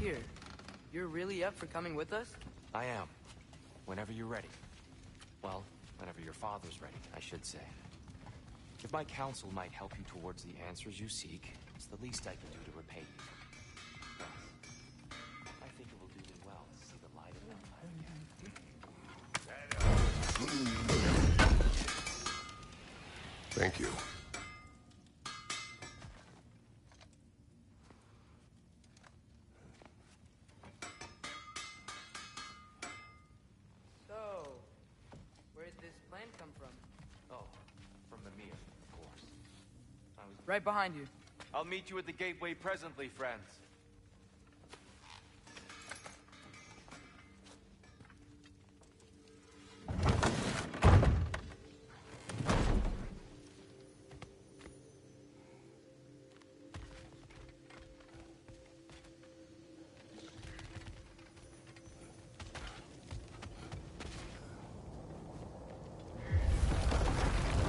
Here, you're really up for coming with us? I am. Whenever you're ready. Well, whenever your father's ready, I should say. If my counsel might help you towards the answers you seek, it's the least I can do to repay you. Yes. I think it will do me well to see the light of Valhalla again. Thank you. Right behind you. I'll meet you at the gateway presently, friends.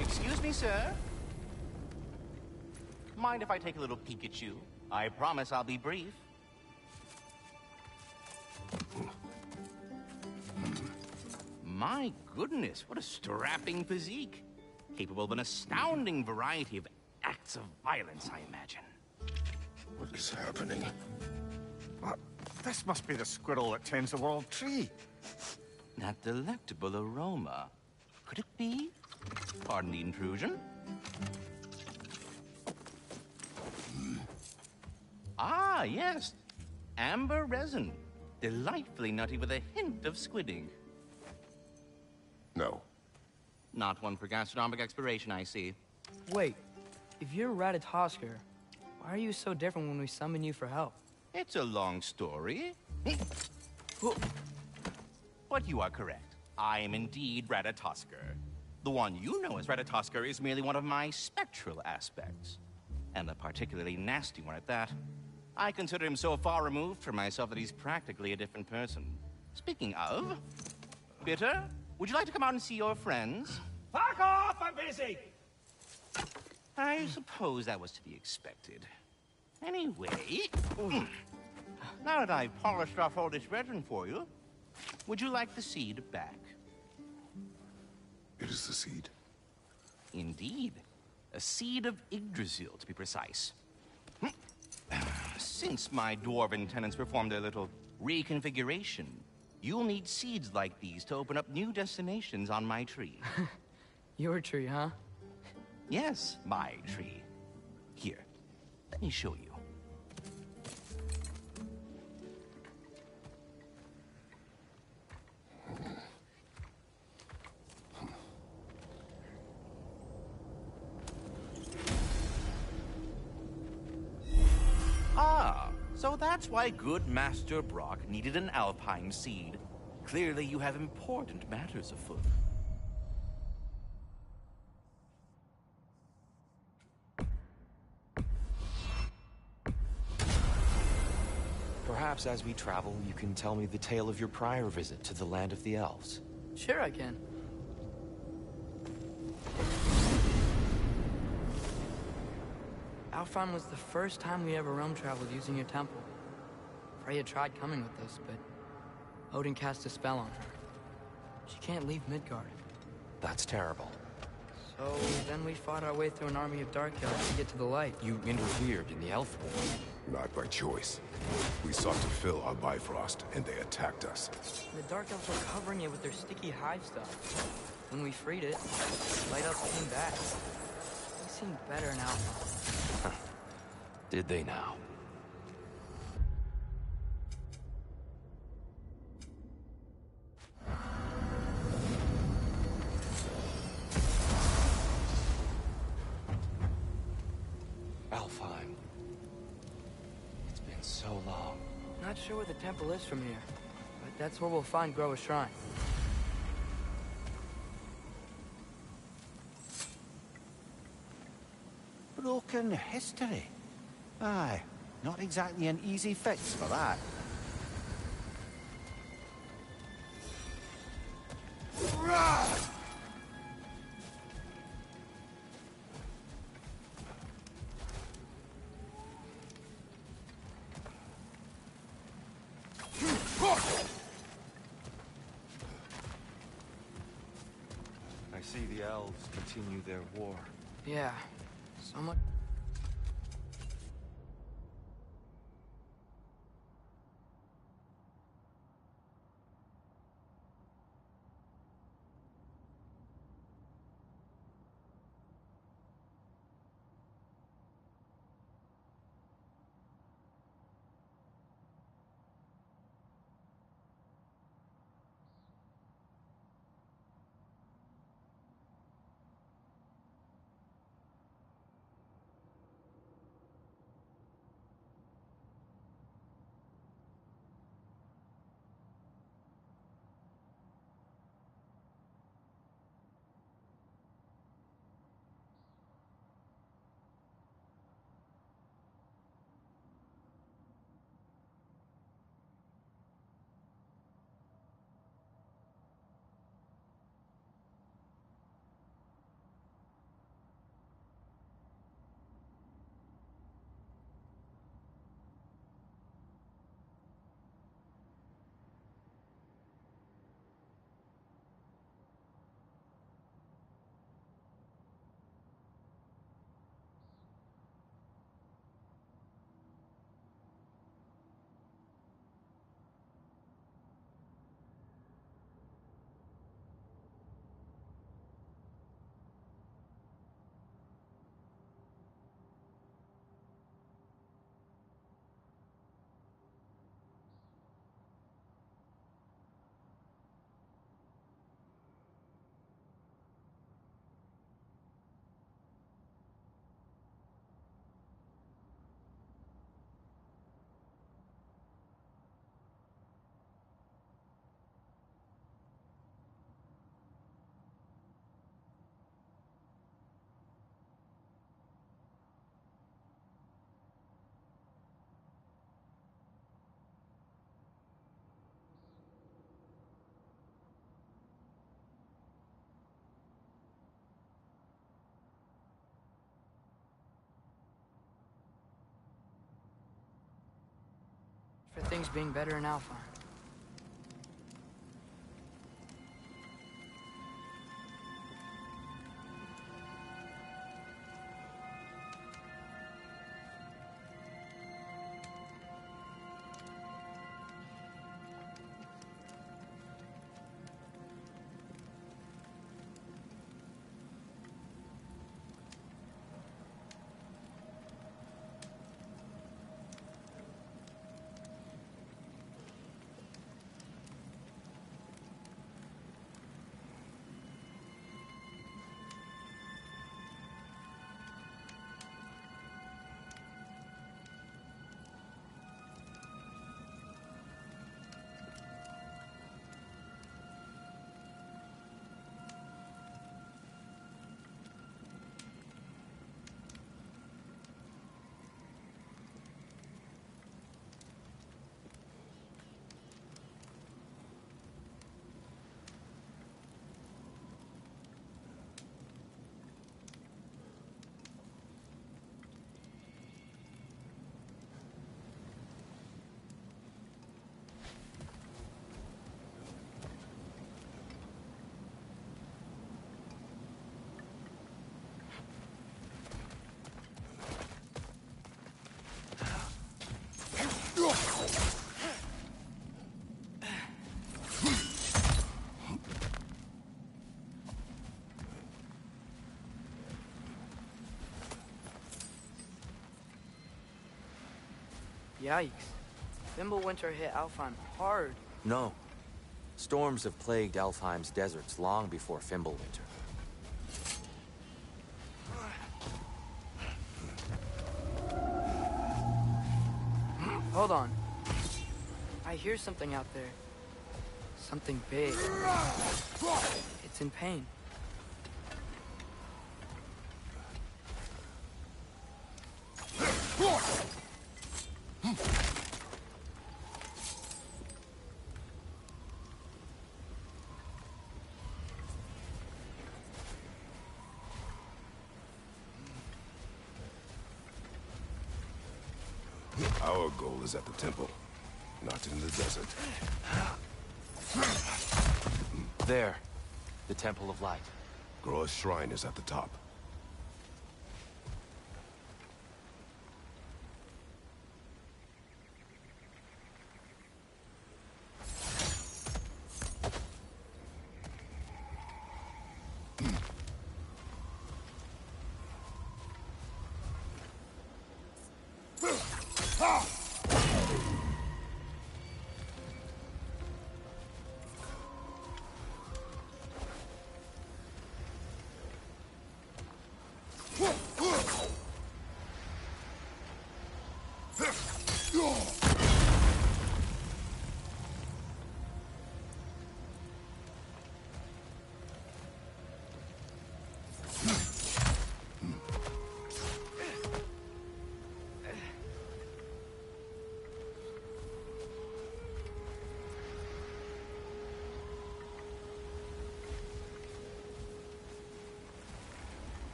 Excuse me, sir. Mind if I take a little peek at you? I promise I'll be brief. My goodness, what a strapping physique. Capable of an astounding variety of acts of violence, I imagine. What is happening? This must be the squirrel that tends the world tree. That delectable aroma. Could it be? Pardon the intrusion. Ah, yes. Amber resin. Delightfully nutty with a hint of squidding. No. Not one for gastronomic exploration, I see. Wait, if you're Ratatoskr, why are you so different when we summon you for help? It's a long story. But you are correct. I am indeed Ratatoskr. The one you know as Ratatoskr is merely one of my spectral aspects. And a particularly nasty one at that. I consider him so far removed from myself that he's practically a different person. Speaking of, Bitter, would you like to come out and see your friends? Fuck off! I'm busy! I suppose that was to be expected. Anyway, now that I've polished off all this resin for you, would you like the seed back? It is the seed. Indeed. A seed of Yggdrasil, to be precise. Since my dwarven tenants performed their little reconfiguration, you'll need seeds like these to open up new destinations on my tree. Your tree, huh? Yes, my tree. Here, let me show you. Ah, so that's why good Master Brock needed an alpine seed. Clearly you have important matters afoot. Perhaps as we travel, you can tell me the tale of your prior visit to the land of the elves. Sure I can. Alfheim was the first time we ever realm traveled using your temple. Freya tried coming with us, but Odin cast a spell on her. She can't leave Midgard. That's terrible. So then we fought our way through an army of Dark Elves to get to the light. You interfered in the elf war. Not by choice. We sought to fill our Bifrost, and they attacked us. The Dark Elves were covering it with their sticky hive stuff. When we freed it, light elves came back. They seemed better in Alpha. Did they now? Alfheim. It's been so long. Not sure where the temple is from here, but that's where we'll find Groa's shrine. Broken history. Aye, not exactly an easy fix for that. see the elves continue their war. Yeah, so much. For things being better in Alfheim. Yikes. Fimbulwinter hit Alfheim hard. No. Storms have plagued Alfheim's deserts long before Fimbulwinter. Hold on. I hear something out there. Something big. It's in pain. Our goal is at the temple, not in the desert. There. The Temple of Light. Groa's shrine is at the top.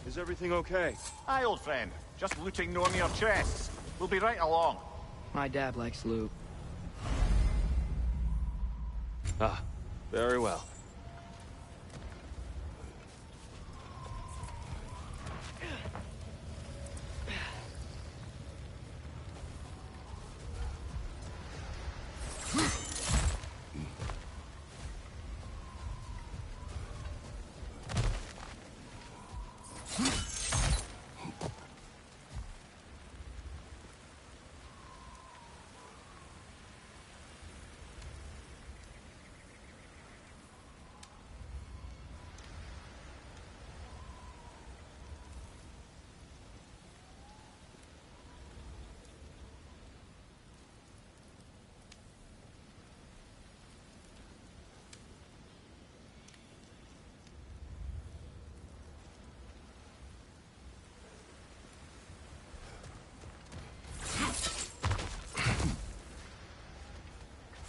Is everything okay? Aye, old friend. Just looting Nornir chests. We'll be right along. My dad likes loot. Ah, very well.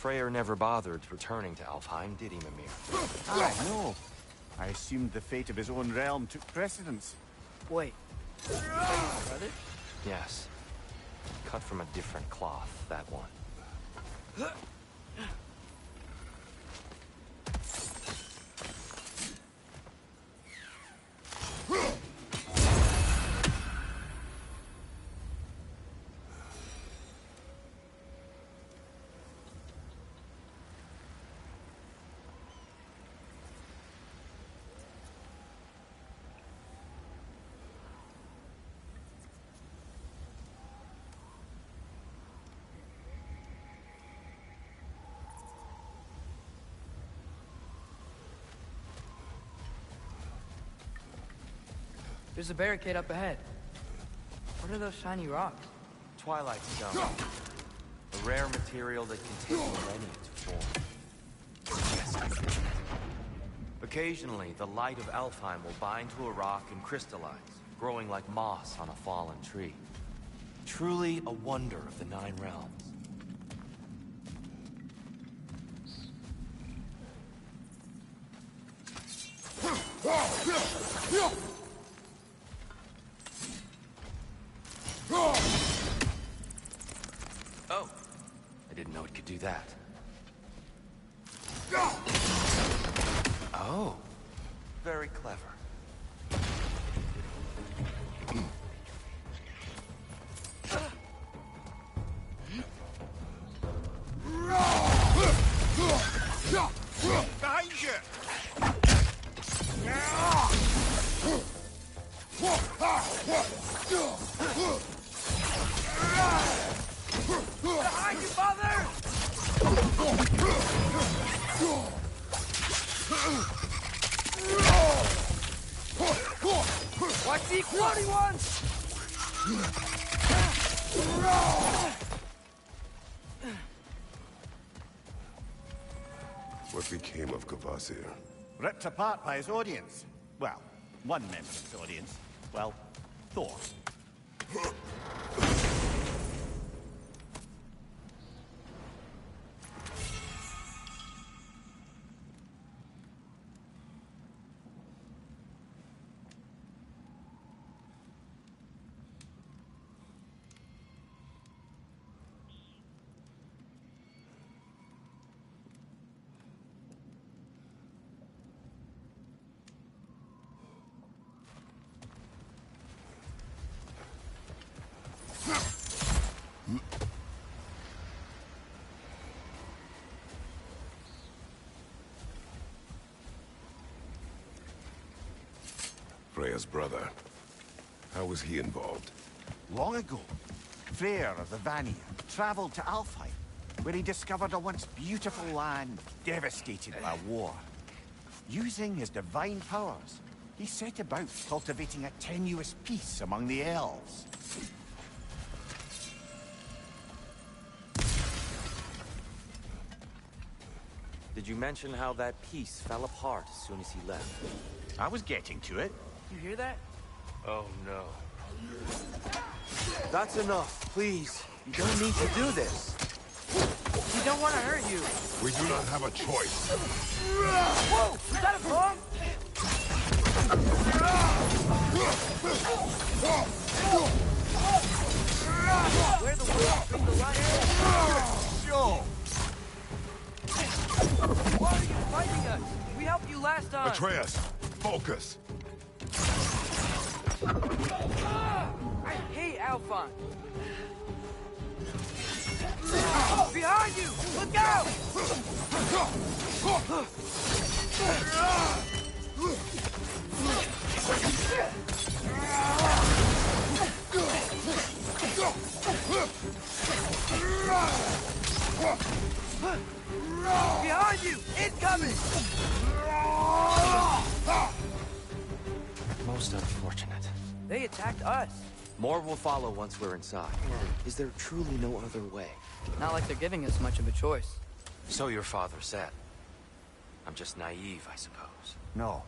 Freyr never bothered returning to Alfheim, did he, Mimir? Aye, no. I assumed the fate of his own realm took precedence. Wait. Brother? Yes. Cut from a different cloth, that one. There's a barricade up ahead. What are those shiny rocks? Twilight stone. A rare material that can take millennia to form. Occasionally, the light of Alfheim will bind to a rock and crystallize, growing like moss on a fallen tree. Truly a wonder of the Nine Realms. Oh, I didn't know it could do that. Oh, very clever. Behind Floating one! What became of Kvasir? Ripped apart by his audience. Well, one member of his audience. Well, Thor. Freya's brother. How was he involved? Long ago, Freyr of the Vanir traveled to Alfheim, where he discovered a once beautiful land devastated by war. Using his divine powers, he set about cultivating a tenuous peace among the elves. Did you mention how that piece fell apart as soon as he left? I was getting to it. You hear that? Oh no. That's enough, please. You don't need to do this. We don't want to hurt you. We do not have a choice. Whoa! Was that a bomb? Where the world between the lines? Sure. Why are you fighting us? We helped you last time. Atreus, focus. I hate Alphon. Behind you! Look out! Behind you! Incoming! Most unfortunate. They attacked us. More will follow once we're inside. Is there truly no other way? Not like they're giving us much of a choice. So your father said. I'm just naive, I suppose. No.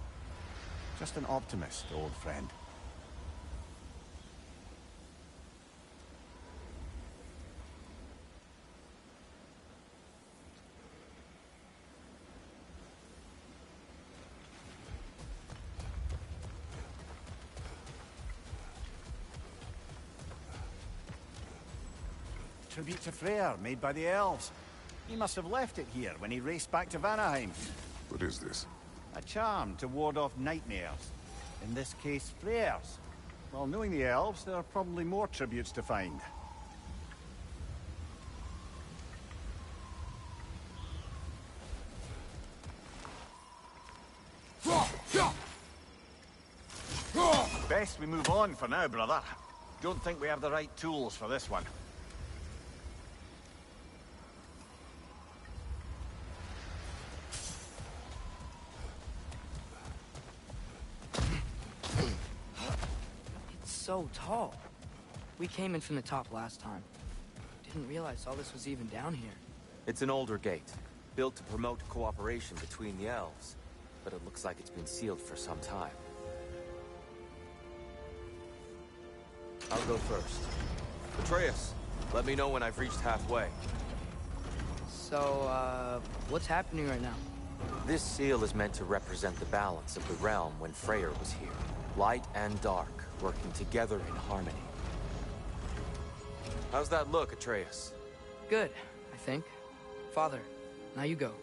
Just an optimist, old friend. Tribute to Freyr, made by the elves. He must have left it here when he raced back to Vanaheim. What is this? A charm to ward off nightmares. In this case, Freyr's. Well, knowing the elves, there are probably more tributes to find. Best we move on for now, brother. Don't think we have the right tools for this one. So tall. We came in from the top last time. Didn't realize all this was even down here. It's an older gate, built to promote cooperation between the elves. But it looks like it's been sealed for some time. I'll go first. Atreus, let me know when I've reached halfway. So, what's happening right now? This seal is meant to represent the balance of the realm when Freyr was here. Light and dark, working together in harmony. How's that look, Atreus? Good, I think. Father, now you go.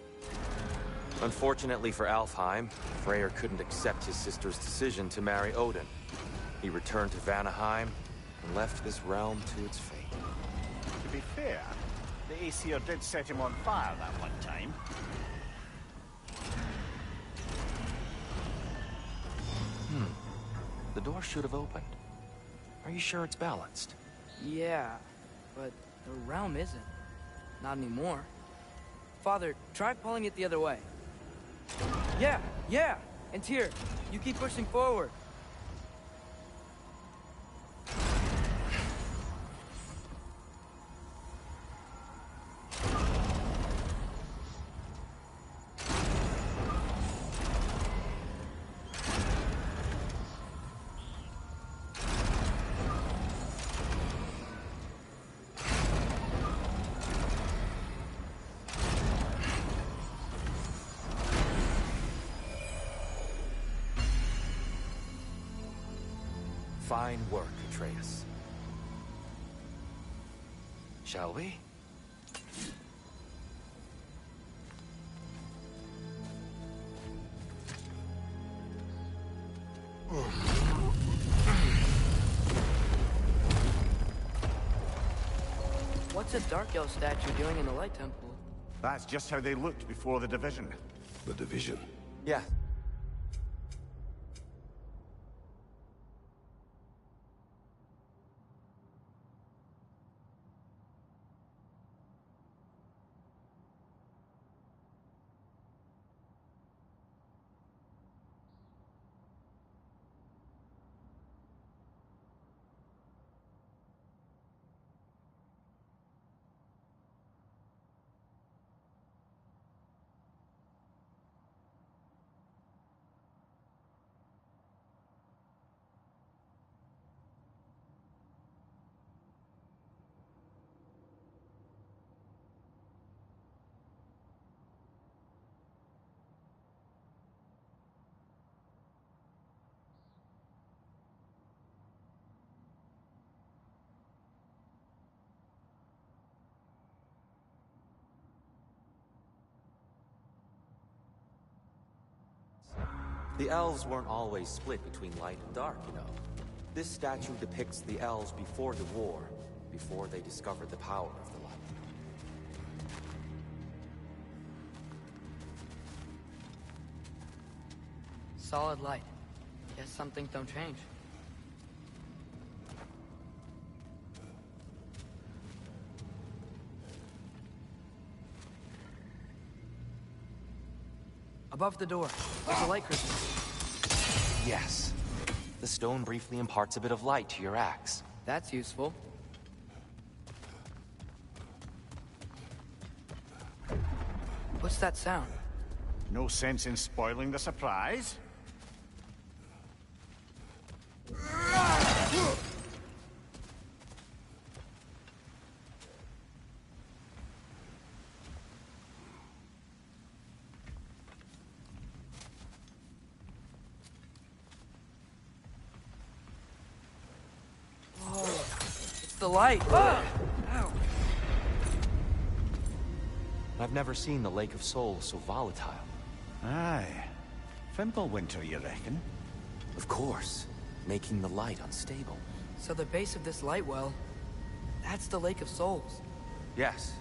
Unfortunately for Alfheim, Freyr couldn't accept his sister's decision to marry Odin. He returned to Vanaheim and left this realm to its fate. To be fair, the Aesir did set him on fire that one time. The door should have opened. Are you sure it's balanced? Yeah, but the realm isn't. Not anymore. Father, try pulling it the other way. Yeah! And Tyr, you keep pushing forward. Fine work, Atreus. Shall we? What's a Dark Elf statue doing in the Light Temple? That's just how they looked before the division. The division. Yeah. The elves weren't always split between light and dark, you know. This statue depicts the elves before the war, before they discovered the power of the light. Solid light. Guess some things don't change. Above the door, there's a light crystal. Yes. The stone briefly imparts a bit of light to your axe. That's useful. What's that sound? No sense in spoiling the surprise. The light. Ah! Ow. I've never seen the Lake of Souls so volatile. Aye. Fimbulwinter, you reckon? Of course, making the light unstable. So the base of this light well, that's the Lake of Souls. Yes.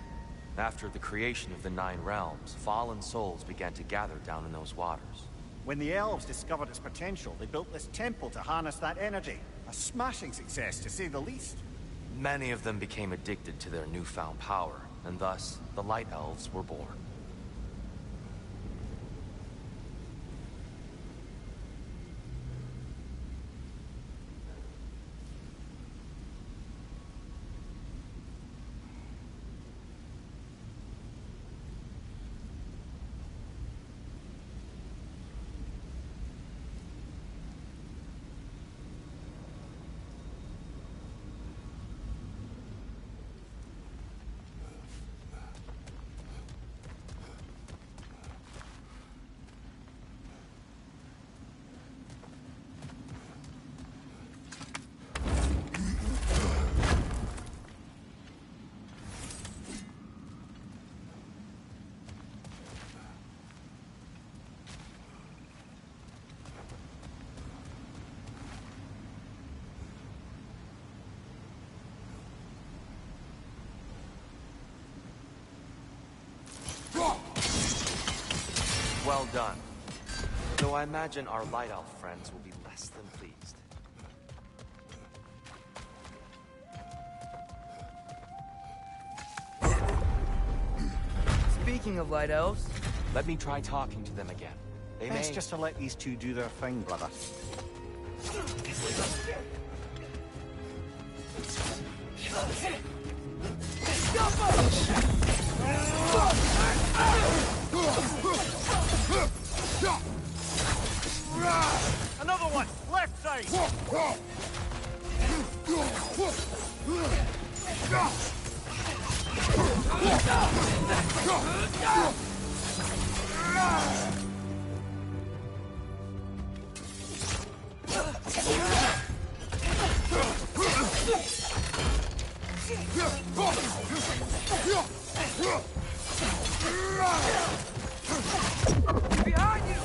After the creation of the Nine Realms, fallen souls began to gather down in those waters. When the elves discovered its potential, they built this temple to harness that energy. A smashing success, to say the least. Many of them became addicted to their newfound power, and thus, the Light Elves were born. Well done. Though I imagine our Light Elf friends will be less than pleased. Speaking of Light Elves... Let me try talking to them again. They Best may... just to let these two do their thing, brother. Another one! Left side! Behind you!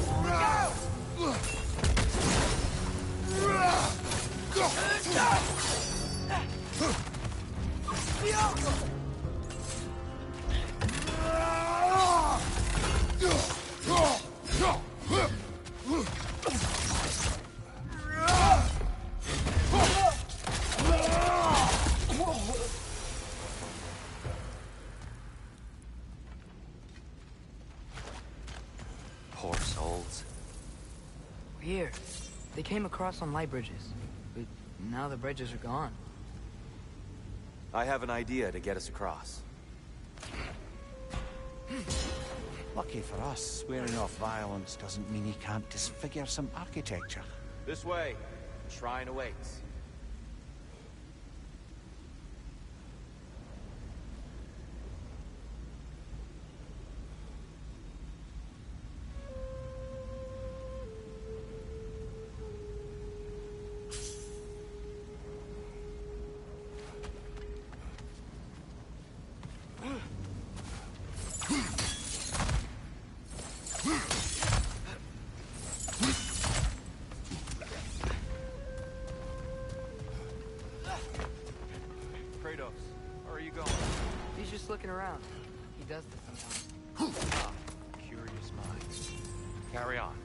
Look Poor souls. Here. They came across on light bridges. But now the bridges are gone. I have an idea to get us across. Lucky for us, swearing off violence doesn't mean he can't disfigure some architecture. This way. Shrine awaits. Kratos, where are you going? He's just looking around. He does this sometimes. Ah, curious minds. Carry on.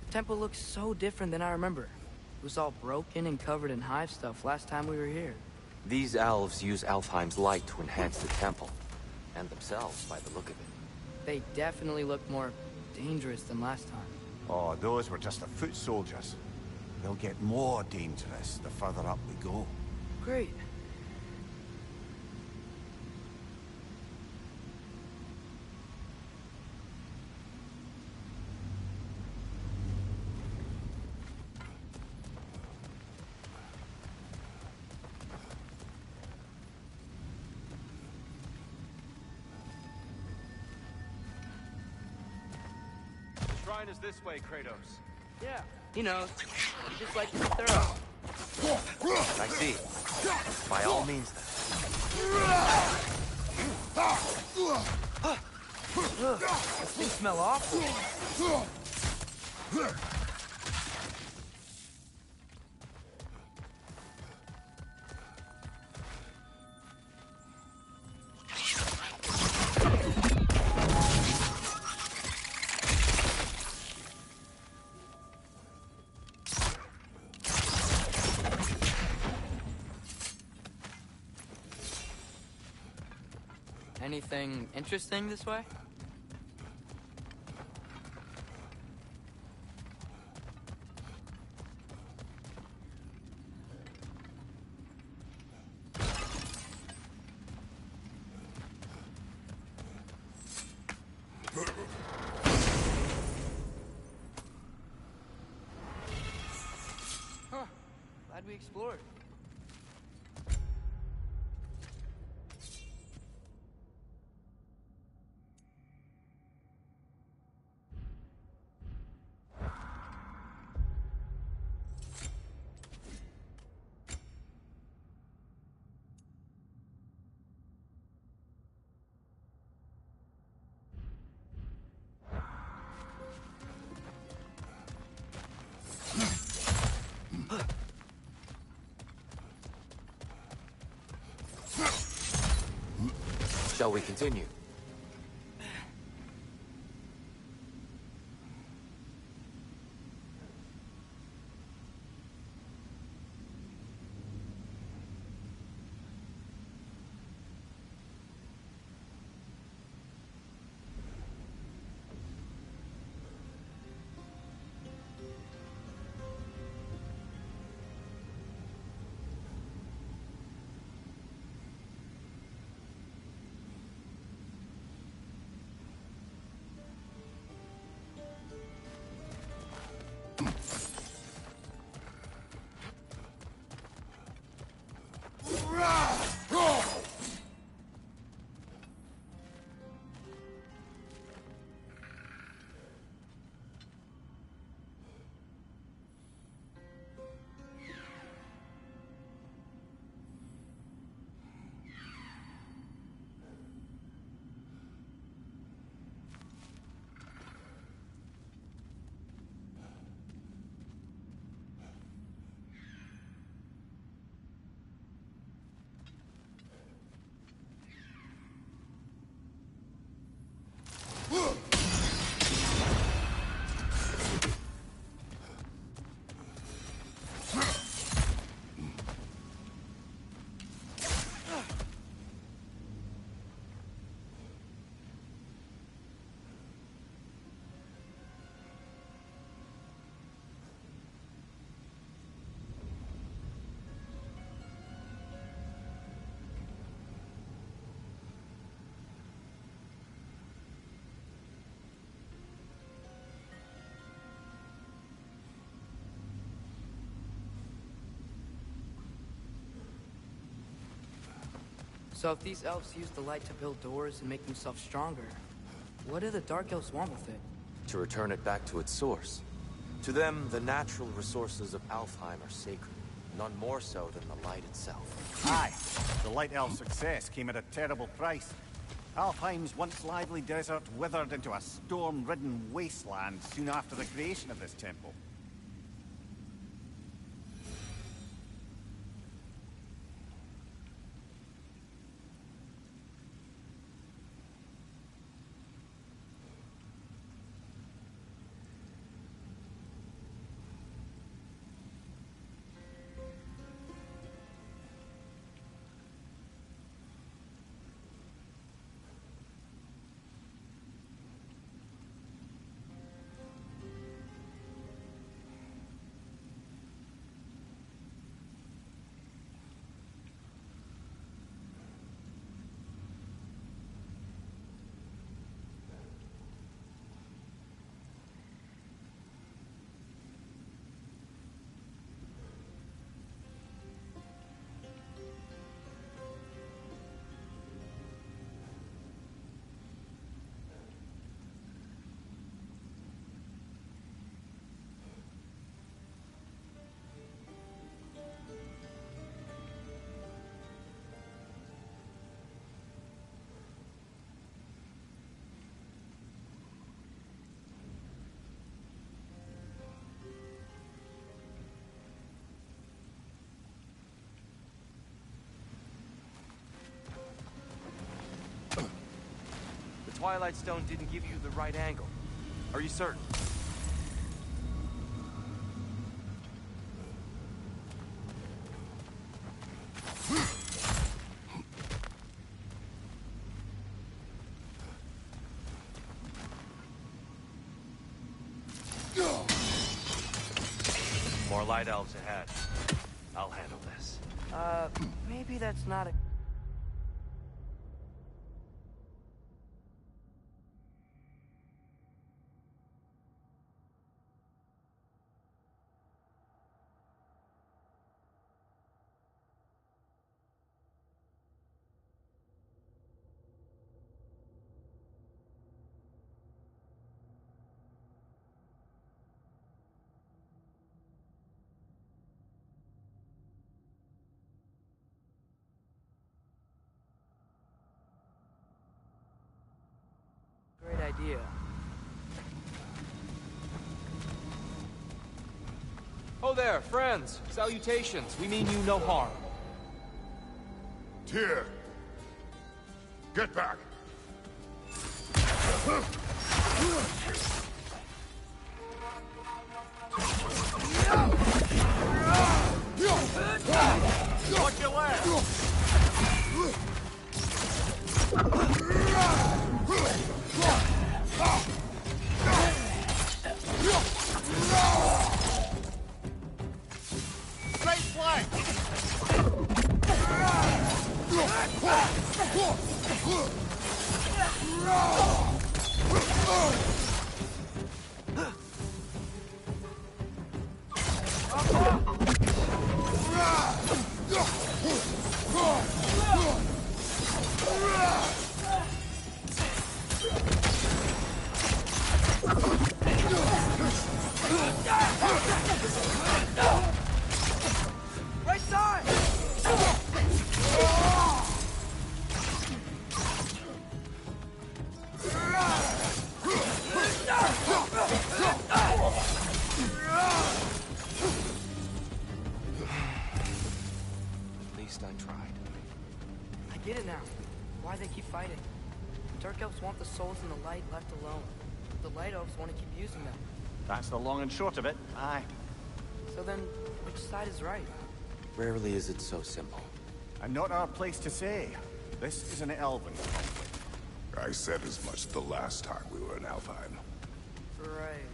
The temple looks so different than I remember. It was all broken and covered in hive stuff last time we were here. These elves use Alfheim's light to enhance the temple. And themselves, by the look of it. They definitely look more dangerous than last time. Oh, those were just the foot soldiers. They'll get more dangerous the further up we go. Great. The shrine is this way, Kratos. Yeah. He knows. He just likes to be thorough. I see. By all means, then. These things smell awful. Anything interesting this way? Huh. Glad we explored. Shall we continue? So if these elves use the light to build doors and make themselves stronger, what do the Dark Elves want with it? To return it back to its source. To them, the natural resources of Alfheim are sacred, none more so than the light itself. Aye, the Light Elf's success came at a terrible price. Alfheim's once lively desert withered into a storm-ridden wasteland soon after the creation of this temple. Twilight Stone didn't give you the right angle. Are you certain? More light elves ahead. I'll handle this. Maybe that's not a... great idea. Oh there, friends! Salutations! We mean you no harm. Tyr! Get back! Watch your left! Straight flank! Right side! At least I tried. I get it now. Why they keep fighting. The Dark Elves want the souls in the light left alone. The Light Elves want to keep using them. That's the long and short of it, aye. So then, which side is right? Rarely is it so simple. And not our place to say. This is an elven conflict. I said as much the last time we were in Alfheim. Right.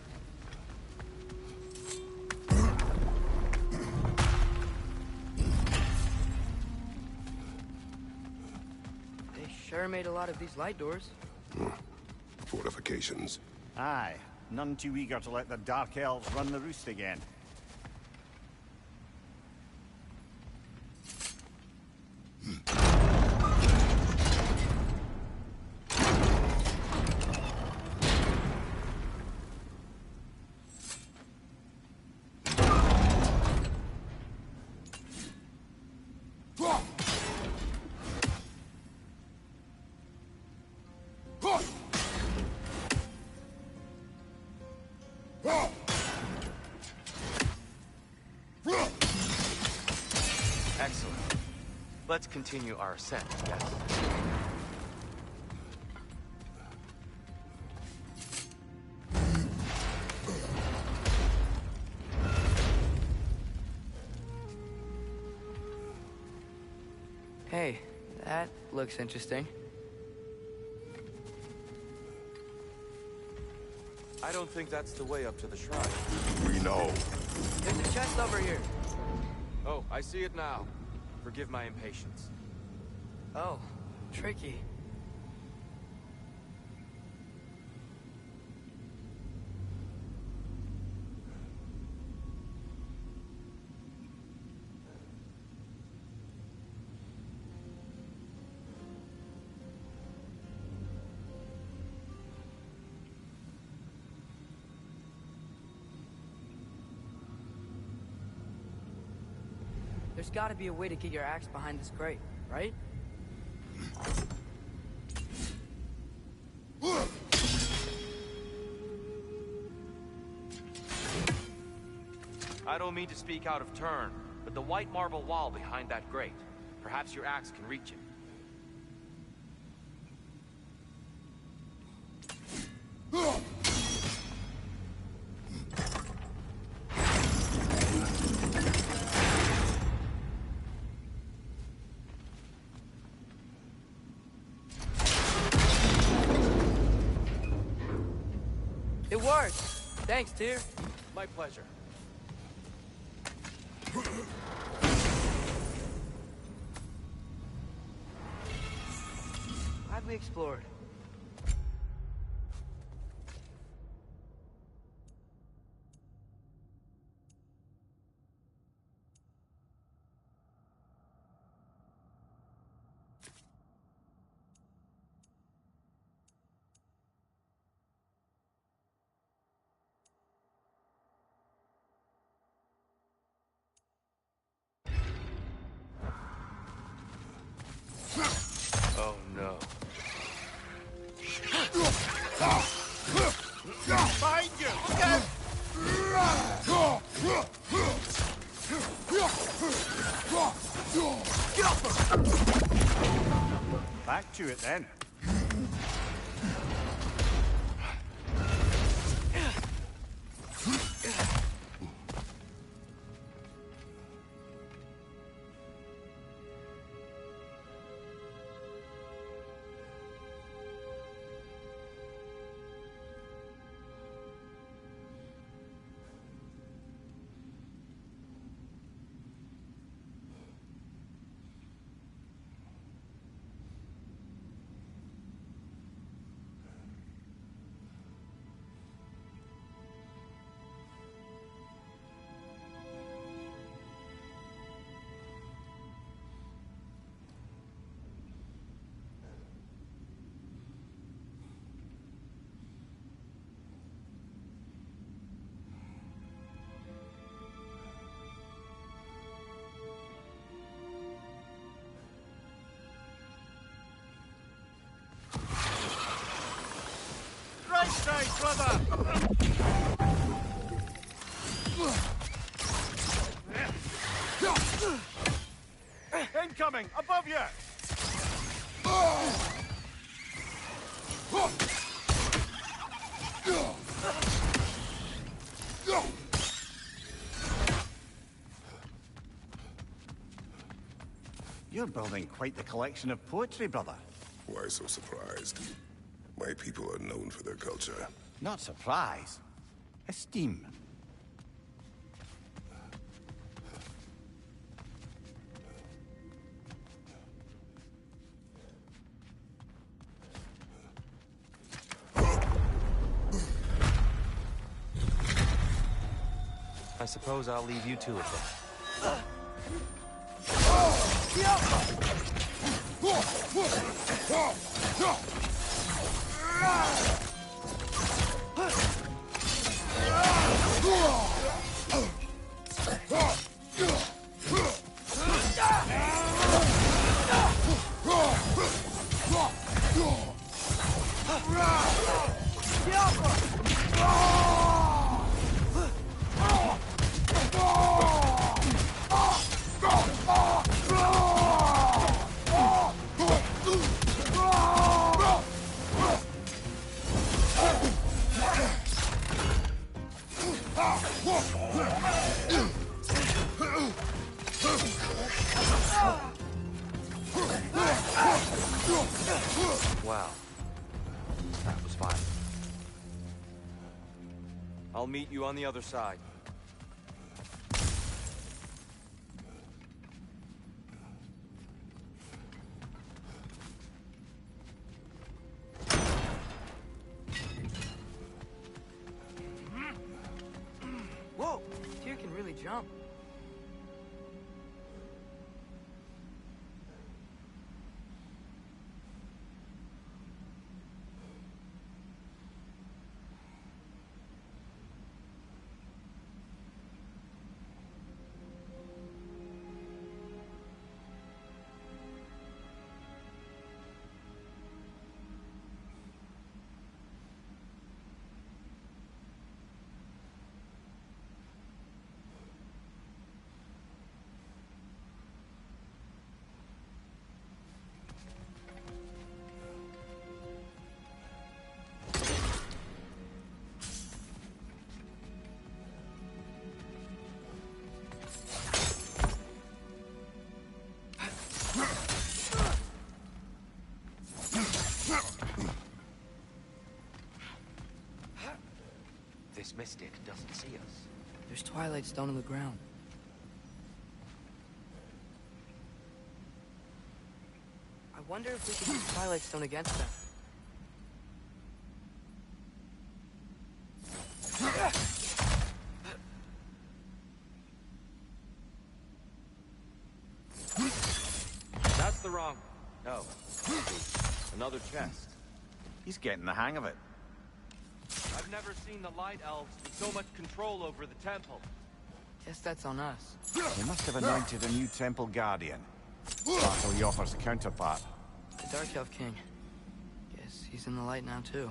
They sure made a lot of these light doors. Fortifications. Aye, none too eager to let the Dark Elves run the roost again. Let's continue our ascent, yes? Hey, that looks interesting. I don't think that's the way up to the shrine. We know. There's a chest over here. Oh, I see it now. Forgive my impatience. Oh, tricky. There's gotta be a way to get your axe behind this grate, right? I don't mean to speak out of turn, but the white marble wall behind that grate. Perhaps your axe can reach it. It worked! Thanks, Tyr. My pleasure. Glad we explored. Oh no. Behind you! Back to it then. Right side, brother! Incoming! Above you! You're building quite the collection of poetry, brother. Why so surprised? My people are known for their culture. Not surprise. Esteem. I suppose I'll leave you to it then. I'll meet you on the other side. Whoa! Tyr can really jump. This mystic doesn't see us. There's Twilight Stone on the ground. I wonder if we can use Twilight Stone against them. That's the wrong... Oh. Another chest. He's getting the hang of it. I've never seen the Light Elves with so much control over the temple. Guess that's on us. They must have anointed a new temple guardian. Battle Yoffer's counterpart. The Dark Elf King. Guess he's in the light now, too.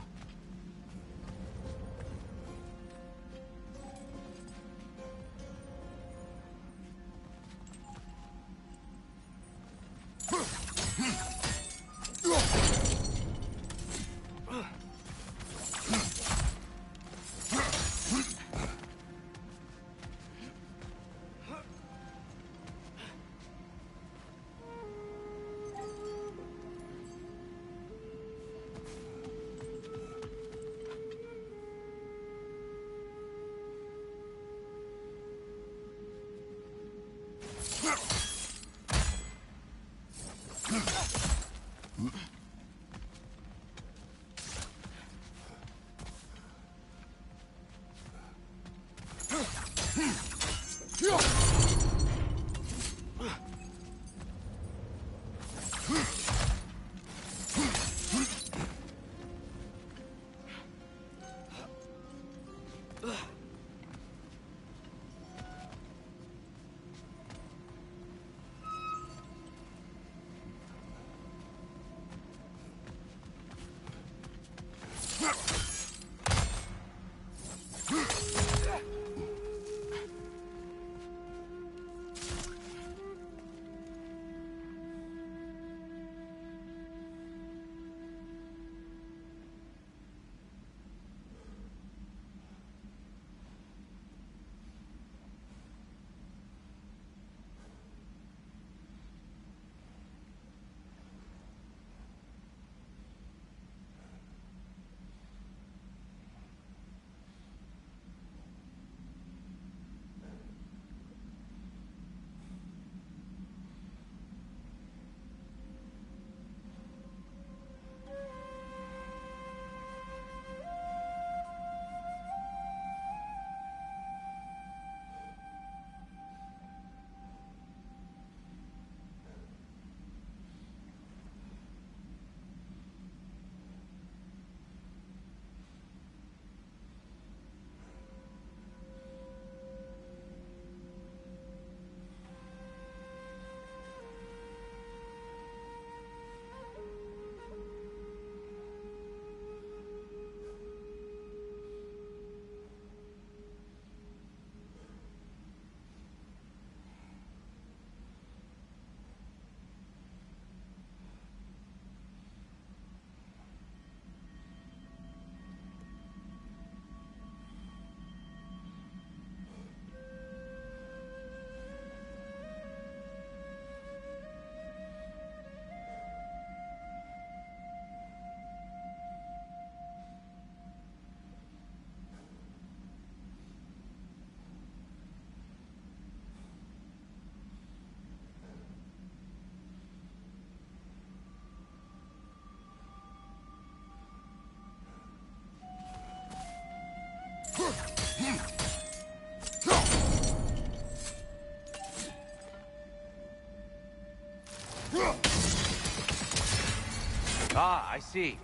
Ah, I see.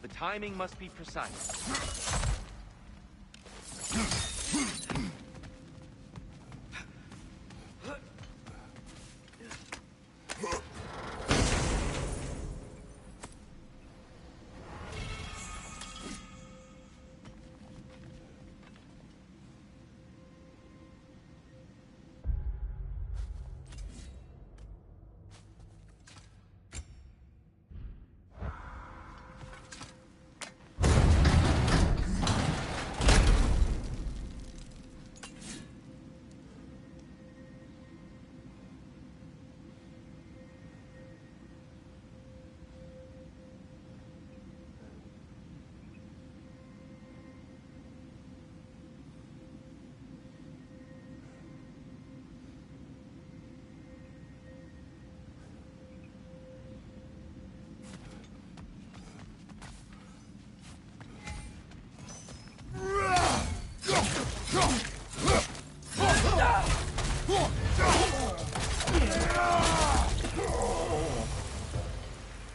The timing must be precise.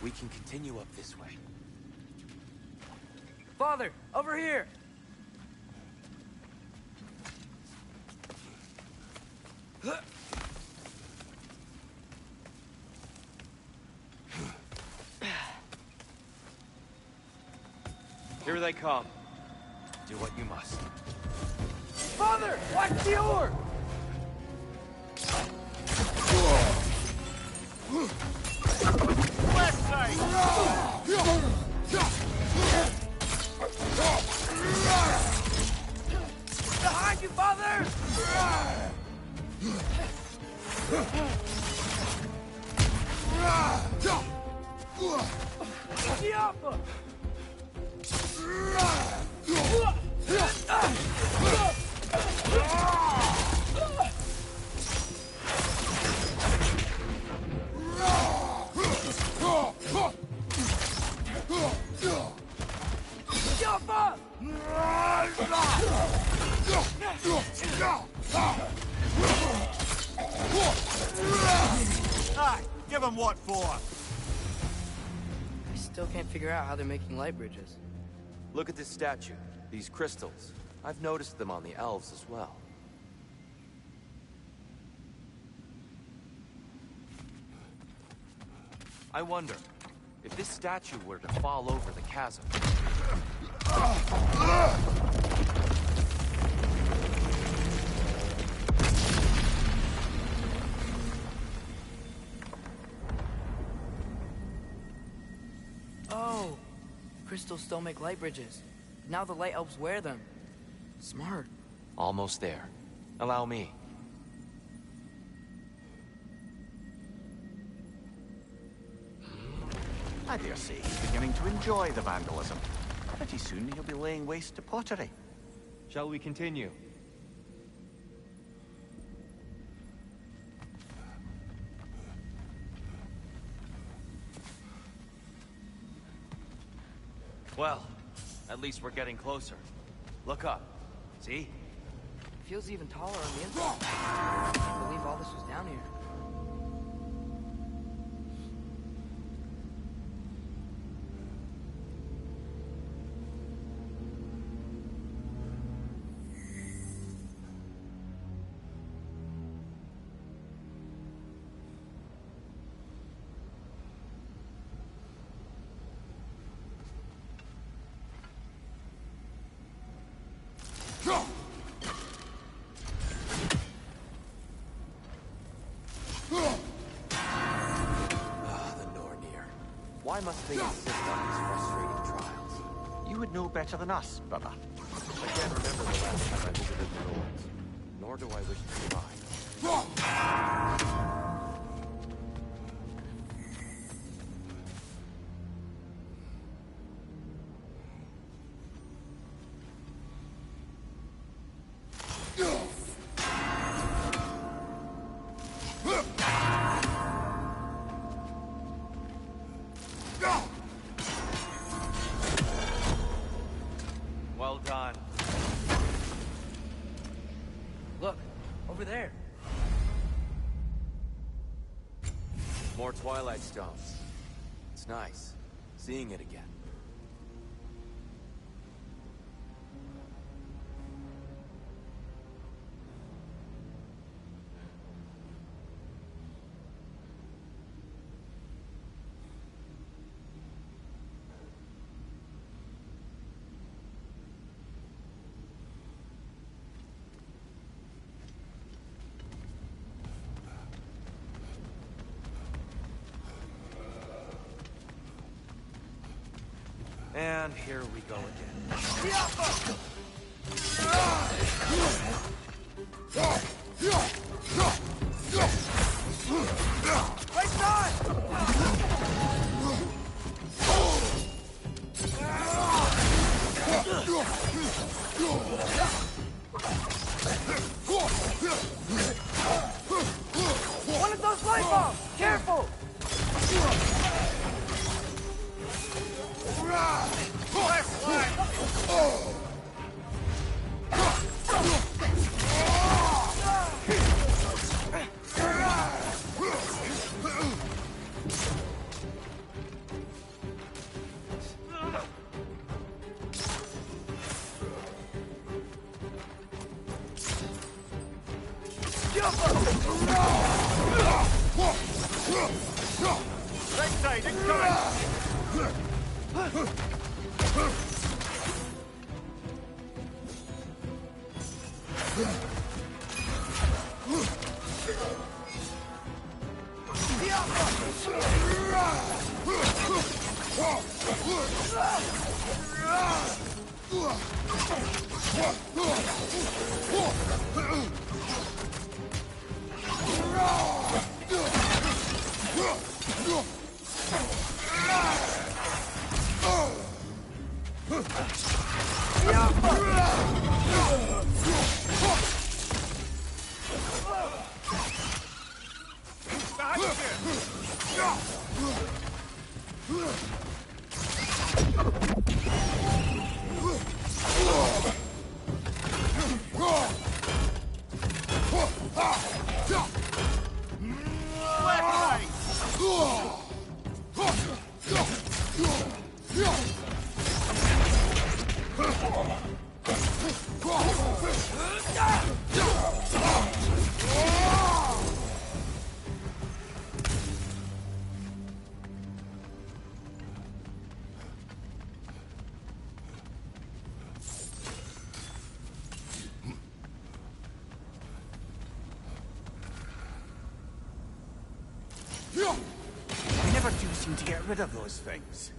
We can continue up this way. Father, over here! Here they come. Do what you must. Father, watch the oar! Left side! Behind you, Father! Giappa! Giappa! Aye, give him what for? I still can't figure out how they're making light bridges. Look at this statue, these crystals. I've noticed them on the elves as well. I wonder, if this statue were to fall over the chasm... Oh! Crystals still make light bridges. Now the light elves wear them. Smart. Almost there. Allow me. I dare say he's beginning to enjoy the vandalism. Pretty soon he'll be laying waste to pottery. Shall we continue? Well, at least we're getting closer. Look up. See? Feels even taller on the inside. I can't believe all this was down here. Why must they insist on these frustrating trials? You would know better than us, brother. I can't remember the last time I visited the Norse, nor do I wish to try. Well done. More Twilight Stones. It's nice, seeing it again. And here we go again. Right side! One of those light bulbs! Careful! Right side, incoming! We never do seem to get rid of those things.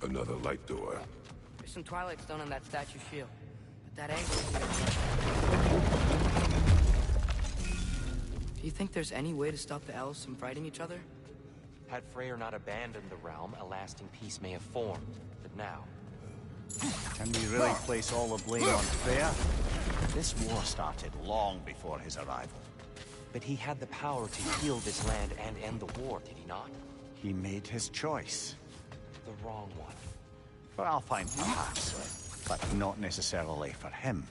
Another light door. There's some Twilight Stone on that statue shield. But that angle is... Do you think there's any way to stop the elves from fighting each other? Had Freyr not abandoned the realm, a lasting peace may have formed. But now... Can we really place all the blame on Freyr? This war started long before his arrival. But he had the power to heal this land and end the war, did he not? He made his choice. The wrong one. For Alfheim, perhaps, but not necessarily for him.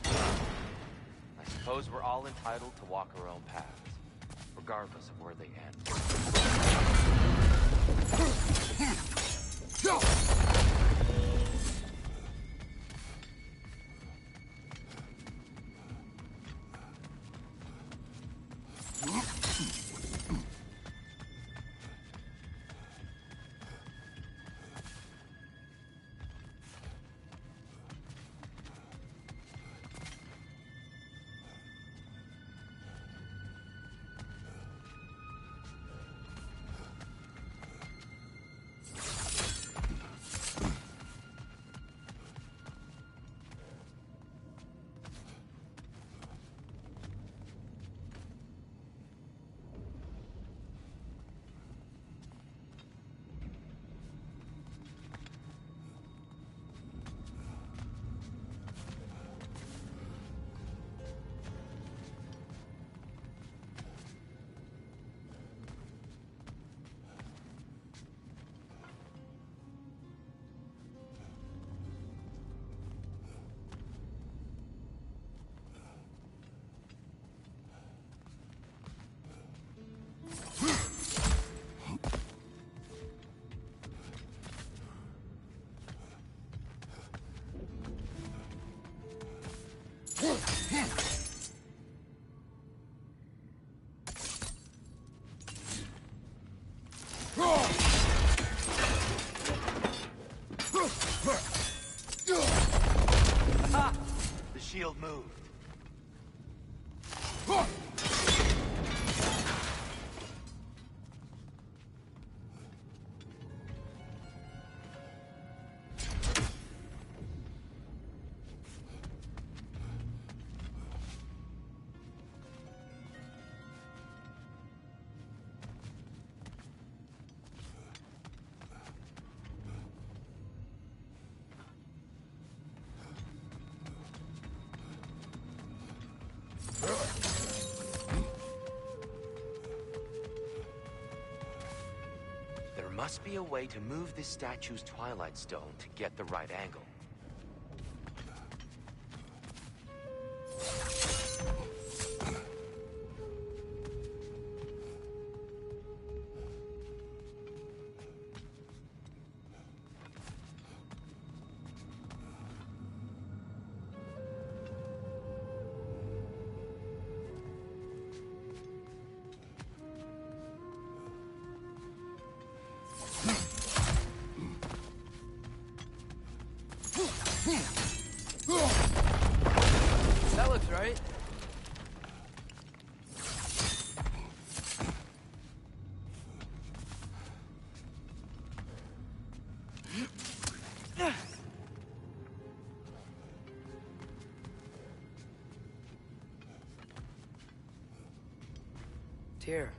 I suppose we're all entitled to walk our own paths, regardless of where they end. Aha! The shield moved. There must be a way to move this statue's Twilight Stone to get the right angle. That looks right. Tyr,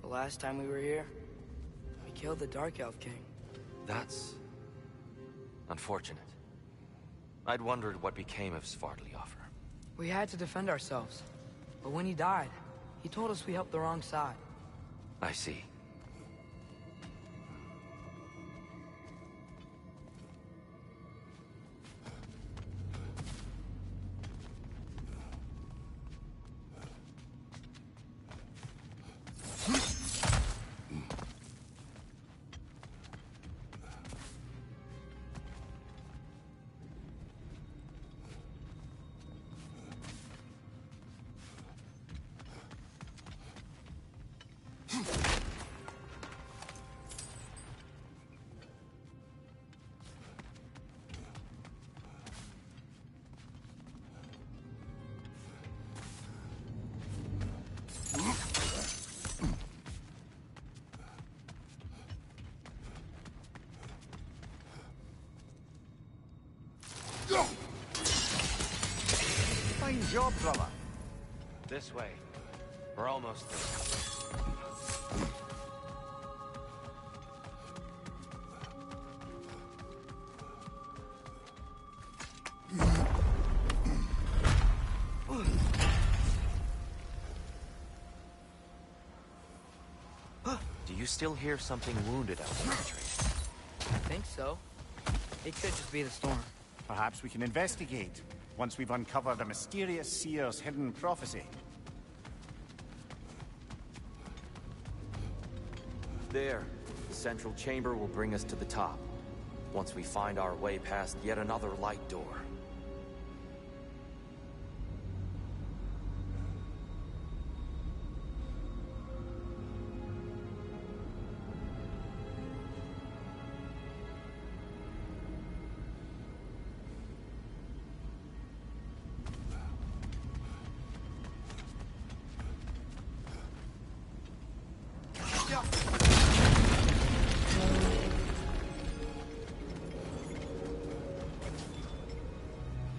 the last time we were here, we killed the Dark Elf King. That's unfortunate. I'd wondered what became of Svartalfr. We had to defend ourselves. But when he died, he told us we helped the wrong side. I see. Fine job, brother. This way. We're almost there. Do you still hear something wounded out there, Atreus? I think so. It could just be the storm. Perhaps we can investigate, once we've uncovered the mysterious seer's hidden prophecy. There. The central chamber will bring us to the top. Once we find our way past yet another light door.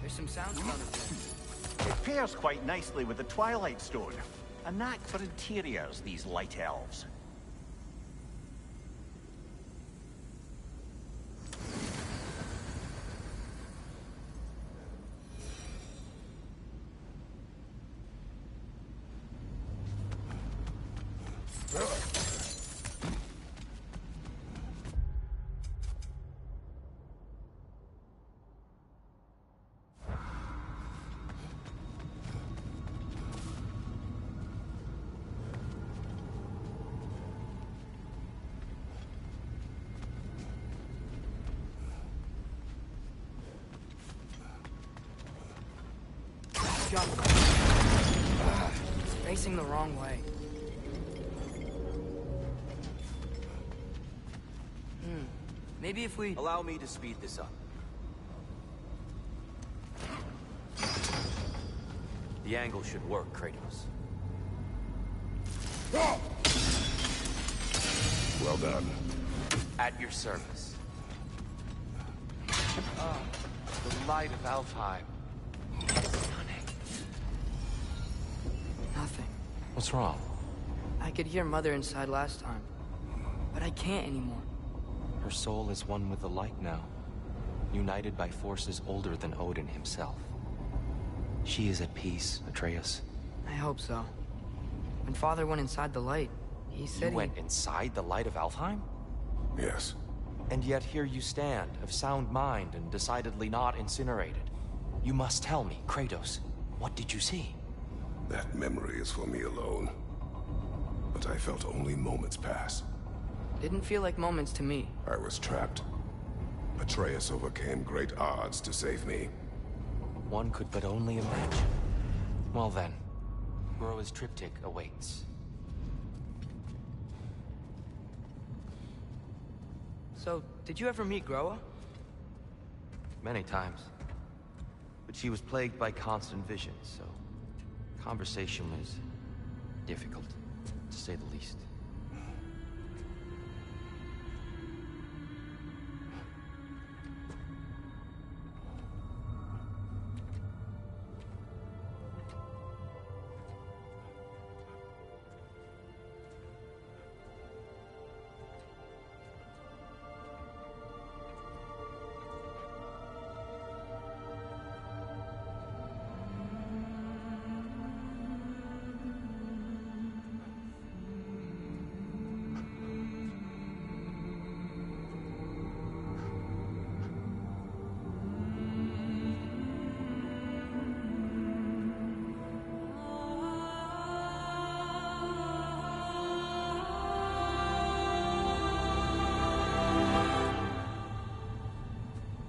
There's some sounds coming from. It pairs quite nicely with the Twilight Stone. A knack for interiors, these light elves. It's facing the wrong way. Maybe if we... Allow me to speed this up. The angle should work, Kratos. Well done. At your service. The light of Alfheim. Stunning. Nothing. What's wrong? I could hear Mother inside last time, but I can't anymore. Her soul is one with the light now, united by forces older than Odin himself. She is at peace, Atreus. I hope so. When Father went inside the light, he said You went inside the light of Alfheim? Yes. And yet here you stand, of sound mind and decidedly not incinerated. You must tell me, Kratos, what did you see? That memory is for me alone. But I felt only moments pass. Didn't feel like moments to me. I was trapped. Atreus overcame great odds to save me. One could but only imagine. Well then, Groa's triptych awaits. So, did you ever meet Groa? Many times. But she was plagued by constant visions, so conversation was difficult, to say the least.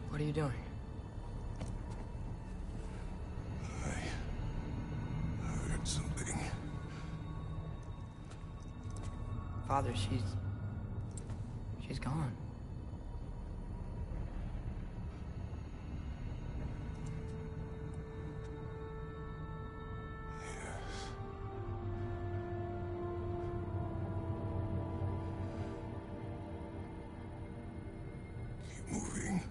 What are you doing? I heard something. Father, she's gone. Keep moving.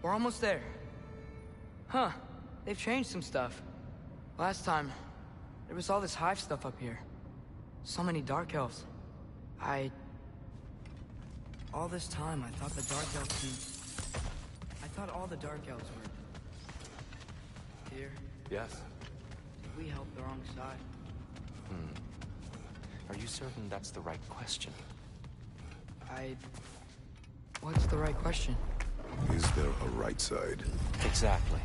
We're almost there. Huh. They've changed some stuff. Last time, there was all this hive stuff up here. So many Dark Elves. All this time, I thought the Dark Elves I thought all the Dark Elves were... here. Yes? Did we help the wrong side? Are you certain that's the right question? What's the right question? Is there a right side? Exactly.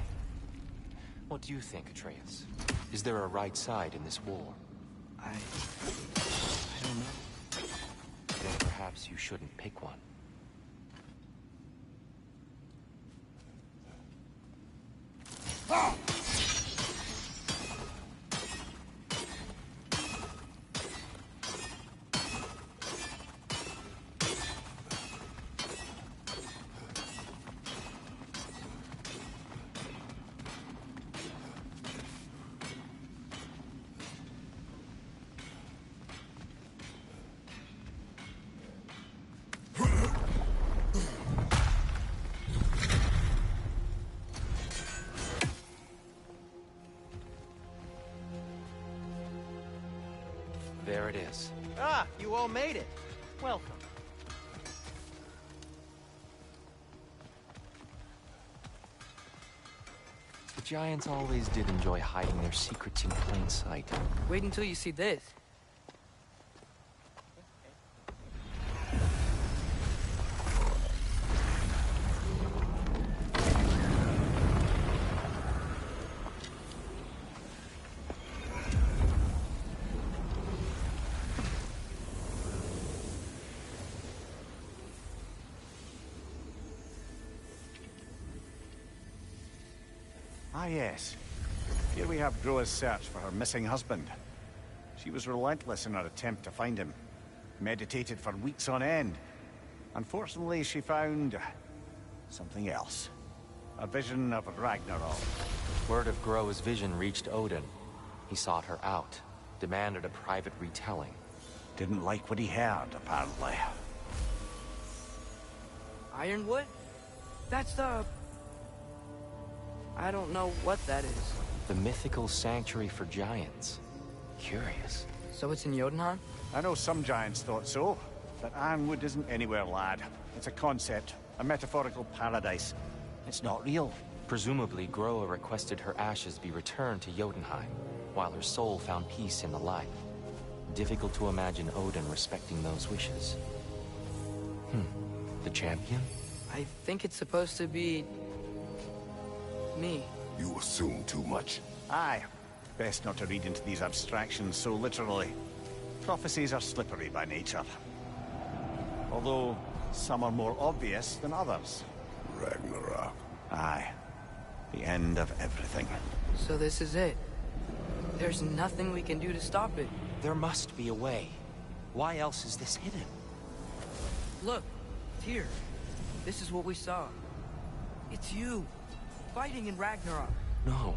What do you think, Atreus? Is there a right side in this war? I don't know. Then perhaps you shouldn't pick one. There it is. Ah, you all made it. Welcome. The giants always did enjoy hiding their secrets in plain sight. Wait until you see this. Ah, yes. Here we have Groa's search for her missing husband. She was relentless in her attempt to find him. Meditated for weeks on end. Unfortunately, she found something else. A vision of Ragnarok. Word of Groa's vision reached Odin. He sought her out, demanded a private retelling. Didn't like what he heard, apparently. Ironwood? That's the... I don't know what that is. The mythical sanctuary for giants. Curious. So it's in Jotunheim? I know some giants thought so, but Ironwood isn't anywhere, lad. It's a concept, a metaphorical paradise. It's not real. Presumably, Groa requested her ashes be returned to Jotunheim, while her soul found peace in the light. Difficult to imagine Odin respecting those wishes. The champion? I think it's supposed to be... me. You assume too much. Aye. Best not to read into these abstractions so literally. Prophecies are slippery by nature. Although, some are more obvious than others. Ragnarok. Aye. The end of everything. So this is it. There's nothing we can do to stop it. There must be a way. Why else is this hidden? Look, Tyr. This is what we saw. It's you, fighting in Ragnarok. No.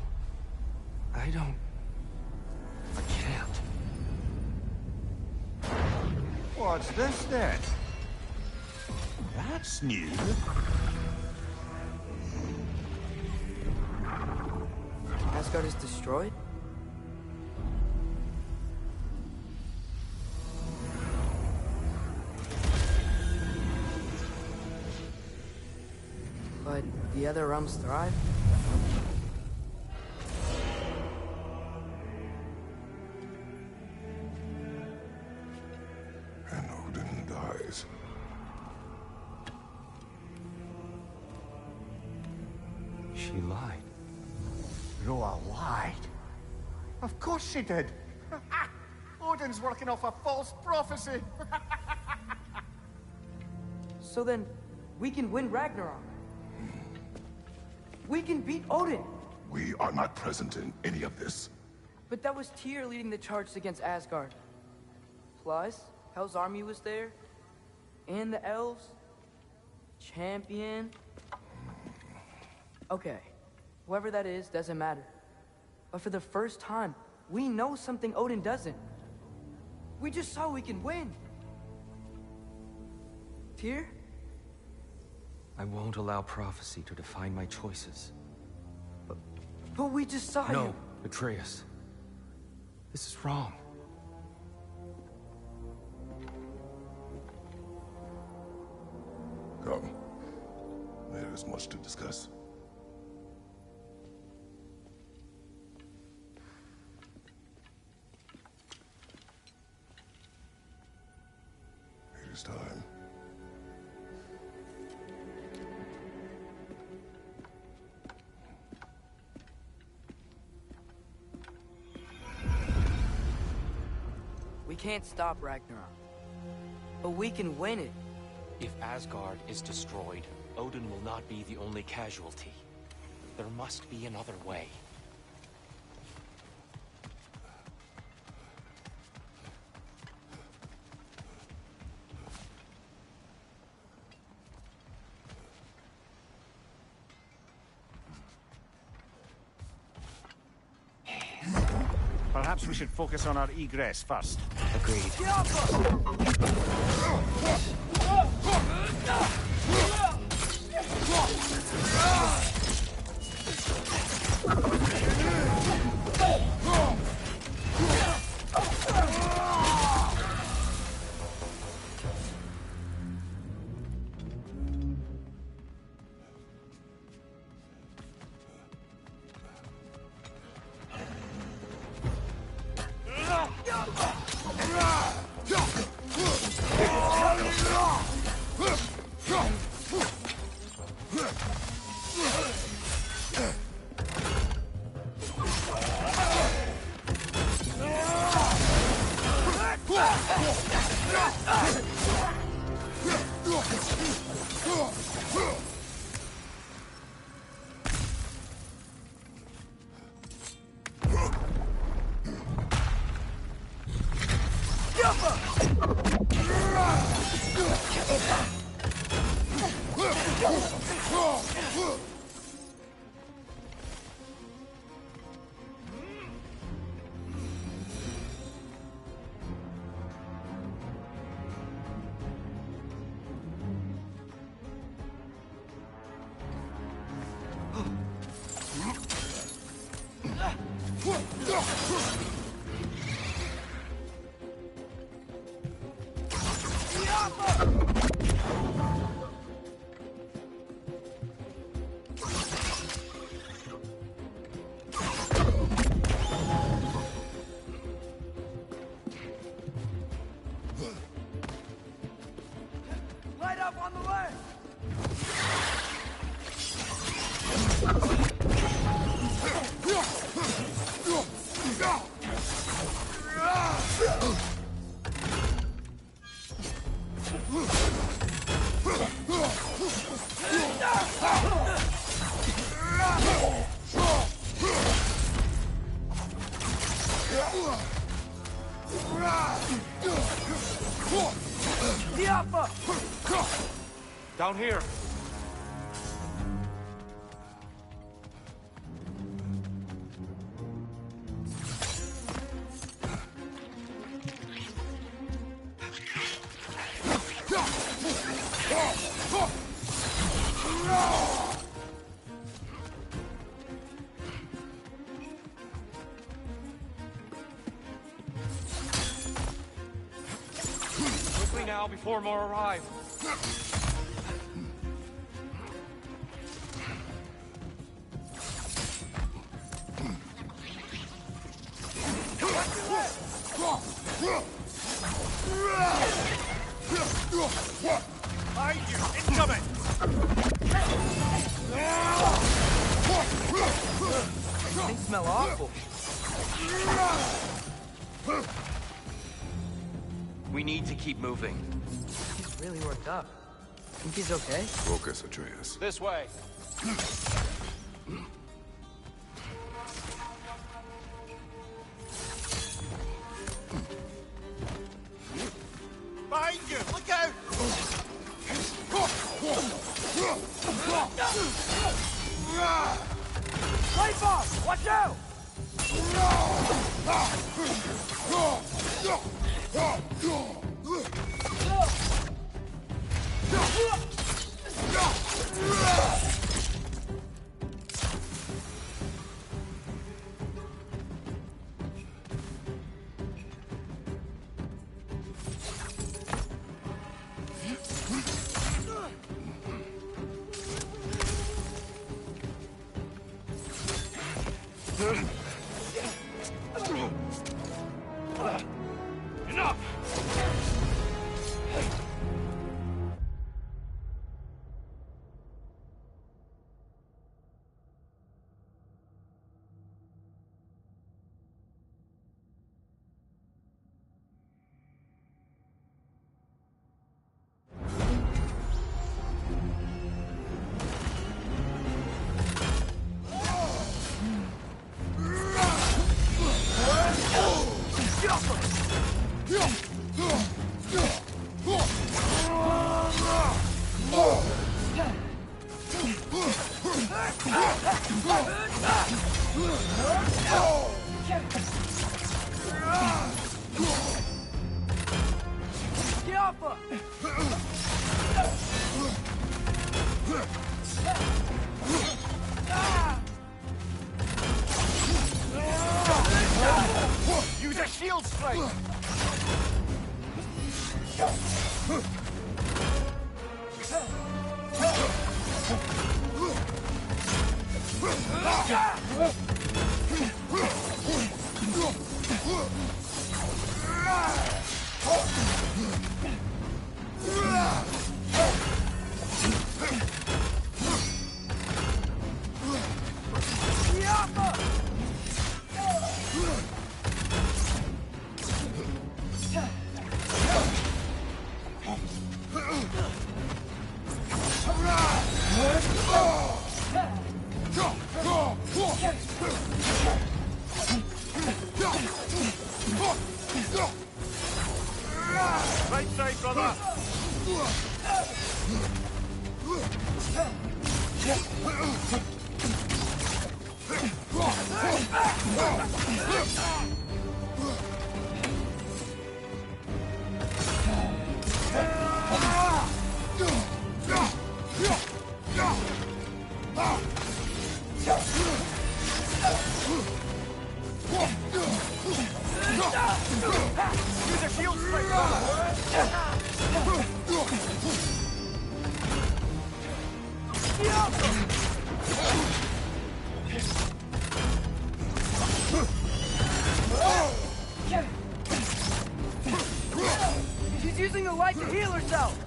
I don't... I can't. What's this then? That's new. Asgard is destroyed? But the other realms thrive? And Odin dies. She lied. Groa lied. Of course she did. Odin's working off a false prophecy. So then, we can win Ragnarok. We can beat Odin. We are not present in any of this. But that was Tyr leading the charge against Asgard. Plus, Hell's army was there. And the elves. Champion. Okay. Whoever that is, doesn't matter. But for the first time, we know something Odin doesn't. We just saw we can win. Tyr? I won't allow prophecy to define my choices. But we just saw you. No, Atreus. This is wrong. Come. There is much to discuss. It is time. We can't stop Ragnarok. But we can win it. If Asgard is destroyed, Odin will not be the only casualty. There must be another way. Perhaps we should focus on our egress first. Agreed. Light up on the left! Down here. Quickly now before more arrive. They smell awful. We need to keep moving. He's really worked up. Think he's okay? Focus, Atreus. This way. Behind you! Look out! Light bomb! Watch out! Use a shield strike! Use a shield strike! She's using the light to heal herself!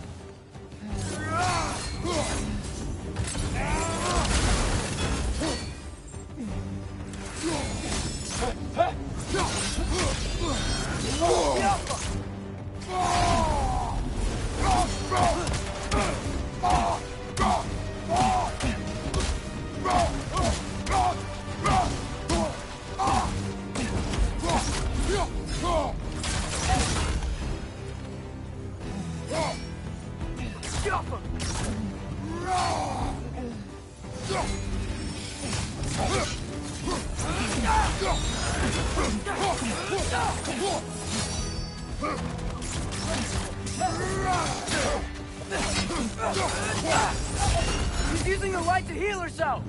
She's using the light to heal herself!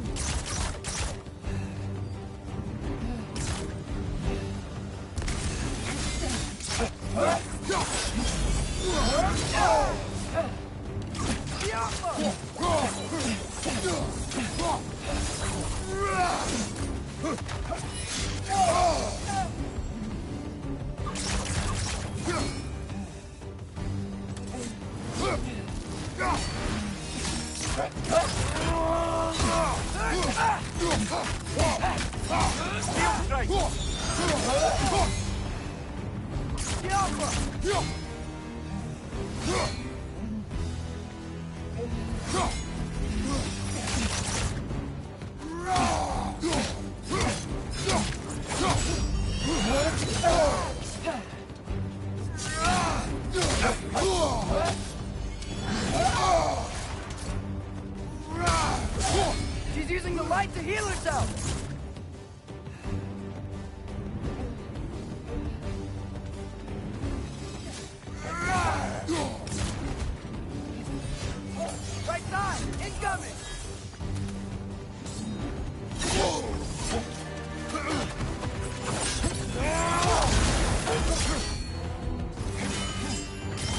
She's using the light to heal herself! Right side! Incoming!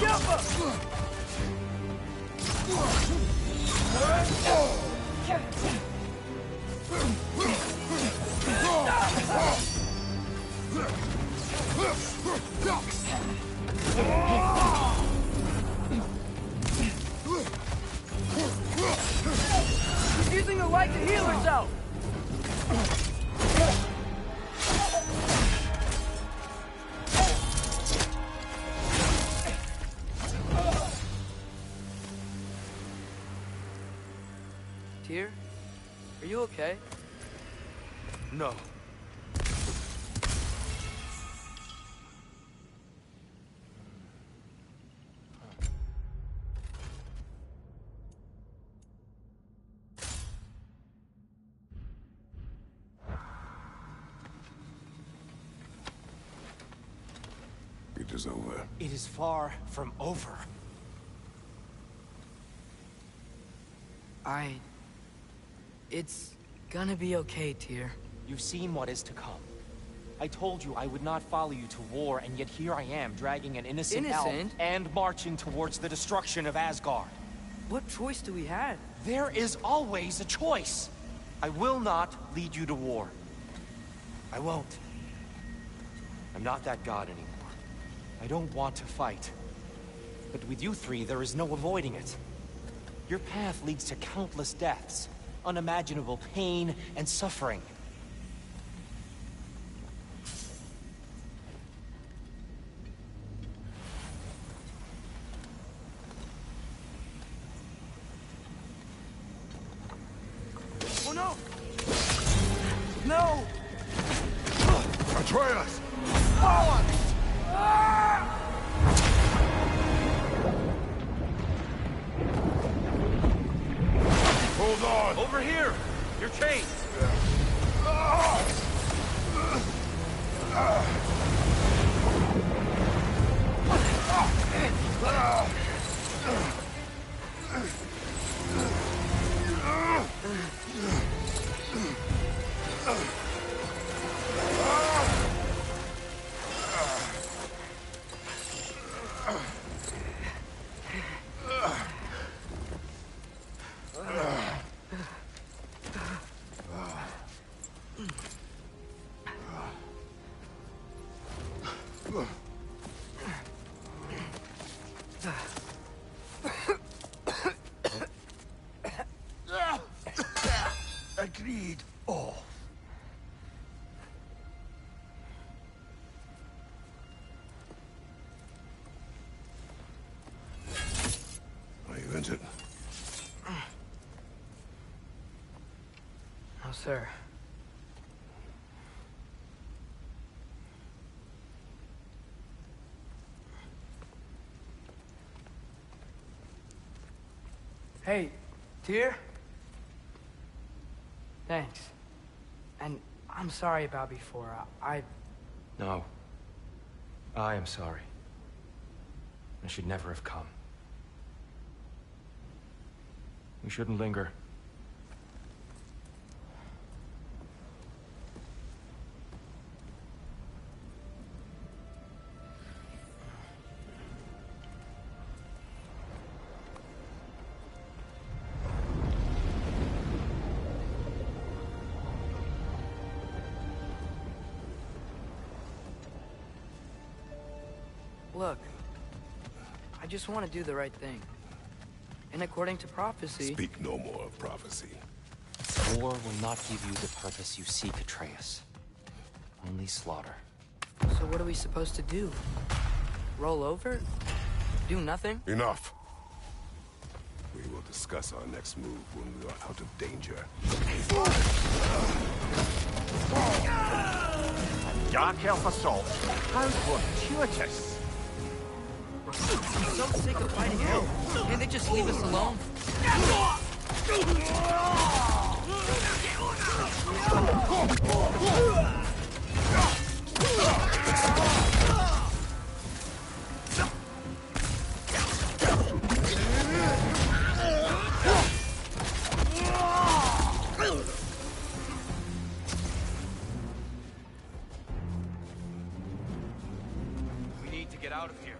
Jump up! She's using the light to heal herself! Tyr? Are you okay? No. It is over. It is far from over. It's gonna be okay, Tyr. You've seen what is to come. I told you I would not follow you to war, and yet here I am, dragging an innocent elf and marching towards the destruction of Asgard. What choice do we have? There is always a choice. I will not lead you to war. I won't. I'm not that god anymore. I don't want to fight. But with you three, there is no avoiding it. Your path leads to countless deaths, unimaginable pain and suffering. Oh no! No! Atreus! Forward! Hold on! Over here! You're chained! agreed all. Are you injured? No, sir. Hey, Tyr? Thanks. And I'm sorry about before. No. I am sorry. I should never have come. We shouldn't linger. Look, I just want to do the right thing. And according to prophecy... Speak no more of prophecy. War will not give you the purpose you seek, Atreus. Only slaughter. So what are we supposed to do? Roll over? Do nothing? Enough. We will discuss our next move when we are out of danger. Dark elf assault. How fortuitous. I'm so sick of fighting hell. Can't they just leave us alone? We need to get out of here.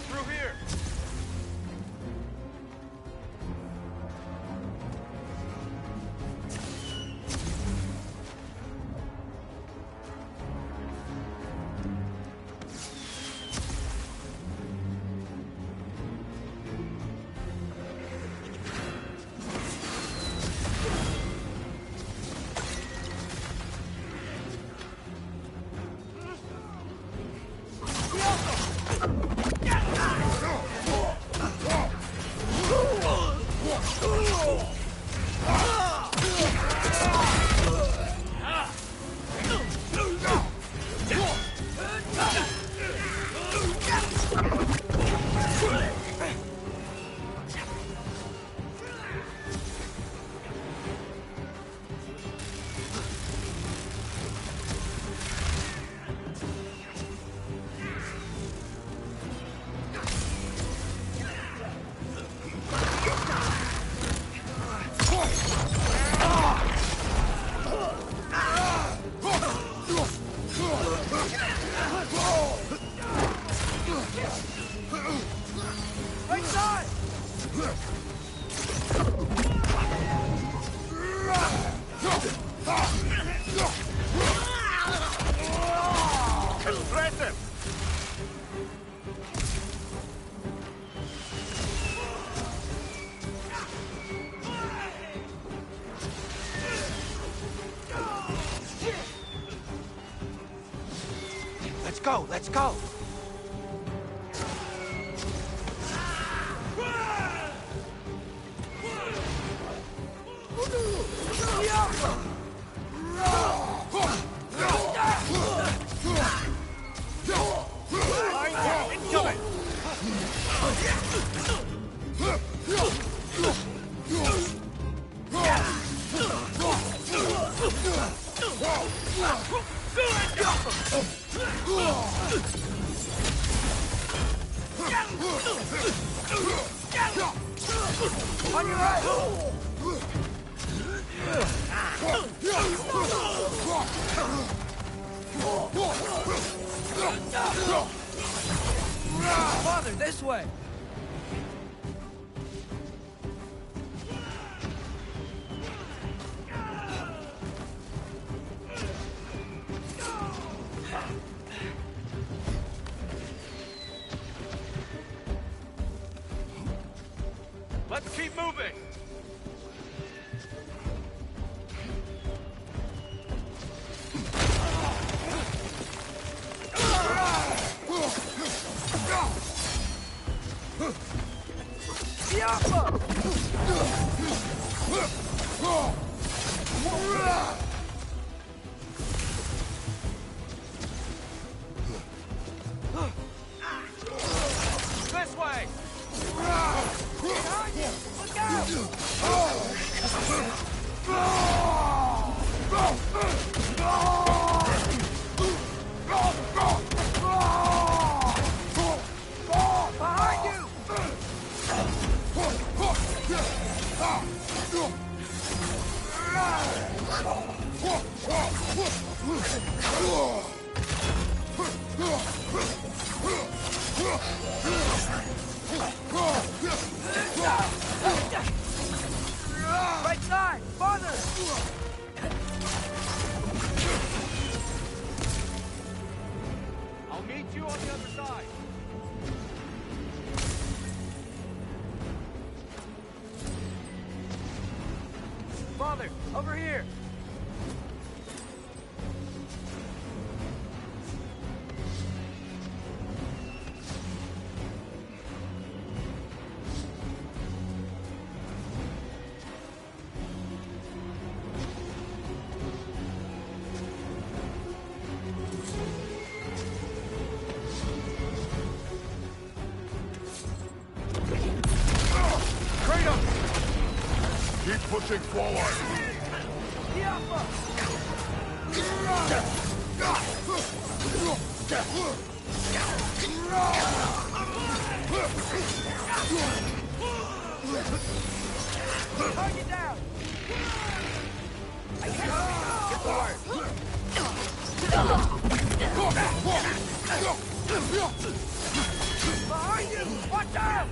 Through here! Let's go! On your right! Father, this way! Let's Keep moving! This way! Look behind you! Right side! Farther! I'll meet you on the other side. Father, over here! Keep pushing forward! Target down! I can't get the word! Behind you! Watch out!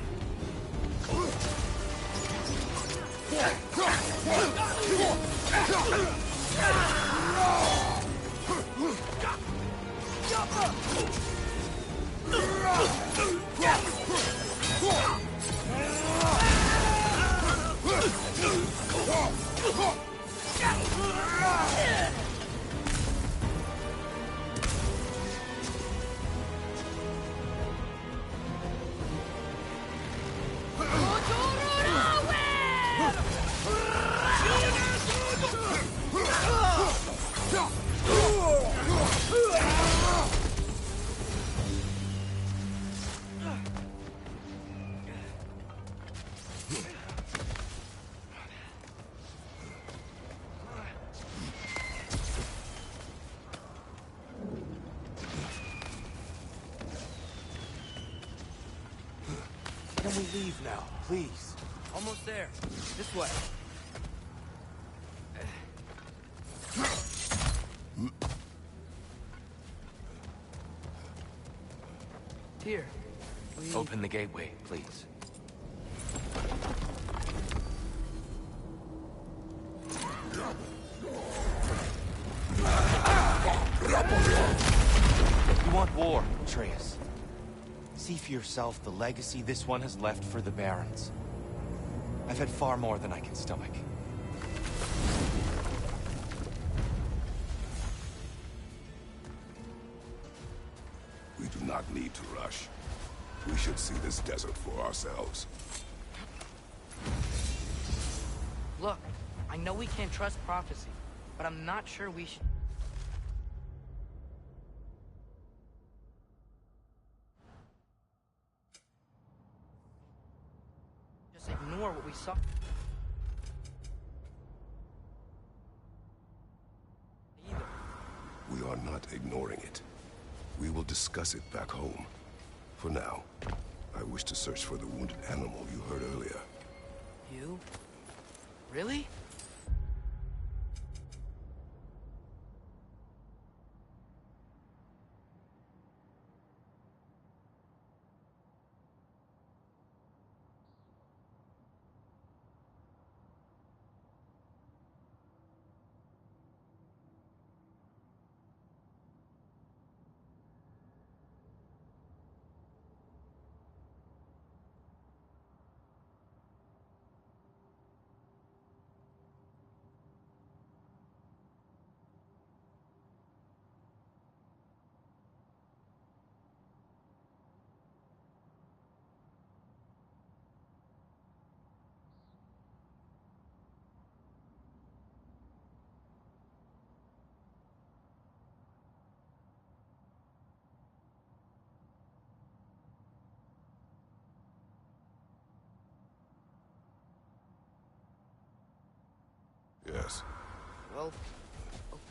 Can we leave now, please? Almost there. This way. Here. Open the gateway, please. You want war, Atreus. See for yourself the legacy this one has left for the Barons. I've had far more than I can stomach. We do not need to rush. We should see this desert for ourselves. Look, I know we can't trust prophecy, but I'm not sure we should... just ignore what we saw. Either. We are not ignoring it. We will discuss it back home. For now, I wish to search for the wounded animal you heard earlier. You? Really? Well,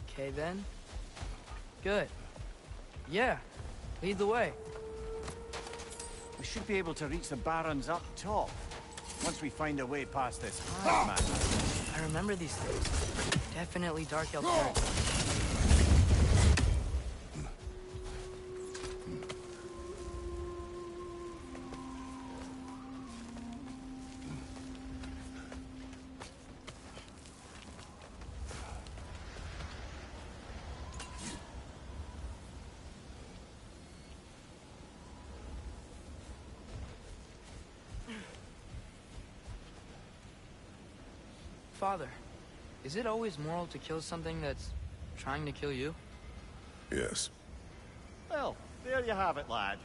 okay then. Good. Yeah, lead the way. We should be able to reach the barons up top, once we find a way past this hive man. I remember these things. Definitely Dark Elf territory. Father, is it always moral to kill something that's trying to kill you? Yes. Well, there you have it, lad.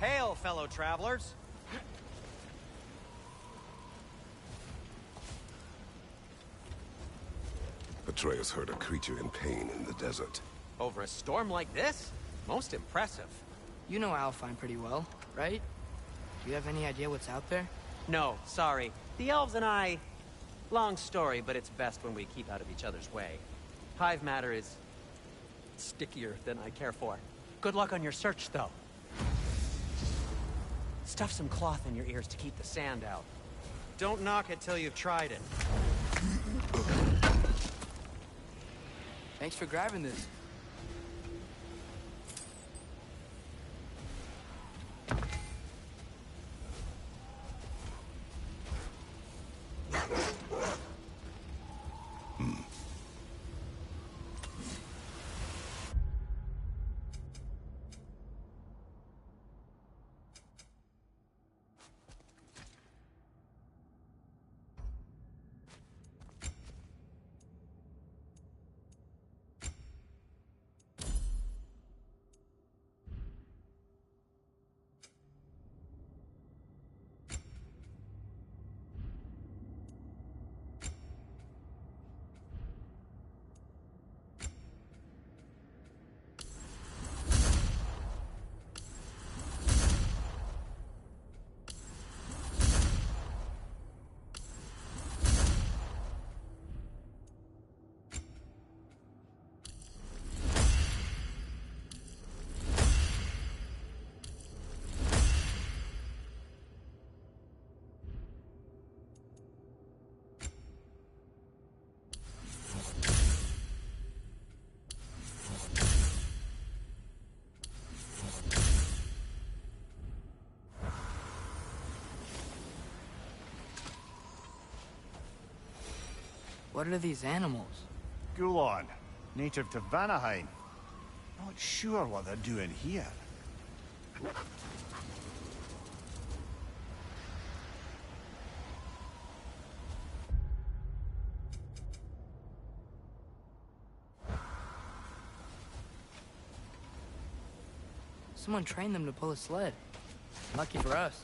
Hail, fellow travelers. Atreus heard a creature in pain in the desert. Over a storm like this? Most impressive. You know Alfheim pretty well, right? Do you have any idea what's out there? No, sorry. The elves and I... Long story, but it's best when we keep out of each other's way. Hive matter is... stickier than I care for. Good luck on your search, though. Stuff some cloth in your ears to keep the sand out. Don't knock it till you've tried it. Thanks for grabbing this. What are these animals? Gulon, native to Vanaheim. Not sure what they're doing here. Someone trained them to pull a sled. Lucky for us.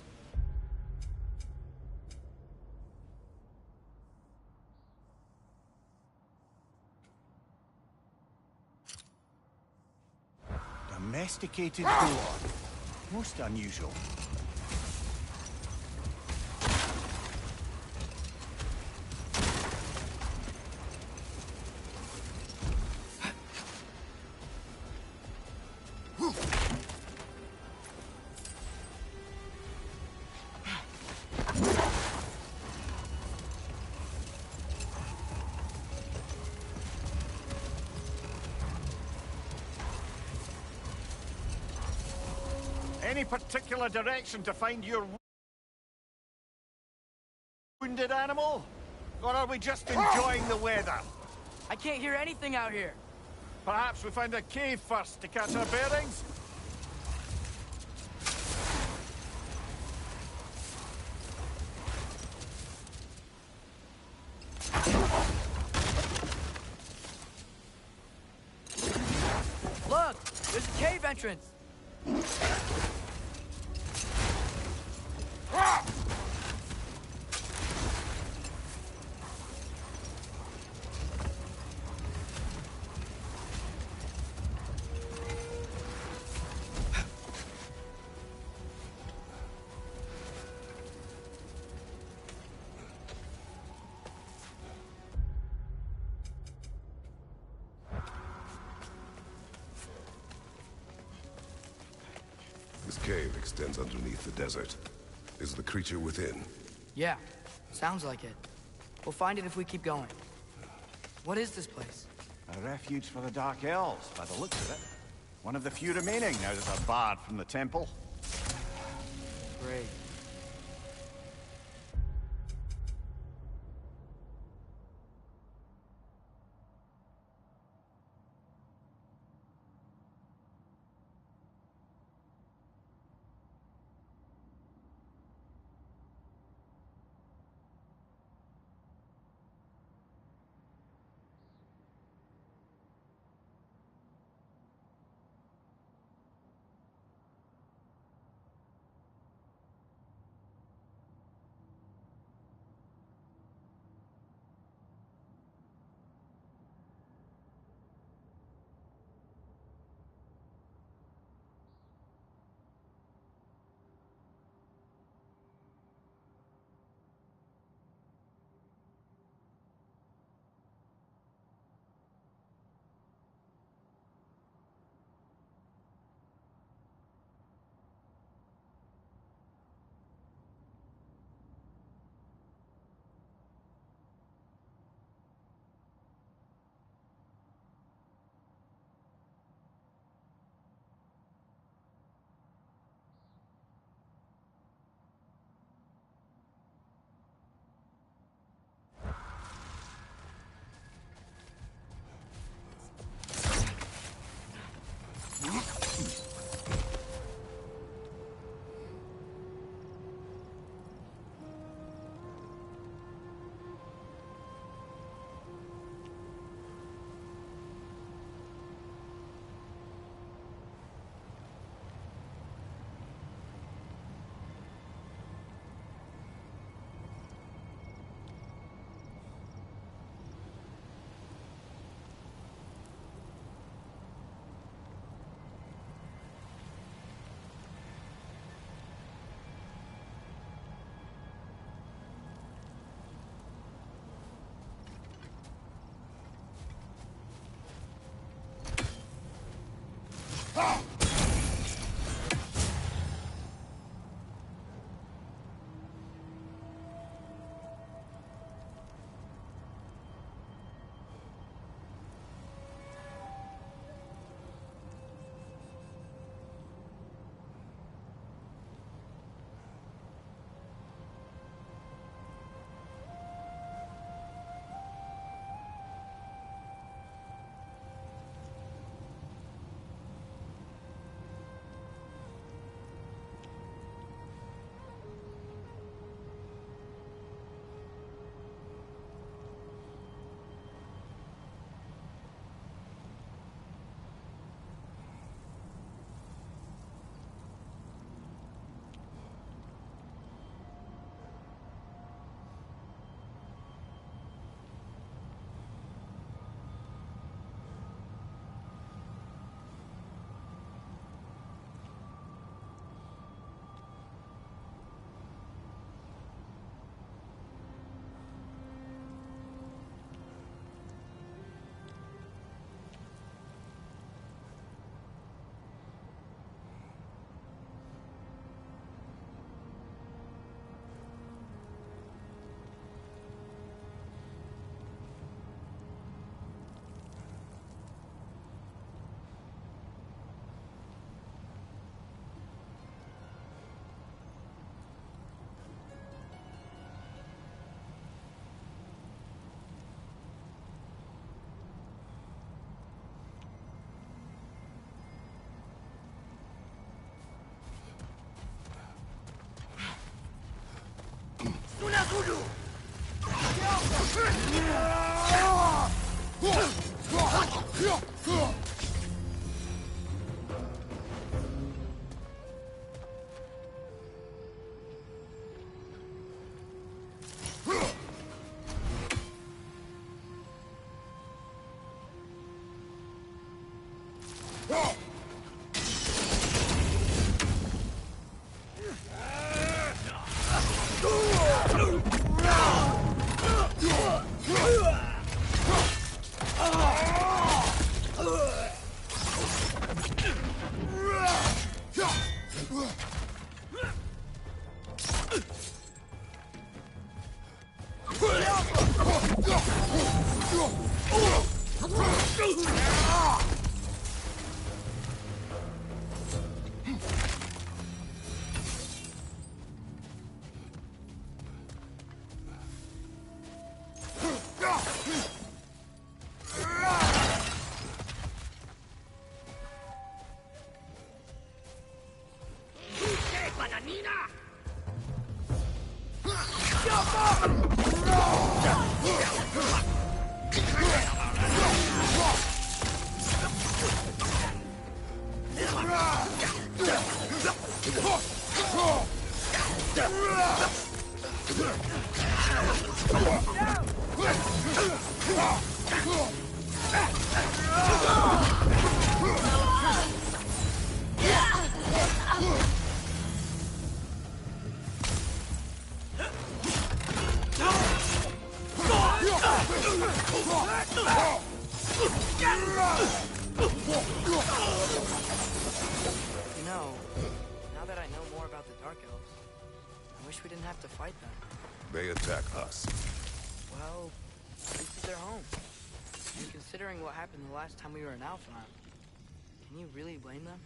Domesticated Gulon. Most unusual. Any particular direction to find your wounded animal? Or are we just enjoying the weather? I can't hear anything out here. Perhaps we find a cave first to catch our bearings? Look! There's a cave entrance! This cave extends underneath the desert. Is the creature within? Yeah, sounds like it. We'll find it if we keep going. What is this place? A refuge for the Dark Elves, by the looks of it. One of the few remaining now that they're barred from the temple. Great. You know, now that I know more about the Dark Elves, I wish we didn't have to fight them. They attack us. Well, this is their home. And considering what happened the last time we were in Alfheim, can you really blame them?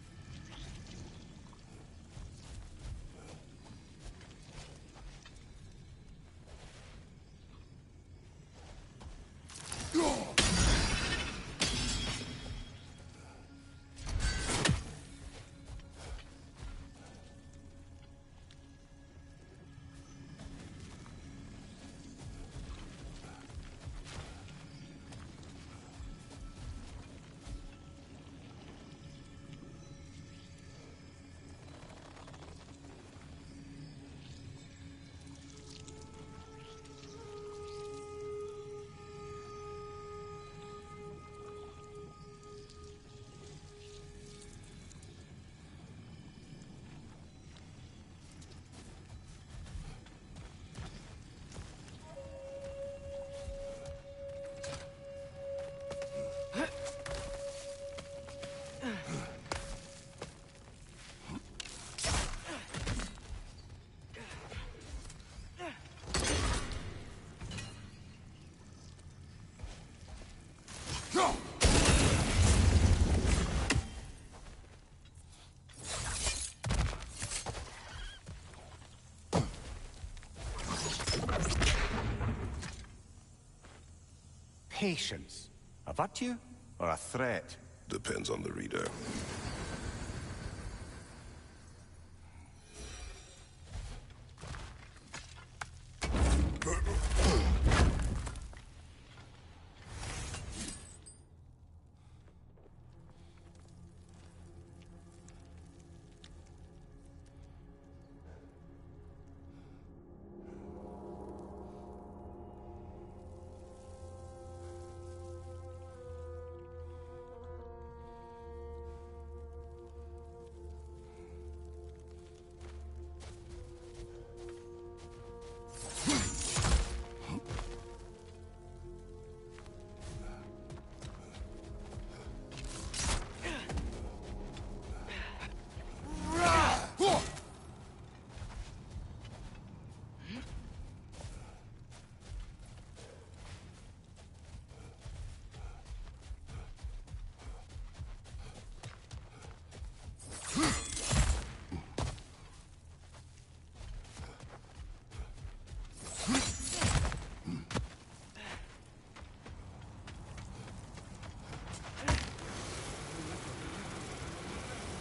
Patience. A virtue or a threat? Depends on the reader.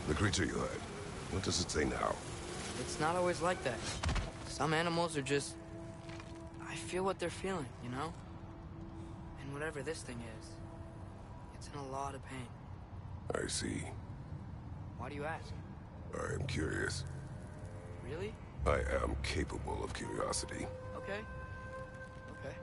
The creature you heard, what does it say now? It's not always like that. Some animals are just feel what they're feeling, you know? And whatever this thing is, it's in a lot of pain. I see. Why do you ask? I am curious. Really? I am capable of curiosity. Okay. Okay.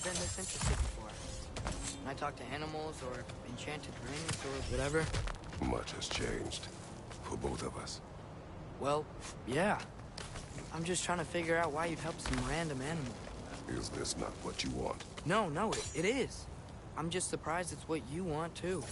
Been this interested before. When I talk to animals or enchanted rings or whatever. Much has changed. For both of us. Well, yeah. I'm just trying to figure out why you'd help some random animal. Is this not what you want? No, it is. I'm just surprised it's what you want, too.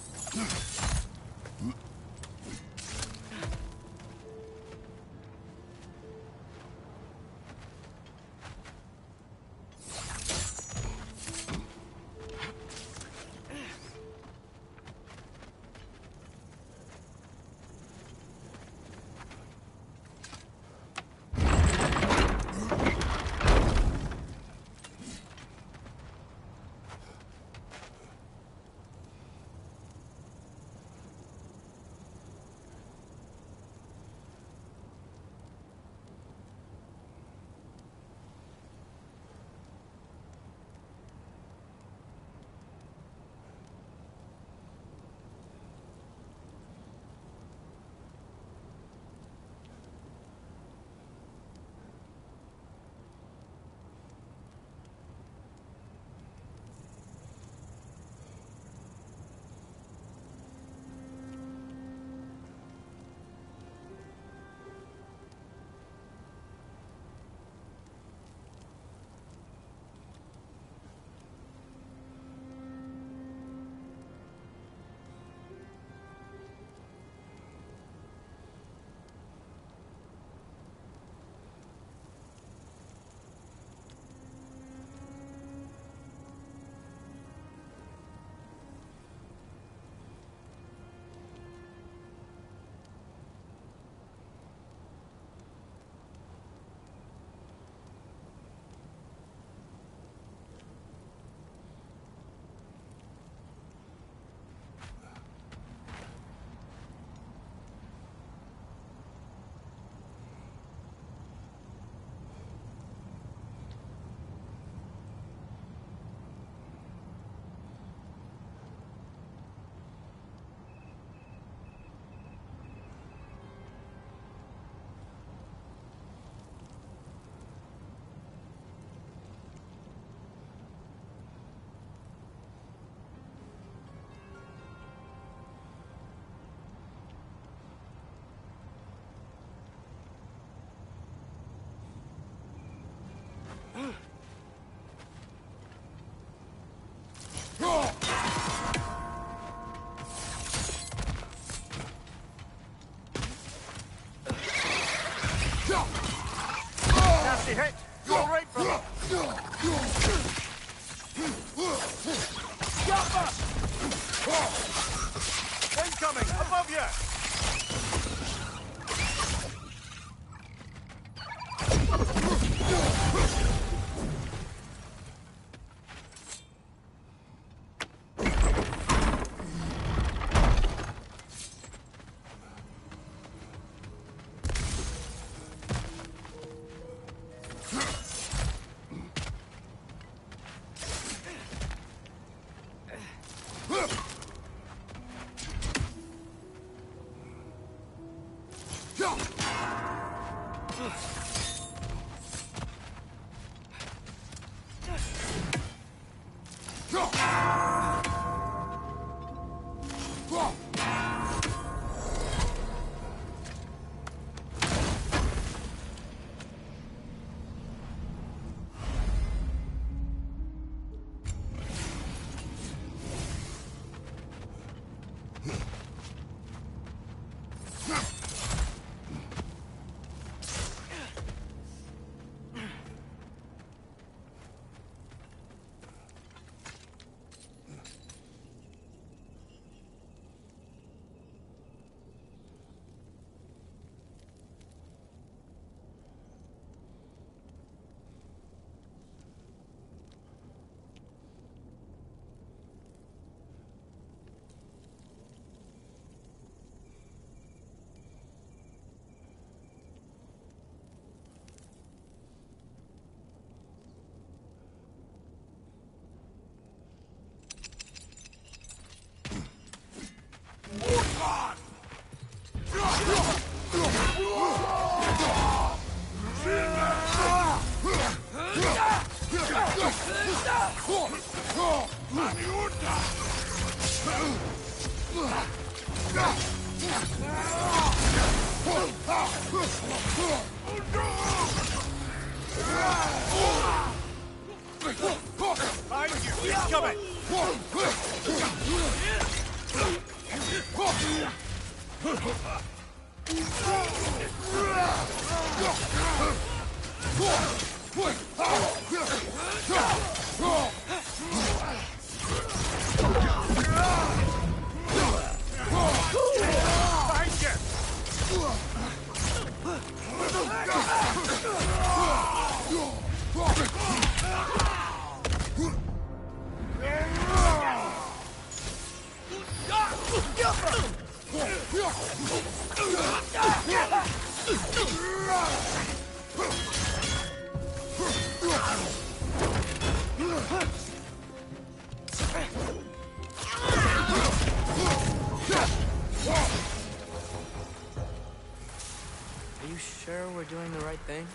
Are you sure we're doing the right thing?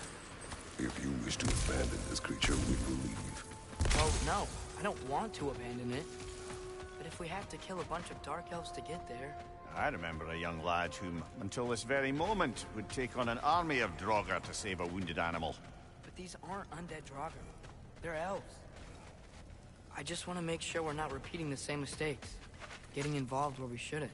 If you wish to abandon this creature, we will leave. Oh, no. I don't want to abandon it. But if we have to kill a bunch of Dark Elves to get there... I remember a young lad whom, until this very moment, would take on an army of Draugr to save a wounded animal. But these aren't undead Draugr. They're elves. I just want to make sure we're not repeating the same mistakes. Getting involved where we shouldn't.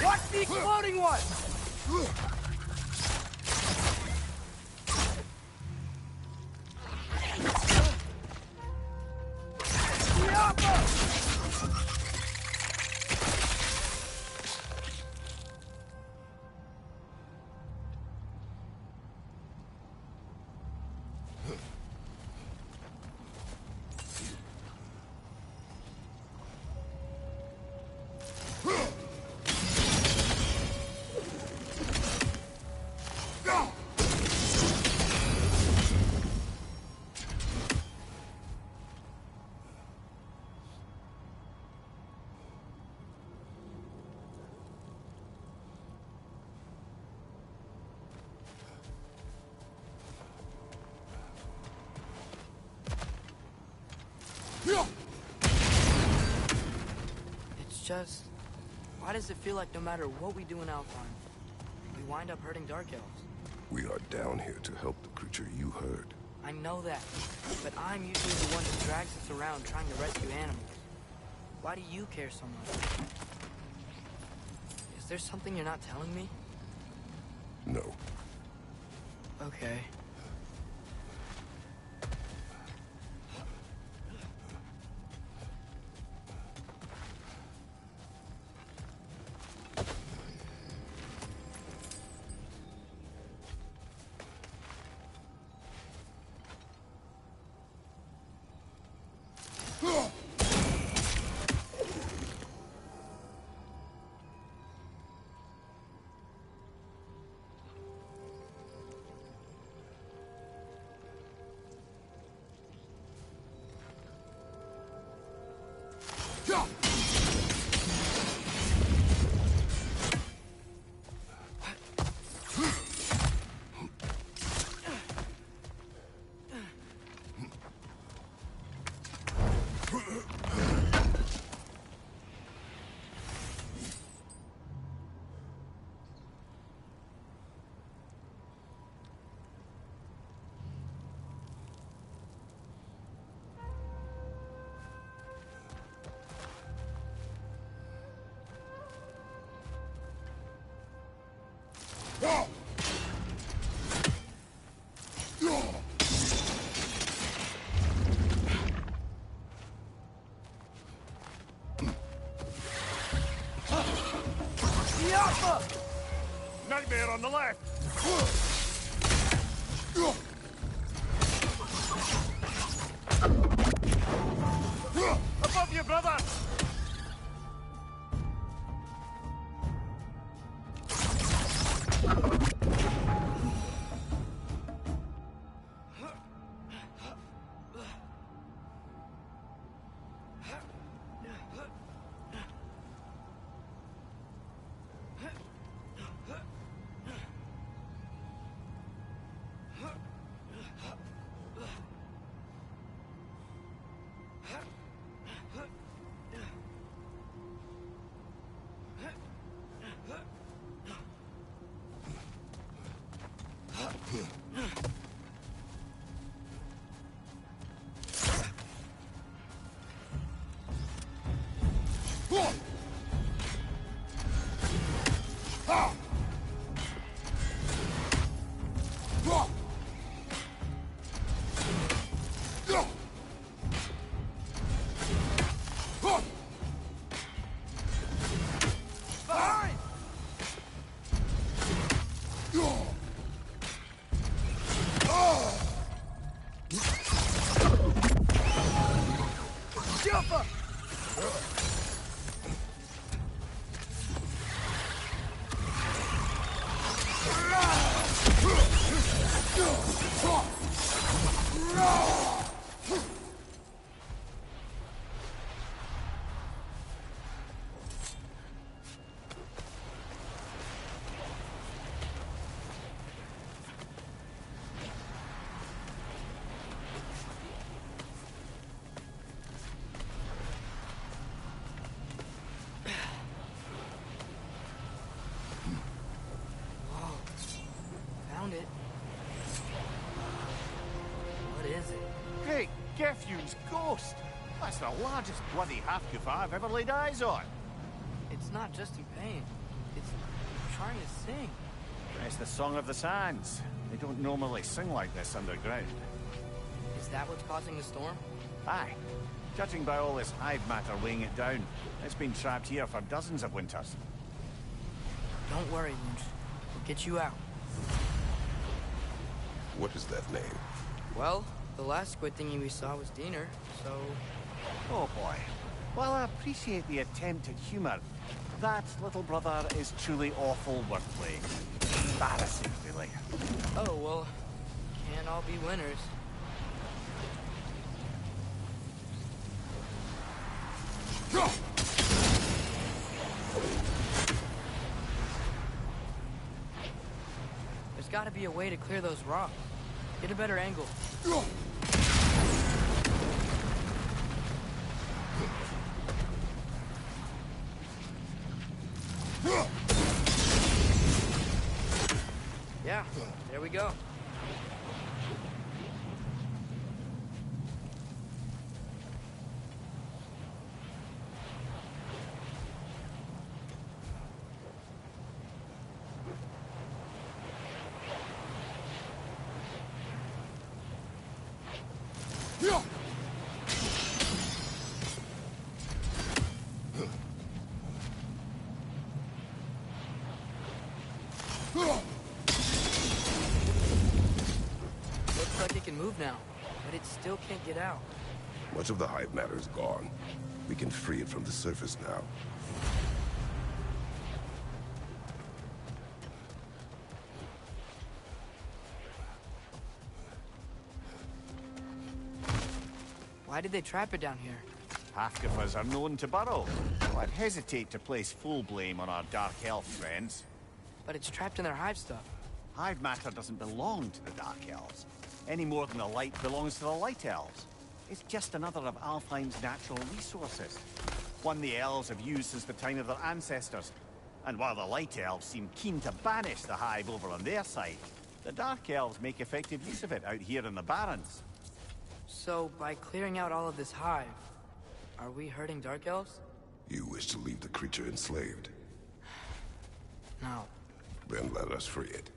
Watch the exploding one! It's just... Why does it feel like no matter what we do in Alfheim, we wind up hurting Dark Elves? We are down here to help the creature you heard. I know that, but I'm usually the one who drags us around trying to rescue animals. Why do you care so much? Is there something you're not telling me? No. Okay. Nightmare on the left! Above you, brother! Gefjun's ghost! That's the largest bloody half-goof I've ever laid eyes on. It's not just in pain. It's trying to sing. It's the Song of the Sands. They don't normally sing like this underground. Is that what's causing the storm? Aye. Judging by all this hive matter weighing it down, it's been trapped here for dozens of winters. Don't worry, Lynch. We'll get you out. What is that name? Well, the last squid thingy we saw was Diener, so... Oh boy. While I appreciate the attempt at humor, that little brother is truly awful wordplay. Embarrassing, really. Oh, well, can't all be winners. There's gotta be a way to clear those rocks. Get a better angle. Yeah, there we go. Looks like it can move now, but it still can't get out. Much of the hive matter is gone. We can free it from the surface now. Why did they trap it down here? Half of us are known to burrow. So I'd hesitate to place full blame on our Dark Elf friends. But it's trapped in their hive stuff. Hive matter doesn't belong to the Dark Elves, any more than the light belongs to the Light Elves. It's just another of Alfheim's natural resources. One the elves have used since the time of their ancestors. And while the Light Elves seem keen to banish the hive over on their side, the Dark Elves make effective use of it out here in the Barrens. So, by clearing out all of this hive, are we hurting Dark Elves? You wish to leave the creature enslaved? No. Then let us free it.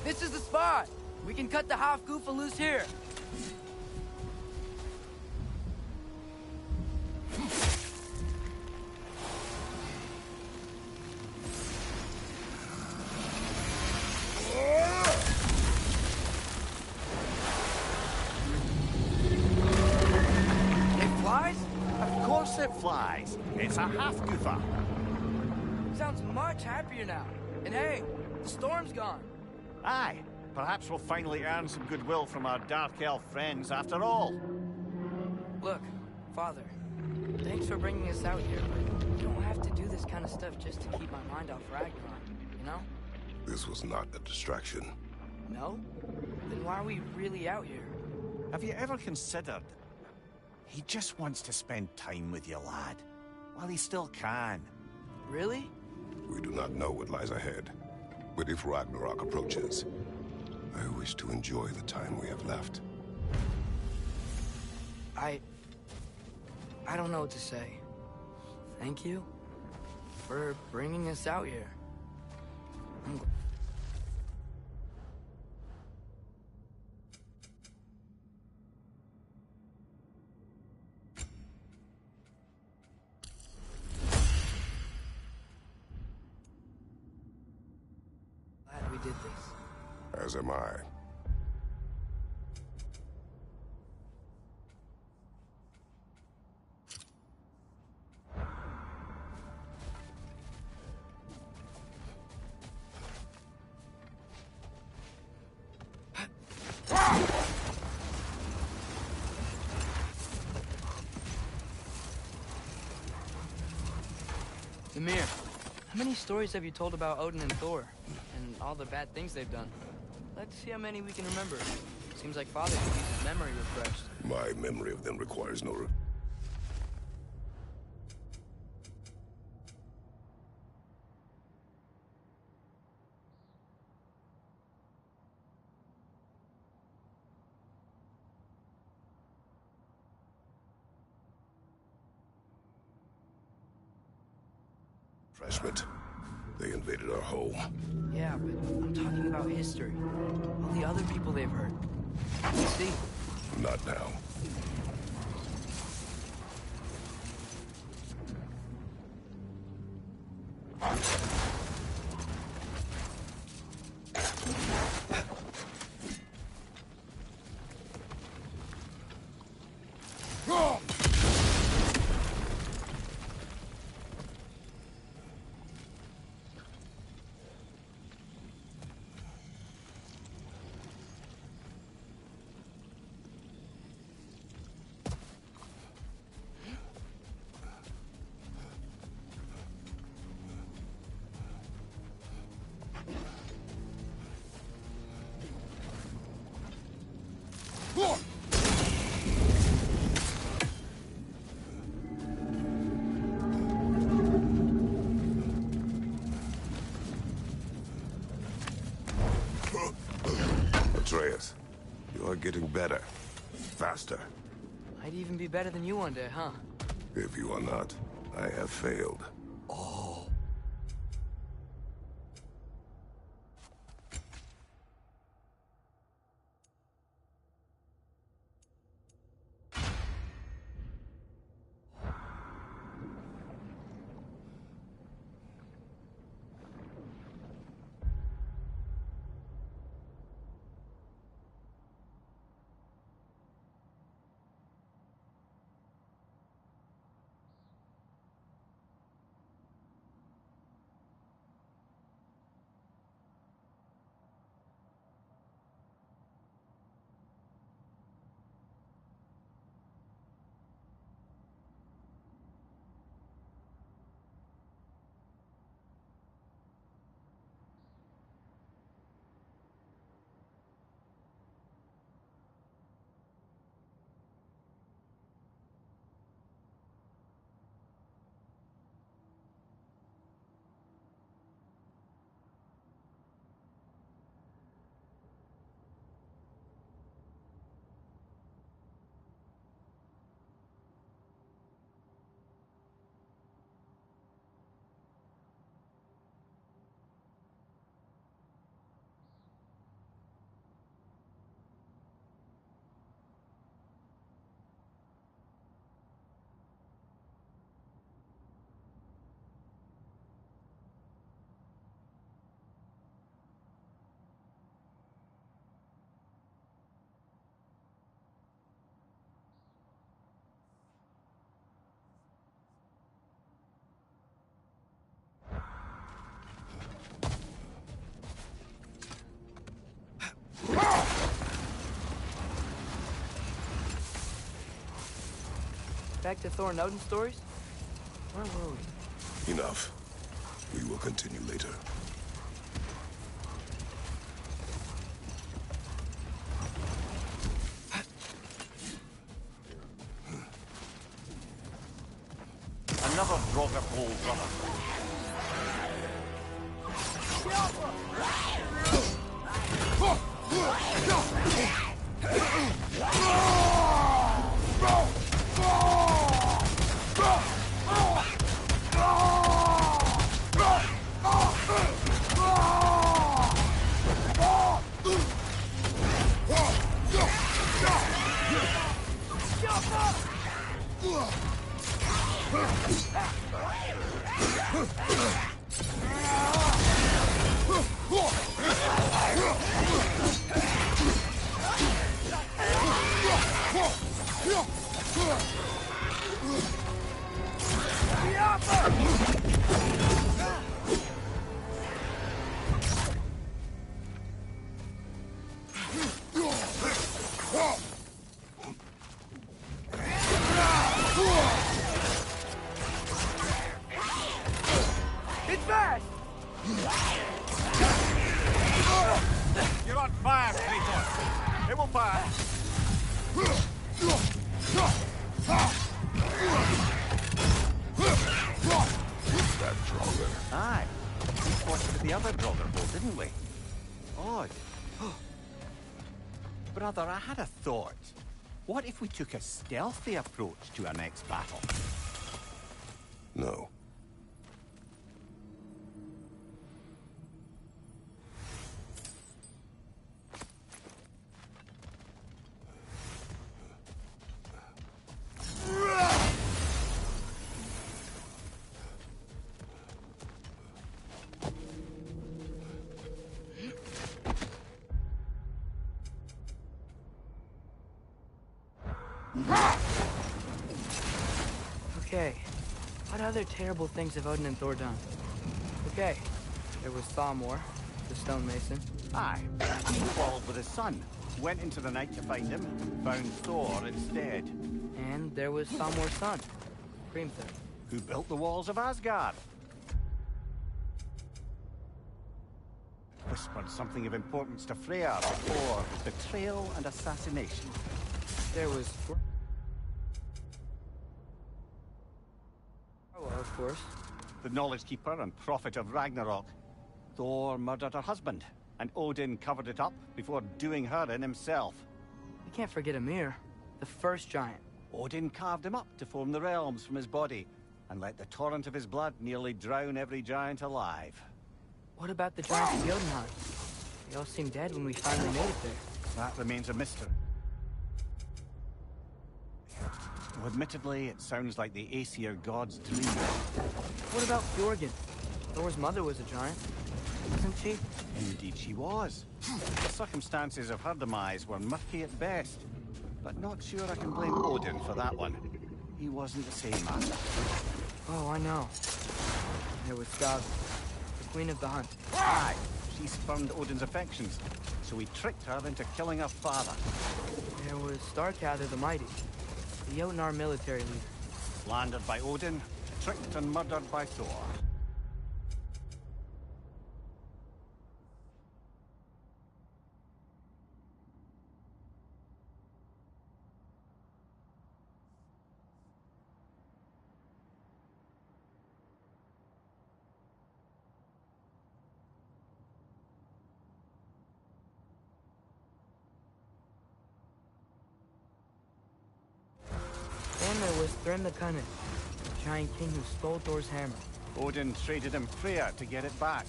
This is the spot! We can cut the half goofa loose here. It flies? Of course it flies. It's a half goofa. Sounds much happier now. And hey, the storm's gone. Aye, perhaps we'll finally earn some goodwill from our Dark Elf friends after all. Look, Father, thanks for bringing us out here, but you don't have to do this kind of stuff just to keep my mind off Ragnarok, you know? This was not a distraction. No? Then why are we really out here? Have you ever considered... He just wants to spend time with you, lad. While he still can. Really? We do not know what lies ahead. But if Ragnarok approaches, I wish to enjoy the time we have left. I don't know what to say. Thank you for bringing us out here. Glad we did this. As am I. Ymir, how many stories have you told about Odin and Thor? And all the bad things they've done? Let's see how many we can remember. Seems like Father could use his memory refreshed. My memory of them requires no... refreshment. They invaded our home. Yeah, but I'm talking about history. All the other people they've hurt. Let's see. Not now. Atreus, you are getting better. Faster. I'd even be better than you one day, huh? If you are not, I have failed. Back to Thor and Odin stories? Where were we? Enough. We will continue later. Another Draugr hole, brother. You're on fire, Kratos! It will pass! That Draugr. Aye. We fought with the other Draugr hole, didn't we? Odd. Brother, I had a thought. What if we took a stealthy approach to our next battle? No. Okay, what other terrible things have Odin and Thor done? Okay, there was Thamor, the stonemason. Aye. He quarreled with his son. Went into the night to find him. Found Thor instead. And there was Thamor's son, Hrimthur. Who built the walls of Asgard. whispered something of importance to Freya before betrayal and assassination. There was... Oh, of course. The knowledge keeper and prophet of Ragnarok. Thor murdered her husband, and Odin covered it up before doing her in himself. You can't forget Ymir, the first giant. Odin carved him up to form the realms from his body, and let the torrent of his blood nearly drown every giant alive. What about the giants of Jotunheim? They all seemed dead when we finally made it there. That remains a mystery. Though admittedly, it sounds like the Aesir god's dream. What about Fjorgyn? Thor's mother was a giant, wasn't she? Indeed she was. The circumstances of her demise were murky at best, but not sure I can blame Odin for that one. He wasn't the same man. Oh, I know. There was Skadi, the queen of the hunt. Aye, she spurned Odin's affections, so he tricked her into killing her father. There was Starkather the Mighty, the Jotnar military leader. Slandered by Odin, tricked and murdered by Thor. Then there was Thrym the Cunning, the giant king who stole Thor's hammer. Odin traded him Freya to get it back,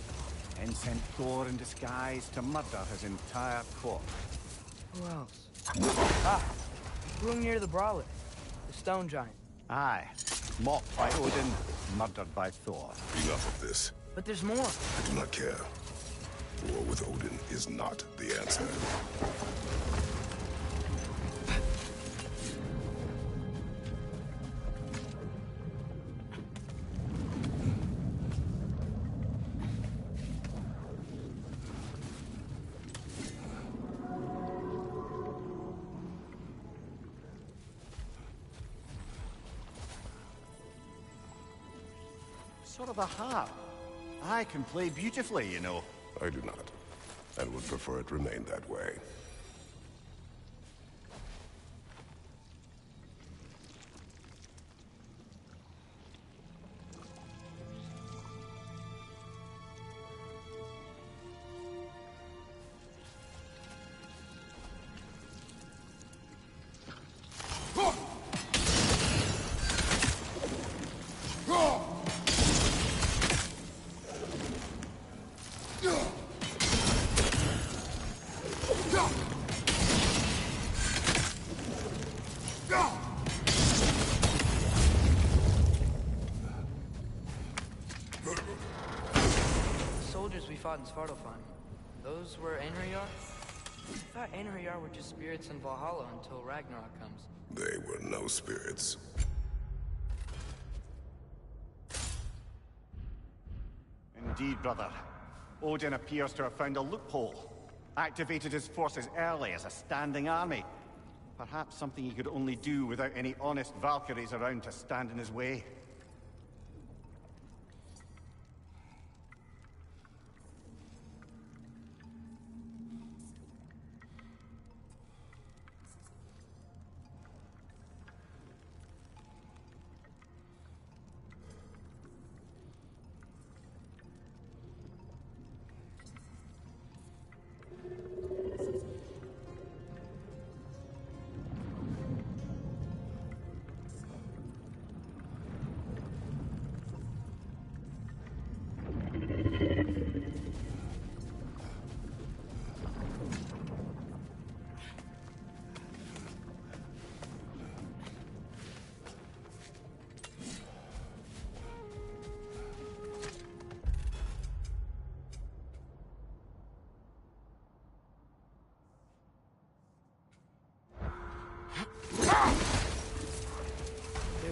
and sent Thor in disguise to murder his entire court. Who else? Ah, Hrungnir the Brawler, the stone giant. Aye, mocked by Odin, murdered by Thor. Enough of this. But there's more. I do not care. War with Odin is not the answer. Sort of a harp. I can play beautifully, you know. I do not, and would prefer it remain that way. In Svartalfheim. Those were Einherjar? I thought Einherjar were just spirits in Valhalla until Ragnarok comes. They were no spirits. Indeed, brother. Odin appears to have found a loophole. Activated his forces early as a standing army. Perhaps something he could only do without any honest Valkyries around to stand in his way.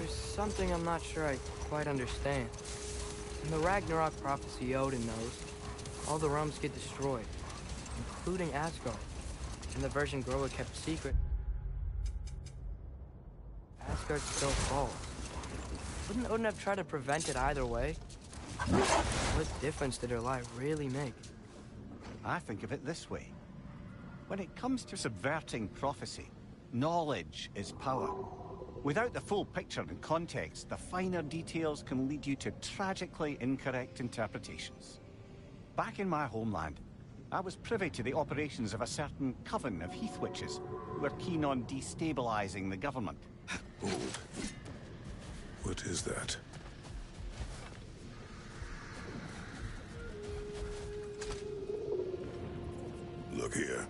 Something I'm not sure I quite understand. In the Ragnarok prophecy Odin knows, all the realms get destroyed, including Asgard. And the version Groa kept secret. Asgard still falls. Wouldn't Odin have tried to prevent it either way? What difference did her lie really make? I think of it this way. When it comes to subverting prophecy, knowledge is power. Without the full picture and context, the finer details can lead you to tragically incorrect interpretations. Back in my homeland, I was privy to the operations of a certain coven of heath witches who were keen on destabilizing the government. Hold. What is that? Look here.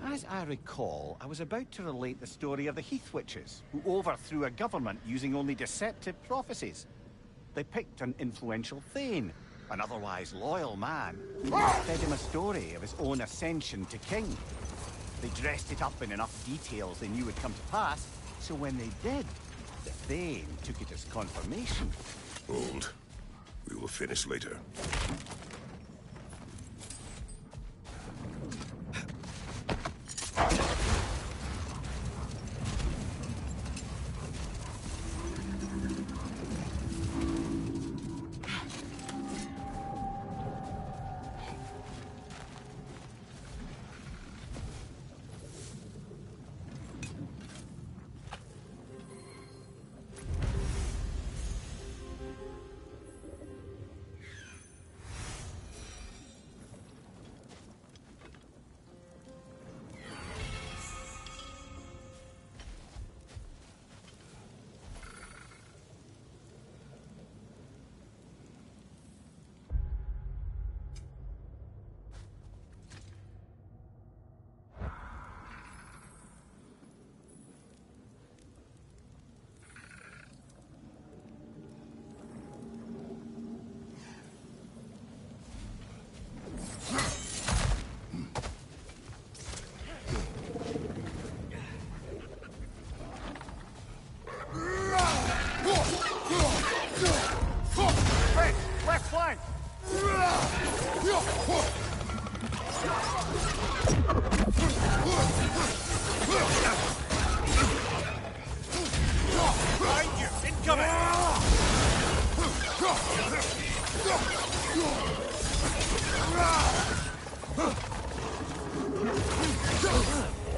As I recall, I was about to relate the story of the Heath Witches, who overthrew a government using only deceptive prophecies. They picked an influential Thane, an otherwise loyal man, who fed him a story of his own ascension to king. They dressed it up in enough details they knew would come to pass, so when they did, the Thane took it as confirmation. Hold. We will finish later.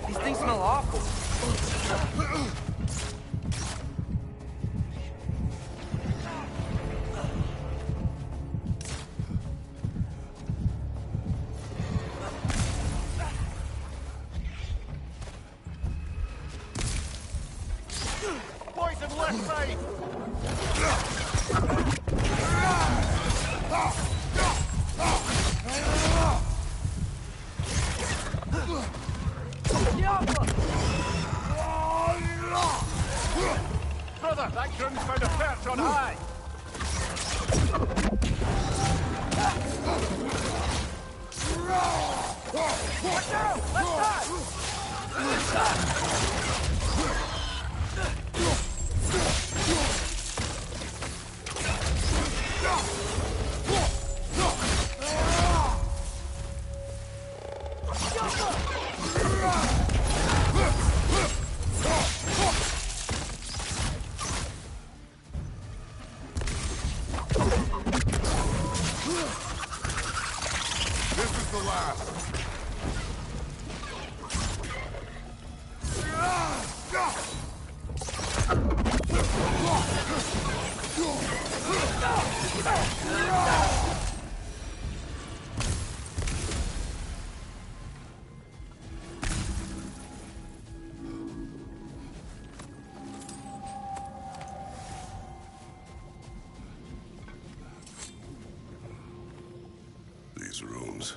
These things smell awful. Boys on the left side! Brother, that groom's found a perch on high! Watch out! Left side! This is the last. These rooms.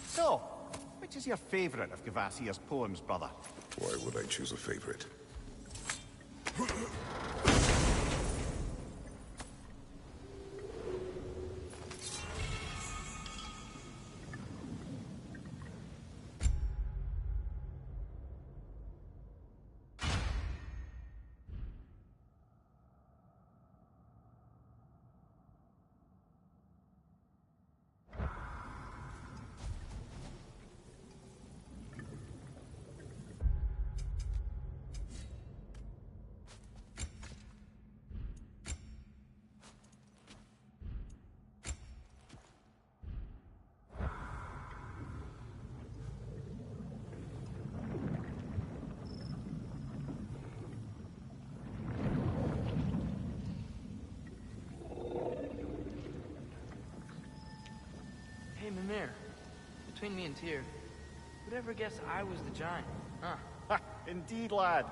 So, which is your favorite of Kvasir's poems, brother? Why would I choose a favorite? Hey, Mimir. Between me and Tyr, who'd ever guess I was the giant, huh? Indeed, lad.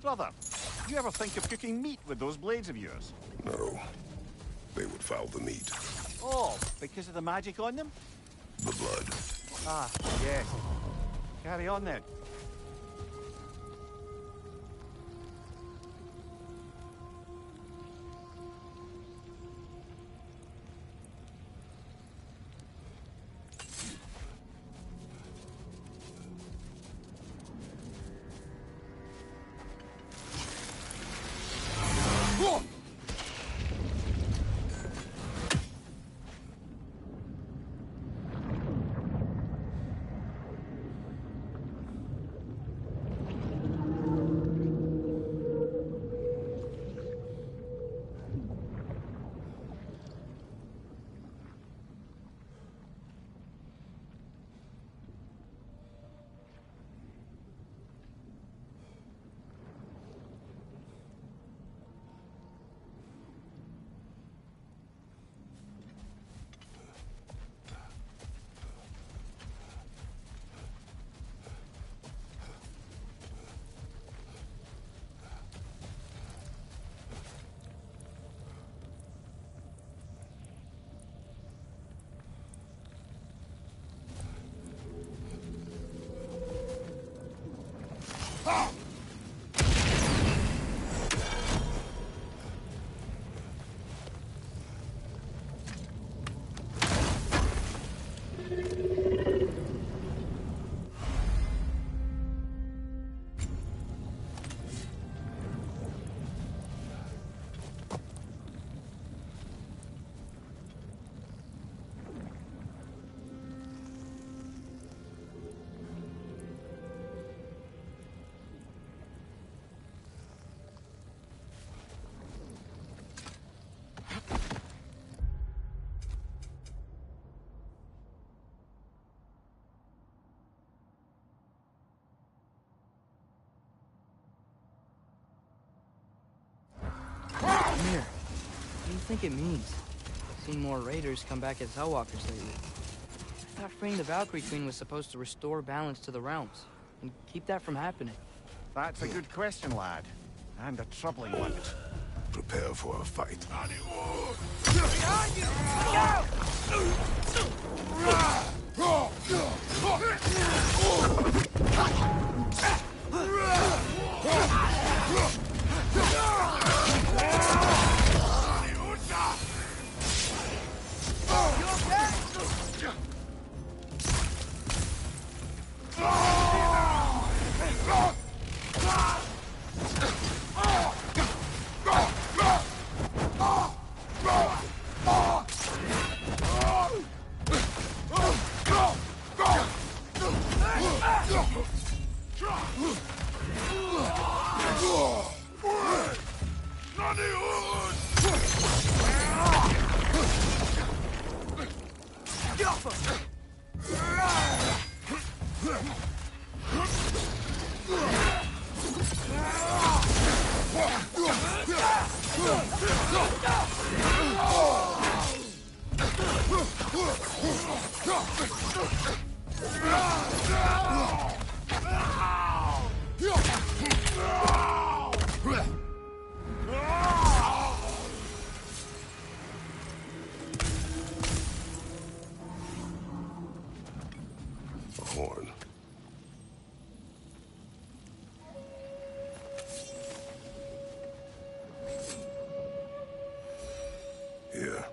Brother, you ever think of cooking meat with those blades of yours? No. They would foul the meat. Oh, because of the magic on them? The blood. Ah, yes. Carry on then. think it means? I've seen more raiders come back as Hellwalkers lately. I thought freeing the Valkyrie Queen was supposed to restore balance to the realms, and keep that from happening. That's a good question, lad. And a troubling one. Prepare for a fight. Behind you! Horn. Here.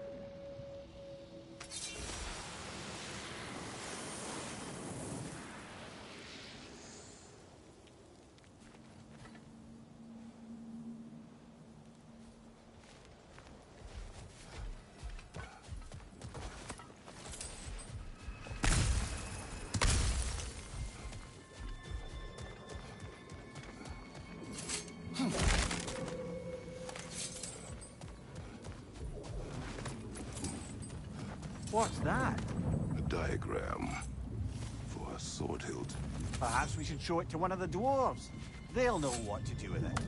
What's that? A diagram for a sword hilt. Perhaps we should show it to one of the dwarves. They'll know what to do with it.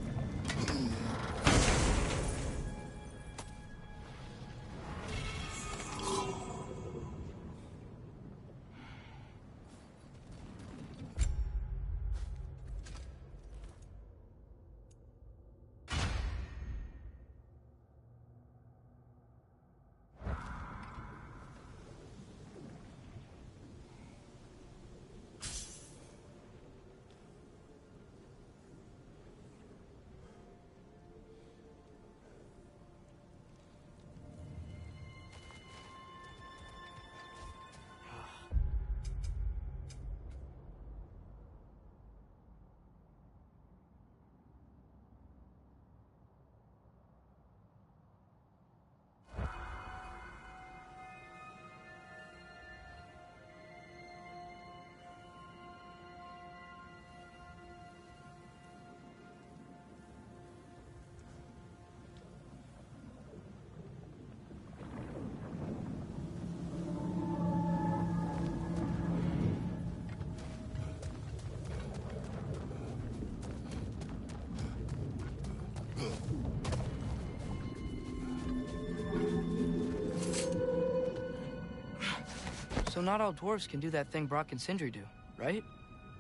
So not all dwarves can do that thing Brock and Sindri do, right?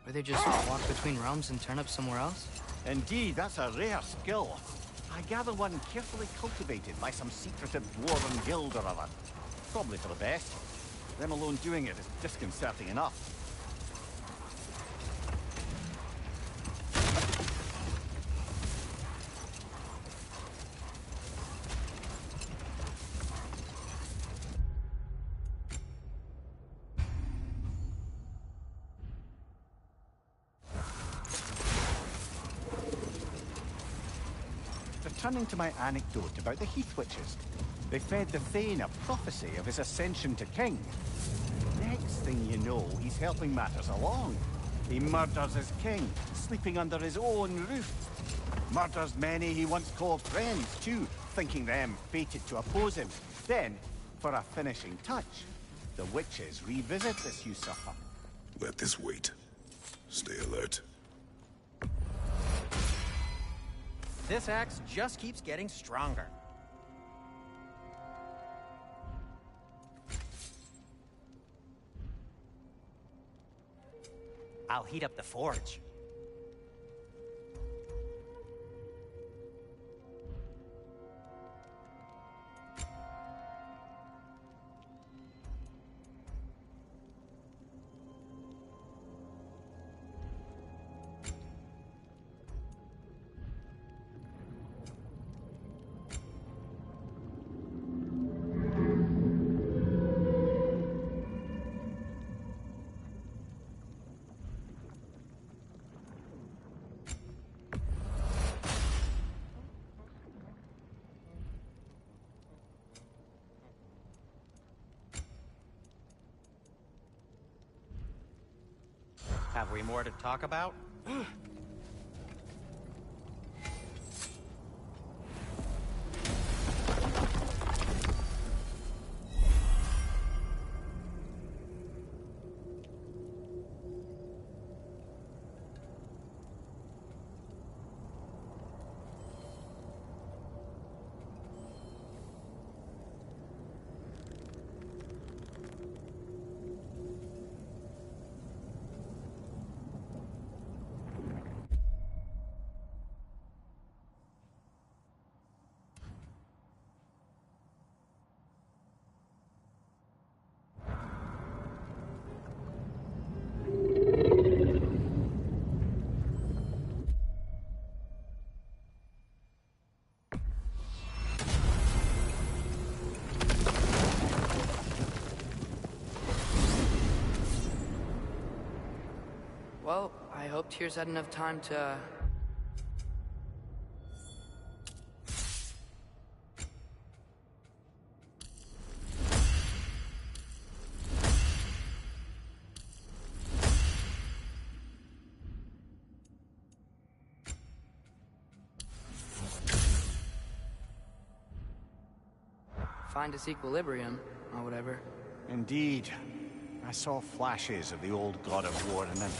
Where they just walk between realms and turn up somewhere else? Indeed, that's a rare skill. I gather one carefully cultivated by some secretive dwarven guild or other. Probably for the best. Them alone doing it is disconcerting enough. Turning to my anecdote about the Heath Witches. They fed the Thane a prophecy of his ascension to king. Next thing you know, he's helping matters along. He murders his king, sleeping under his own roof. Murders many he once called friends, too, thinking them fated to oppose him. Then, for a finishing touch, the witches revisit this usurper. Let this wait. Stay alert. This axe just keeps getting stronger. I'll heat up the forge. Have we more to talk about? Well, I hope Tyr's had enough time to... find its equilibrium, or whatever. Indeed. I saw flashes of the old God of War, and then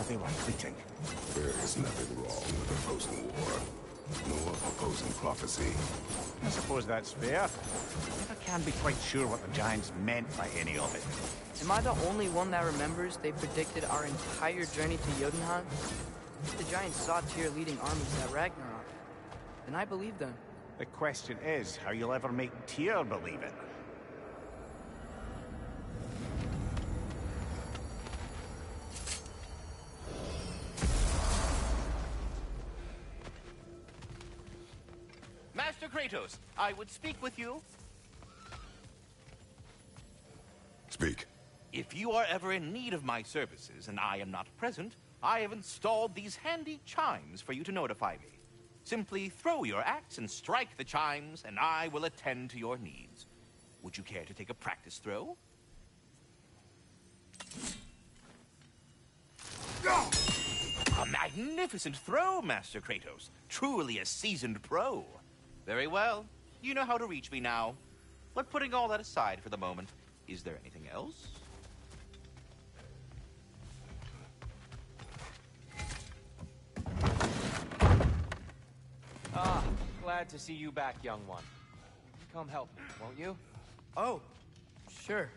they were fleeting. There is nothing wrong with opposing war, nor opposing prophecy. I suppose that's fair. I can't be quite sure what the Giants meant by any of it. Am I the only one that remembers they predicted our entire journey to Jotunheim? The Giants saw Tyr leading armies at Ragnarok, and I believed them. The question is how you'll ever make Tyr believe it. Master Kratos, I would speak with you. Speak. If you are ever in need of my services and I am not present, I have installed these handy chimes for you to notify me. Simply throw your axe and strike the chimes, and I will attend to your needs. Would you care to take a practice throw? A magnificent throw, Master Kratos. Truly a seasoned pro. Very well. You know how to reach me now. But putting all that aside for the moment, is there anything else? Ah, glad to see you back, young one. Come help me, won't you? Oh, sure.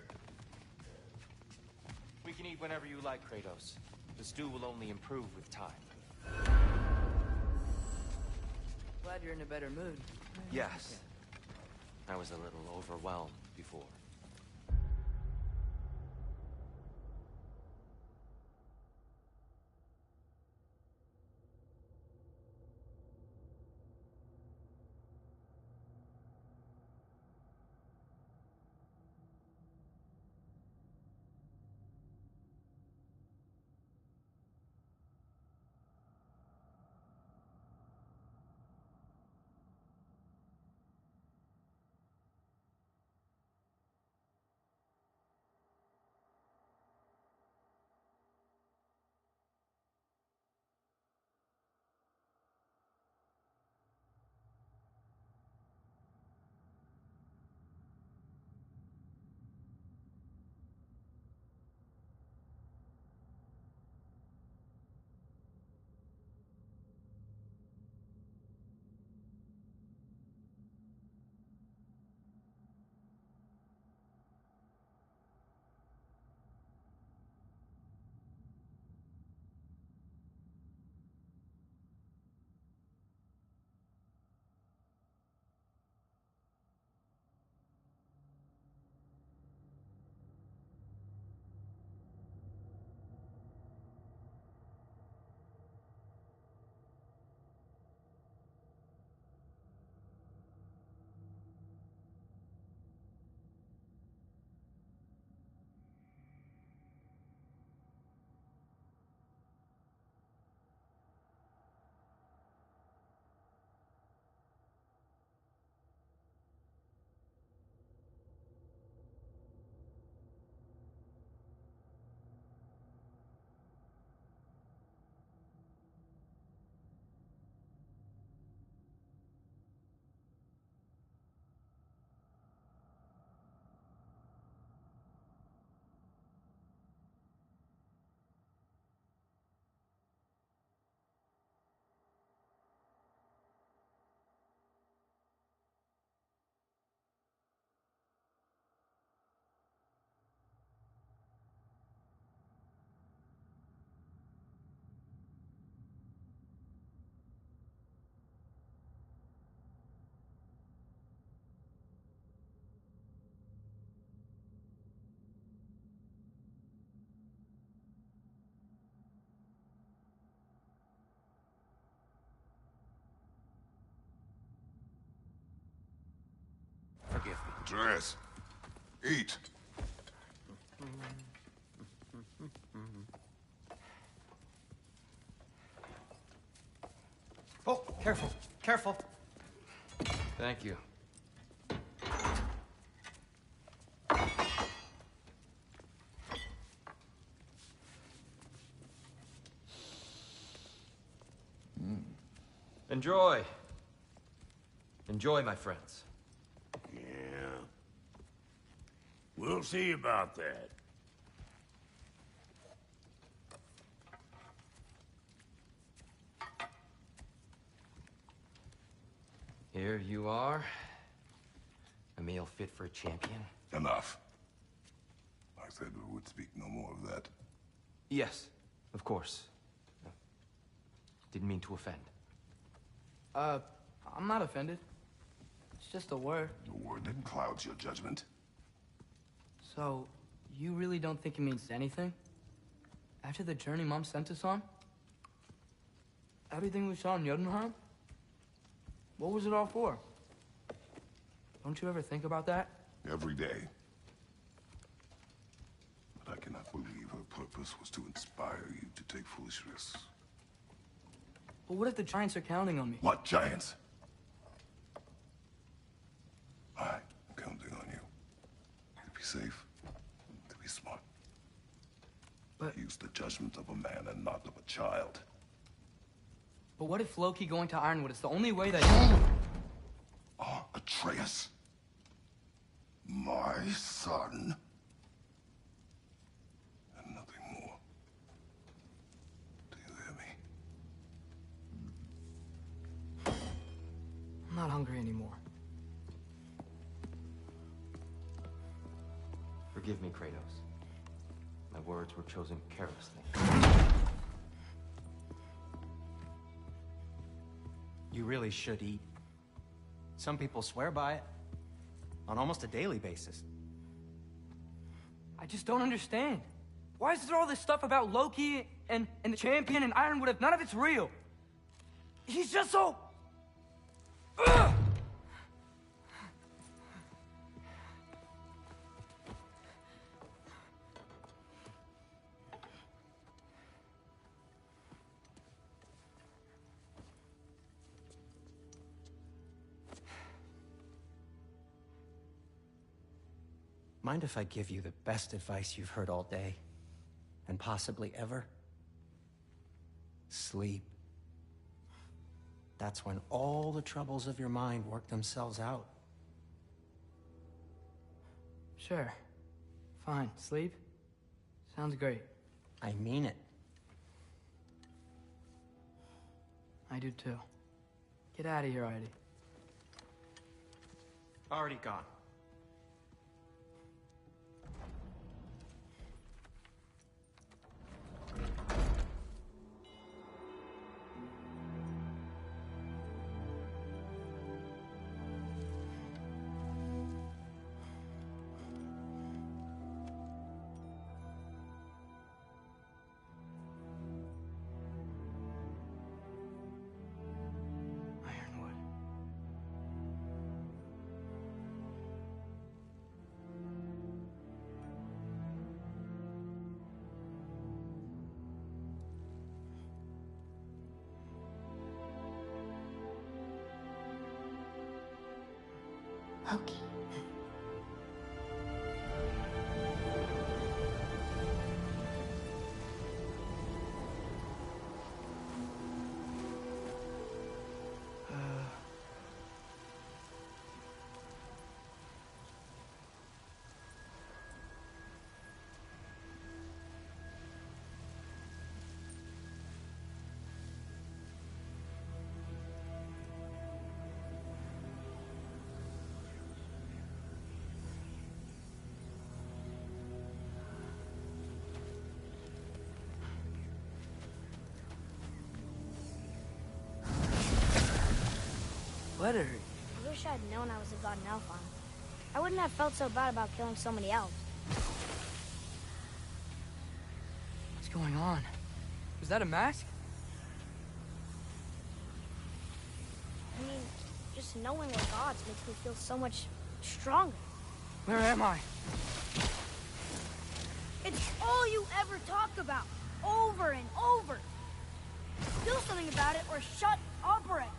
We can eat whenever you like, Kratos. The stew will only improve with time. Glad you're in a better mood. Yes. I was a little overwhelmed before. Atreus, eat. Oh, careful, careful. Thank you. Enjoy. Enjoy, my friends. Yeah. We'll see about that. Here you are. A meal fit for a champion. Enough. I said we would speak no more of that. Yes, of course. Didn't mean to offend. I'm not offended. It's just a word. A word that clouds your judgment. So, you really don't think it means anything? After the journey Mom sent us on? Everything we saw in Jotunheim? What was it all for? Don't you ever think about that? Every day. But I cannot believe her purpose was to inspire you to take foolish risks. But what if the giants are counting on me? What giants? I'm counting on you. To be safe, to be smart. But use the judgment of a man and not of a child. But what if Loki going to Ironwood is the only way that Atreus? My son? And nothing more. Do you hear me? I'm not hungry anymore. Forgive me, Kratos. My words were chosen carelessly. You really should eat. Some people swear by it. On almost a daily basis. I just don't understand. Why is there all this stuff about Loki and the champion and Ironwood if none of it's real? He's just so... Ugh! Mind if I give you the best advice you've heard all day? And possibly ever? Sleep. That's when all the troubles of your mind work themselves out. Sure. Fine. Sleep? Sounds great. I mean it. I do too. Get out of here, Heidi. Already gone. Ironwood. Loki. Let her. I wish I'd known I was a god in Elfheim. I wouldn't have felt so bad about killing so many elves. What's going on? Was that a mask? I mean, just knowing we're gods makes me feel so much stronger. Where am I? It's all you ever talk about, over and over. Do something about it or shut up already.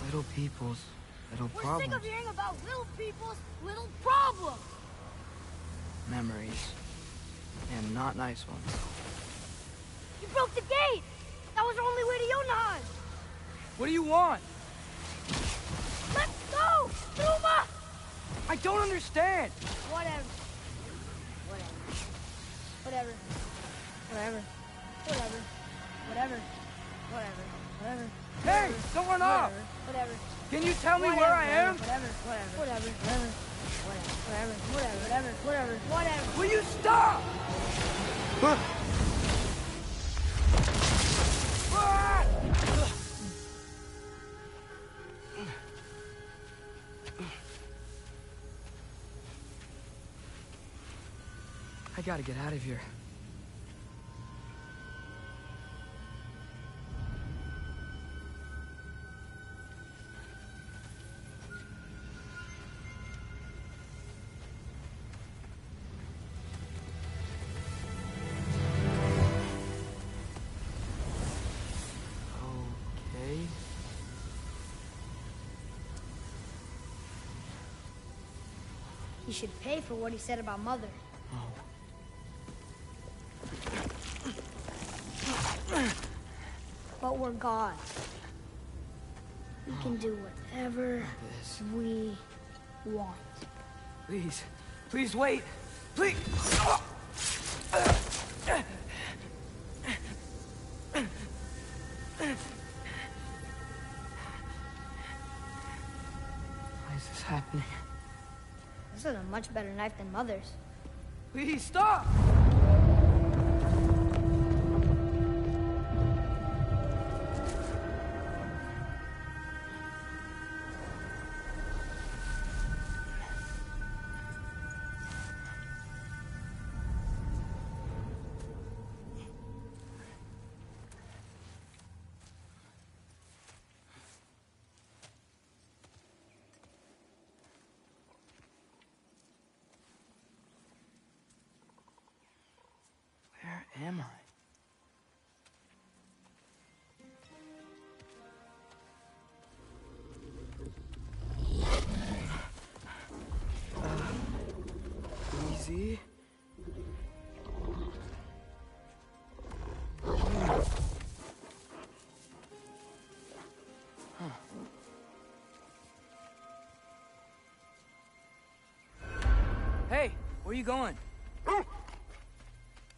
Little people's little We're problems. sick of hearing about little people's little problems. Memories. And not nice ones. You broke the gate. That was our only way to Jotunheim. What do you want? Let's go, Zuma! I don't understand. Whatever. Whatever. Whatever. Whatever. Whatever. Whatever. Whatever. Whatever. Hey, don't run off. Whatever. Can you tell me Whatever. where I am? Whatever. Whatever. Whatever. Whatever. Whatever. Whatever. Whatever. Whatever. Will you stop? I gotta get out of here. Okay. He should pay for what he said about Mother. But we're gods. We can do whatever we want. Please. Please wait. Please. Why is this happening? This is a much better knife than Mother's. Please stop! Where am I? Easy. Hey, where you going?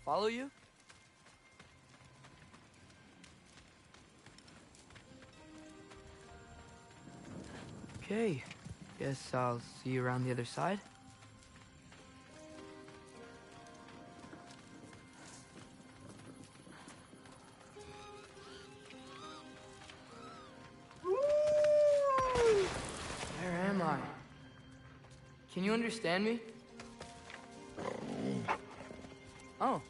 Follow you? Okay. Guess I'll see you around the other side. Where am I? Can you understand me? Oh.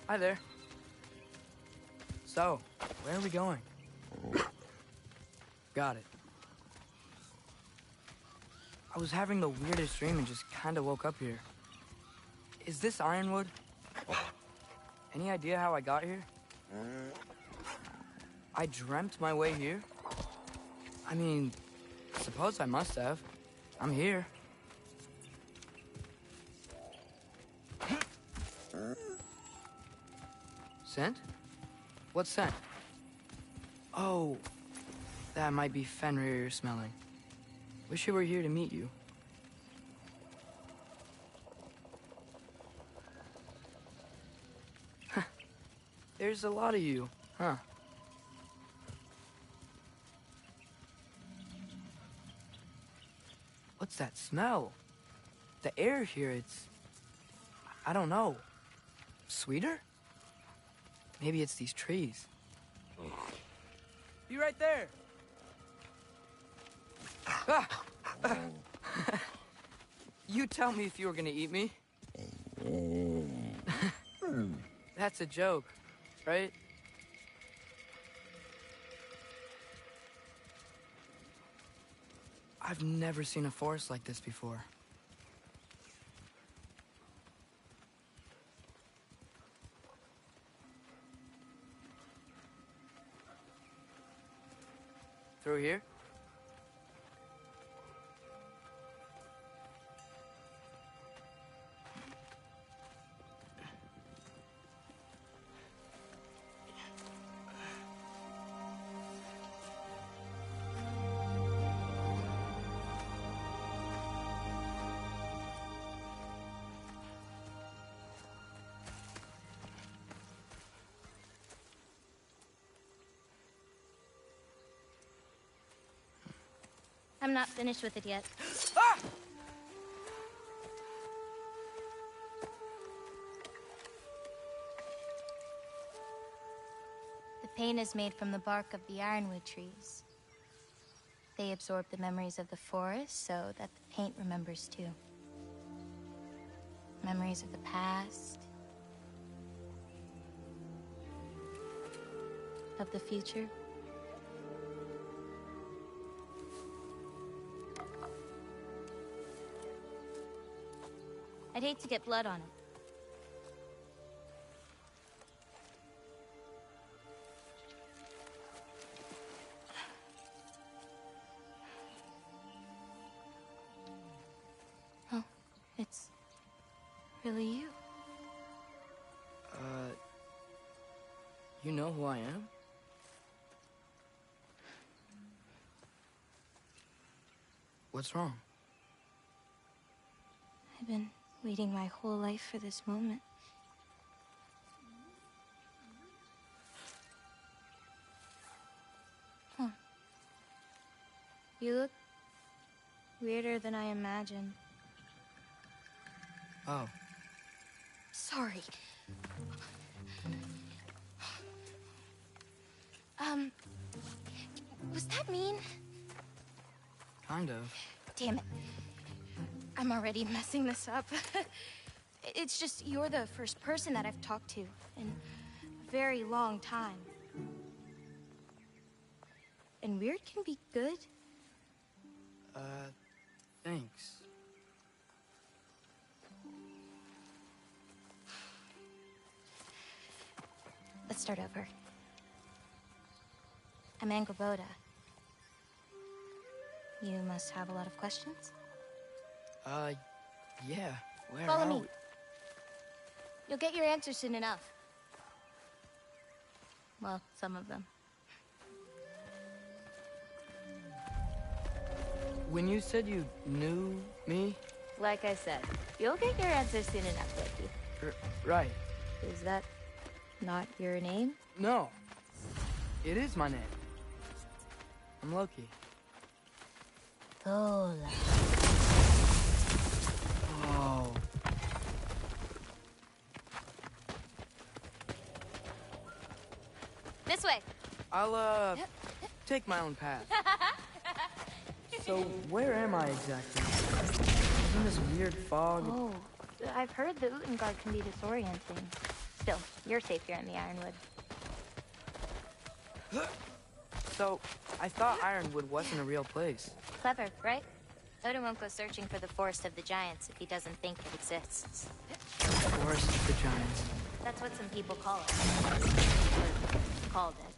Hi there. So, where are we going? Got it. I was having the weirdest dream and just kind of woke up here. Is this Ironwood? Any idea how I got here? I dreamt my way here? I mean, suppose I must have. I'm here. Scent? What scent? Oh, that might be Fenrir you're smelling. Wish I were here to meet you. There's a lot of you, huh? What's that smell? The air here, it's... I don't know. Sweeter? Maybe it's these trees. Be right there! You tell me if you were gonna eat me. That's a joke, right? I've never seen a forest like this before. Through here? I'm not finished with it yet. Ah! The paint is made from the bark of the ironwood trees. They absorb the memories of the forest so that the paint remembers too. Memories of the past. Of the future. I'd hate to get blood on it. Oh, it's really you. You know who I am? What's wrong? I've been waiting my whole life for this moment. Huh. You look weirder than I imagined. Oh. Sorry. Was that mean? Kind of. Damn it. I'm already messing this up. It's just you're the first person that I've talked to in a very long time. And weird can be good. Thanks. Let's start over. I'm Angrboda. You must have a lot of questions? Yeah. Where Follow are me. we? You'll get your answers soon enough. Well, some of them. When you said you knew me? Like I said, you'll get your answers soon enough, Loki. Right. Is that not your name? No. It is my name. I'm Loki. Lola. Oh. This way. I'll, take my own path. So, where am I exactly? I'm in this weird fog. Oh, I've heard the Utengard can be disorienting. Still, you're safe here in the Ironwood. So, I thought Ironwood wasn't a real place. Clever, right? Odin won't go searching for the Forest of the Giants if he doesn't think it exists. Forest of the Giants. That's what some people call it. Or called it.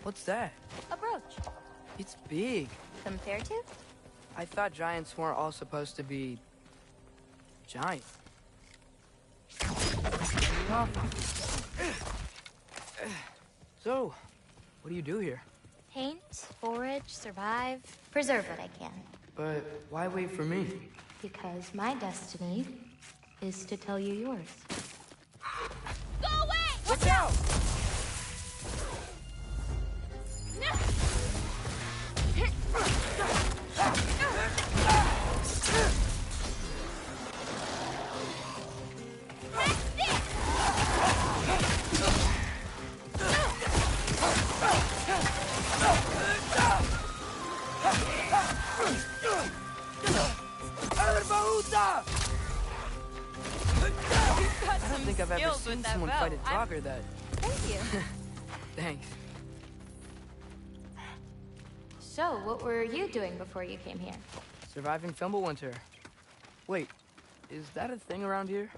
What's that? A brooch. It's big. Compared to? I thought giants weren't all supposed to be... giant. So, what do you do here? Paint, forage, survive, preserve what I can. But why wait for me? Because my destiny is to tell you yours. Go away! Watch out! I don't think I've ever seen someone fight a jogger that... Thank you. Thanks. So, what were you doing before you came here? Surviving Fimbulwinter. Wait, is that a thing around here?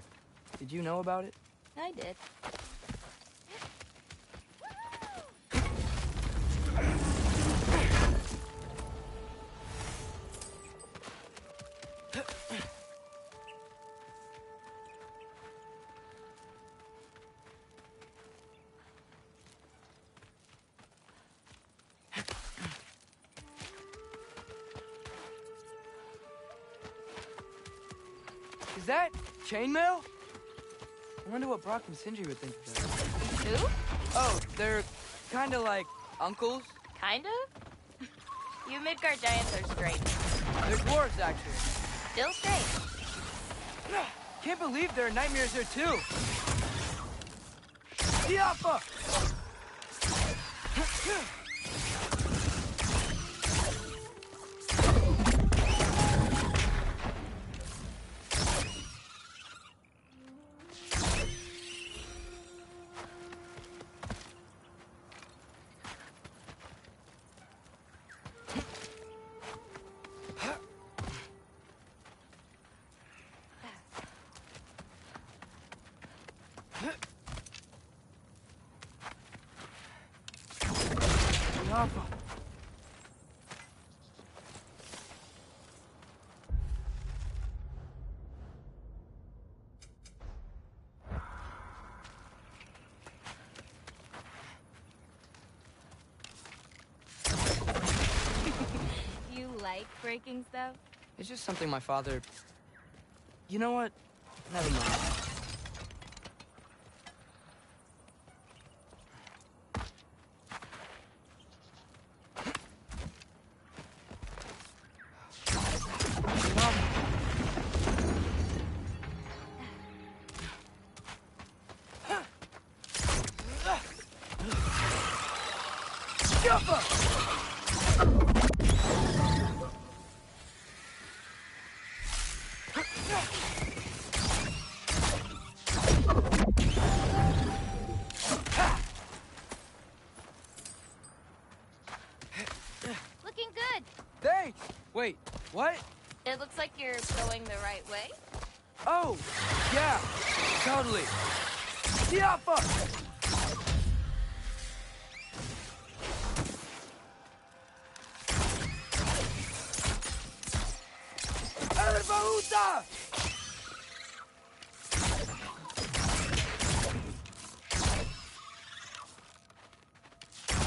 Did you know about it? I did. Is that chainmail? I wonder what Brock and Sindri would think of that. Who? Oh, they're kind of like uncles. Kind of? You Midgard giants are strange. They're dwarves, actually. Still strange. Can't believe there are nightmares there, too. Diapha! You like breaking stuff? It's just something my father... You know what? Never mind. Looking good. Thanks! Wait, what? It looks like you're going the right way. Oh, yeah, totally. Diapha! Ervauta!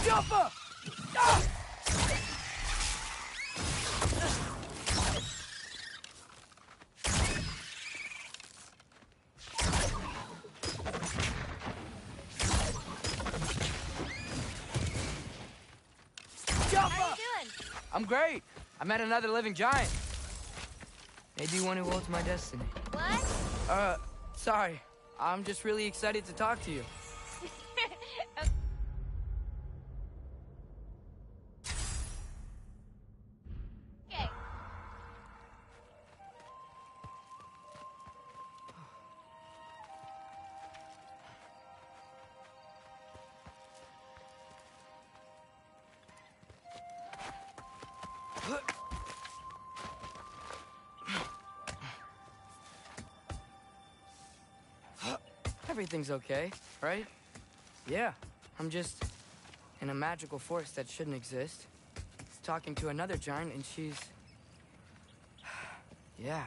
Diapha! Ah! How you doing? I'm great. I met another living giant. Maybe one who holds my destiny. What? Sorry. I'm just really excited to talk to you. Okay. Everything's okay, right? Yeah, I'm just in a magical force that shouldn't exist. Talking to another giant and she's... yeah.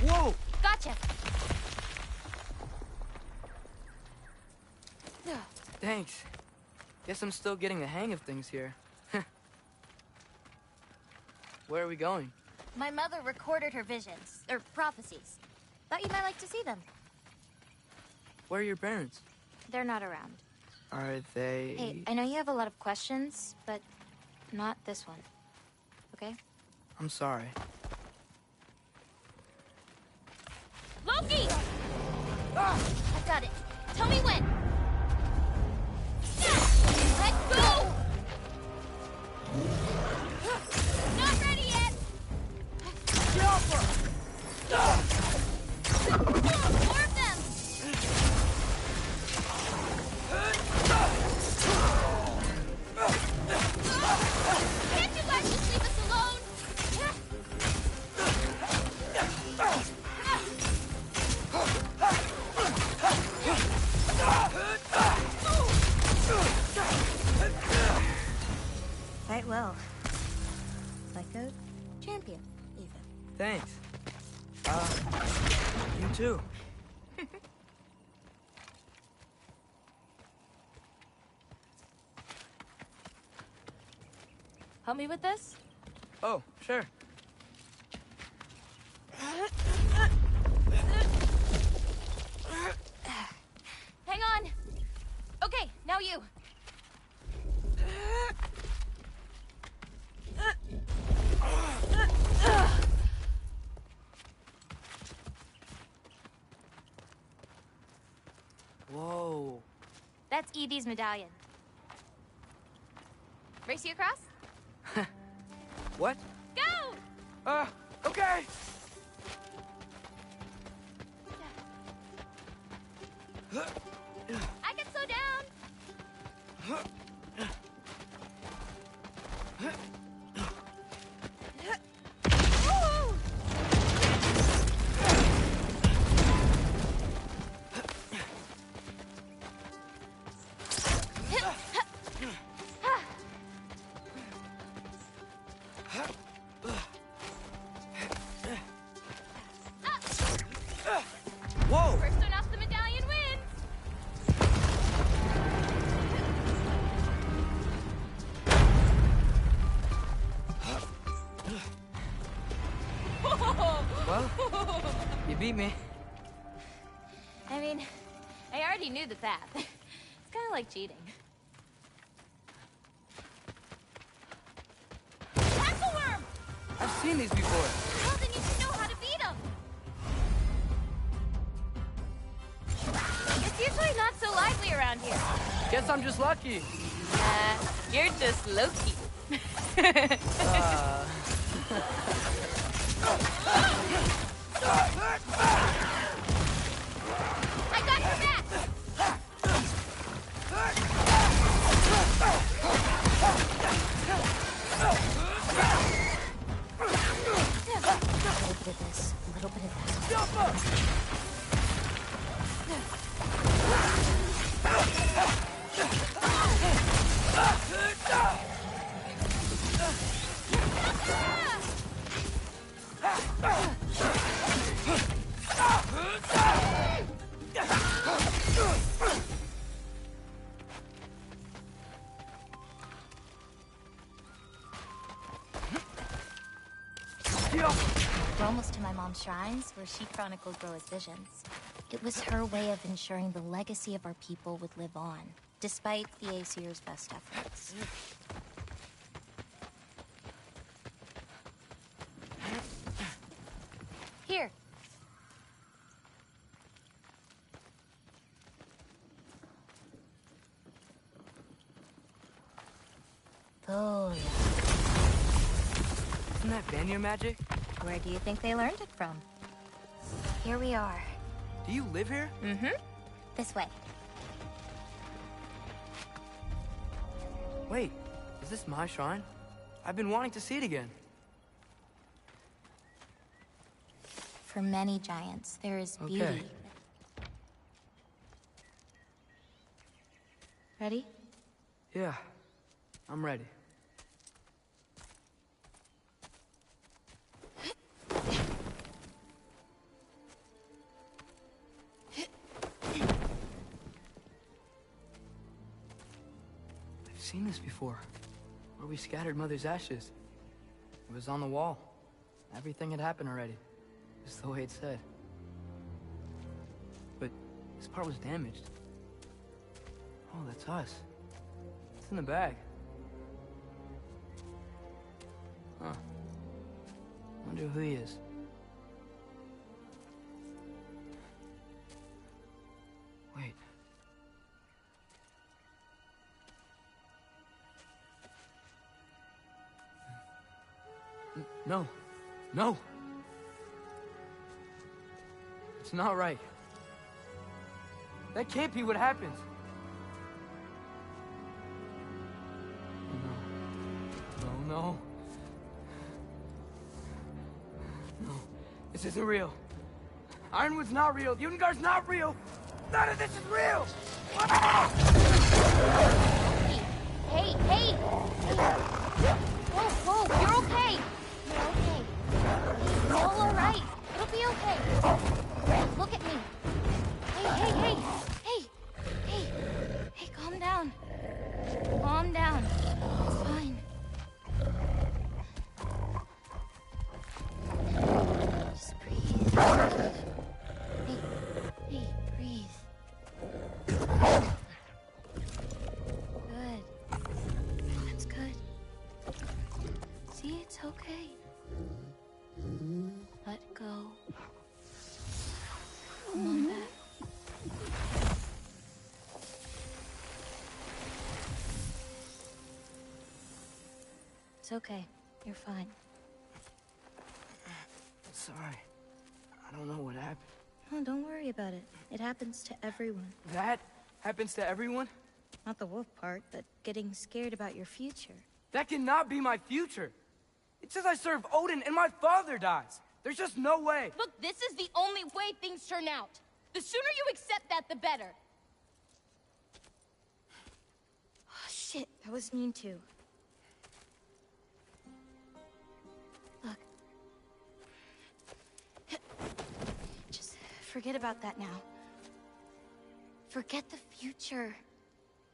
Whoa! Gotcha. Thanks. Guess I'm still getting the hang of things here. Where are we going? My mother recorded her visions, or prophecies. Thought you might like to see them. Where are your parents? They're not around. Are they... Hey, I know you have a lot of questions, but not this one. Okay? I'm sorry. Loki! I've got it. Tell me when. Let go! Not ready yet! More of them! too. Help me with this? Oh, sure. Hang on. Okay, now you. Whoa. That's Edie's medallion. Race you across? What? Go! Okay. I can slow down. Woo! Whoa! First one off the medallion wins. Well, you beat me. I mean, I already knew the path. It's kind of like cheating. Tackle worm! I've seen these before. Well, then you should know how to beat them. It's usually not so lively around here. Guess I'm just lucky. You're just Loki. I got your back! A little bit of this, a little bit of that. We're almost to my mom's shrines, where she chronicled Groa's visions. It was her way of ensuring the legacy of our people would live on, despite the Aesir's best efforts. Here. Oh, yeah. Isn't that Vanir magic? Where do you think they learned it from? Here we are. Do you live here? Mm-hmm. This way. Wait, is this my shrine? I've been wanting to see it again. For many giants, there is beauty. Okay. Ready? Yeah, I'm ready. I've seen this before, where we scattered Mother's ashes. It was on the wall. Everything had happened already, just the way it said. But this part was damaged. Oh, that's us. It's in the bag. Huh. Wonder who he is. Wait. No. No! It's not right. That can't be what happened. No. No. No. This isn't real. Ironwood's not real. Ungar's not real. None of this is real! Hey! Hey! Whoa, you're okay! You're okay. It's all alright. It'll be okay. Look It's okay. You're fine. Sorry. I don't know what happened. Oh, don't worry about it. It happens to everyone. That happens to everyone? Not the wolf part, but getting scared about your future. That cannot be my future. It says I serve Odin and my father dies. There's just no way. Look, this is the only way things turn out. The sooner you accept that, the better. Oh, shit, that was mean too. Look. Just forget about that now. Forget the future.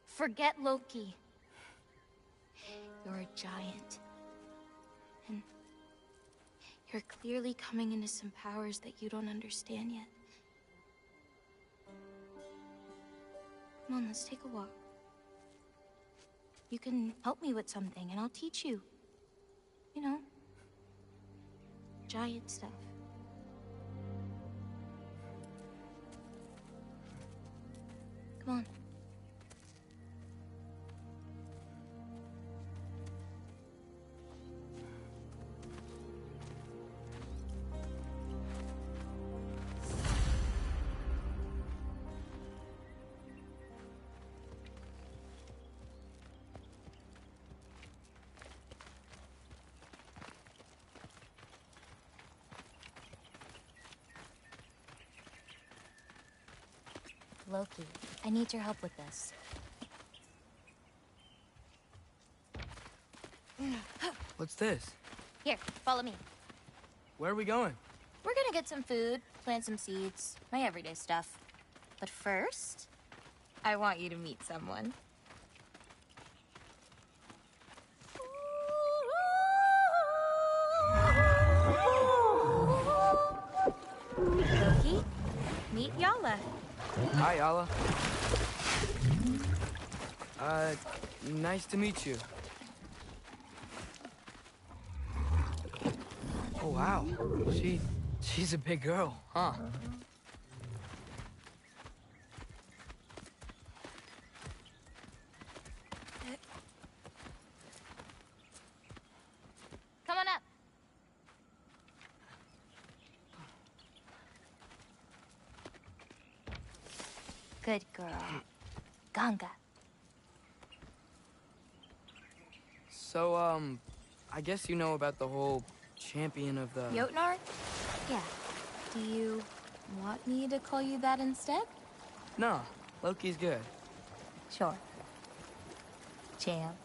Forget Loki. You're a giant. And you're clearly coming into some powers that you don't understand yet. Come on, let's take a walk. You can help me with something, and I'll teach you. You know, giant stuff. Come on. Loki, I need your help with this. What's this? Here, follow me. Where are we going? We're gonna get some food, plant some seeds, my everyday stuff. But first, I want you to meet someone. Loki, meet Yala. Hi, Yala. Nice to meet you. Oh, wow. She's a big girl, huh? Come on up. Good girl. Ganga. So, I guess you know about the whole champion of the... Jotnar? Yeah. Do you want me to call you that instead? No, Loki's good. Sure. Champ.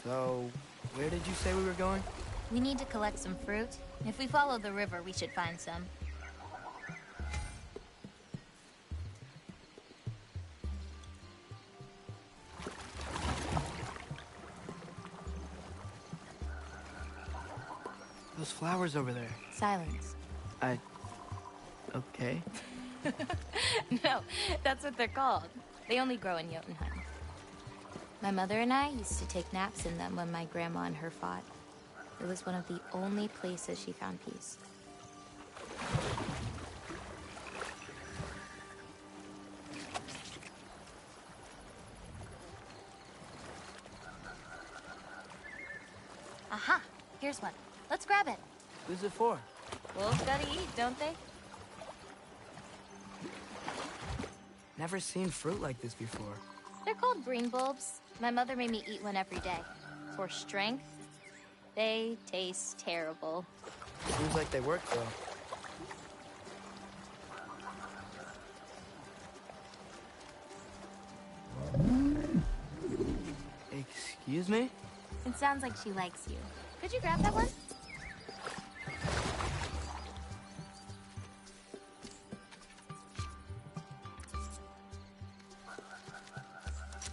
So, where did you say we were going? We need to collect some fruit. If we follow the river, we should find some. Those flowers over there. Silence. Okay. No, that's what they're called. They only grow in Jotunheim. My mother and I used to take naps in them when my grandma and her fought. It was one of the only places she found peace. Aha! Here's one. Let's grab it. Who's it for? Wolves gotta eat, don't they? Never seen fruit like this before. They're called green bulbs. My mother made me eat one every day. For strength, they taste terrible. Seems like they work, though. Excuse me? It sounds like she likes you. Could you grab that one?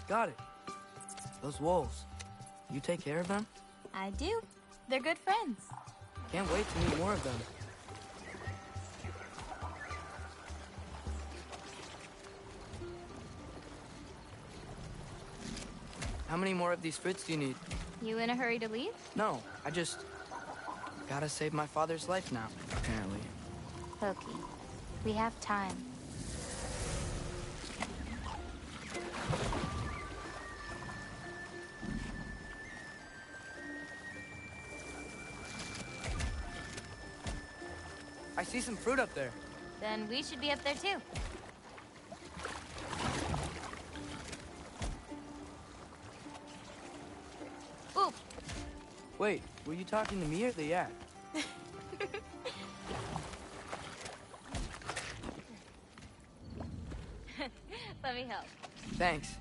Got it. Those wolves. You take care of them? I do. They're good friends. Can't wait to meet more of them. How many more of these fruits do you need? You in a hurry to leave? No, I just... gotta save my father's life now, apparently. Loki, we have time. I see some fruit up there. Then we should be up there too. Ooh. Wait, were you talking to me or the yak? Let me help. Thanks.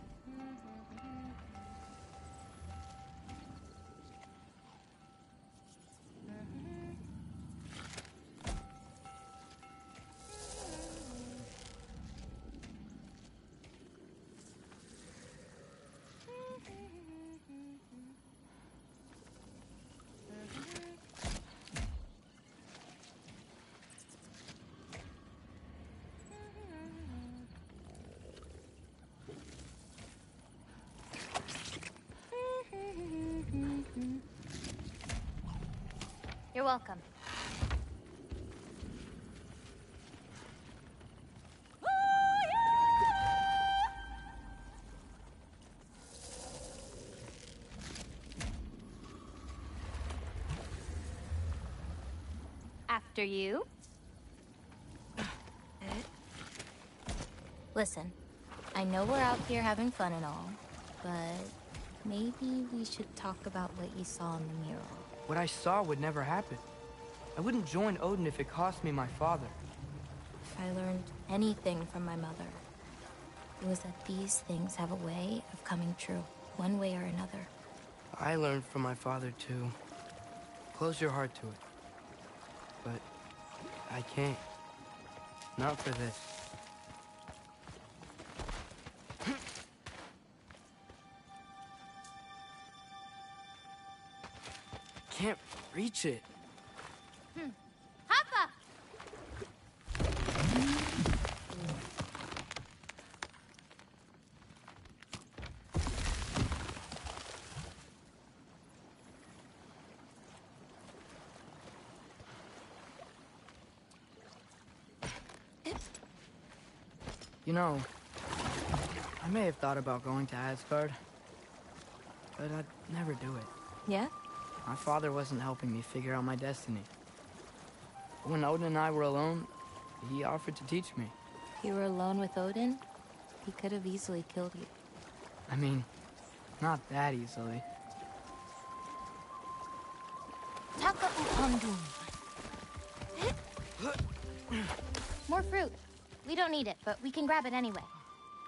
You're welcome. After you. Listen, I know we're out here having fun and all, but maybe we should talk about what you saw in the mural. What I saw would never happen. I wouldn't join Odin if it cost me my father. If I learned anything from my mother, it was that these things have a way of coming true, one way or another. I learned from my father too. Close your heart to it. But I can't. Not for this. Can't reach it. Hoppa! You know, I may have thought about going to Asgard, but I'd never do it. Yeah? My father wasn't helping me figure out my destiny. When Odin and I were alone, he offered to teach me. If you were alone with Odin, he could have easily killed you. I mean, not that easily. Taka upondum. More fruit. We don't need it, but we can grab it anyway.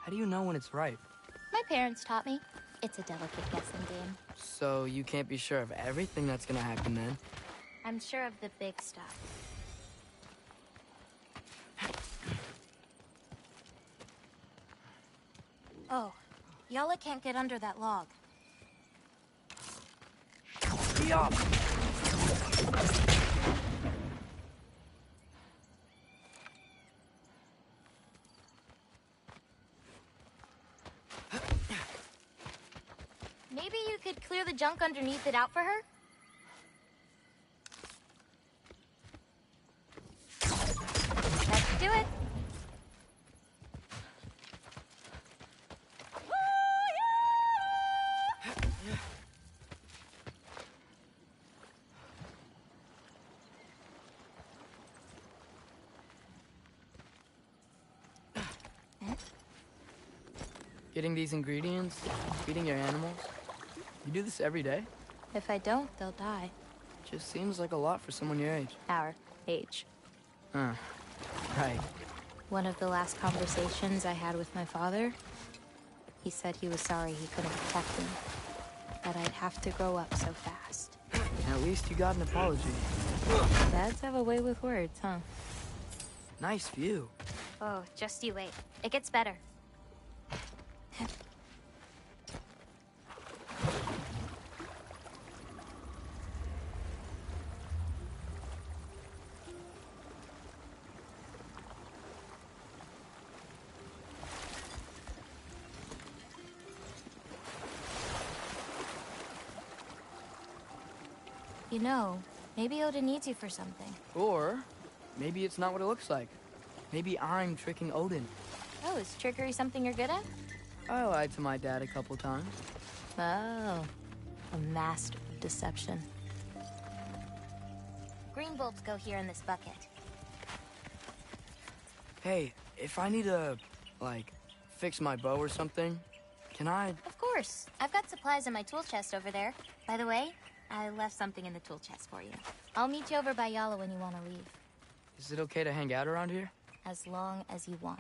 How do you know when it's ripe? My parents taught me. It's a delicate guessing game. So you can't be sure of everything that's gonna happen then? I'm sure of the big stuff. Oh, Yala can't get under that log. Be up! Maybe you could clear the junk underneath it out for her? Let's do it. Getting these ingredients, feeding your animals. You do this every day? If I don't, they'll die. Just seems like a lot for someone your age. Our age. Huh. Right. One of the last conversations I had with my father, he said he was sorry he couldn't protect me. That I'd have to grow up so fast. At least you got an apology. Dads have a way with words, huh? Nice view. Oh, just you wait. It gets better. You know, maybe Odin needs you for something. Or maybe it's not what it looks like. Maybe I'm tricking Odin. Oh, is trickery something you're good at? I lied to my dad a couple times. Oh, a master of deception. Green bulbs go here in this bucket. Hey, if I need to, like, fix my bow or something, can I? Of course. I've got supplies in my tool chest over there. By the way, I left something in the tool chest for you. I'll meet you over by Yala when you want to leave. Is it okay to hang out around here? As long as you want.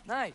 Nice.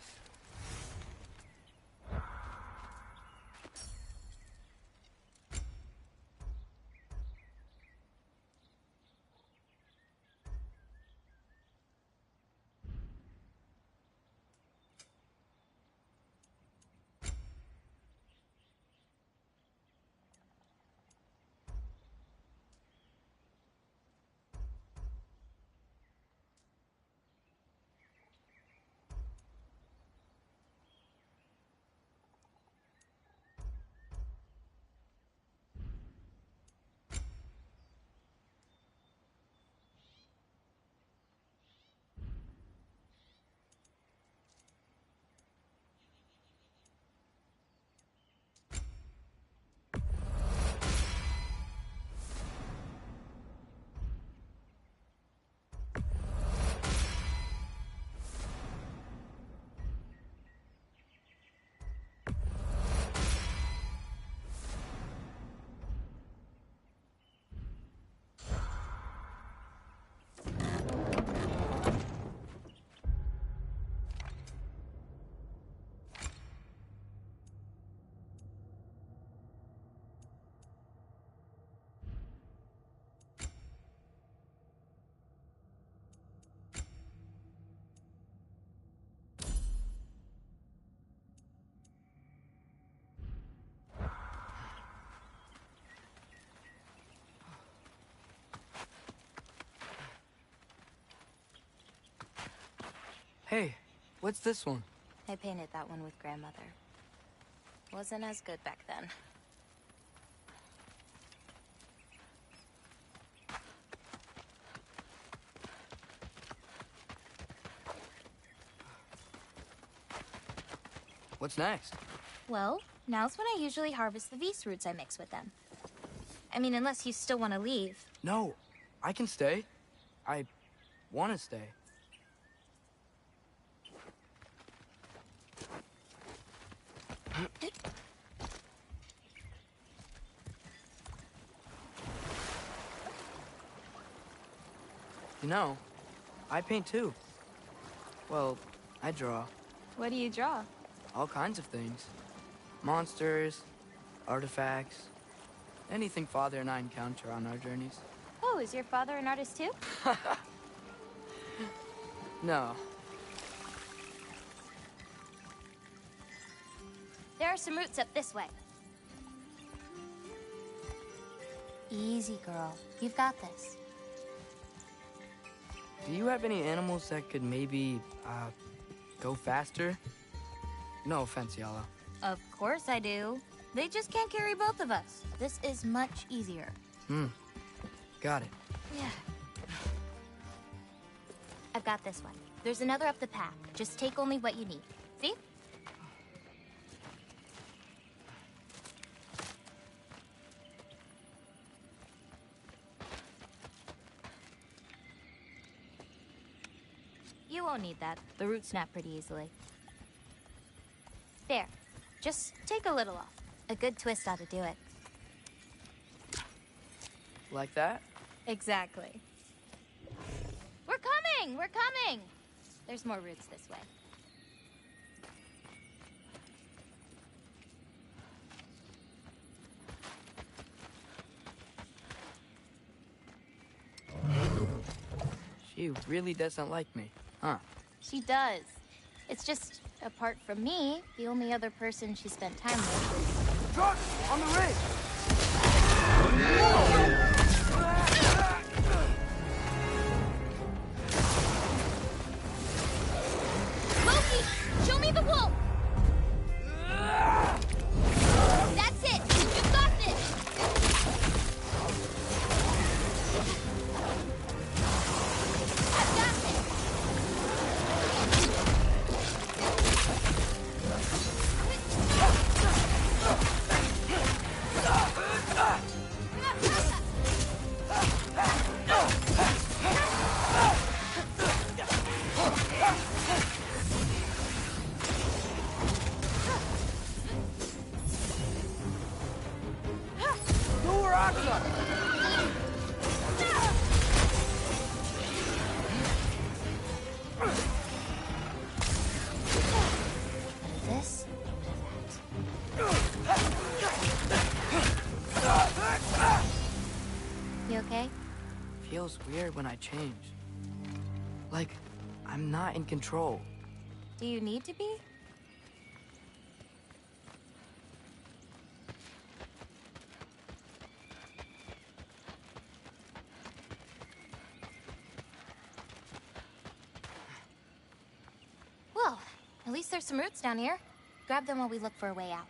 Hey, what's this one? I painted that one with grandmother. Wasn't as good back then. What's next? Well, now's when I usually harvest the Vis roots I mix with them. I mean, unless you still want to leave. No, I can stay. I want to stay. You know, I paint too. Well, I draw. What do you draw? All kinds of things. Monsters, artifacts, anything Father and I encounter on our journeys. Oh, is your father an artist too? No. There are some roots up this way. Easy, girl. You've got this. Do you have any animals that could maybe, go faster? No offense, Yala. Of course I do. They just can't carry both of us. This is much easier. Got it. Yeah. I've got this one. There's another up the path. Just take only what you need. See? You won't need that. The roots snap pretty easily. There. Just take a little off. A good twist ought to do it. Like that? Exactly. We're coming! We're coming! There's more roots this way. She really doesn't like me, huh? She does. It's just, apart from me, the only other person she spent time with. Truck! On the ridge! Loki! Show me the wolf! That's it! You got this! I've got this! This? You okay? Feels weird when I change. Like, I'm not in control. Do you need to be? Well, at least there's some roots down here. Grab them while we look for a way out.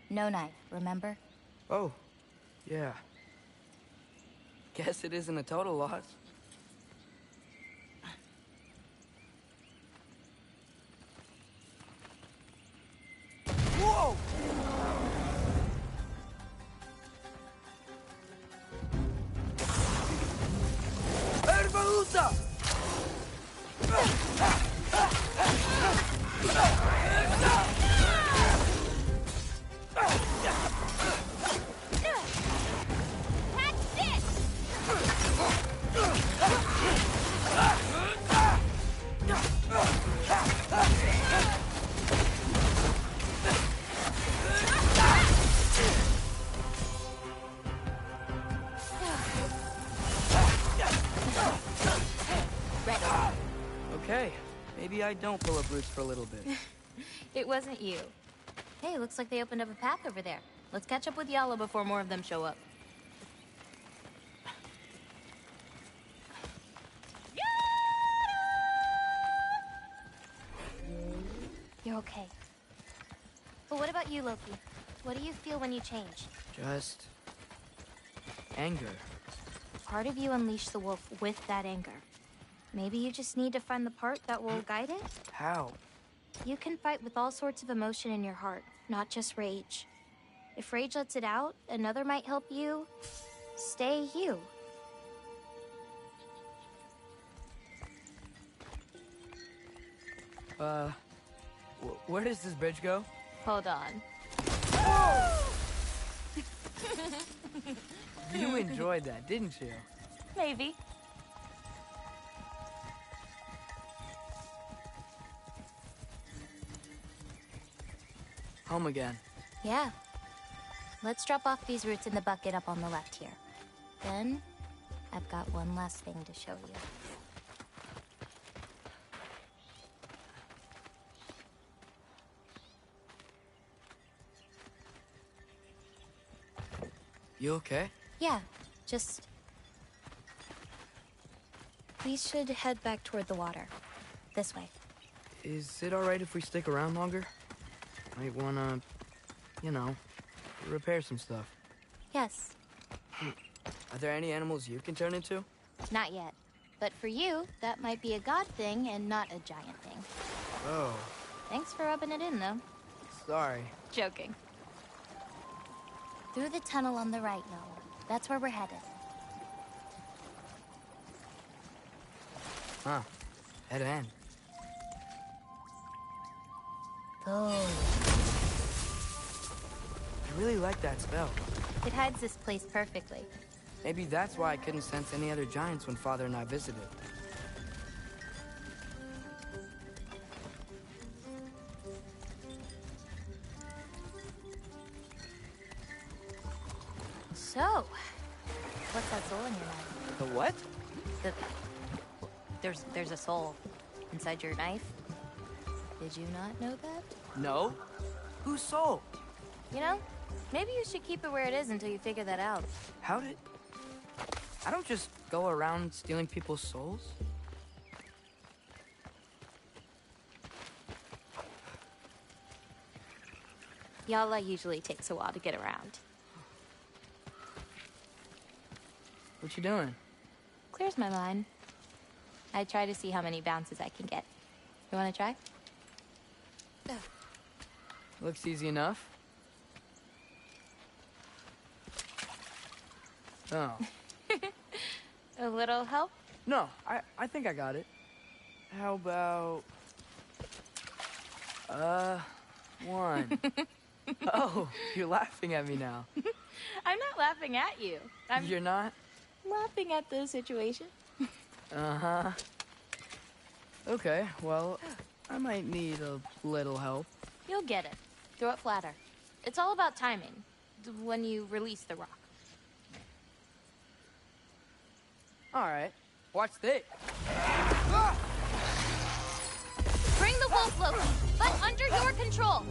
No knife, remember? Oh, yeah. Guess it isn't a total loss. Whoa! Herbalusa! Okay, maybe I don't pull up roots for a little bit. It wasn't you. Hey, looks like they opened up a path over there. Let's catch up with Yala before more of them show up. You're okay. But what about you, Loki? What do you feel when you change? Just... anger. Part of you unleashed the wolf with that anger. Maybe you just need to find the part that will guide it? How? You can fight with all sorts of emotion in your heart, not just rage. If rage lets it out, another might help you stay you. Where does this bridge go? Hold on. You enjoyed that, didn't you? Maybe. Home again. Yeah. Let's drop off these roots in the bucket up on the left here. Then, I've got one last thing to show you. You okay? Yeah, just... We should head back toward the water. This way. Is it alright if we stick around longer? Might wanna, you know, repair some stuff. Yes. Are there any animals you can turn into? Not yet. But for you, that might be a god thing and not a giant thing. Oh. Thanks for rubbing it in, though. Sorry. Joking. Through the tunnel on the right, Noah. That's where we're headed. Huh. Head end. Oh. I really like that spell. It hides this place perfectly. Maybe that's why I couldn't sense any other giants when Father and I visited. So, what's that soul in your knife? The what? There's a soul inside your knife. Did you not know that? No? Whose soul? You know, maybe you should keep it where it is until you figure that out. How did... I don't just go around stealing people's souls. Yala usually takes a while to get around. What you doing? Clears my mind. I try to see how many bounces I can get. You want to try? Looks easy enough. Oh. A little help? No, I think I got it. How about... 1. Oh, you're laughing at me now. I'm not laughing at you. You're not? Laughing at the situation. Uh-huh. Okay, well, I might need a little help. You'll get it. Throw it flatter. It's all about timing. When you release the rock. All right. Watch this. Bring the wolf, Loki, but under your control.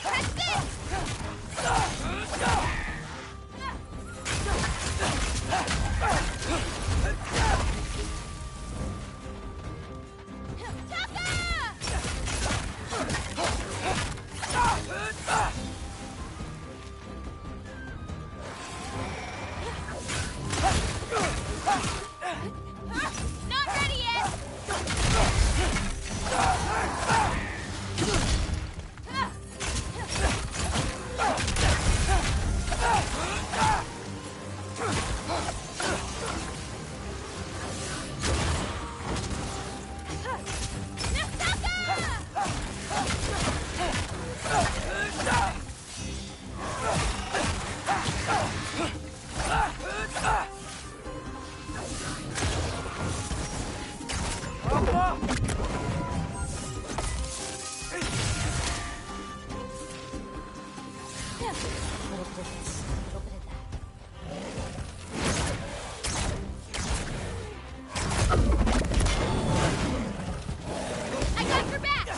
Catch this! Not ready yet! I got your back!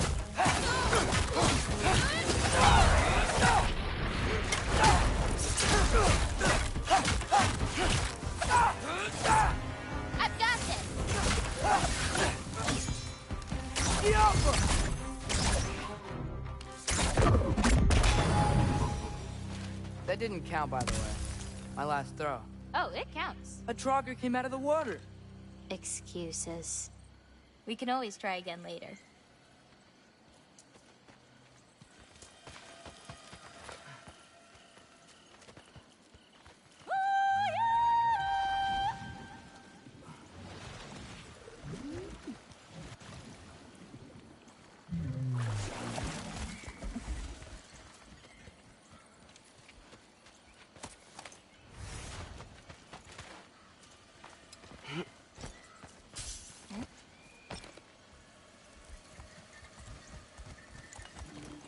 I've got this! That didn't count, by the way. My last throw. Oh, it counts. A Draugr came out of the water. Excuses. We can always try again later.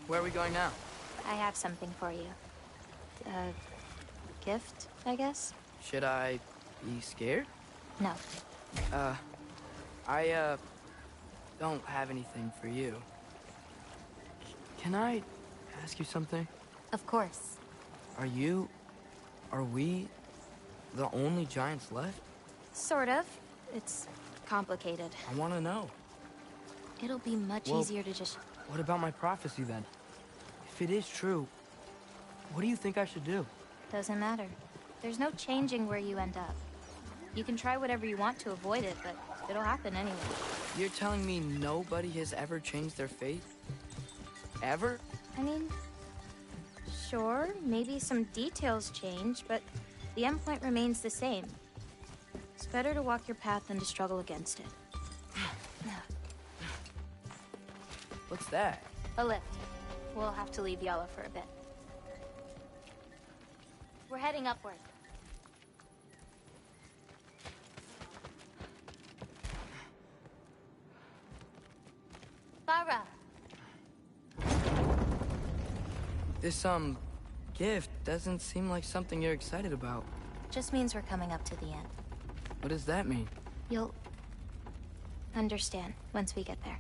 Where are we going now? I have something for you. A gift, I guess? Should I be scared? No. I don't have anything for you. Can I ask you something? Of course. Are we the only giants left? Sort of. It's complicated. I want to know. It'll be much easier to just... What about my prophecy, then? If it is true, what do you think I should do? Doesn't matter. There's no changing where you end up. You can try whatever you want to avoid it, but it'll happen anyway. You're telling me nobody has ever changed their faith? Ever? I mean, sure, maybe some details change, but the endpoint remains the same. It's better to walk your path than to struggle against it. What's that? A lift. We'll have to leave Yala for a bit. We're heading upward. Farah! This, gift doesn't seem like something you're excited about. Just means we're coming up to the end. What does that mean? You'll understand once we get there.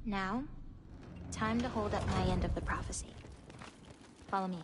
Now, time to hold up my end of the prophecy. Follow me.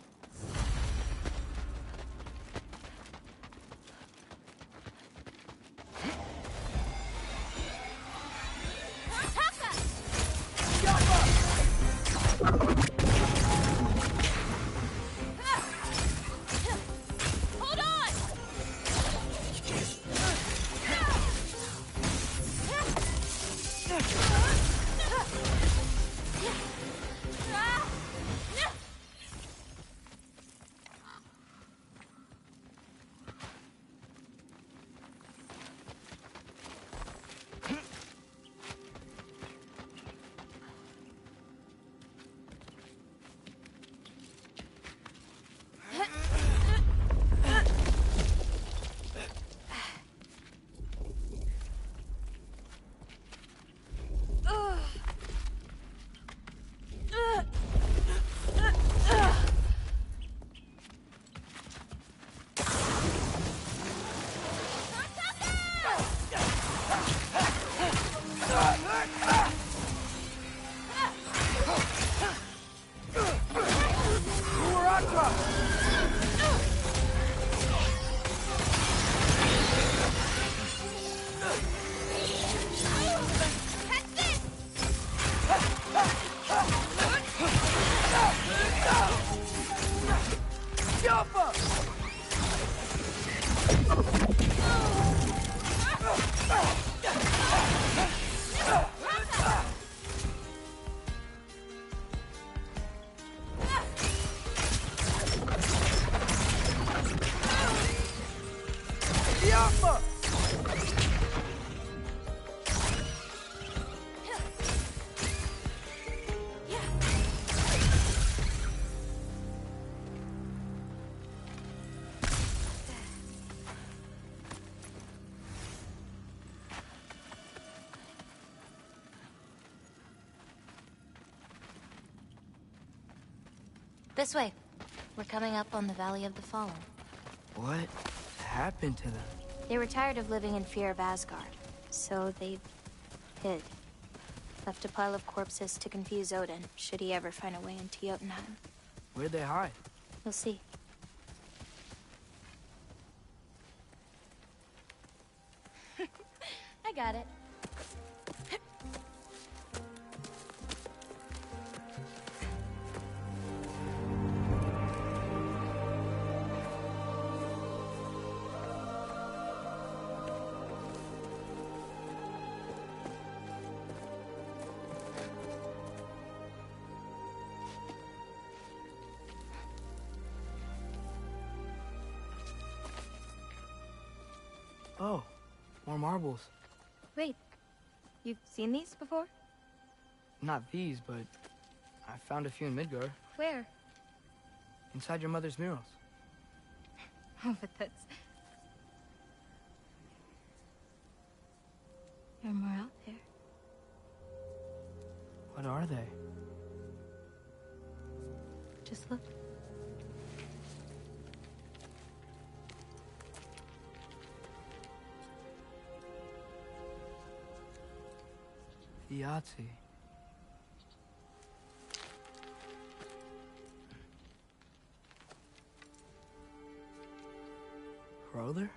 This way. We're coming up on the Valley of the Fallen. What happened to them? They were tired of living in fear of Asgard, so they hid. Left a pile of corpses to confuse Odin, should he ever find a way into Jotunheim. Where'd they hide? You'll see. I got it. Oh, more marbles. Wait, you've seen these before? Not these, but I found a few in Midgard. Where? Inside your mother's murals. Oh, but that's... There are more out there. What are they? Just look. Yahtzee. Brother?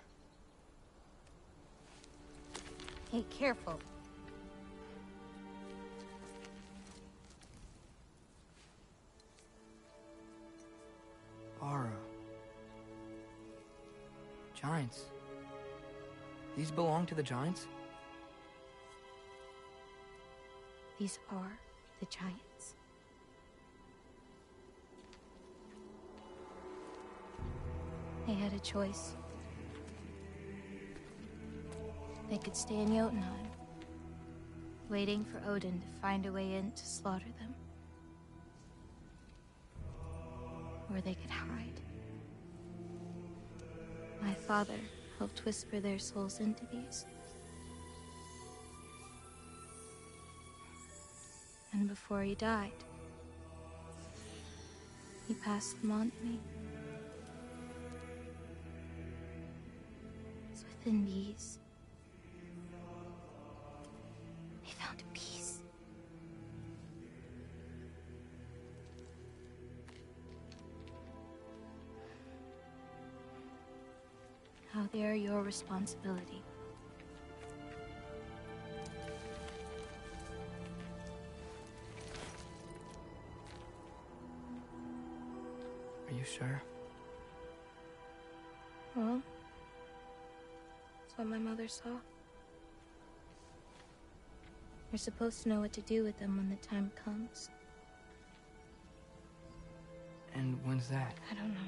Hey, careful. Aura. Giants. These belong to the giants? These are the giants. They had a choice. They could stay in Jotunheim, waiting for Odin to find a way in to slaughter them. Or they could hide My father helped whisper their souls into these. And before he died, he passed them on to me. It's within these. They found a peace. Now they are your responsibility. Are you sure? Well, that's what my mother saw. You're supposed to know what to do with them when the time comes. And when's that? I don't know.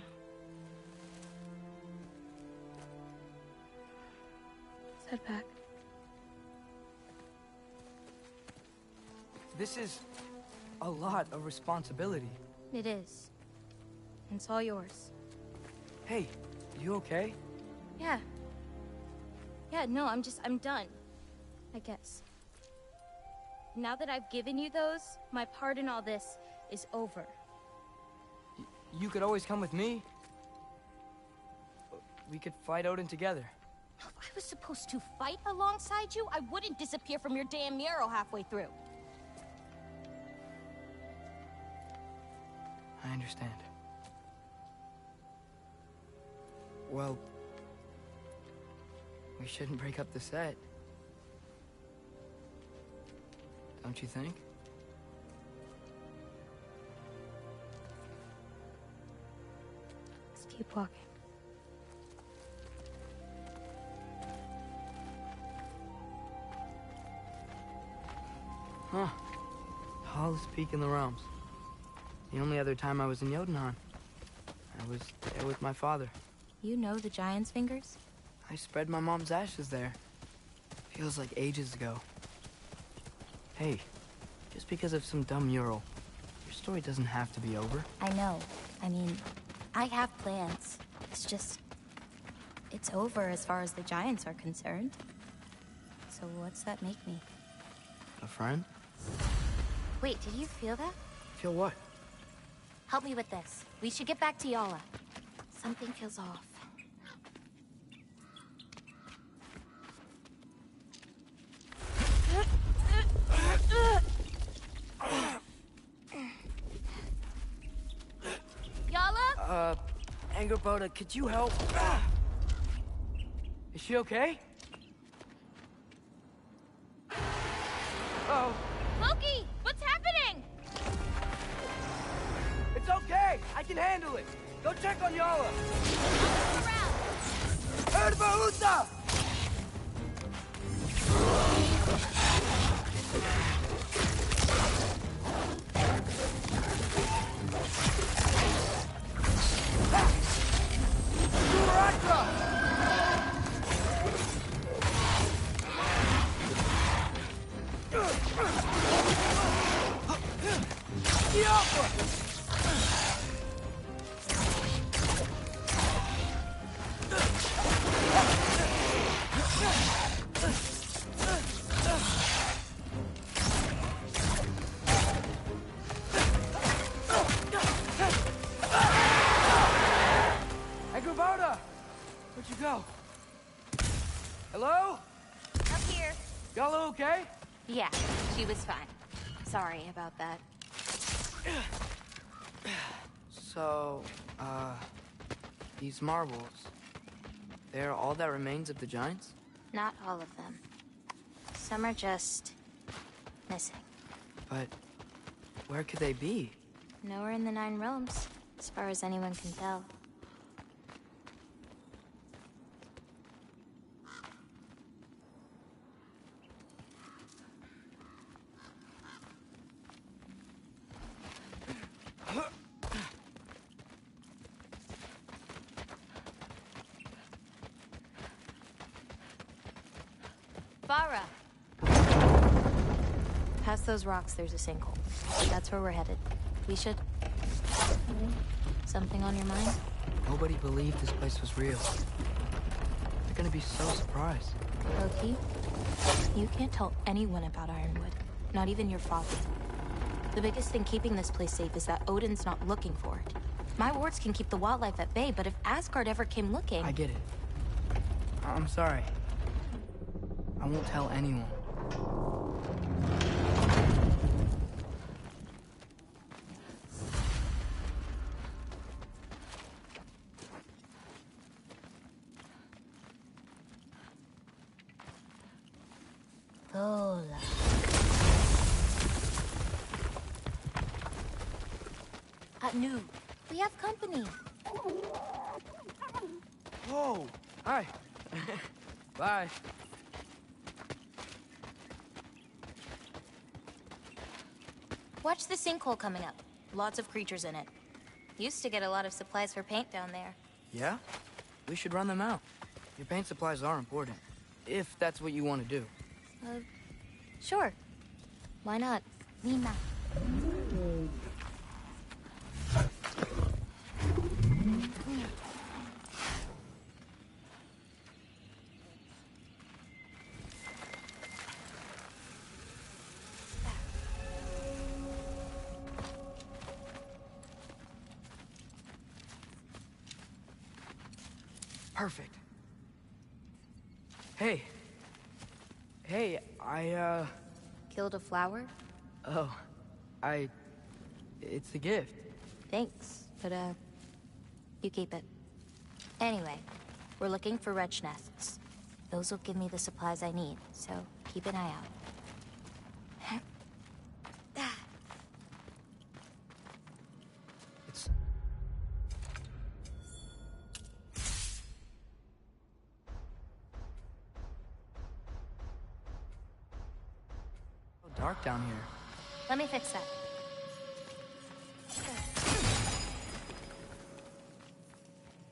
Let's head back. This is a lot of responsibility. It is. And it's all yours. Hey, you okay? Yeah. Yeah, no, I'm done. I guess. Now that I've given you those, my part in all this is over. You could always come with me. We could fight Odin together. If I was supposed to fight alongside you, I wouldn't disappear from your damn mural halfway through. I understand. Well, we shouldn't break up the set. Don't you think? Let's keep walking. Huh. Tallest peak in the realms. The only other time I was in Jotunheim, I was there with my father. You know the Giant's Fingers? I spread my mom's ashes there. Feels like ages ago. Hey, just because of some dumb mural, your story doesn't have to be over. I know. I mean, I have plans. It's just... it's over as far as the Giants are concerned. So what's that make me? A friend? Wait, did you feel that? Feel what? Help me with this. We should get back to Yala. Something feels off. Yala? Angerboda, could you help? Is she okay? Oh. Loki! What's happening? It's okay! I can handle it! Go check on Yala! Erbahuta! Where'd you go? Hello? Up here. Yala okay? Yeah, she was fine. Sorry about that. So, these marbles, they're all that remains of the giants? Not all of them. Some are just... missing. But where could they be? Nowhere in the Nine Realms, as far as anyone can tell. Farah! Past those rocks, there's a sinkhole. That's where we're headed. We should... Something on your mind? Nobody believed this place was real. gonna be so surprised. Loki, you can't tell anyone about Ironwood. Not even your father. The biggest thing keeping this place safe is that Odin's not looking for it. My wards can keep the wildlife at bay, but if Asgard ever came looking... I get it. I'm sorry. I won't tell anyone. Lola. Anu, we have company. Whoa! Hi. Bye. Watch the sinkhole coming up. Lots of creatures in it. Used to get a lot of supplies for paint down there. Yeah? We should run them out. Your paint supplies are important. If that's what you want to do. Sure. Why not? Nina. Perfect. Hey. Hey, I, Killed a flower? Oh, it's a gift. Thanks, but, you keep it. Anyway, we're looking for wretch nests. Those will give me the supplies I need, so keep an eye out. It's... so dark down here. Let me fix that.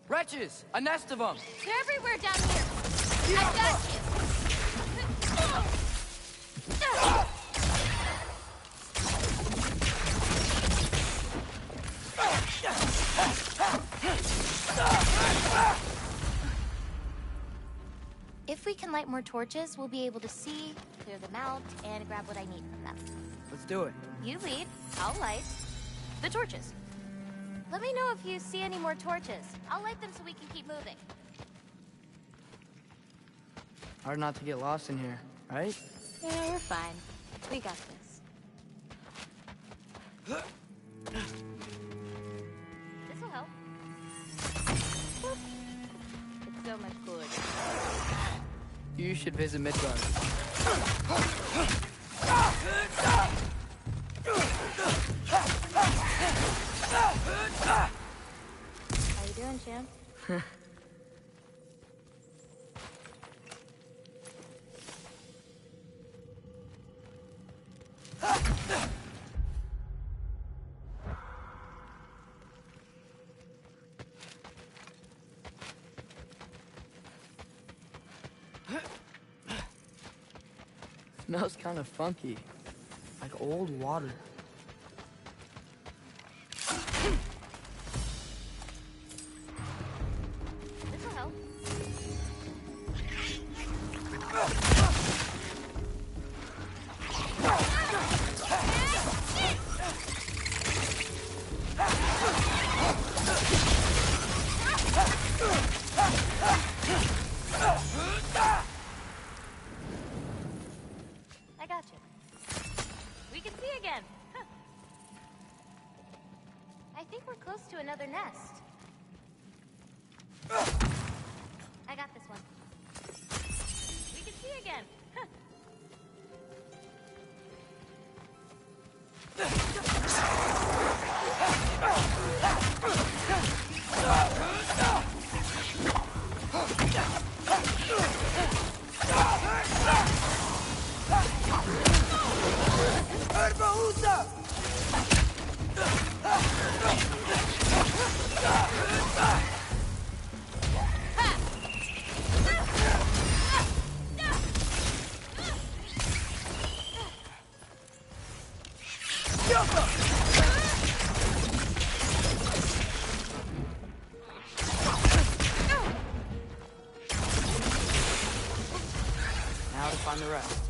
Wretches! A nest of them! They're everywhere down here! I got you! If we can light more torches, we'll be able to see, clear them out, and grab what I need from them. Let's do it. You lead, I'll light the torches. Let me know if you see any more torches. I'll light them so we can keep moving. Hard not to get lost in here, right? Yeah, we're fine. We got this. This'll help. Boop. It's so much cooler. You should visit Midgard. How you doing, champ? Smells kind of funky, like old water. This'll help. I got you. We can see again. Huh. I think we're close to another nest. I got this one. We can see again. Huh. find the rest.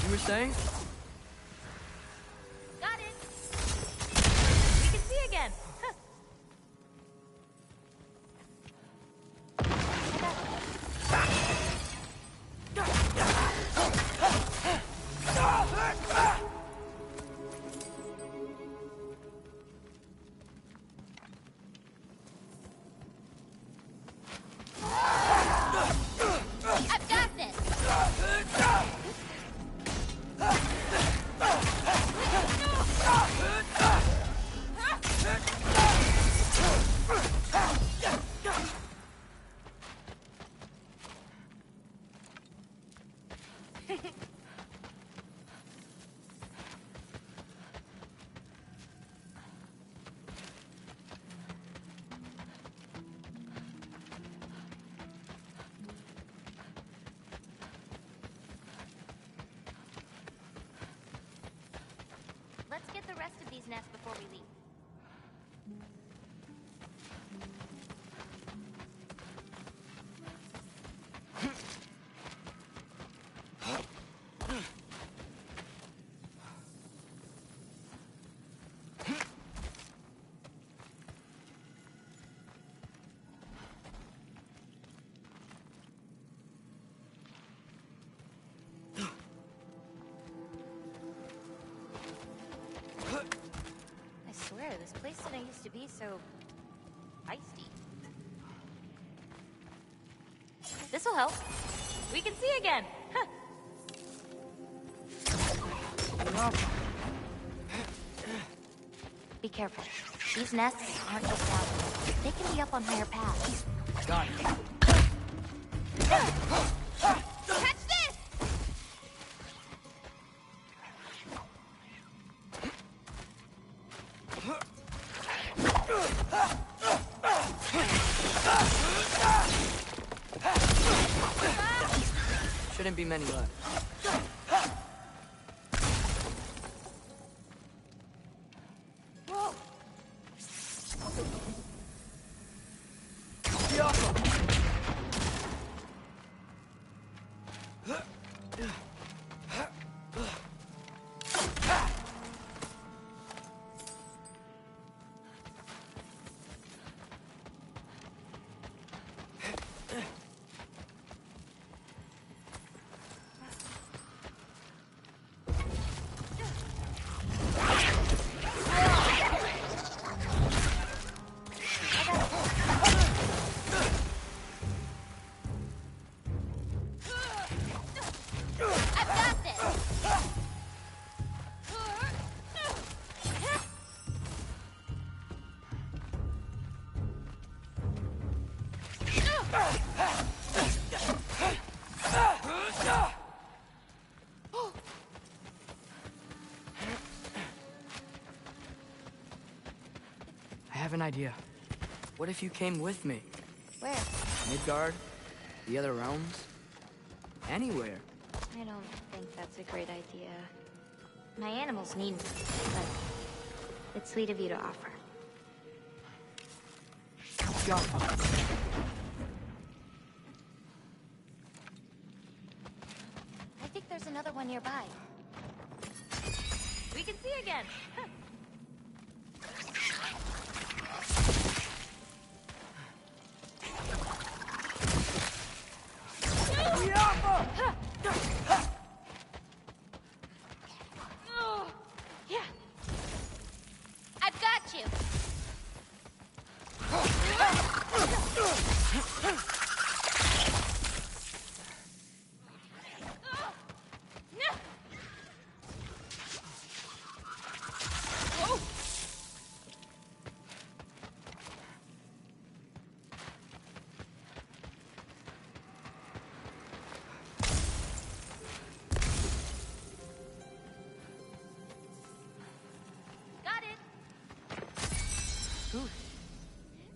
You were saying? Got it. We can see again. I've got this. Let's get the rest of these nests before we leave. I swear, this place didn't used to be so feisty. This'll help. We can see again. Huh. Be careful. These nests aren't just down. They can be up on higher paths. Got it. Catch this! Shouldn't be many left. Whoa! I have an idea. What if you came with me? Where? Midgard? The other realms? Anywhere. I don't think that's a great idea. My animals need me, but it's sweet of you to offer. Go. I think there's another one nearby. We can see again. Yeah. I've got you.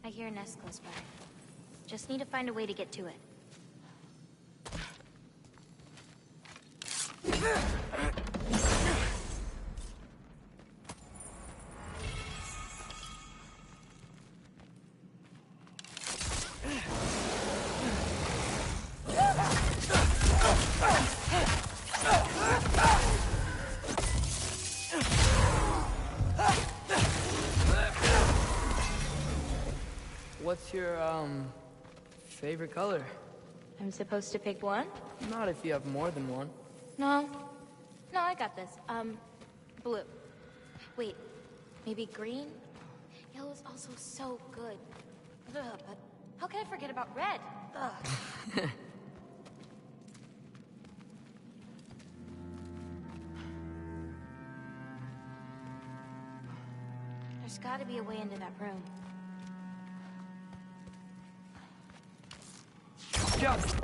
I hear a nest close by. Just need to find a way to get to it. What's your, favorite color? I'm supposed to pick one? Not if you have more than one. No. No, I got this. Blue. Wait, maybe green? Yellow's also so good. Ugh, but how can I forget about red? Ugh. There's gotta be a way into that room. Jump! Nicely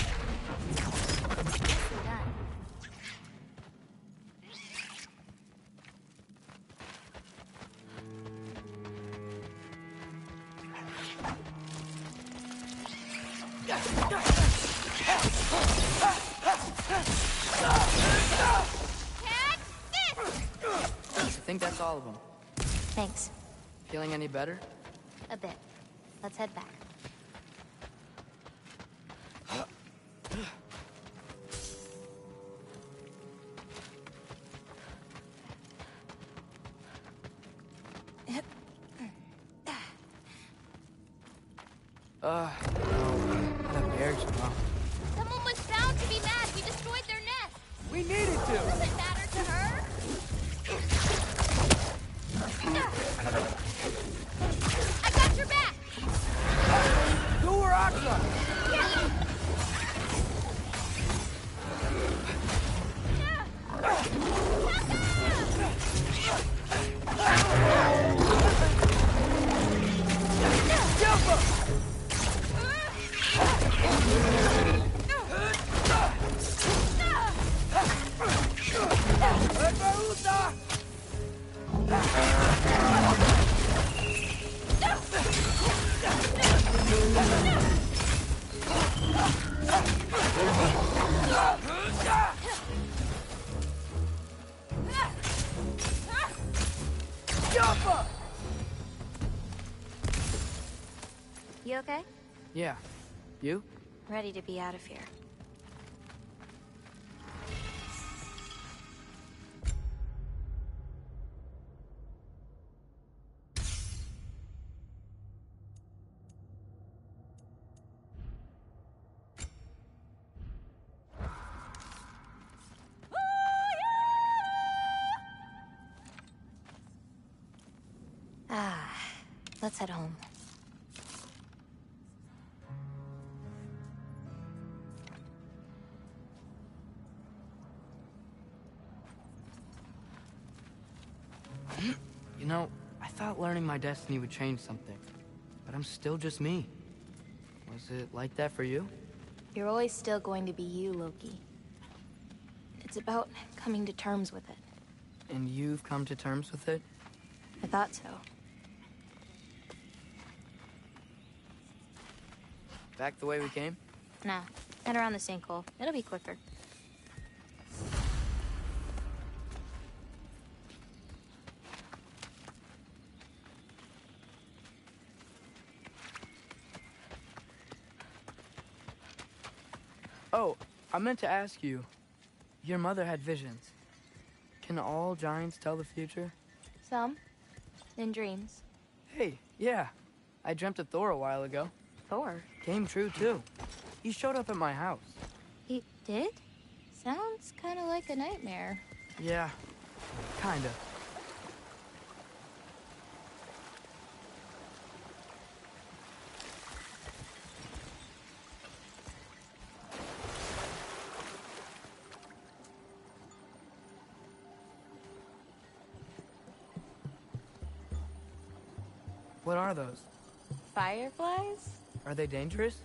done. I think that's all of them. Thanks. Feeling any better? A bit. Let's head back. No. The bears are gone. Someone was bound to be mad. We destroyed their nest. We needed to! Does it matter to her? I got your back! Go where Aksa! You okay? Yeah. You? Ready to be out of here. Let's head home. You know, I thought learning my destiny would change something. But I'm still just me. Was it like that for you? You're always still going to be you, Loki. It's about coming to terms with it. And you've come to terms with it? I thought so. Back the way we came? Nah, head around the sinkhole. It'll be quicker. Oh, I meant to ask you. Your mother had visions. Can all giants tell the future? Some. In dreams. Hey, yeah. I dreamt of Thor a while ago. Thor? Came true, too. He showed up at my house. He did? Sounds kind of like a nightmare. Yeah, kinda. What are those? Fireflies? Are they dangerous?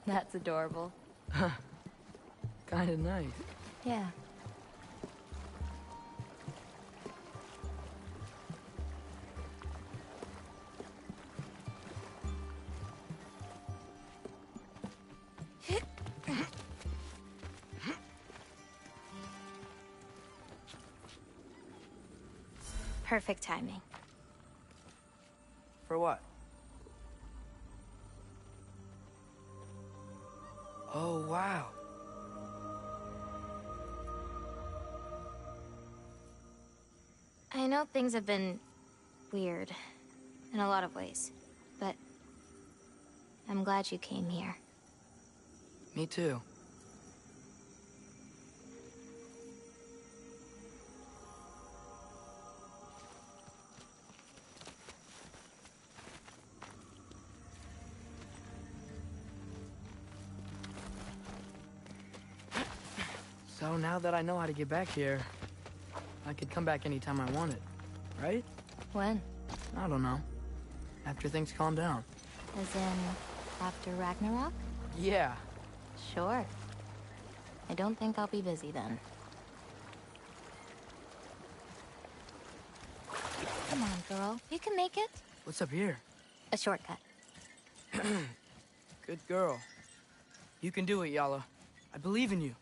That's adorable. Kinda nice. Yeah. Perfect timing. For what? Oh, wow. I know things have been weird in a lot of ways, but I'm glad you came here. Me too. So now that I know how to get back here, I could come back anytime I wanted, right? When? I don't know. After things calm down. As in, after Ragnarok? Yeah. Sure. I don't think I'll be busy then. Come on, girl. You can make it. What's up here? A shortcut. Good girl. You can do it, Yala. I believe in you.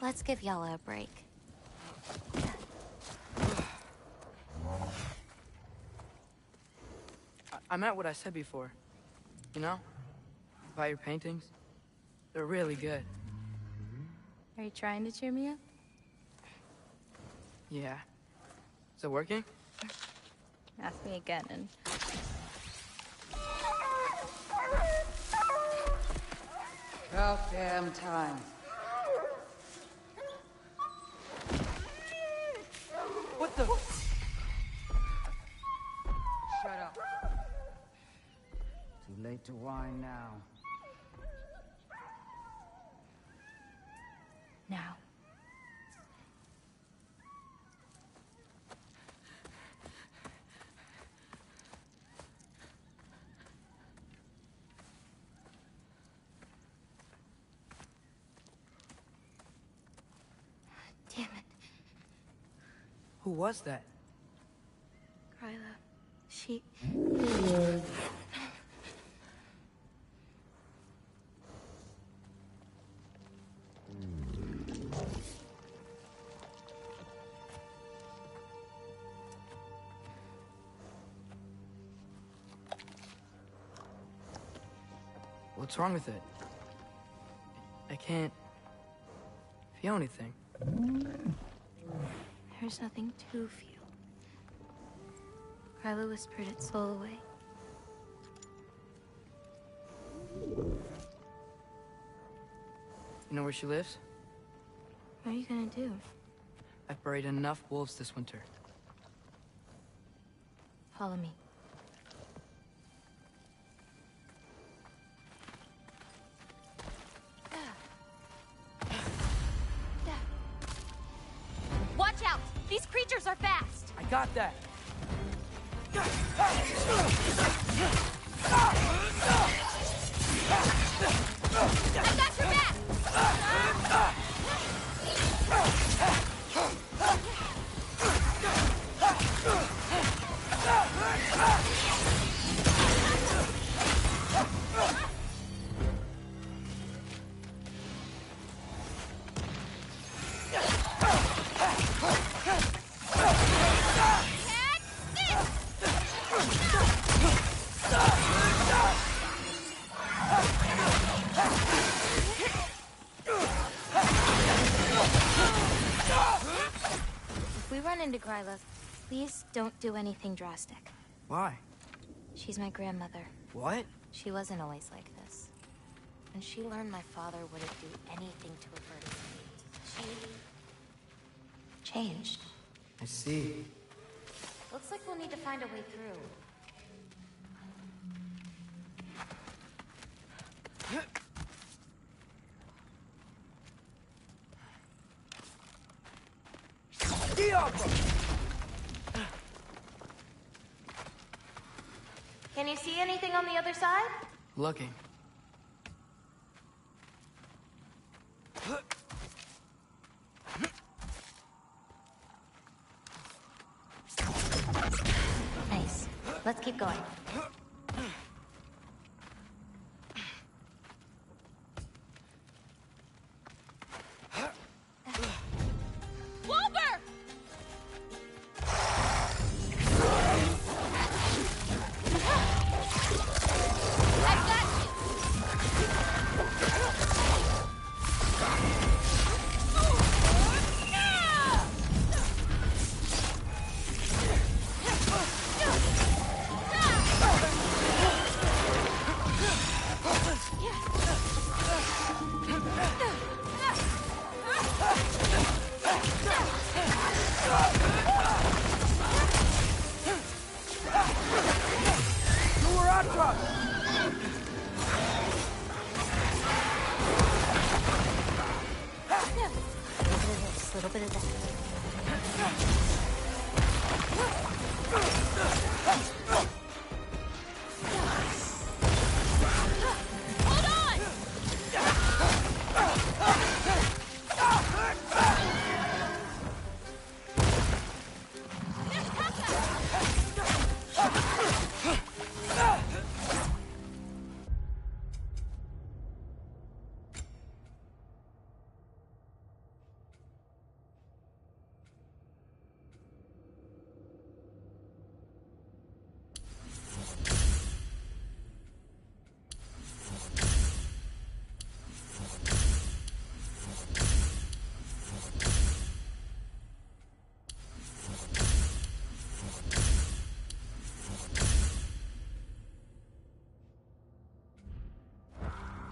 Let's give Yala a break. I meant what I said before. You know? About your paintings. They're really good. Are you trying to cheer me up? Yeah. Is it working? Ask me again and... About damn time. What the? Shut up. Too late to whine now. Now. Damn it. Who was that? Kryla. She... What's wrong with it? I can't feel anything. There's nothing to feel. Kryla whispered its soul away. You know where she lives? What are you gonna do? I've buried enough wolves this winter. Follow me. Watch out! These creatures are fast! I got that! I got your back! If we run into Gryla, please don't do anything drastic. Why? She's my grandmother. What? She wasn't always like this. When she learned my father wouldn't do anything to avert his fate, she changed. I see. Looks like we'll need to find a way through. Can you see anything on the other side? Looking. Nice. Let's keep going. Wilbur! I've got Just a little bit of that. Hold on!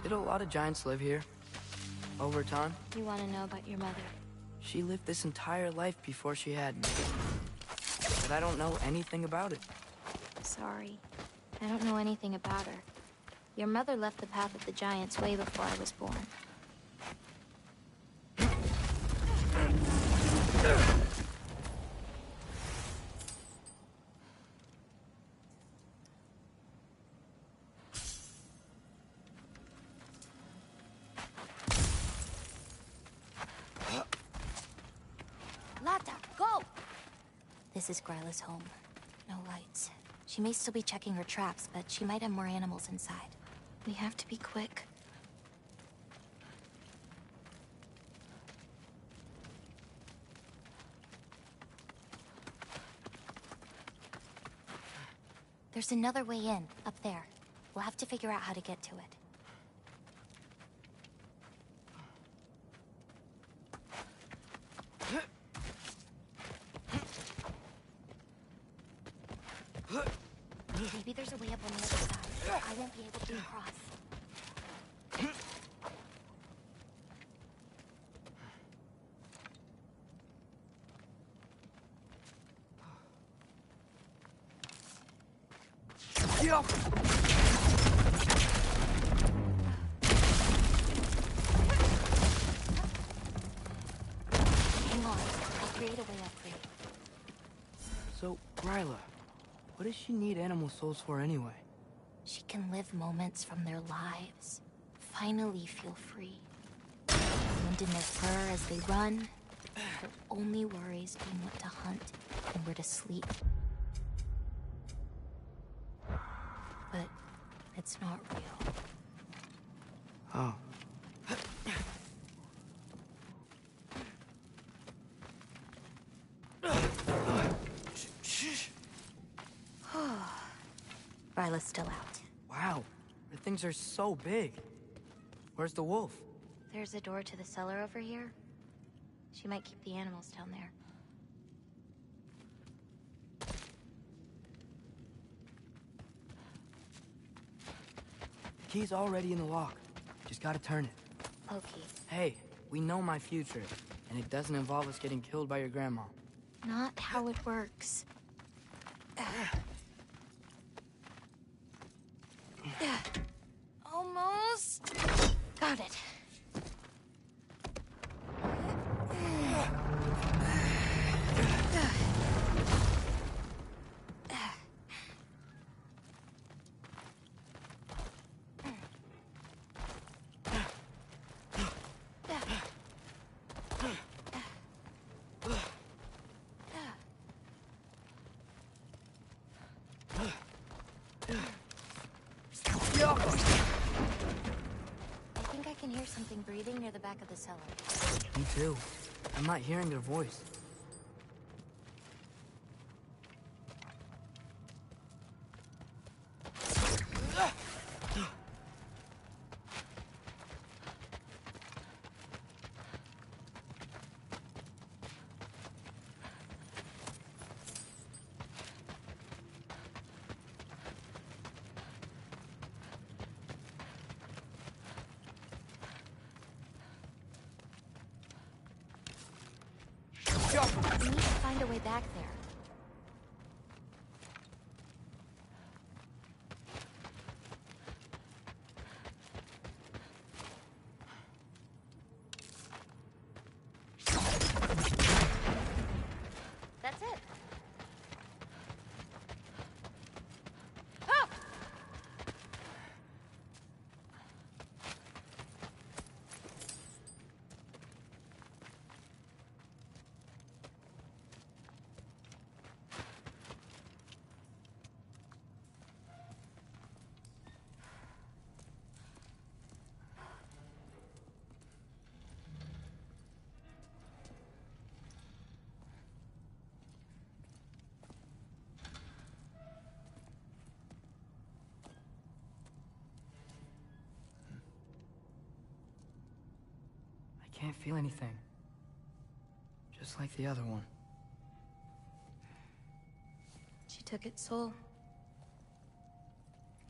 Did a lot of giants live here? Over time? You want to know about your mother? She lived this entire life before she had me. But I don't know anything about it. Sorry. I don't know anything about her. Your mother left the path of the giants way before I was born. Lata, go! This is Gryla's home. No lights. She may still be checking her traps, but she might have more animals inside. We have to be quick. There's another way in, up there. We'll have to figure out how to get to it. Maybe there's a way up on the other side. I won't be able to cross. Hang on. I'll create a way up for you. So, Gryla, what does she need animal souls for anyway? She can live moments from their lives. Finally feel free. Wind in their fur as they run. Their only worries being what to hunt and where to sleep. But it's not real. Oh. Ryla's still out. Wow, the things are so big. Where's the wolf? There's a door to the cellar over here. She might keep the animals down there. The key's already in the lock. Just gotta turn it. Loki. Hey, we know my future, and it doesn't involve us getting killed by your grandma. Not how it works. Almost. Got it. I think I can hear something breathing near the back of the cellar. Me too. I'm not hearing their voice. We need to find a way back there. That's it. Ah! I can't feel anything. Just like the other one. She took its soul.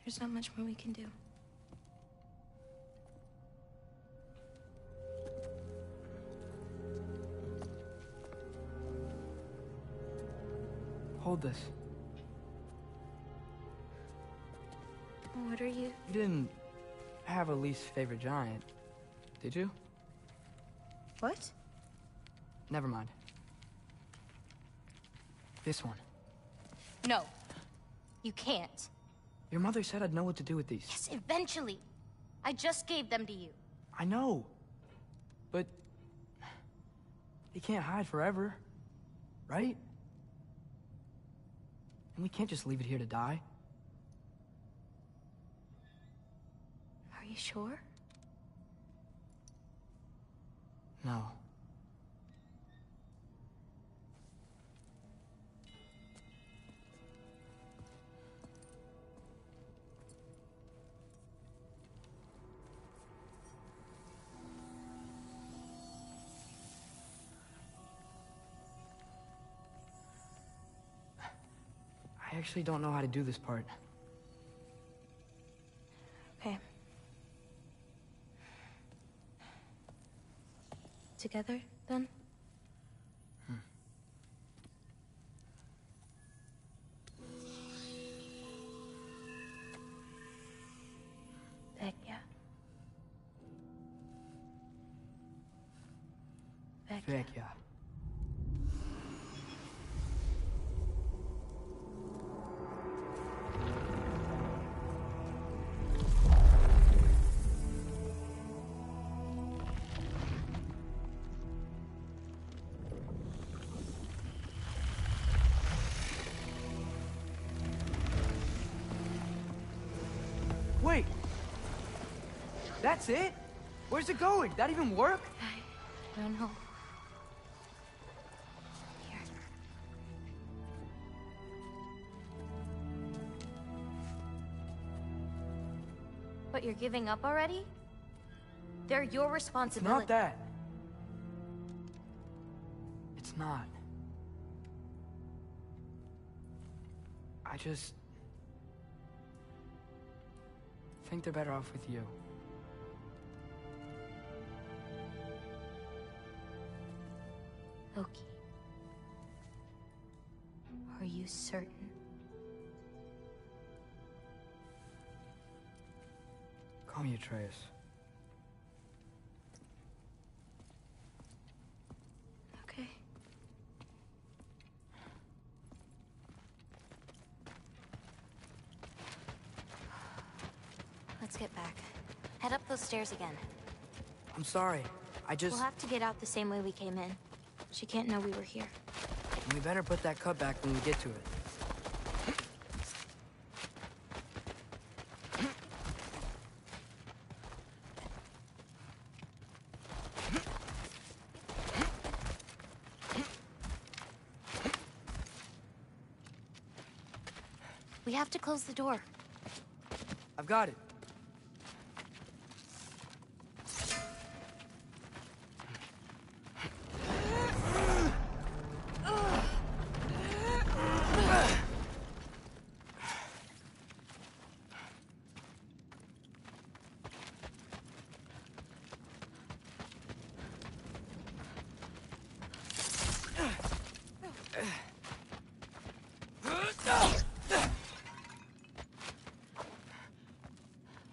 There's not much more we can do. Hold this. What are you? You didn't have a least favorite giant, did you? What? Never mind. This one. No. You can't. Your mother said I'd know what to do with these. Yes, eventually. I just gave them to you. I know. But... they can't hide forever. Right? And we can't just leave it here to die. Are you sure? No. I actually don't know how to do this part. Okay. Together, then? Vecchia. Vecchia. That's it? Where's it going? That even work? I don't know. Here. But you're giving up already? They're your responsibility. Not that. It's not. I just think they're better off with you. Loki. Are you certain? Call me Atreus. Okay. Let's get back. Head up those stairs again. I'm sorry. We'll have to get out the same way we came in. She can't know we were here. We better put that cut back when we get to it. We have to close the door. I've got it.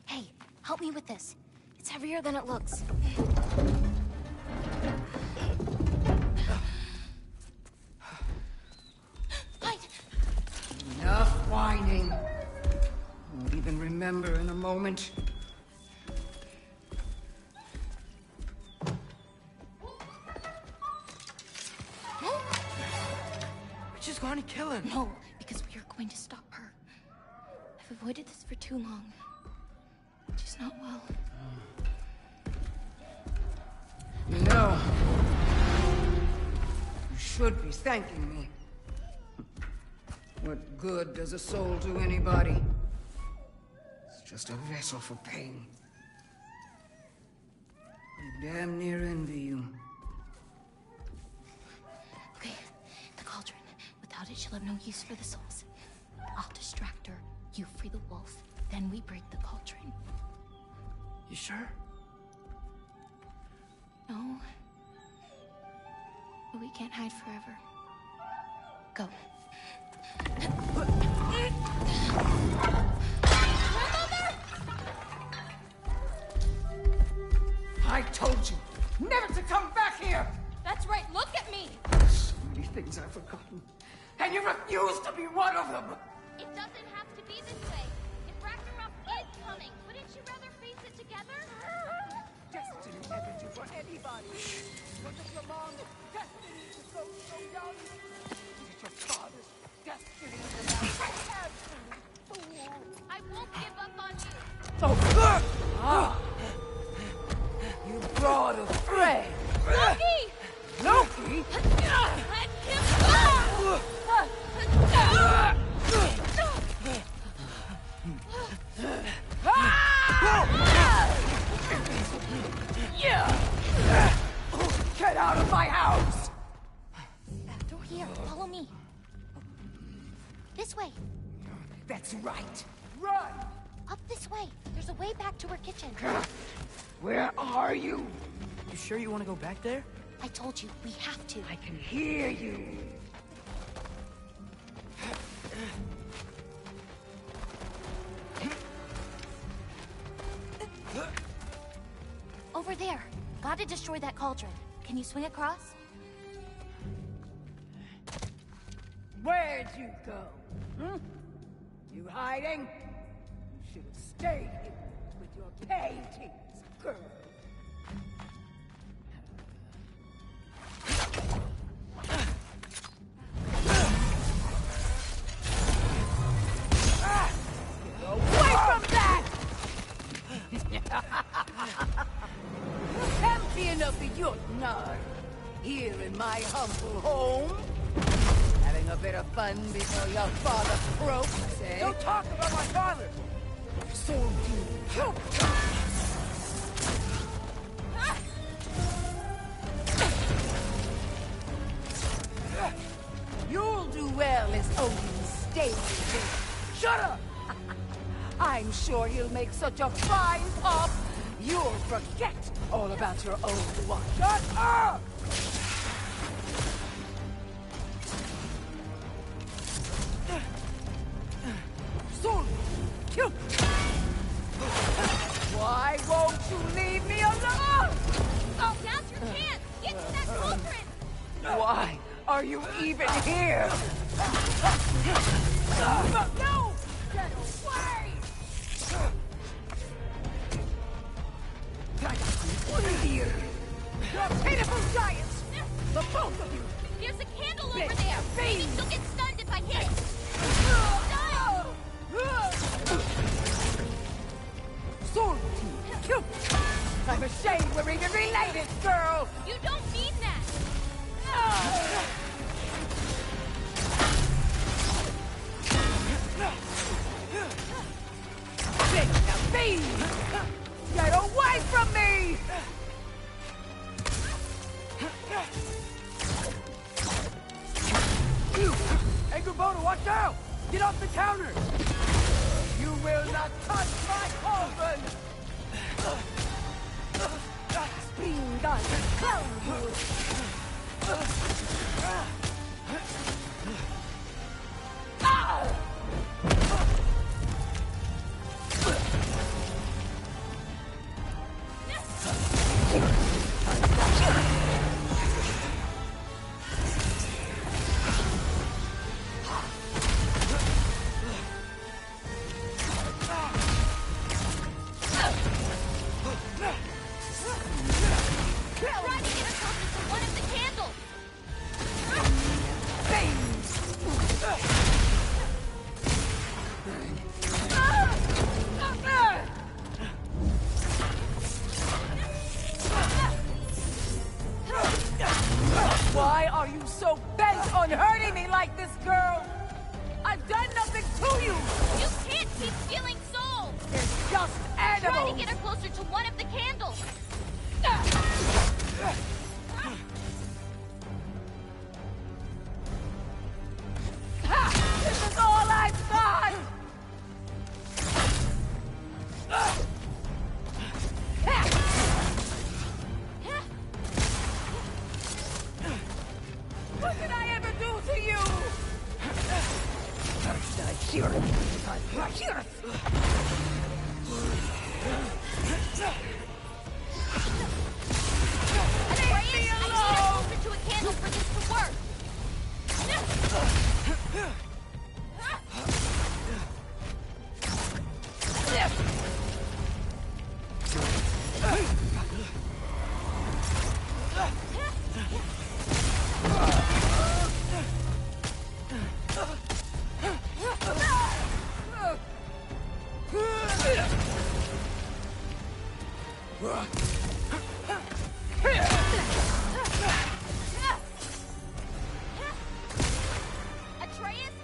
Hey, help me with this. It's heavier than it looks. Enough whining. Won't even remember in a moment. We're just going to kill him. No, because we are going to stop her. I've avoided this for too long. She's not well. You know, you should be thanking me. What good does a soul do anybody? It's just a vessel for pain. I damn near envy you. Okay, the cauldron. Without it, she'll have no use for the souls. I'll distract her. You free the wolf. Then we break the cauldron. You sure? No. But we can't hide forever. Go. I told you never to come back here! That's right, look at me! So many things I've forgotten. And you refuse to be one of them! It doesn't have to be this way. If Ragnarok is coming, wouldn't you rather face it together? Destiny never do for anybody. What does your mom's destiny to go so young? Is it your father's destiny to die absolute fool? I won't give up on you. Ah! You brought a friend! Loki! Loki? Let him go! Get out of my house! Door here. Follow me. This way. That's right. Run! Up this way. There's a way back to our kitchen. Where are you? You sure you want to go back there? I told you, we have to. I can hear you. Over there. Gotta destroy that cauldron. Can you swing across? Where'd you go? You hiding? You should have stayed here with your paintings, girl. Get away from that! Jotnar, here in my humble home. Having a bit of fun before your father croaks, eh? Don't talk about my father! So do. You'll do well as Odin's stable. Shut up! I'm sure he'll make such a fine pop, you'll forget all about your old one. Shut up! Soon, kill. Why won't you leave me alone? Oh, now's your chance! Get to that cauldron! Why are you even here? No! Get away! Here! You're pitiful giants! The both of you! There's a candle over there! Maybe she'll get stunned if I hit it! Sword! Kill! I'm ashamed we're even related, girl! You don't mean that! Get away from me! Hey, Gubona, watch out! Get off the counter! You will not touch my cauldron! Spring gun, clown. Why are you so bent on hurting me like this, girl? I've done nothing to you! You can't keep stealing souls! It's just animals! Try to get her closer to one of the candles! This is all I've got! What did I ever do to you? Atreus, I need her closer to a candle for this to work! Atreus,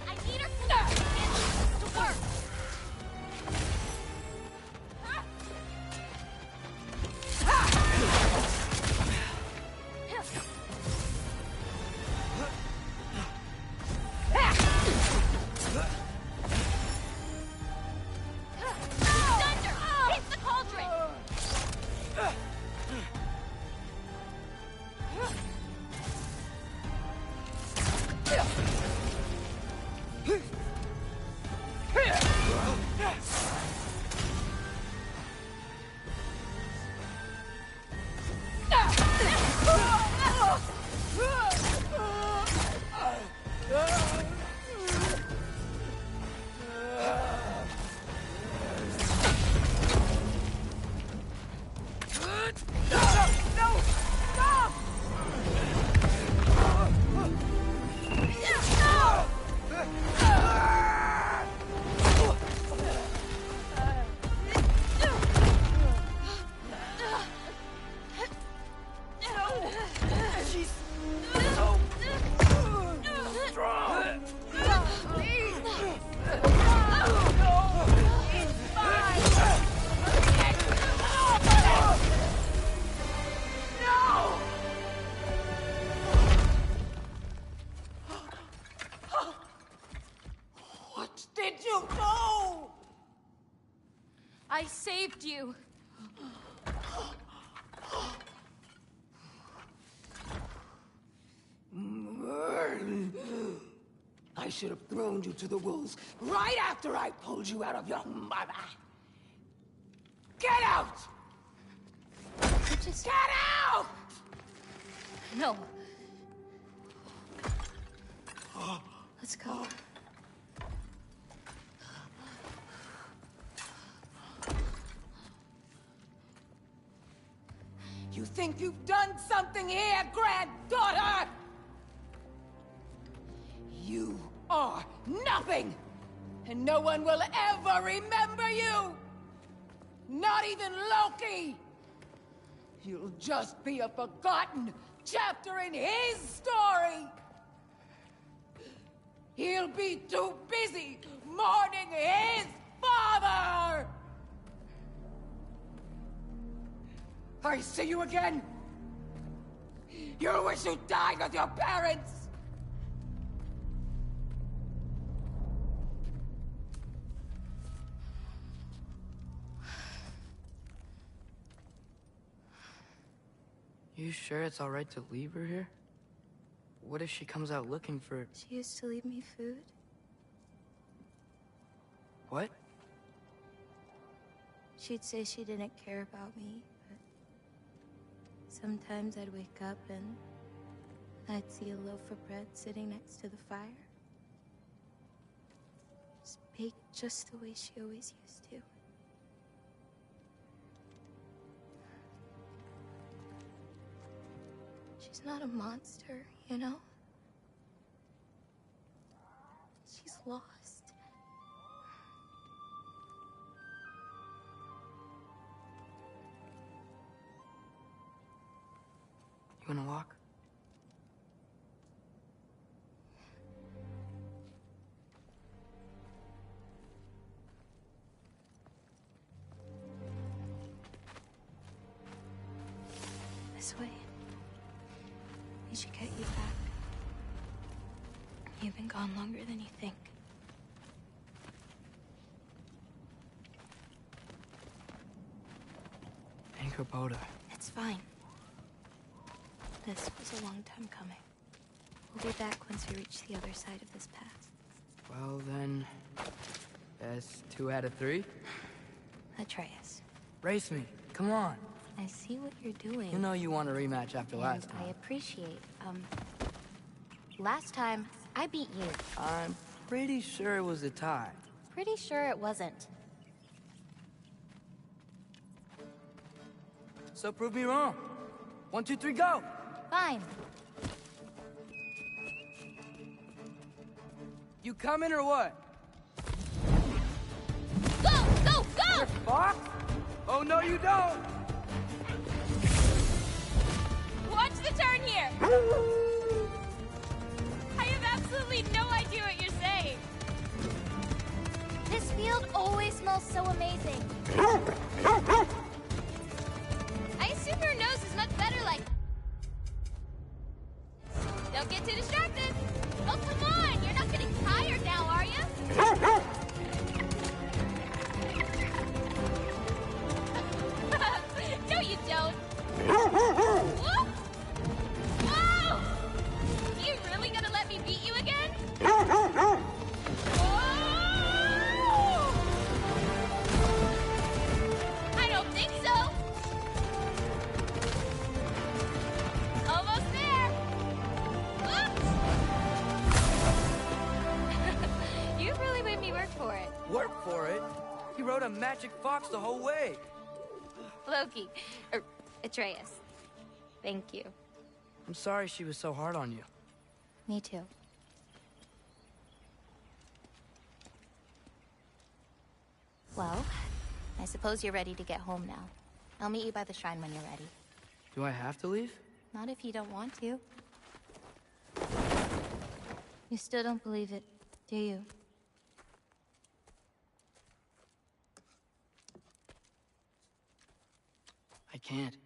What did you do? I saved you. I should have thrown you to the wolves right after I pulled you out of your mother. Get out! Just... Get out! No. Let's go. You think you've done something here, granddaughter? You are nothing! And no one will ever remember you! Not even Loki! You'll just be a forgotten chapter in his story! He'll be too busy mourning his father! I see you again! You wish you died with your parents! You sure it's alright to leave her here? What if she comes out looking for... She used to leave me food. What? She'd say she didn't care about me, but sometimes I'd wake up and I'd see a loaf of bread sitting next to the fire. Just baked just the way she always used to. She's not a monster, you know? She's lost. You wanna walk? This way. We should get you back. You've been gone longer than you think. Anchor Boda. It's fine. This was a long time coming. We'll be back once we reach the other side of this path. Well then... That's 2 out of 3? Atreus. Race me. Come on. I see what you're doing. You know you want a rematch after last time. I appreciate, last time, I beat you. I'm pretty sure it was a tie. Pretty sure it wasn't. So prove me wrong. 1, 2, 3, go! Fine. You coming or what? Go! Go! Go! You're fucked? Oh, no, you don't! Watch the turn here! I have absolutely no idea what you're saying. This field always smells so amazing. I assume your nose is much better like... Don't get too distracted. Oh, come on! You're not getting tired now, are you? No, you don't. Whoop! Whoa! You really gonna let me beat you again? Whoa! I don't think so. Almost there. Whoops! You really made me work for it. Work for it? You rode a magic fox the whole way. Loki. Atreus. Thank you. I'm sorry she was so hard on you. Me too. Well, I suppose you're ready to get home now. I'll meet you by the shrine when you're ready. Do I have to leave? Not if you don't want to. You still don't believe it, do you? I can't.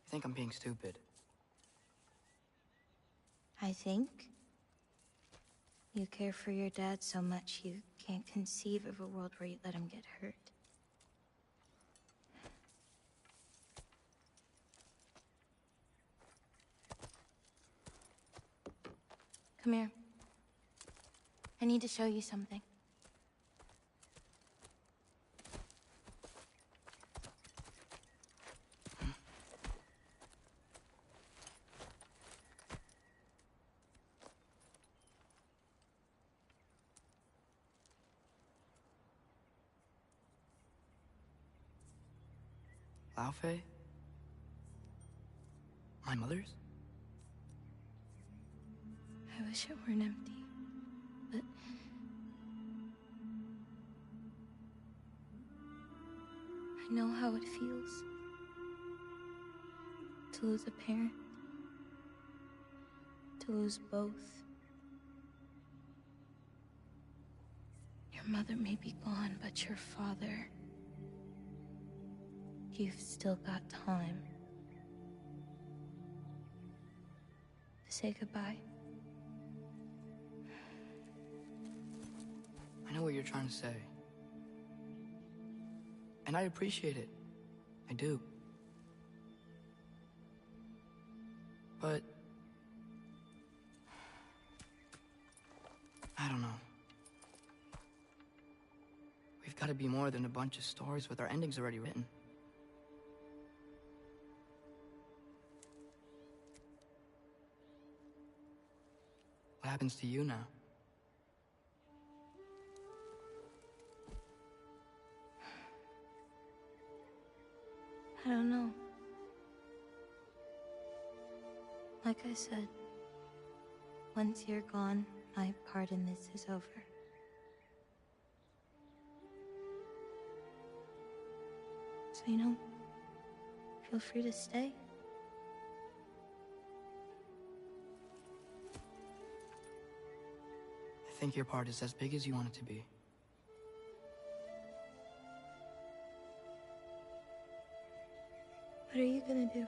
I think I'm being stupid. I think you care for your dad so much you can't conceive of a world where you let him get hurt. Come here. I need to show you something. Laufey? My mother's? I wish it weren't empty, but I know how it feels to lose a parent, to lose both. Your mother may be gone, but your father, you've still got time to say goodbye. I know what you're trying to say. And I appreciate it. I do. But I don't know. We've got to be more than a bunch of stories with our endings already written. What happens to you now? I don't know. Like I said, once you're gone, my part in this is over. So, feel free to stay. I think your part is as big as you want it to be. What are you gonna do?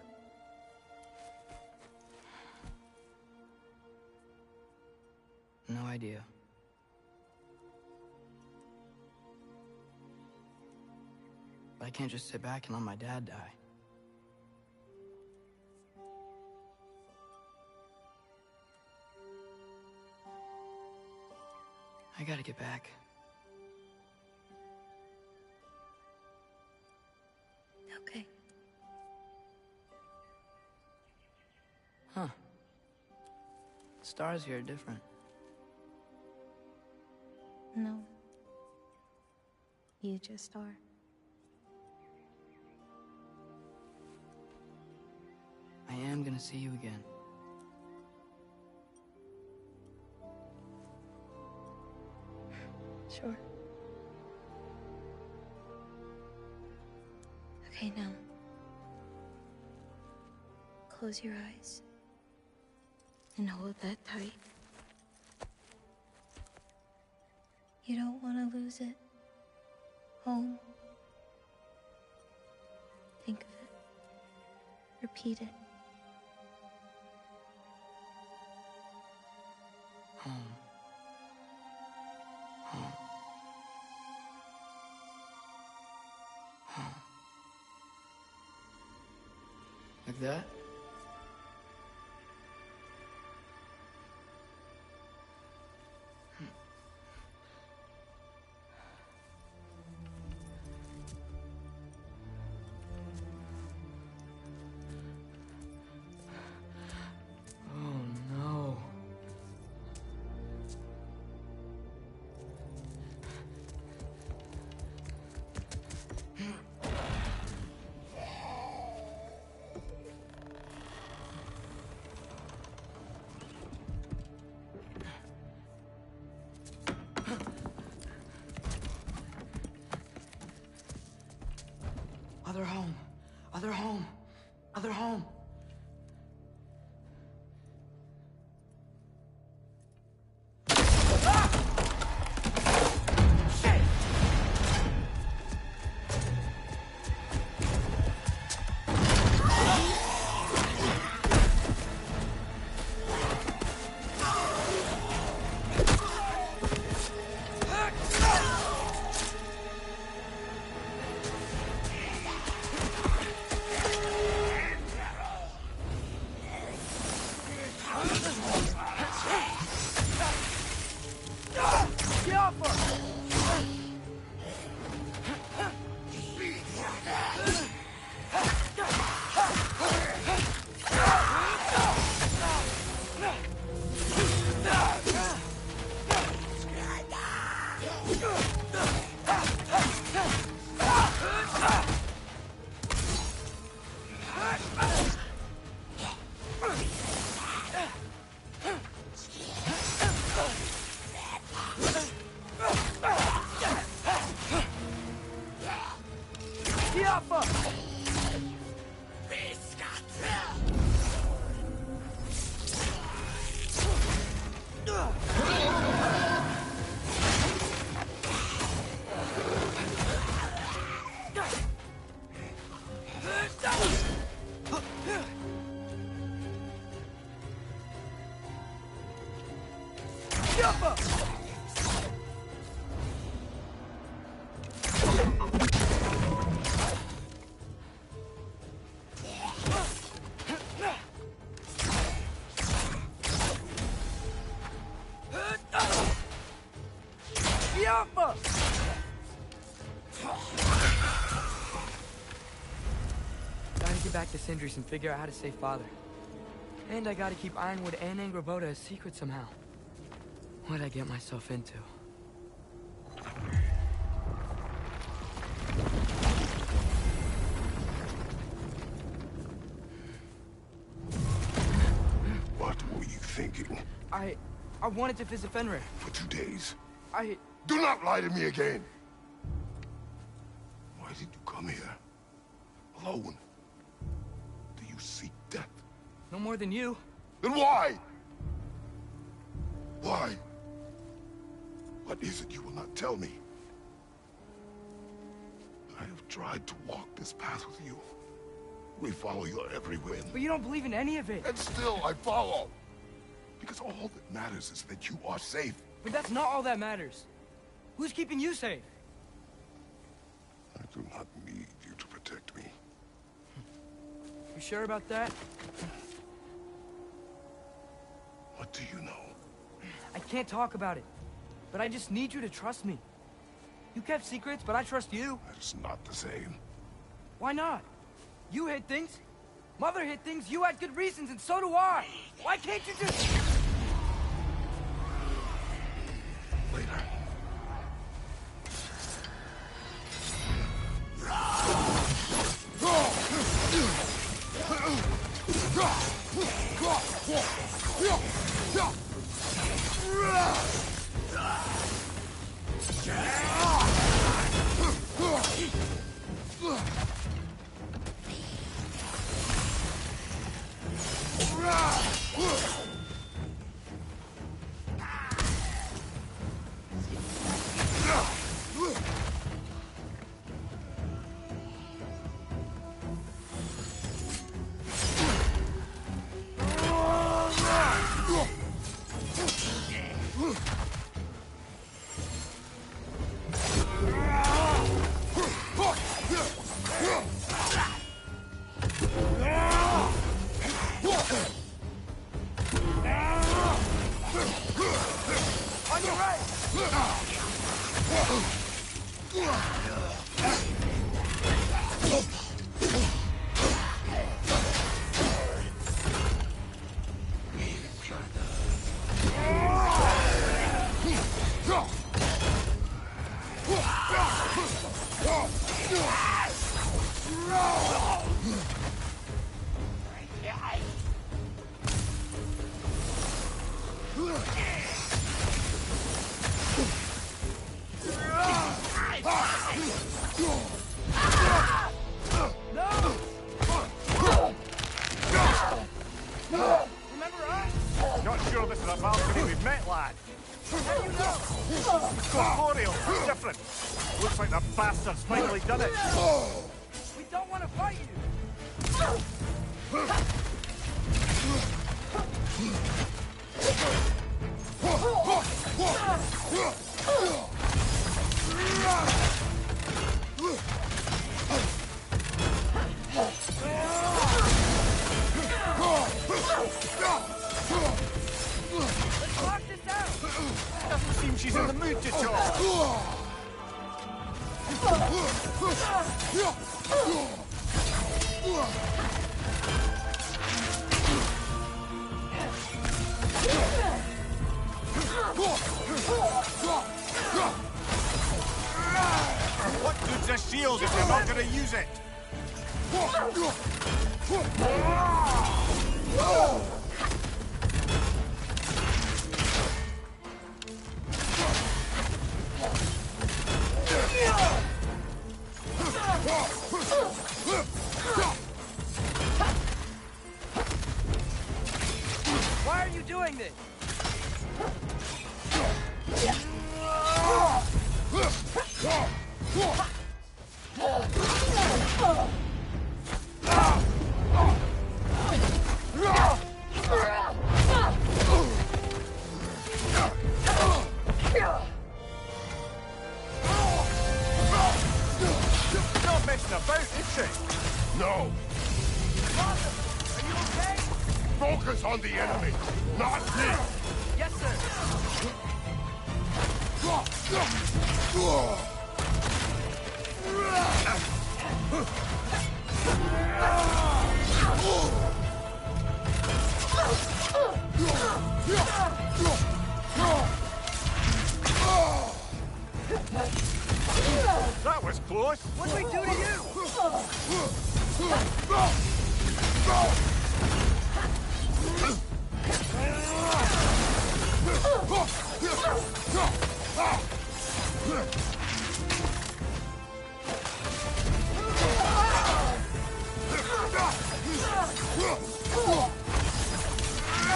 No idea. But I can't just sit back and let my dad die. I gotta get back. Okay. Huh. The stars here are different. No. You just are. I am gonna see you again. Sure. Okay, now. Close your eyes. And hold that tight. You don't want to lose it. Home. Think of it. Repeat it. Home. Home. Home. Like that? Gotta get back to Sindri's and figure out how to save Father. And I gotta keep Ironwood and Angrboda a secret somehow. What'd I get myself into? What were you thinking? I wanted to visit Fenrir. For 2 days? I... Do not lie to me again! Why did you come here? Alone? Do you seek death? No more than you. Then why? Why? What is it you will not tell me? I have tried to walk this path with you. We follow your every whim. But you don't believe in any of it. And still I follow. Because all that matters is that you are safe. But that's not all that matters. Who's keeping you safe? I do not need you to protect me. You sure about that? What do you know? I can't talk about it. But I just need you to trust me. You kept secrets, but I trust you. That is not the same. Why not? You hid things. Mother hid things. You had good reasons, and so do I. Why can't you just... Later. What good's a shield if you're not going to use it? Why are you doing this? on the enemy, not me! Yes, sir! That was close. What'd we do to you?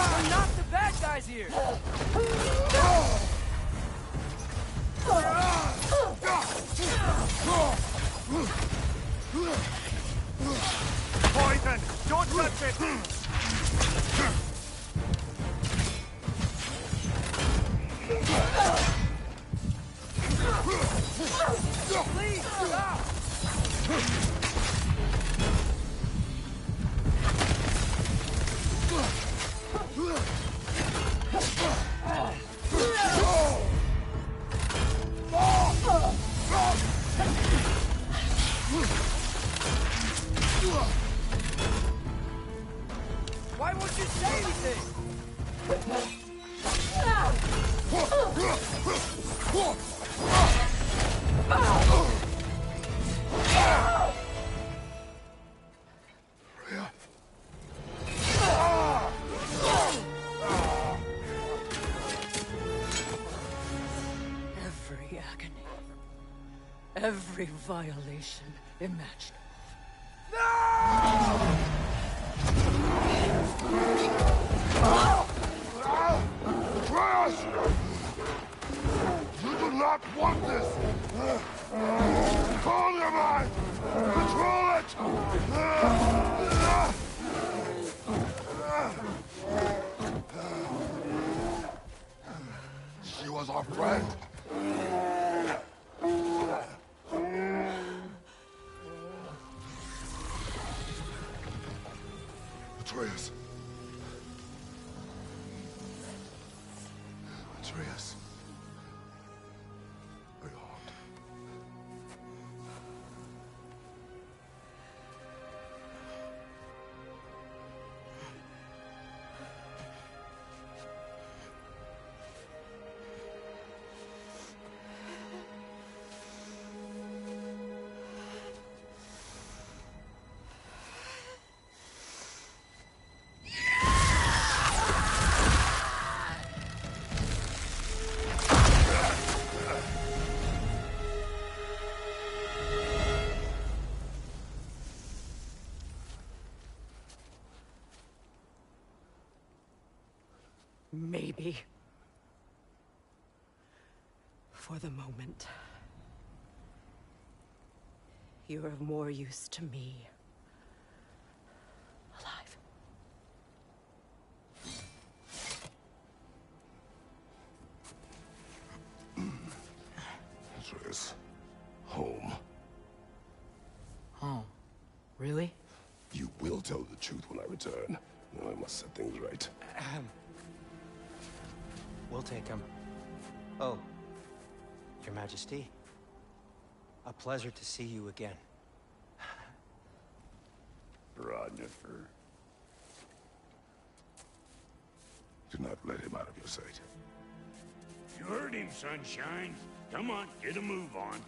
We're not the bad guys here. Poison! Don't touch it! Please, stop! Why won't you say anything? Every agony. Every violation imaginable. Atreus! You do not want this! Call your mind! Control it! She was our friend. Atreus. Atreus. Are you harmed? Maybe. For the moment. You're of more use to me. Alive. Atreus. Home. Home? Really? You will tell the truth when I return. Now I must set things right. We'll take him. Oh, Your Majesty. A pleasure to see you again. Rodnifer. Do not let him out of your sight. You heard him, Sunshine. Come on, get a move on.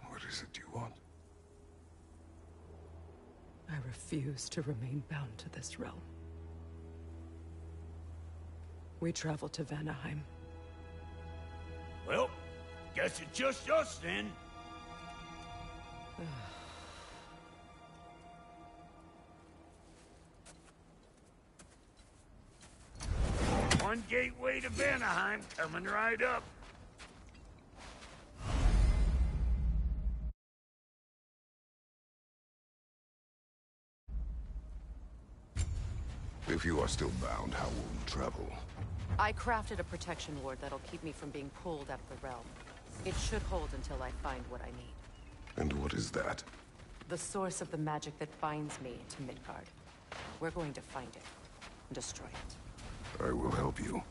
What is it you want? I refuse to remain bound to this realm. We travel to Vanaheim. Well, guess it's just us then. One gateway to Vanaheim coming right up. If you are still bound, how will you travel? I crafted a protection ward that'll keep me from being pulled out of the realm. It should hold until I find what I need. And what is that? The source of the magic that binds me to Midgard. We're going to find it and destroy it. I will help you.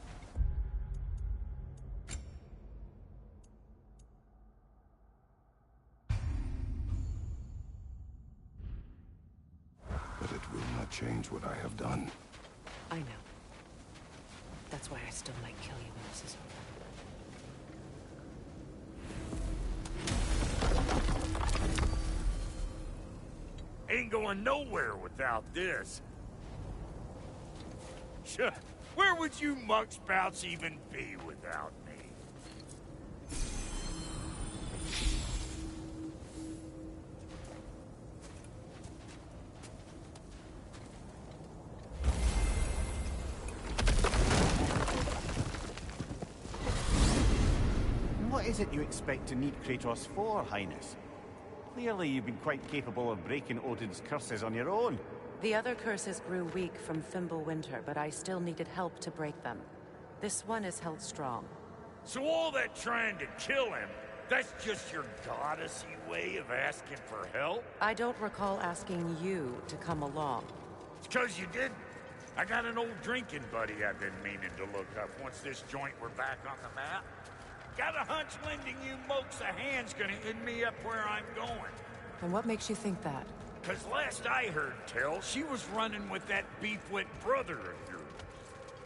But it will not change what I have done. I know. That's why I still might kill you when this is over. Ain't going nowhere without this. Sure. Where would you muckspouts even be without me? What is it you expect to need Kratos for, Highness? Clearly you've been quite capable of breaking Odin's curses on your own. The other curses grew weak from Fimbulwinter, but I still needed help to break them. This one is held strong. So all that trying to kill him, that's just your goddessy way of asking for help? I don't recall asking you to come along. It's 'cause you didn't. I got an old drinking buddy I've been meaning to look up once this joint were back on the map. Got a hunch lending you mokes a hand's gonna end me up where I'm going. And what makes you think that? 'Cause last I heard tell, she was running with that beefwit brother of yours.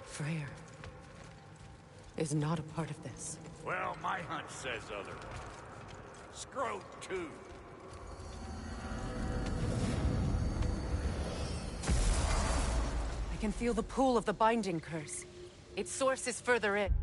Freyr is not a part of this. Well, my hunch says otherwise. Scroat, too. I can feel the pull of the binding curse. Its source is further in.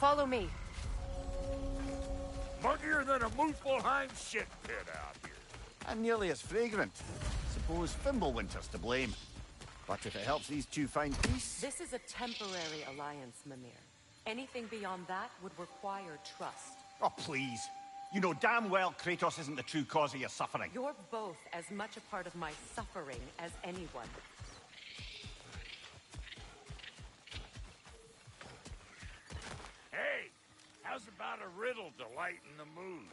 Follow me. Muggier than a Muspelheim shit pit out here. And nearly as fragrant. Suppose Fimbulwinter's to blame. But if it helps these two find peace... This is a temporary alliance, Mimir. Anything beyond that would require trust. Oh, please. You know damn well Kratos isn't the true cause of your suffering. You're both as much a part of my suffering as anyone. Hey, how's about a riddle to lighten the mood?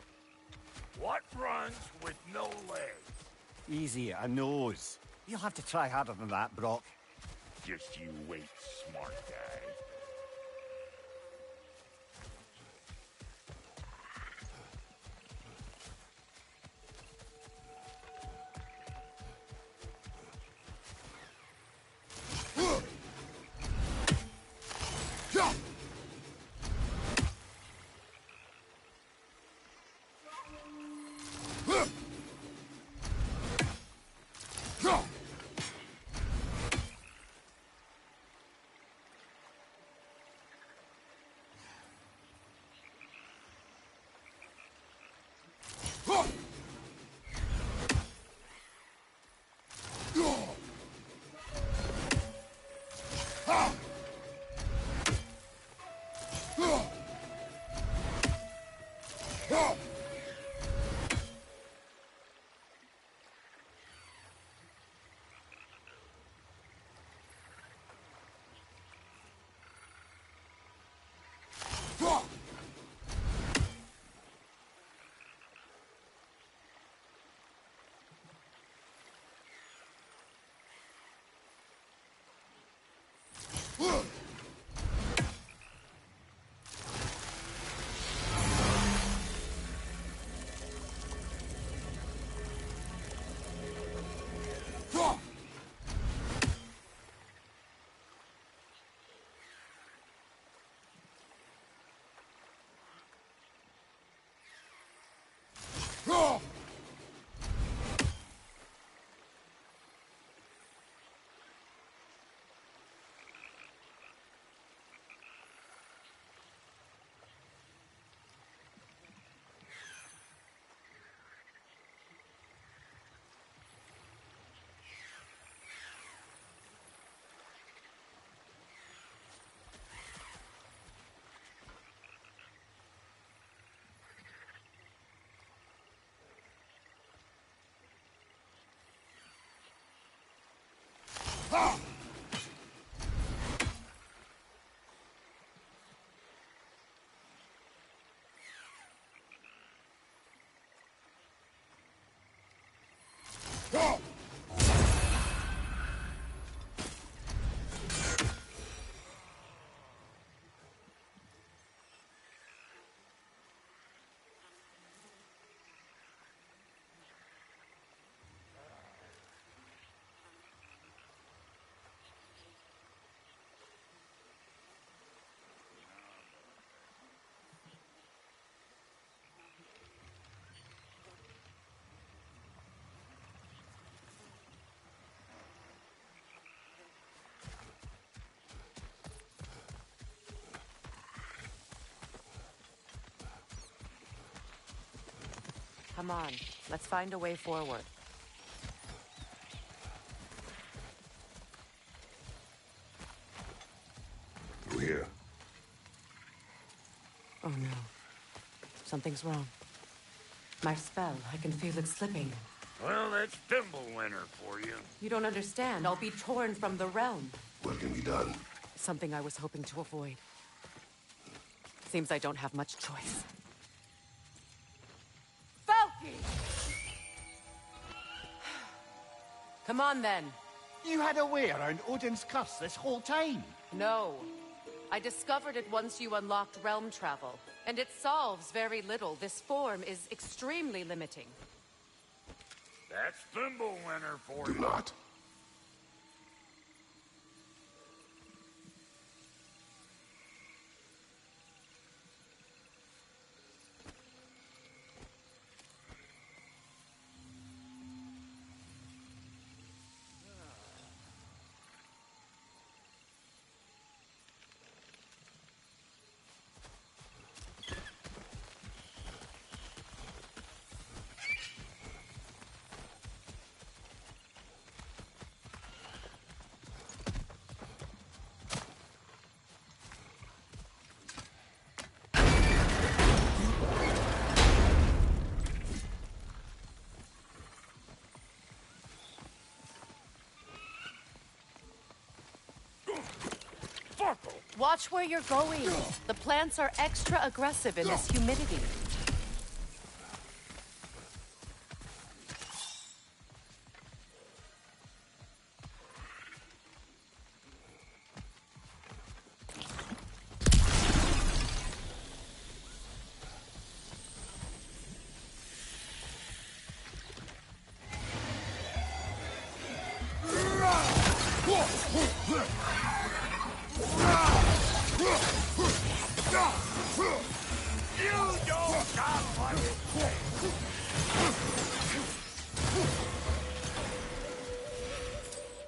What runs with no legs? Easy, a nose. You'll have to try harder than that, Brock. Just you wait, smart guy. Come on, let's find a way forward. You here? Oh no. Something's wrong. My spell, I can feel it slipping. Well, that's Fimbulwinter for you. You don't understand. I'll be torn from the realm. What can be done? Something I was hoping to avoid. Seems I don't have much choice. Come on, then. You had a way around Odin's curse this whole time? No. I discovered it once you unlocked realm travel, and it solves very little. This form is extremely limiting. That's Fimbulwinter for Do you. not. Watch where you're going. The plants are extra aggressive in this humidity.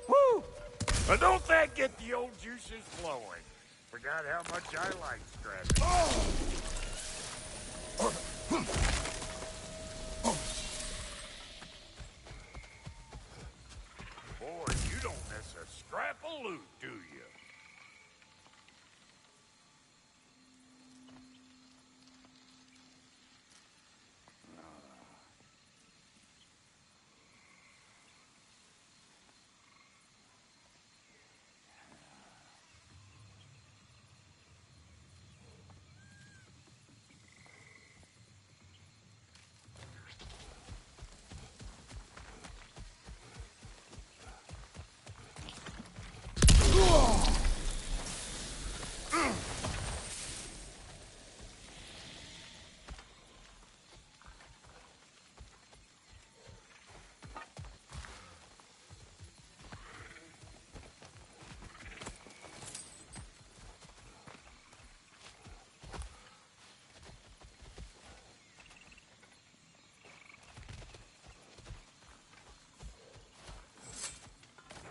Woo! But don't that get the old juices flowing? Forgot how much I like scrapping. Boy, you don't miss a scrap of loot, do you?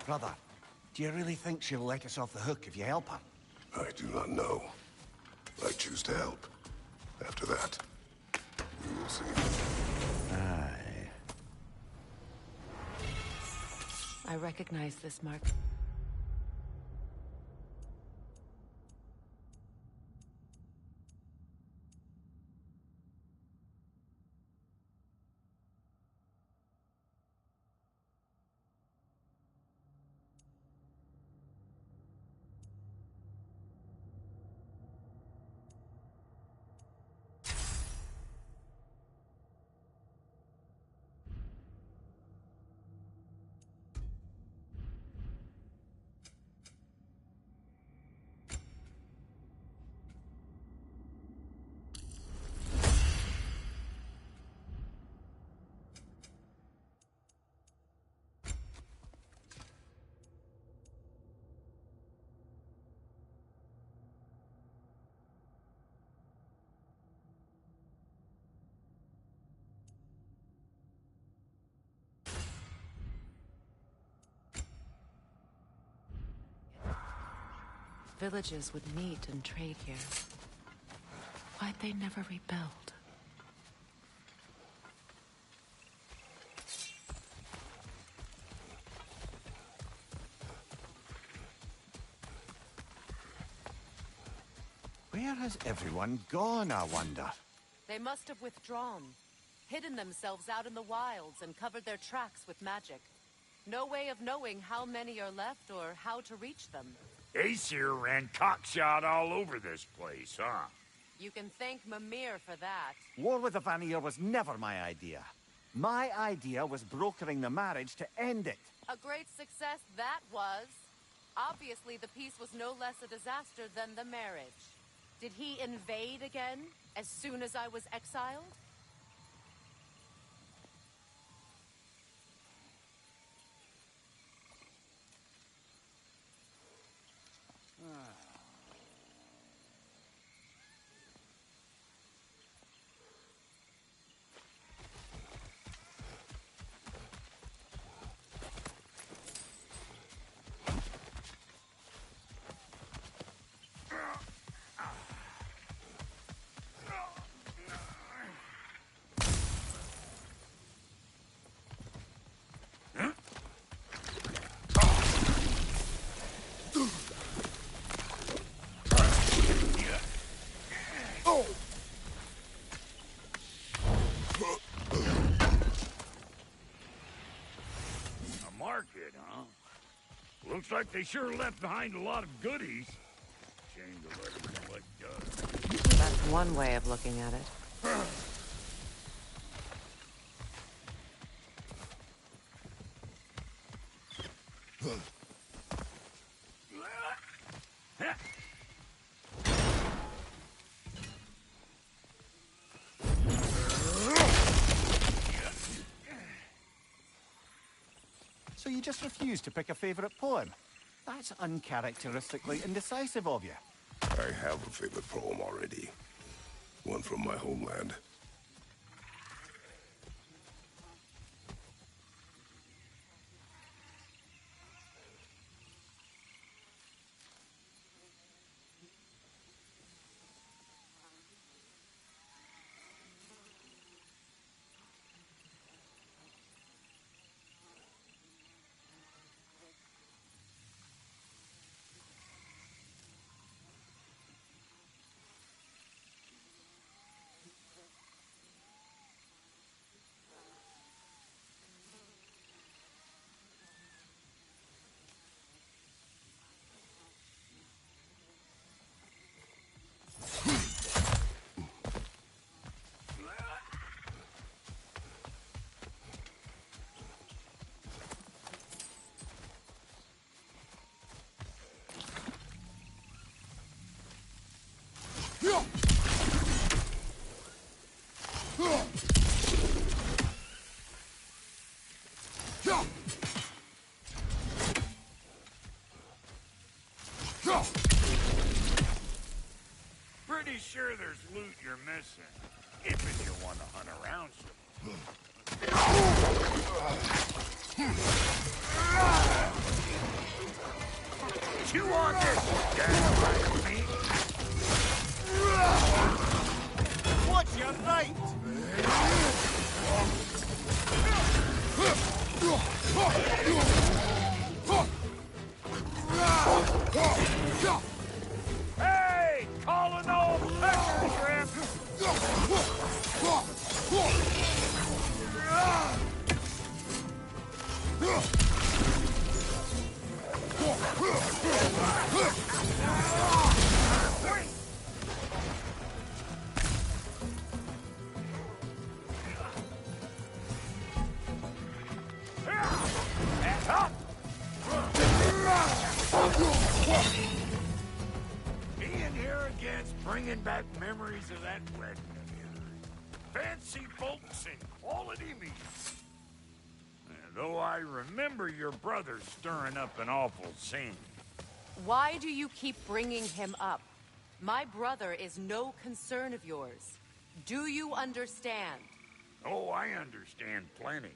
Brother, do you really think she'll let us off the hook if you help her? I do not know. I choose to help. After that, we will see. Aye. I recognize this mark. Villages would meet and trade here. Why'd they never rebuild? Where has everyone gone, I wonder? They must have withdrawn, hidden themselves out in the wilds and covered their tracks with magic. No way of knowing how many are left or how to reach them. Aesir ran cockshot all over this place, huh? You can thank Mimir for that. War with the Vanir was never my idea. My idea was brokering the marriage to end it. A great success that was. Obviously, the peace was no less a disaster than the marriage. Did he invade again, as soon as I was exiled? Looks like they sure left behind a lot of goodies. Shame to let him collect dust. That's one way of looking at it. So you just refuse to pick a favorite poem? That's uncharacteristically indecisive of you. I have a favorite poem already. One from my homeland. Pretty sure there's loot you're missing. If you want to hunt around some. Chew on this, dynamite meat. What's your right? Hey! Calling all pecker shrimp! Being here again's bringing back memories of that wedding of yours. Fancy folks and quality meat. Though I remember your brother stirring up an awful scene. Why do you keep bringing him up? My brother is no concern of yours. Do you understand? Oh, I understand plenty.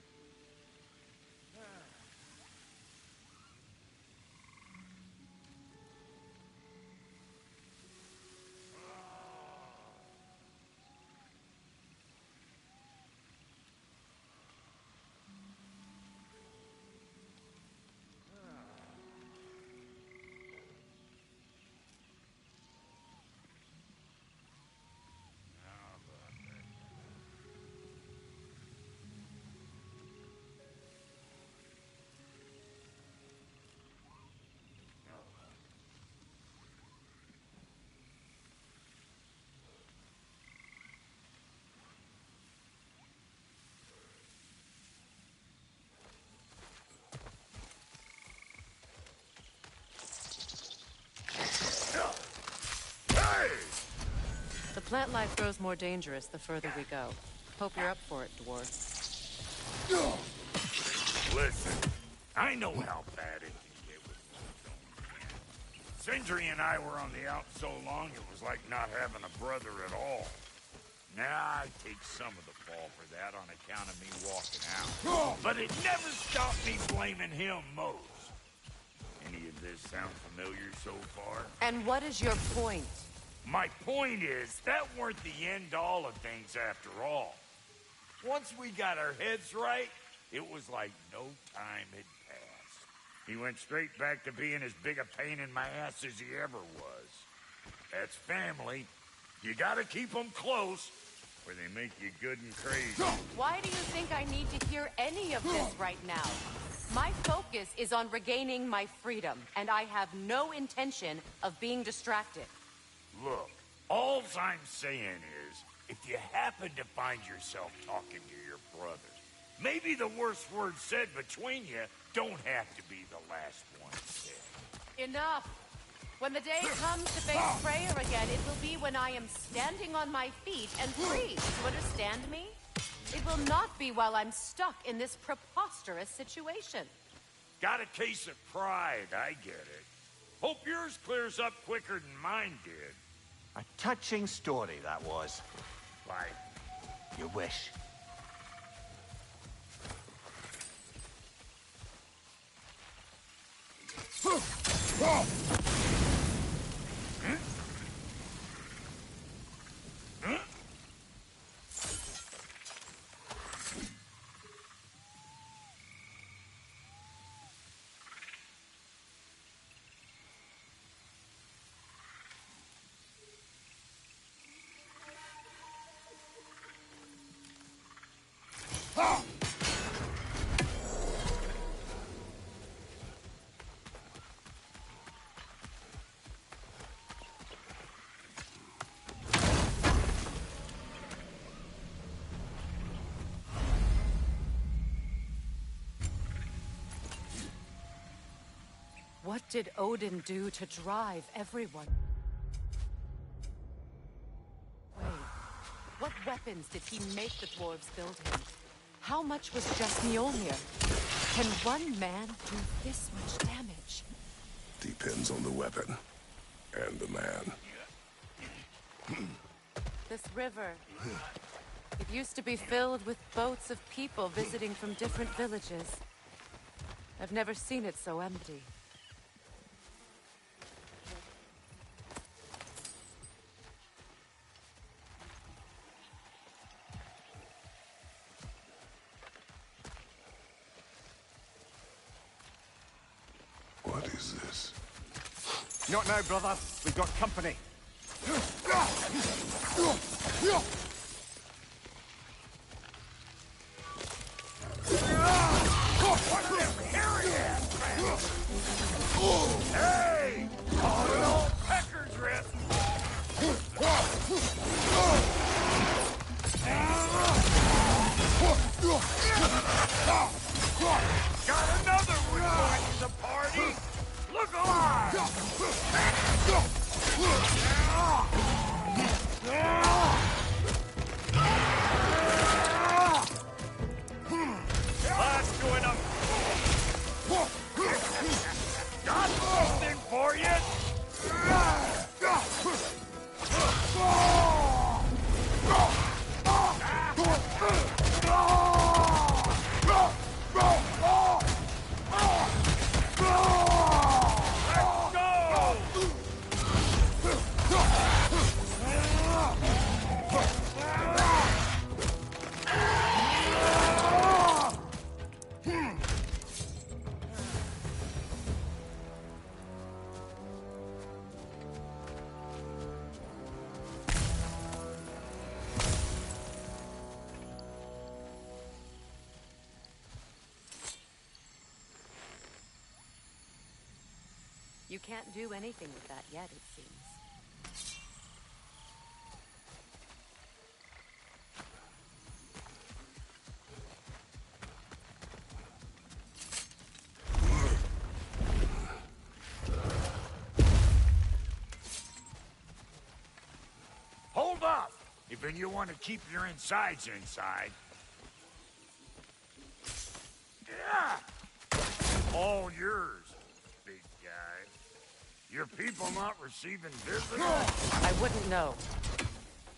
The plant life grows more dangerous the further we go. Hope you're up for it, dwarf. Listen, I know how bad it can get with Sindri and I were on the out so long it was like not having a brother at all. Now I take some of the fall for that on account of me walking out. But it never stopped me blaming him most. Any of this sound familiar so far? And what is your point? My point is, that weren't the end-all of things after all. Once we got our heads right, it was like no time had passed. He went straight back to being as big a pain in my ass as he ever was. That's family. You gotta keep them close, or they make you good and crazy. Why do you think I need to hear any of this right now? My focus is on regaining my freedom, and I have no intention of being distracted. Look, all I'm saying is, if you happen to find yourself talking to your brothers, maybe the worst word said between you don't have to be the last one said. Enough! When the day comes to face Freya again, it will be when I am standing on my feet and free. You understand me? It will not be while I'm stuck in this preposterous situation. Got a case of pride, I get it. Hope yours clears up quicker than mine did. A touching story, that was. Like? You wish. What did Odin do to drive everyone? Wait, what weapons did he make the dwarves build him? How much was just Mjolnir? Can one man do this much damage? Depends on the weapon and the man. This river, it used to be filled with boats of people visiting from different villages. I've never seen it so empty. What is this? Not now, brother. We've got company. Hey! All in all, pecker drip! Got another one joining the party! Look alive! Last going up. Got something for you! You can't do anything with that yet, it seems. Hold up! If you want to keep your insides inside. Yeah! All yours, big guy. Your people not receiving visitors? I wouldn't know.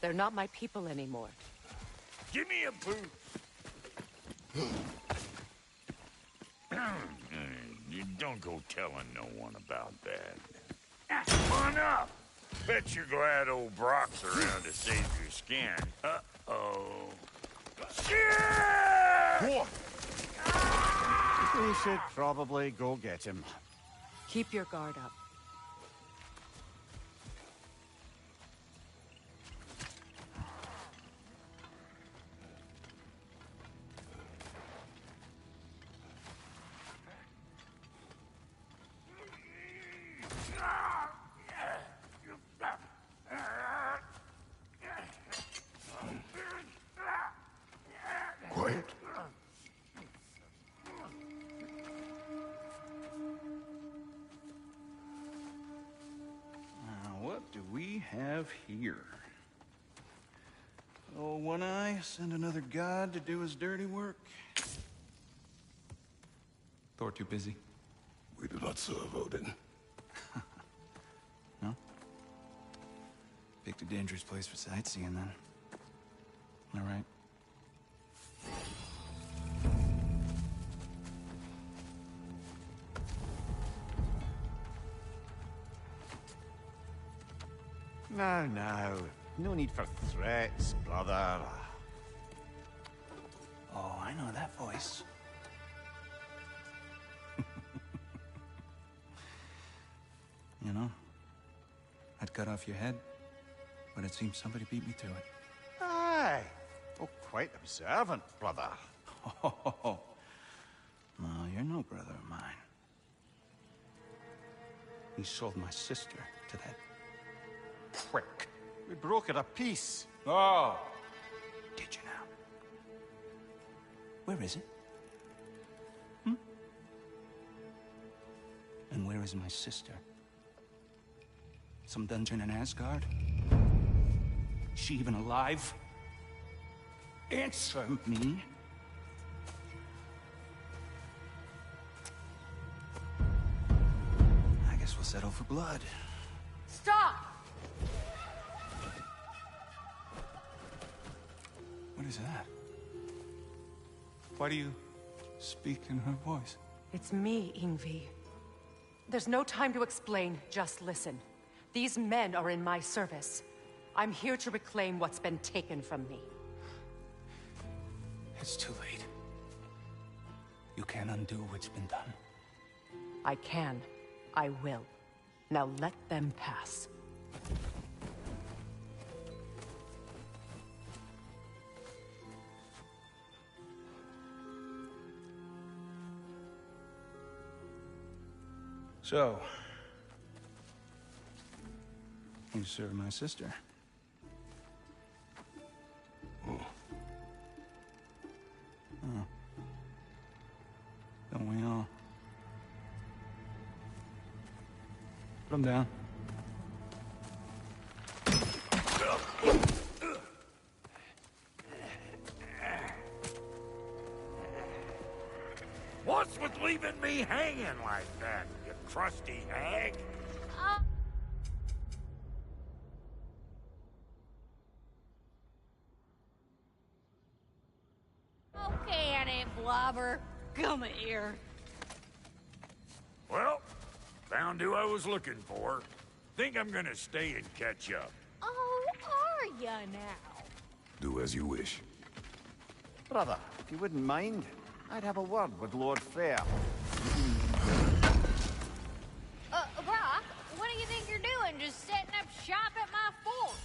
They're not my people anymore. Give me a boot. You don't go telling no one about that. Come on up. Bet you're glad old Brock's around to save your skin. Uh-oh. Shit! We should probably go get him. Keep your guard up. we have here? Oh, One Eye, send another god to do his dirty work. Thor too busy? We do not serve Odin. No? Picked a dangerous place for sightseeing, then. All right. Now. No need for threats, brother. Oh, I know that voice. You know, I'd cut off your head, but it seems somebody beat me to it. Aye. Oh, quite observant, brother. Oh, no, you're no brother of mine. You sold my sister to that prick. We broke it a piece. Oh. Did you now? Where is it? And where is my sister? Some dungeon in Asgard? She even alive? Answer me. I guess we'll settle for blood. Stop! What is that? Why do you speak in her voice? It's me, Ingvi. There's no time to explain, just listen. These men are in my service. I'm here to reclaim what's been taken from me. It's too late. You can't undo what's been done. I can. I will. Now let them pass. So, you serve my sister. Oh. Don't we all? Put him down. What's with leaving me hanging like that, you crusty hag? Okay, Aunt Blobber. Come here. Well, found who I was looking for. Think I'm gonna stay and catch up. Oh, are ya now? Do as you wish. Brother, if you wouldn't mind, I'd have a word with Lord Freyr. Brock, what do you think you're doing? Just setting up shop at my fort?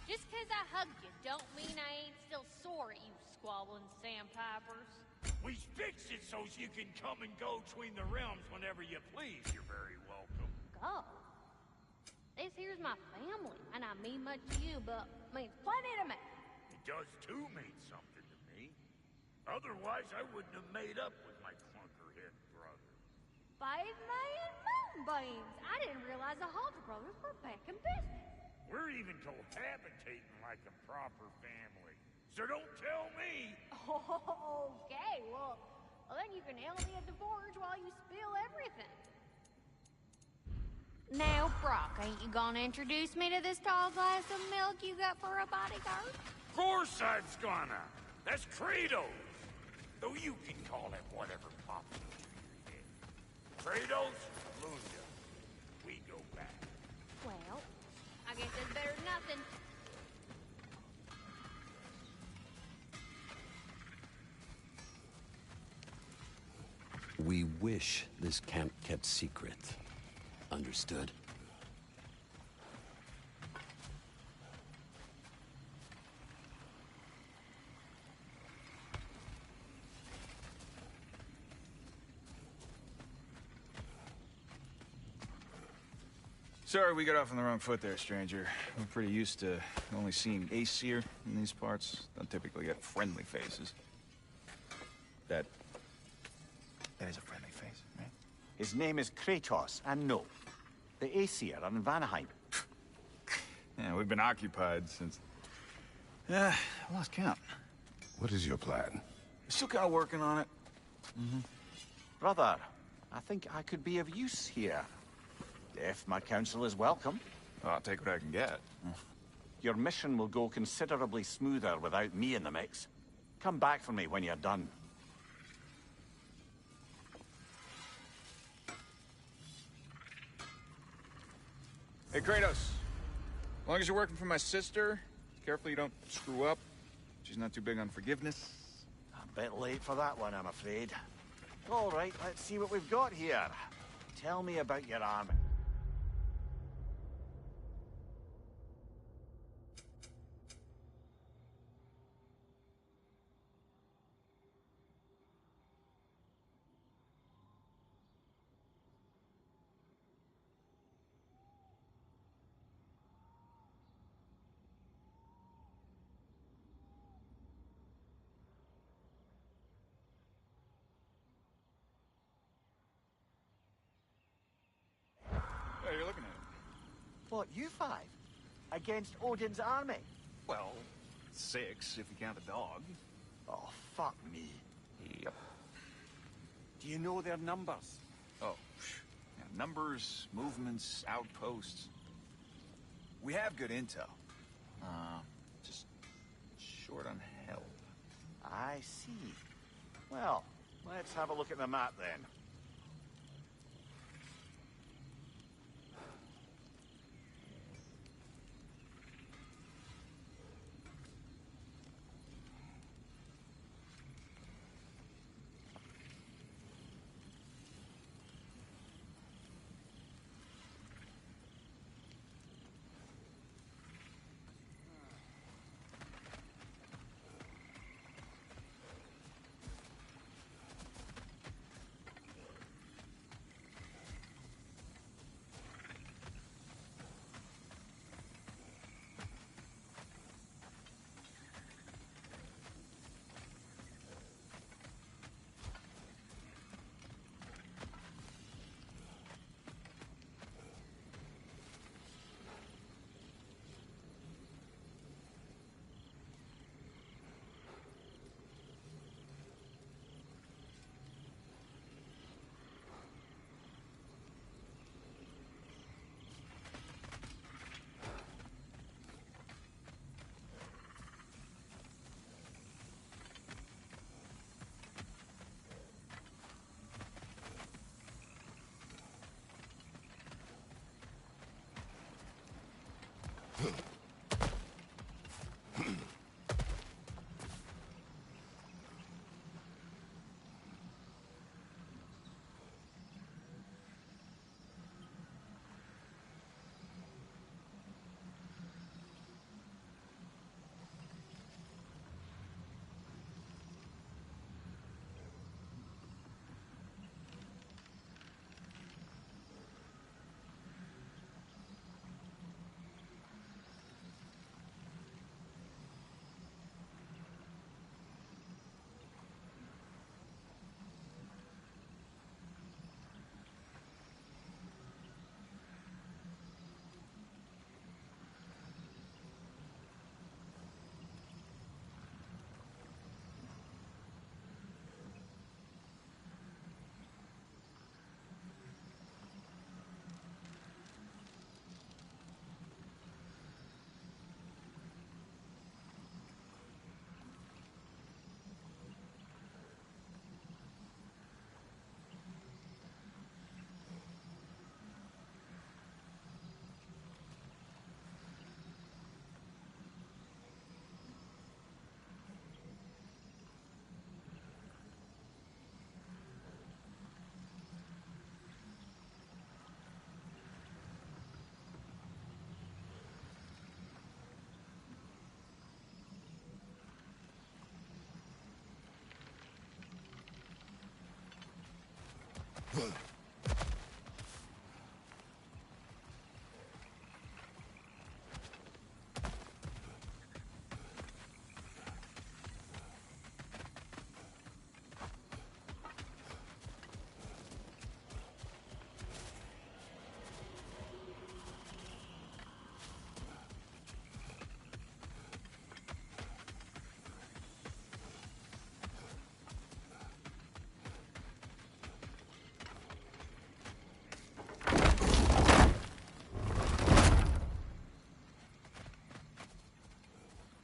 Just 'cause I hugged you don't mean I ain't still sore at you squabbling sandpipers. We fixed it so you can come and go between the realms whenever you please. You're very welcome. Go. This here's my family, and I mean much to you, but means plenty to me. It does too mean something to me. Otherwise, I wouldn't have made up with my clunkerhead brother. 5 million moonbeams! I didn't realize the Halter brothers were back in business. We're even cohabitating like a proper family. So don't tell me. Okay, well, then you can help me at the forge while you spill everything. Now, Brock, ain't you gonna introduce me to this tall glass of milk you got for a bodyguard? Of course I'm gonna. That's Kratos. Though you can call it whatever pops into your head. Kratos, Lunda. We go back. Well, I guess it's better than nothing. We wish this camp kept secret. Understood? Sorry we got off on the wrong foot there, stranger. We're pretty used to only seeing Aesir in these parts. Don't typically get friendly faces. That is a friendly face, right? His name is Kratos, and no. The Aesir are in Vanaheim. Yeah, we've been occupied since... I lost count. What is your plan? Still kind of working on it. Brother, I think I could be of use here. If my counsel is welcome. Oh, I'll take what I can get. Your mission will go considerably smoother without me in the mix. Come back for me when you're done. Hey, Kratos. As long as you're working for my sister, careful you don't screw up. She's not too big on forgiveness. A bit late for that one, I'm afraid. All right, let's see what we've got here. Tell me about your army. Oh, you're looking at it. What, you five? Against Odin's army? Well, 6 if you count the dog. Oh, fuck me. Yep. Do you know their numbers? Oh, yeah, numbers, movements, outposts. We have good intel. Just short on help. I see. Well, let's have a look at the map then.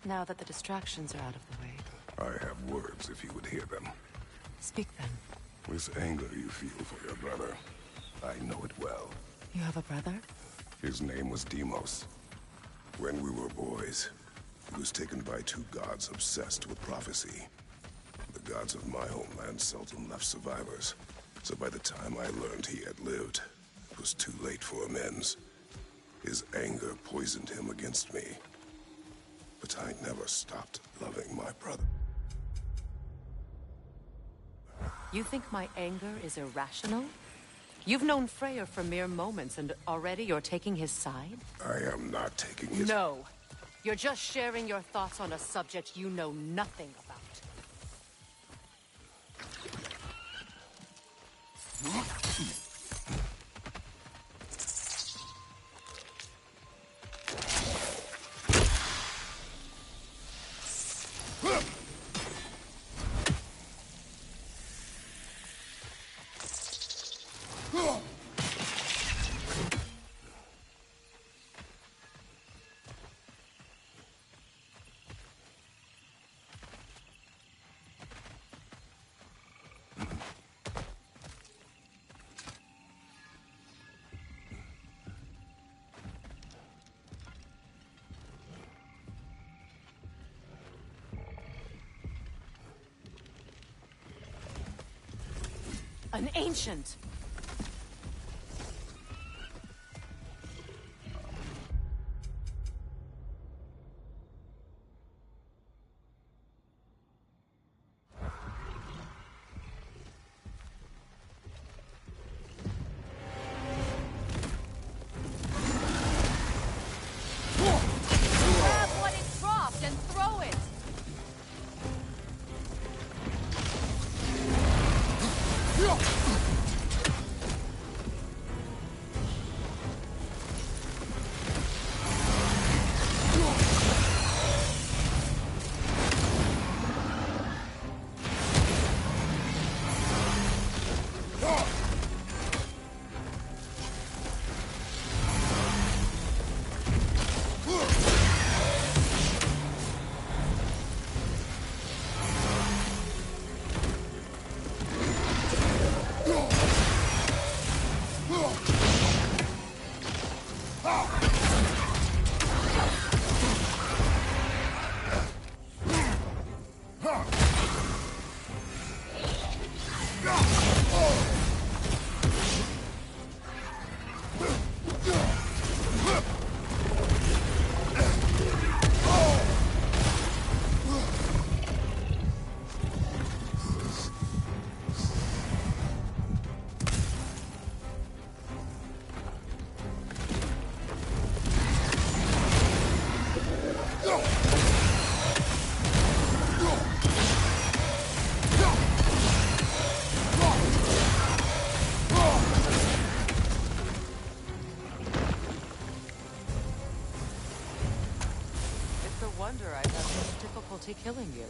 Now that the distractions are out of the way. I have words if you would hear them. Speak then. This anger you feel for your brother, I know it well. You have a brother? His name was Deimos. When we were boys, he was taken by two gods obsessed with prophecy. The gods of my homeland seldom left survivors, so by the time I learned he had lived, it was too late for amends. His anger poisoned him against me. But I never stopped loving my brother. You think my anger is irrational? You've known Freyr for mere moments, and already you're taking his side? I am not taking his... No. You're just sharing your thoughts on a subject you know nothing about. An ancient! Grab what it dropped and throw it! wonder I'd have such difficulty killing you.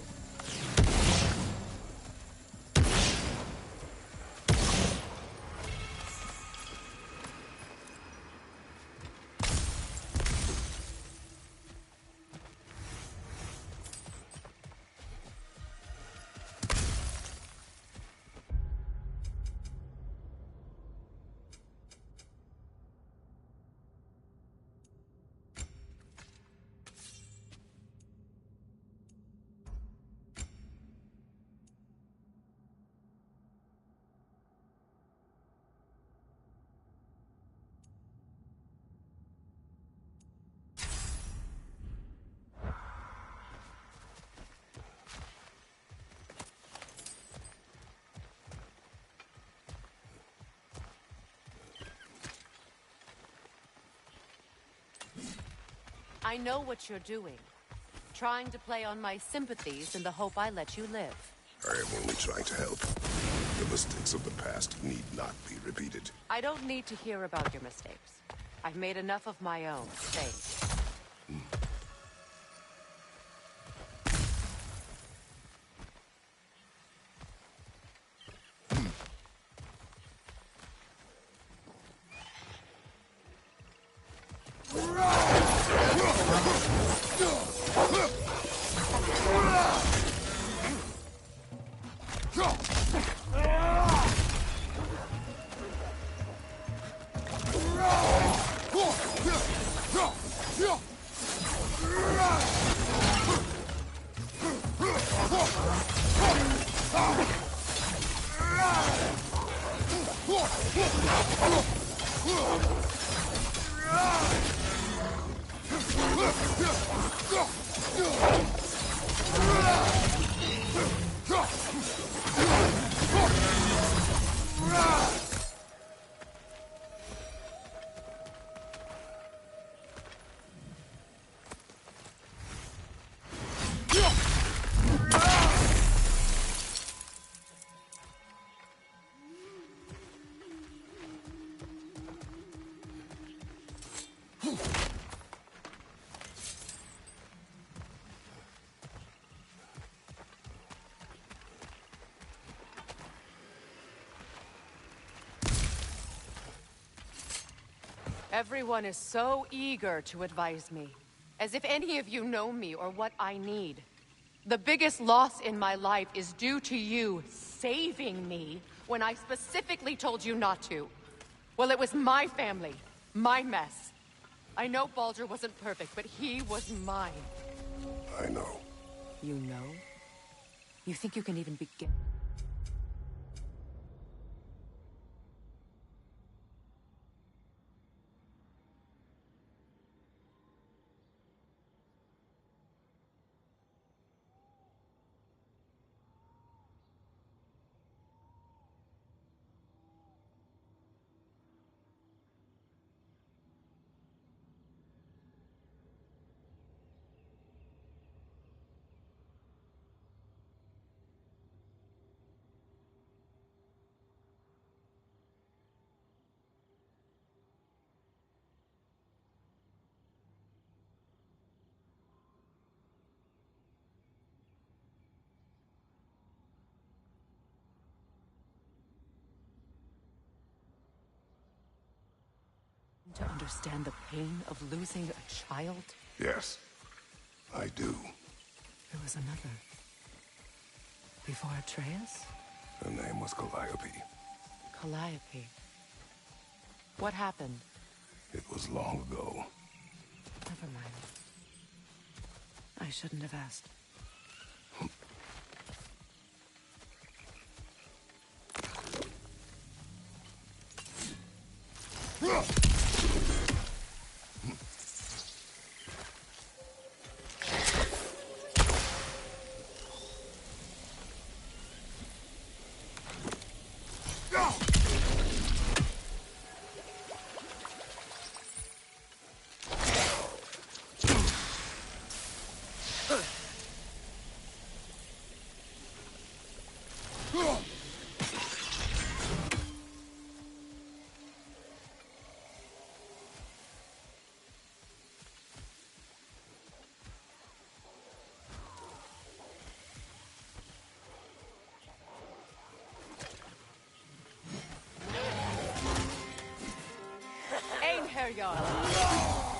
I know what you're doing. Trying to play on my sympathies in the hope I let you live. I am only trying to help. The mistakes of the past need not be repeated. I don't need to hear about your mistakes. I've made enough of my own. Stay. Everyone is so eager to advise me, as if any of you know me or what I need. The biggest loss in my life is due to you saving me when I specifically told you not to. Well, it was my family, my mess. I know Baldur wasn't perfect, but he was mine. I know. You know? You think you can even begin? To understand the pain of losing a child? Yes, I do. There was another. Before Atreus? Her name was Calliope. Calliope. What happened? It was long ago. Never mind. I shouldn't have asked.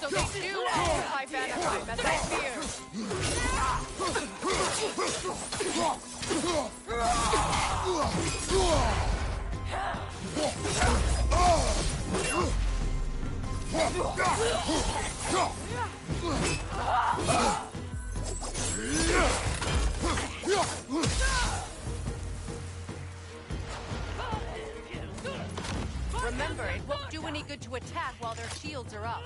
So they do occupy Vanaheim, as I feared. Remember, it won't do any good to attack while their shields are up.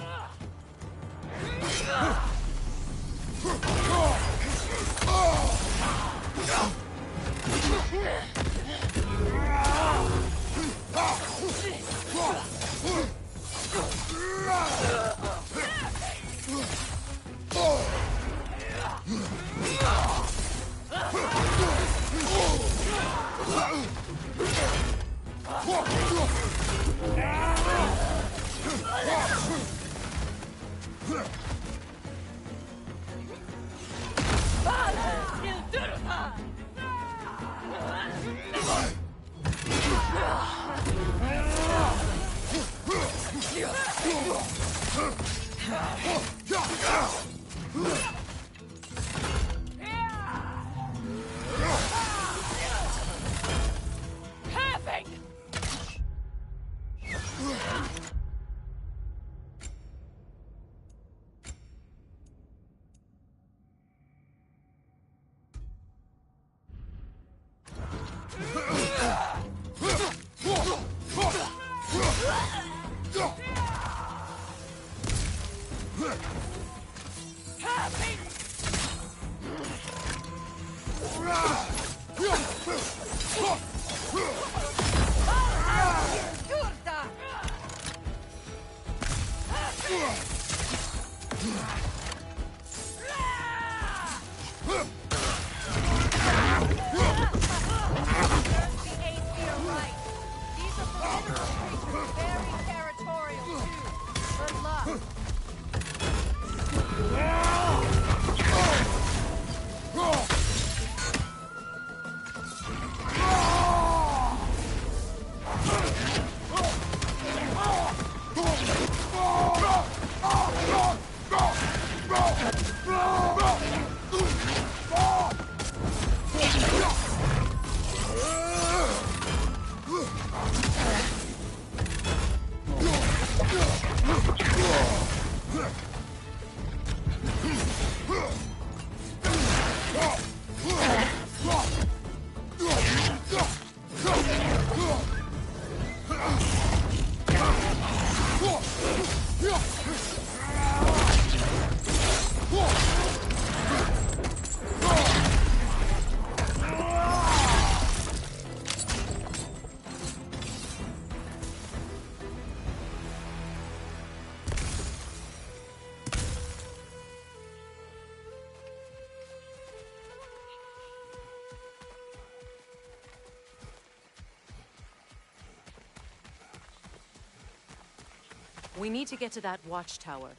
We need to get to that watchtower.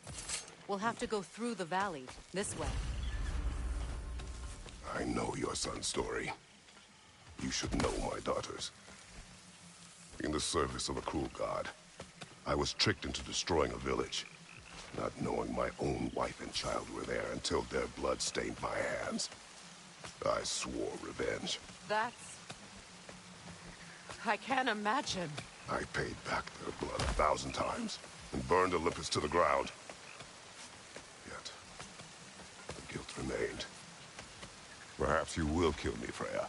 We'll have to go through the valley, this way. I know your son's story. You should know my daughter's. In the service of a cruel god, I was tricked into destroying a village, not knowing my own wife and child were there until their blood stained my hands. I swore revenge. That's... I can't imagine. I paid back their blood 1,000 times and burned Olympus to the ground. Yet, the guilt remained. Perhaps you will kill me, Freya.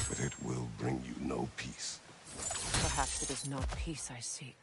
But it will bring you no peace. Perhaps it is not peace I seek.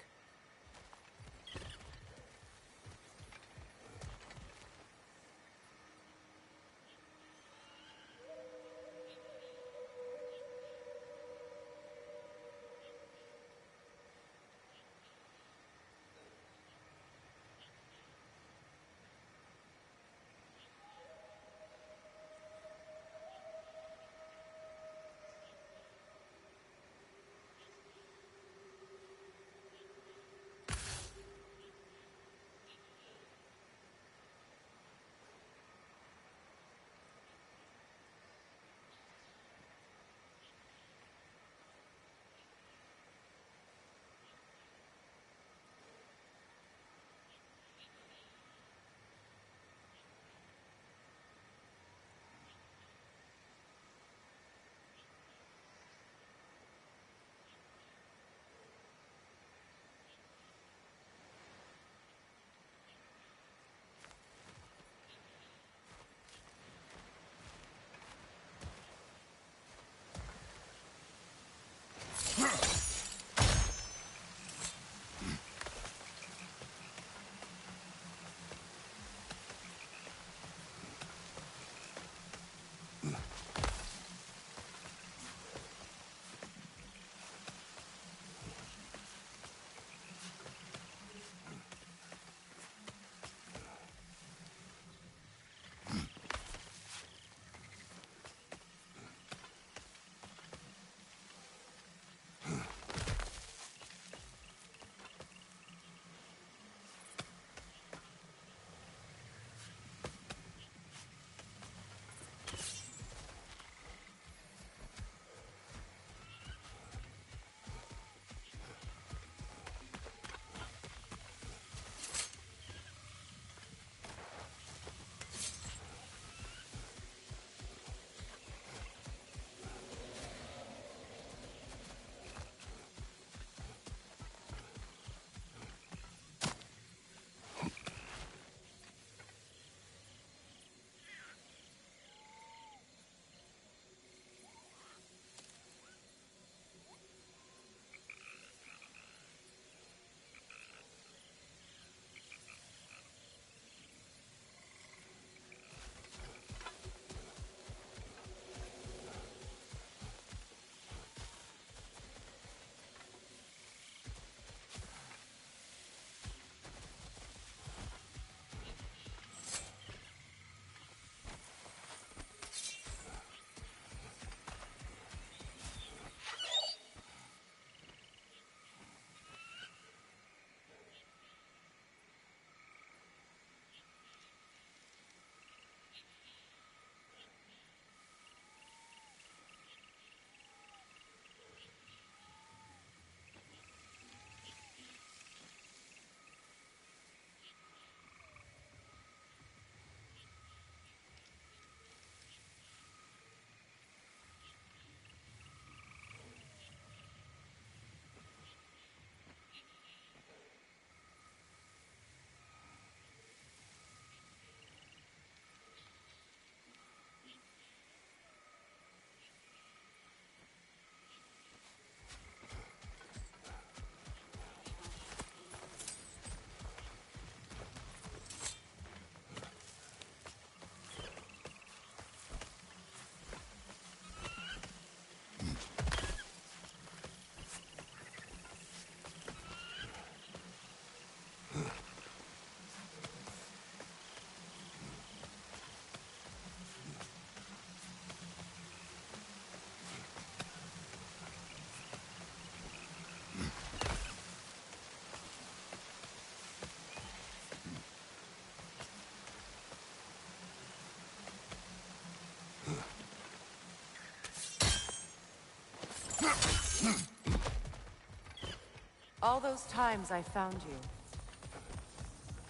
All those times I found you,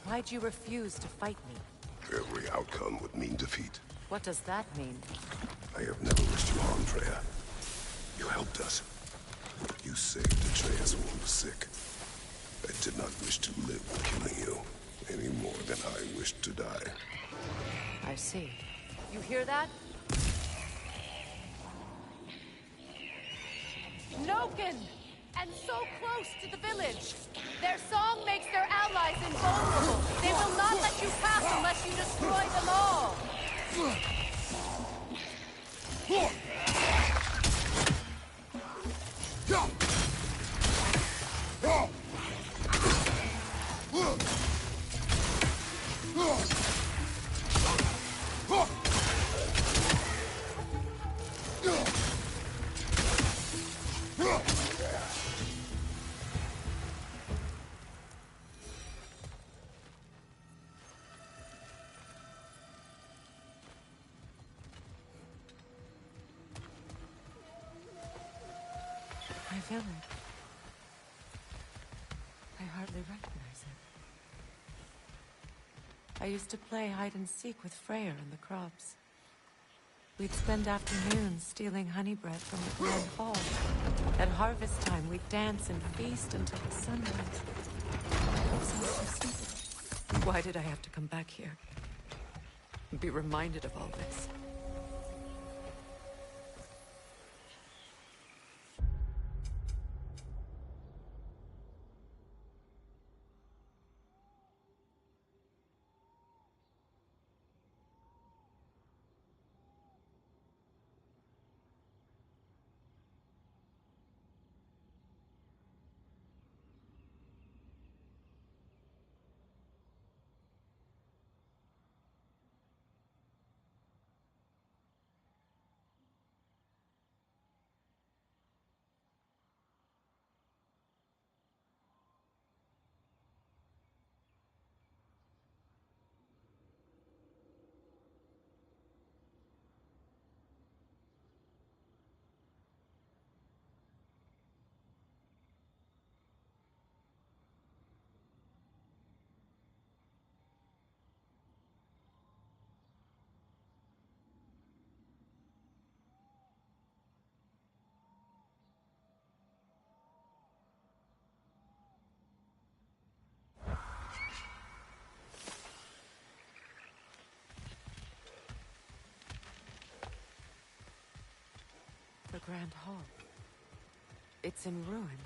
why'd you refuse to fight me? Every outcome would mean defeat. What does that mean? I have never wished you harm, Freya. You helped us. You saved Atreus when he was sick. I did not wish to live killing you, any more than I wished to die. I see. You hear that? Noken! And so close to the village! Their song makes their allies invulnerable! They will not let you pass unless you destroy them all! My village. I hardly recognize it. I used to play hide and seek with Freyr in the crops. We'd spend afternoons stealing honey bread from the Grand Hall. At harvest time, we'd dance and feast until the sunrise. It sounds so simple. Why did I have to come back here? And be reminded of all this? The Grand Hall. It's in ruin.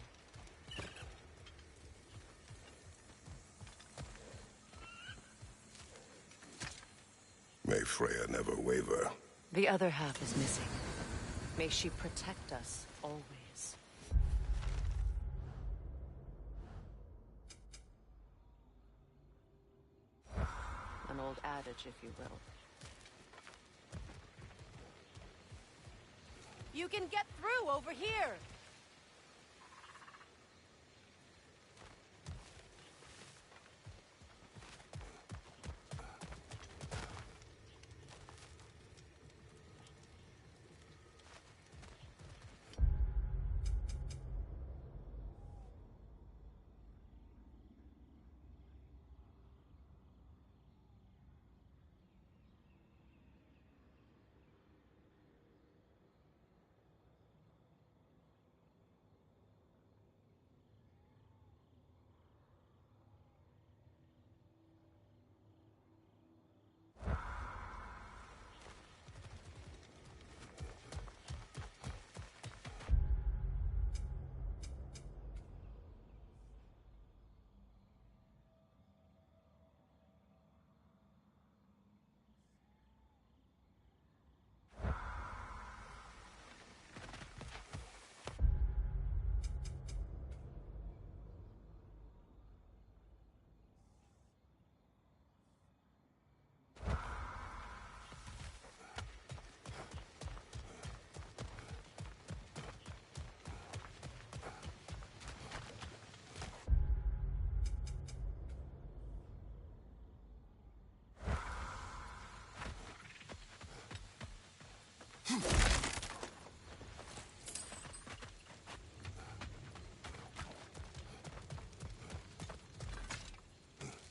May Freya never waver. The other half is missing. May she protect us always. An old adage, if you will. You can get through over here!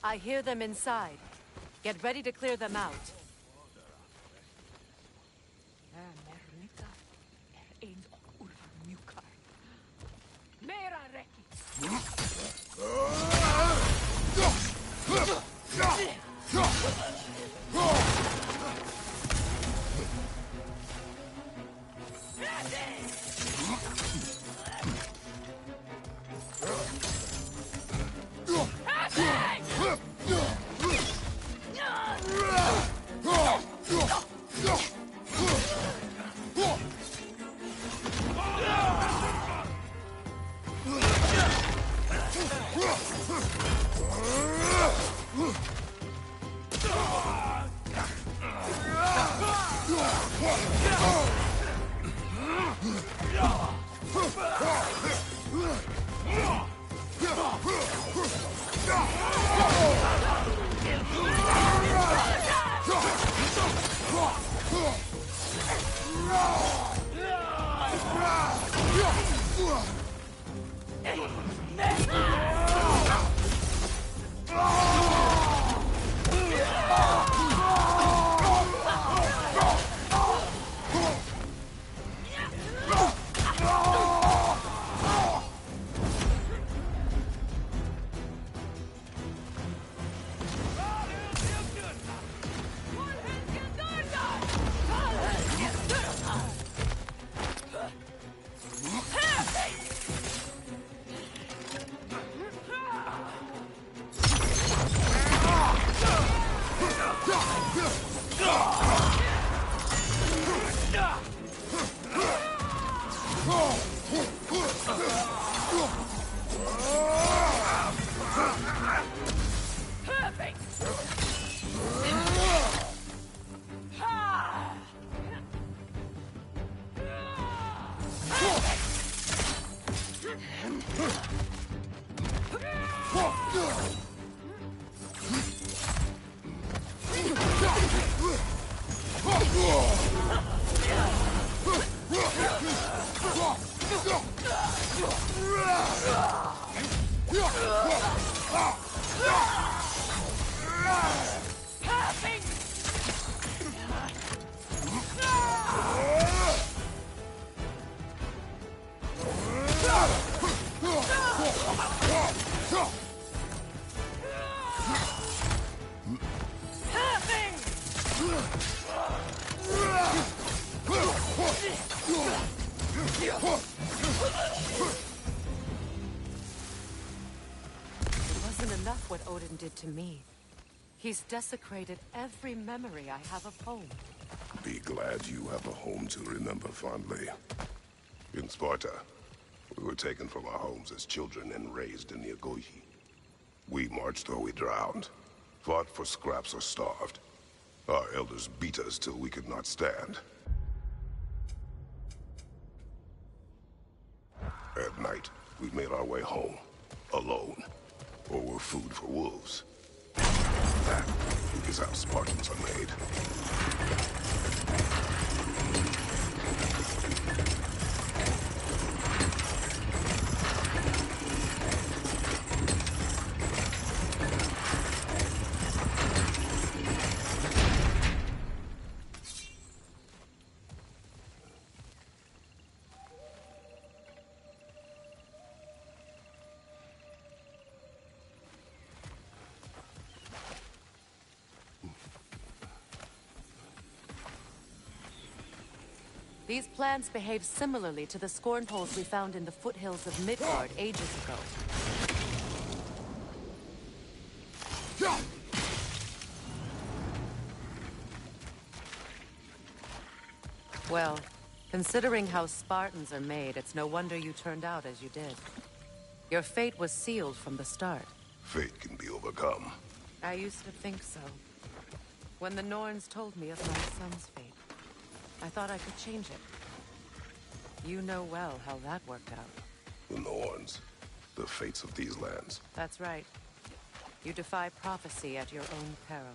I hear them inside. Get ready to clear them out. What Odin did to me. He's desecrated every memory I have of home. Be glad you have a home to remember fondly. In Sparta, we were taken from our homes as children and raised in the Agogi. We marched or we drowned, fought for scraps or starved. Our elders beat us till we could not stand. At night, we made our way home, alone. Or were food for wolves. That is how Spartans are made. These plants behave similarly to the scorn poles we found in the foothills of Midgard ages ago. Well, considering how Spartans are made, it's no wonder you turned out as you did. Your fate was sealed from the start. Fate can be overcome. I used to think so. When the Norns told me of my son's fate, I thought I could change it. You know well how that worked out. The Norns, the fates of these lands. That's right. You defy prophecy at your own peril.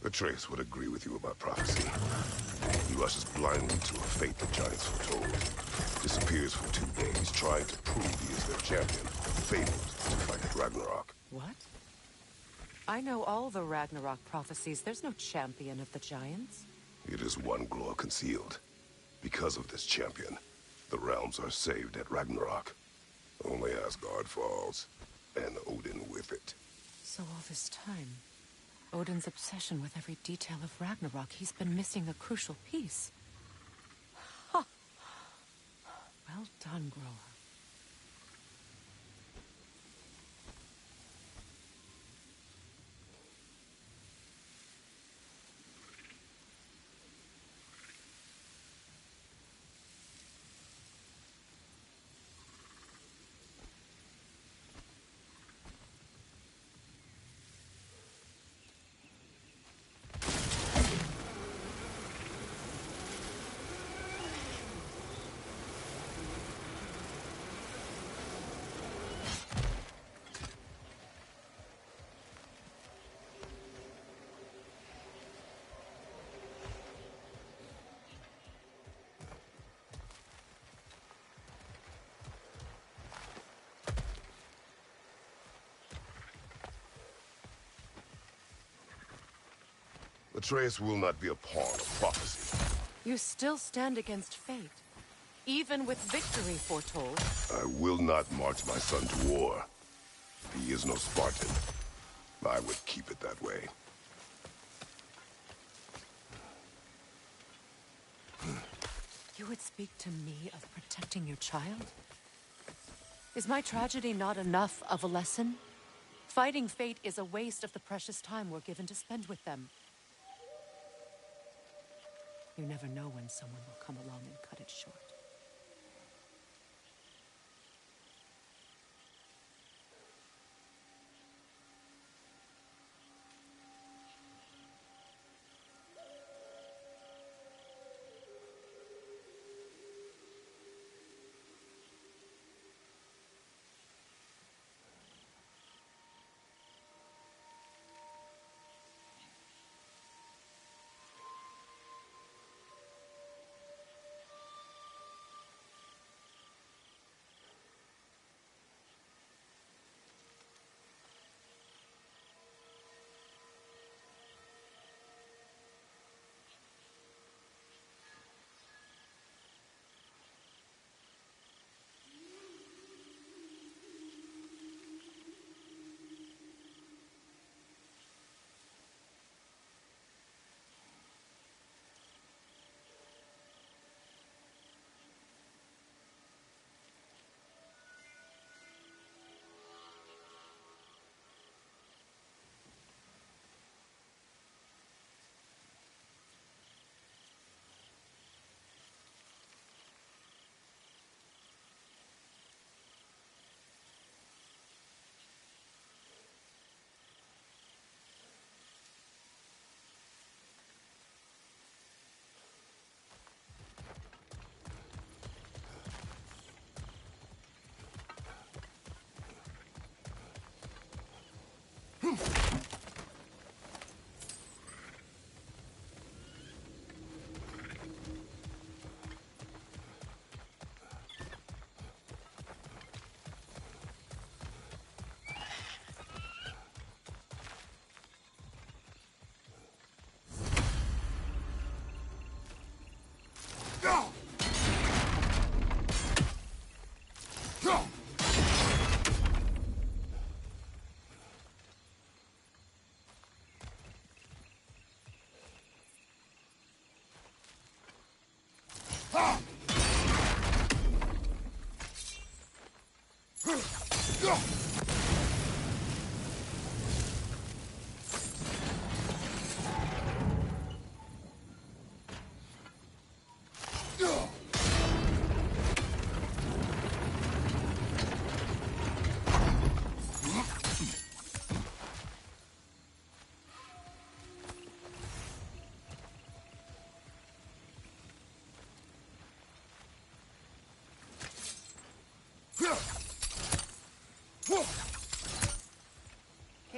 Atreus would agree with you about prophecy. He rushes blindly to a fate the giants foretold. Disappears for 2 days, trying to prove he is their champion, fabled to fight at Ragnarok. What? I know all the Ragnarok prophecies. There's no champion of the giants. It is one glow concealed. Because of this champion, the realms are saved at Ragnarok. Only Asgard falls, and Odin with it. So all this time, Odin's obsession with every detail of Ragnarok, he's been missing a crucial piece. Ha! Well done, Groa. Atreus will not be a pawn of prophecy. You still stand against fate, even with victory foretold. I will not march my son to war. He is no Spartan. I would keep it that way. You would speak to me of protecting your child? Is my tragedy not enough of a lesson? Fighting fate is a waste of the precious time we're given to spend with them. You never know when someone will come along and cut it short.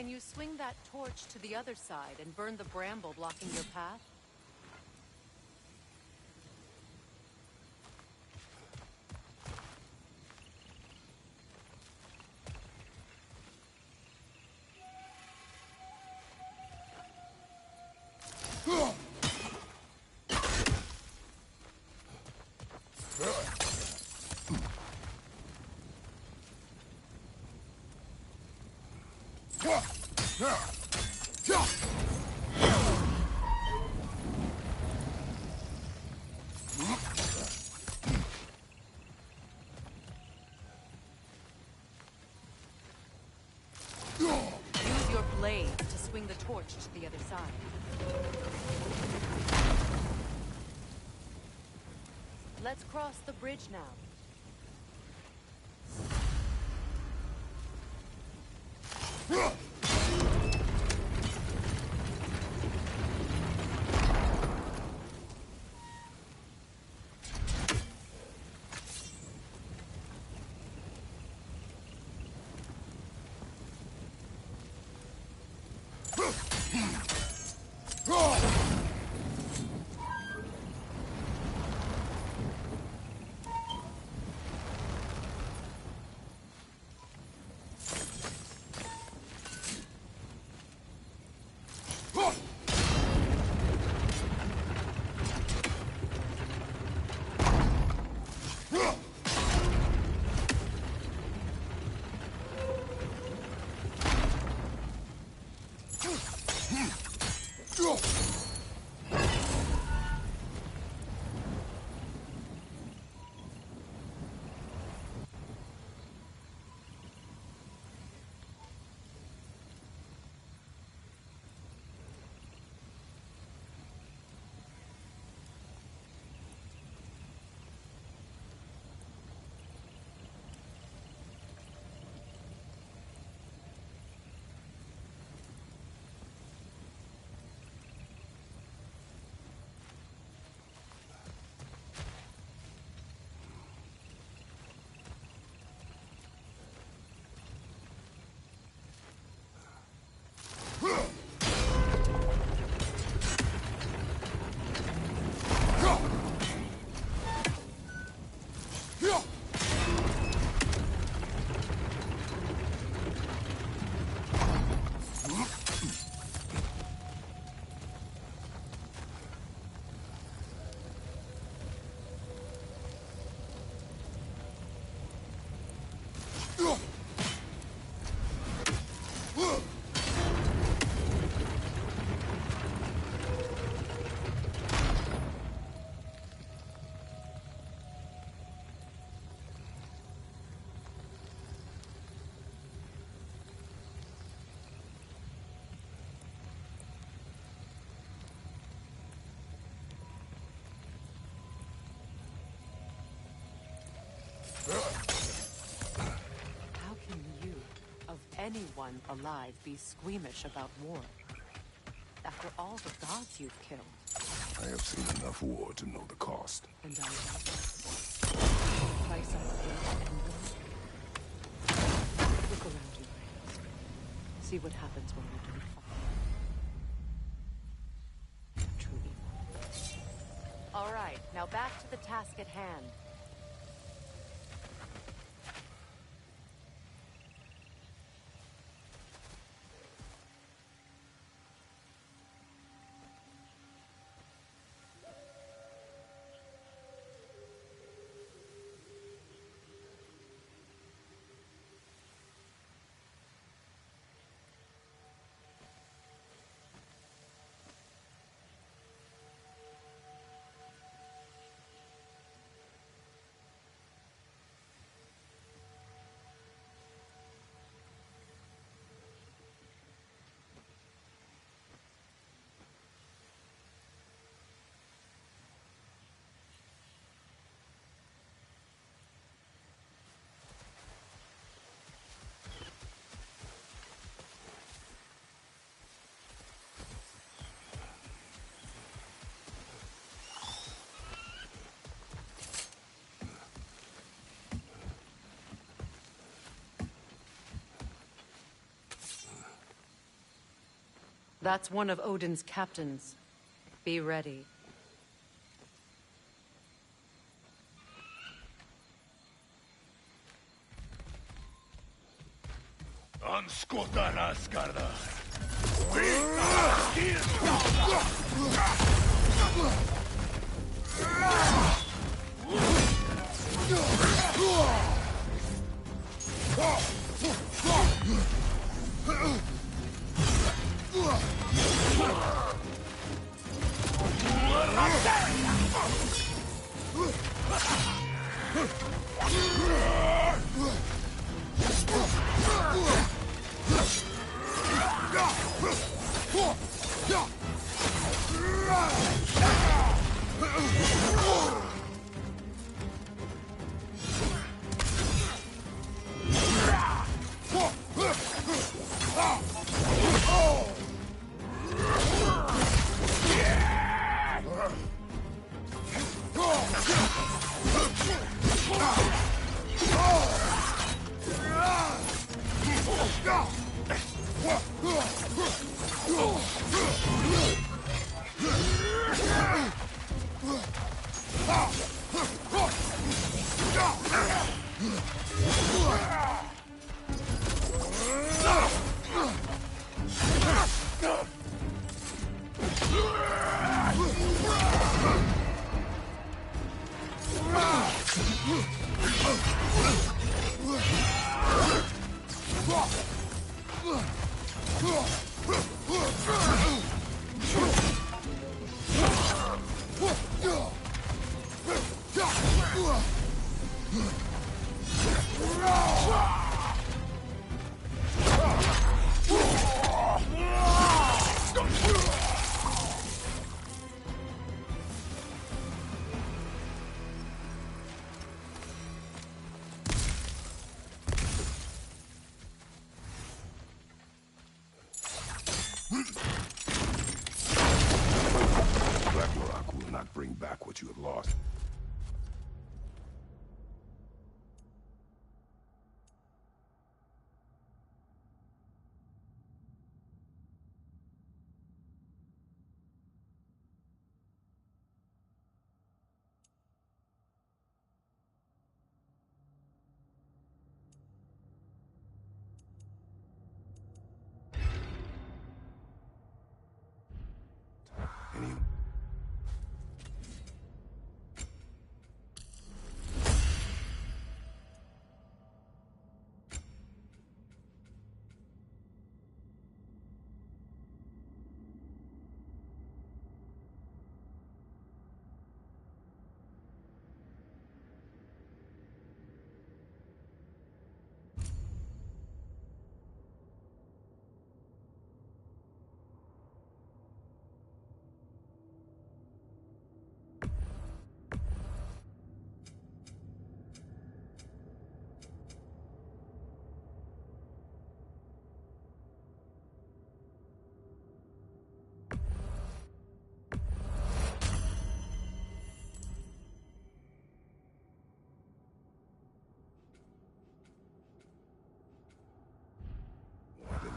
Can you swing that torch to the other side and burn the bramble blocking your path? Use your blade to swing the torch to the other side. Let's cross the bridge now. How can you, of anyone alive, be squeamish about war? After all the gods you've killed. I have seen enough war to know the cost. And I love it. Price of hate and kingdom. Look around you, Kratos. See what happens when we don't fight. True evil. All right, now back to the task at hand. That's one of Odin's captains. Be ready. Anskotan Asgard. Ragnarok will not bring back what you have lost. Any...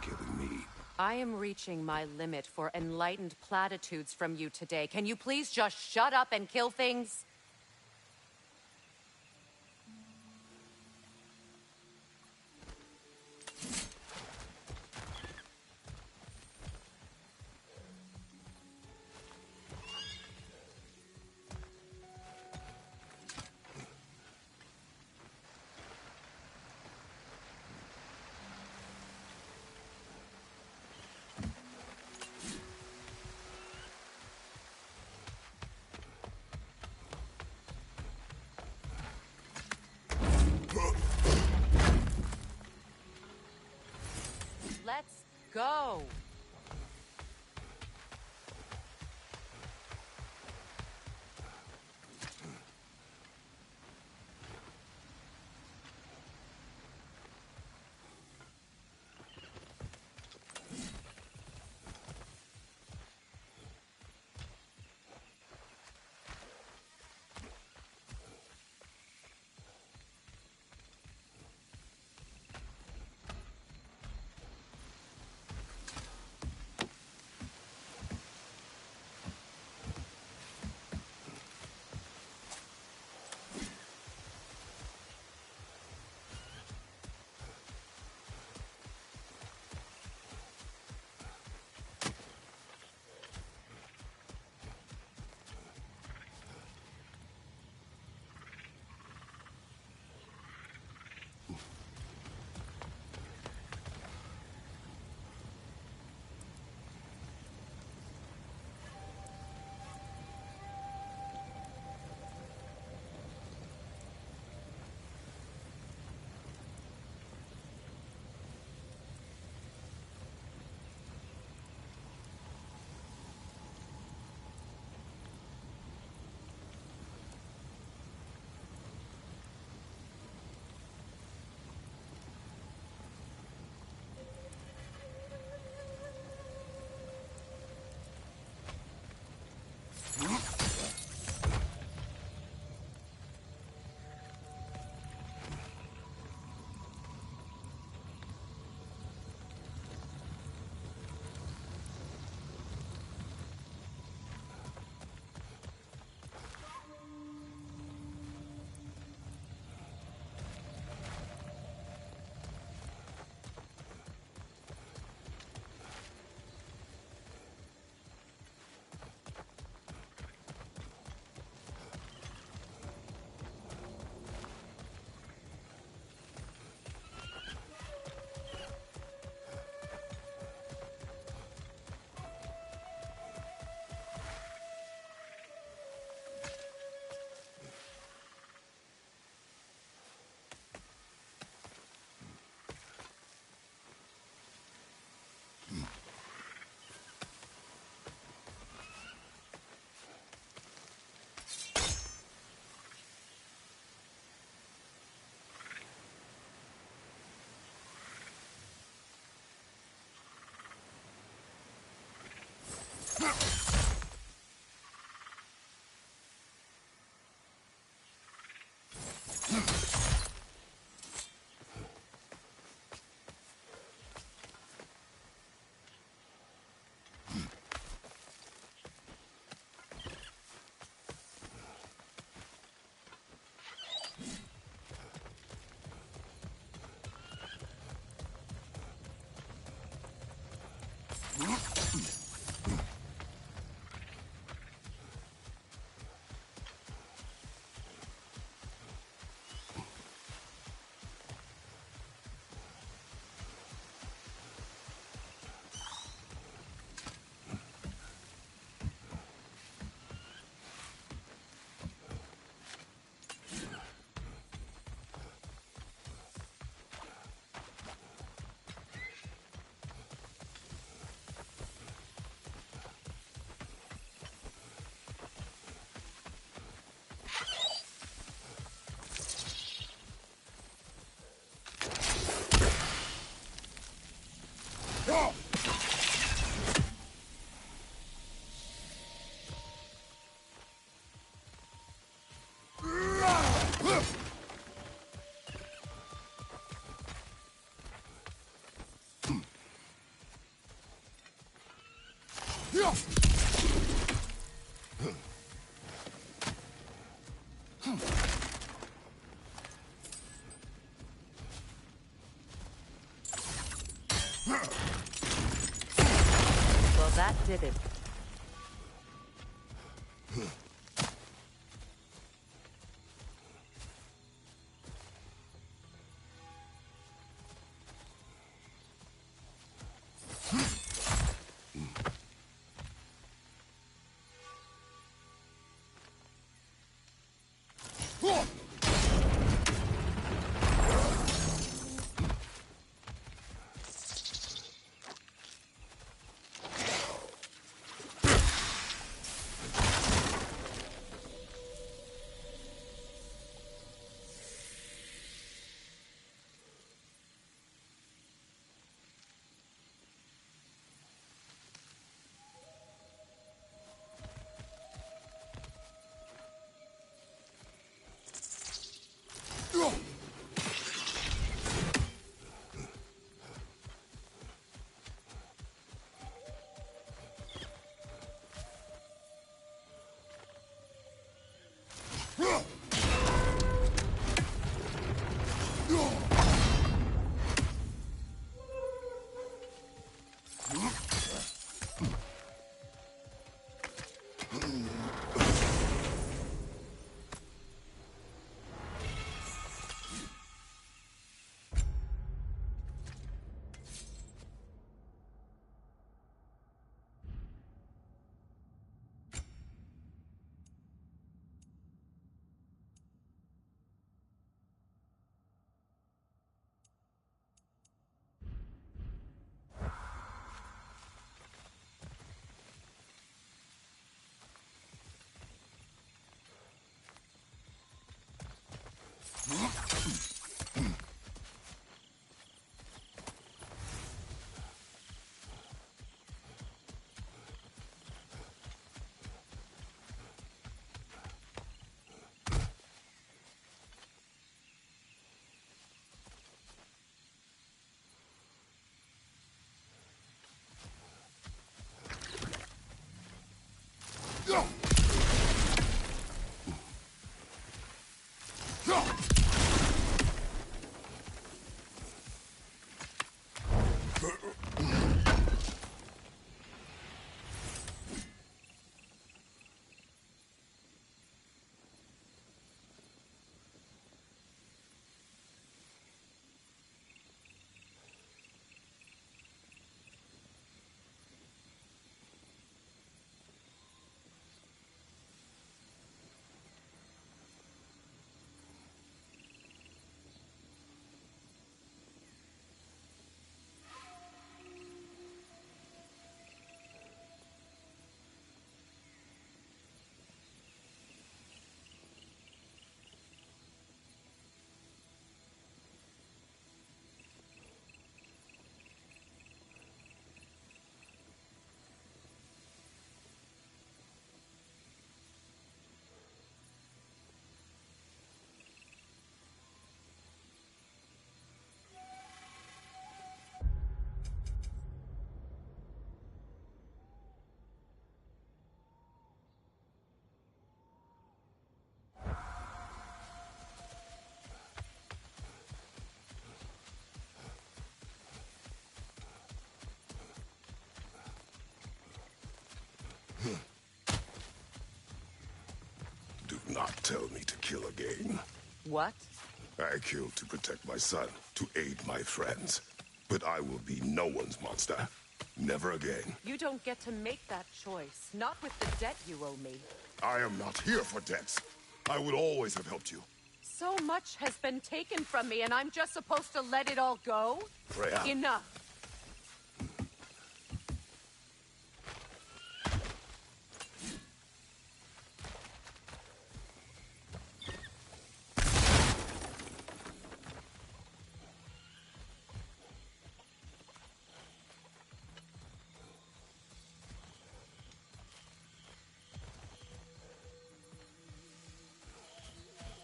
killing me. I am reaching my limit for enlightened platitudes from you today. Can you please just shut up and kill things? Let's go. Well, that did it. tell me to kill again. What? I killed to protect my son, to aid my friends. But I will be no one's monster. Never again. You don't get to make that choice. Not with the debt you owe me. I am not here for debts. I would always have helped you. So much has been taken from me, and I'm just supposed to let it all go? Freya. Enough.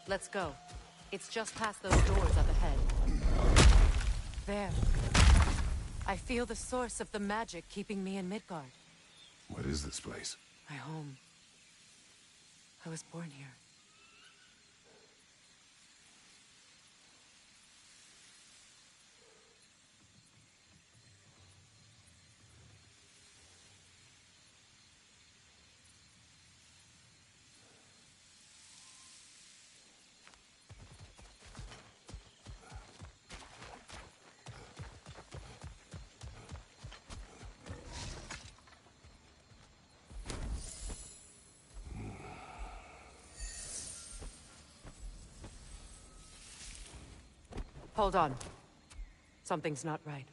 Let's go. It's just past those doors up ahead. There. I feel the source of the magic keeping me in Midgard. What is this place? My home. I was born here. Hold on. Something's not right.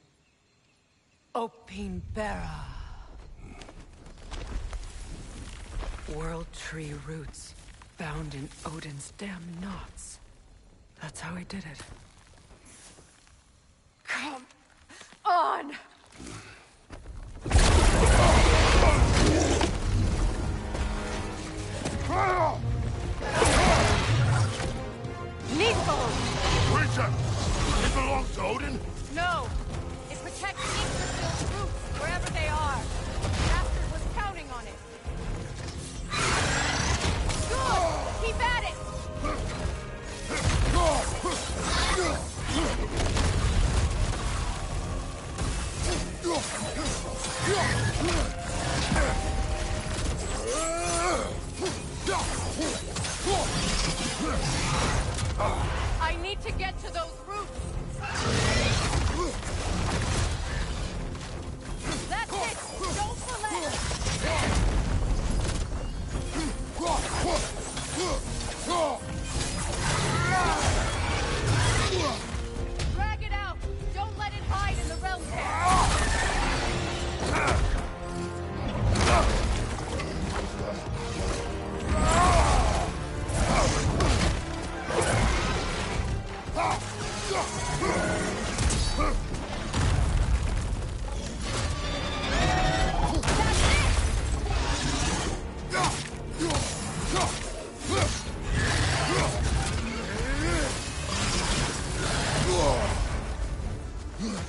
Opinbera. World tree roots, bound in Odin's damn knots. That's how he did it. Come on! Needful! Creature! It belongs to Odin? No! It protects Yggdrasil's roots, wherever they are. Bastard was counting on it. Good! Keep at it! I need to get to those roots. That's it! Don't relent! Drag it out! Don't let it hide in the realm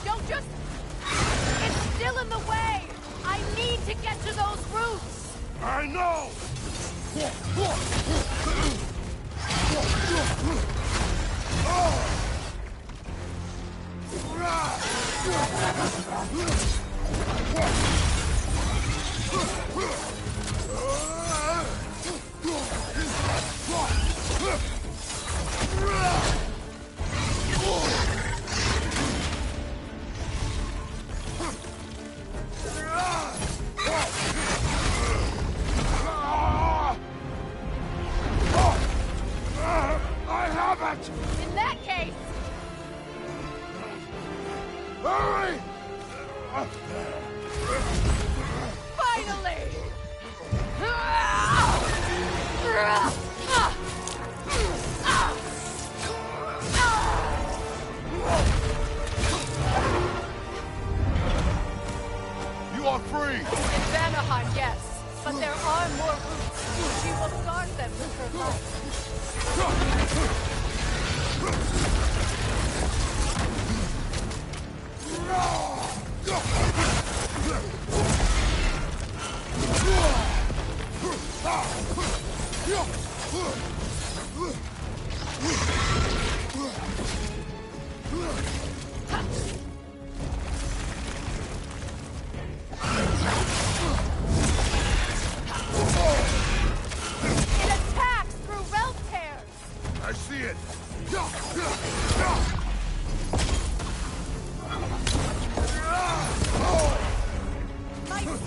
Don't just... It's still in the way! I need to get to those roots! I know! I have it! In that case... Hurry! Finally! You are free! In Vanaheim, yes. But there are more roots. She will guard them with her life. It attacks through realm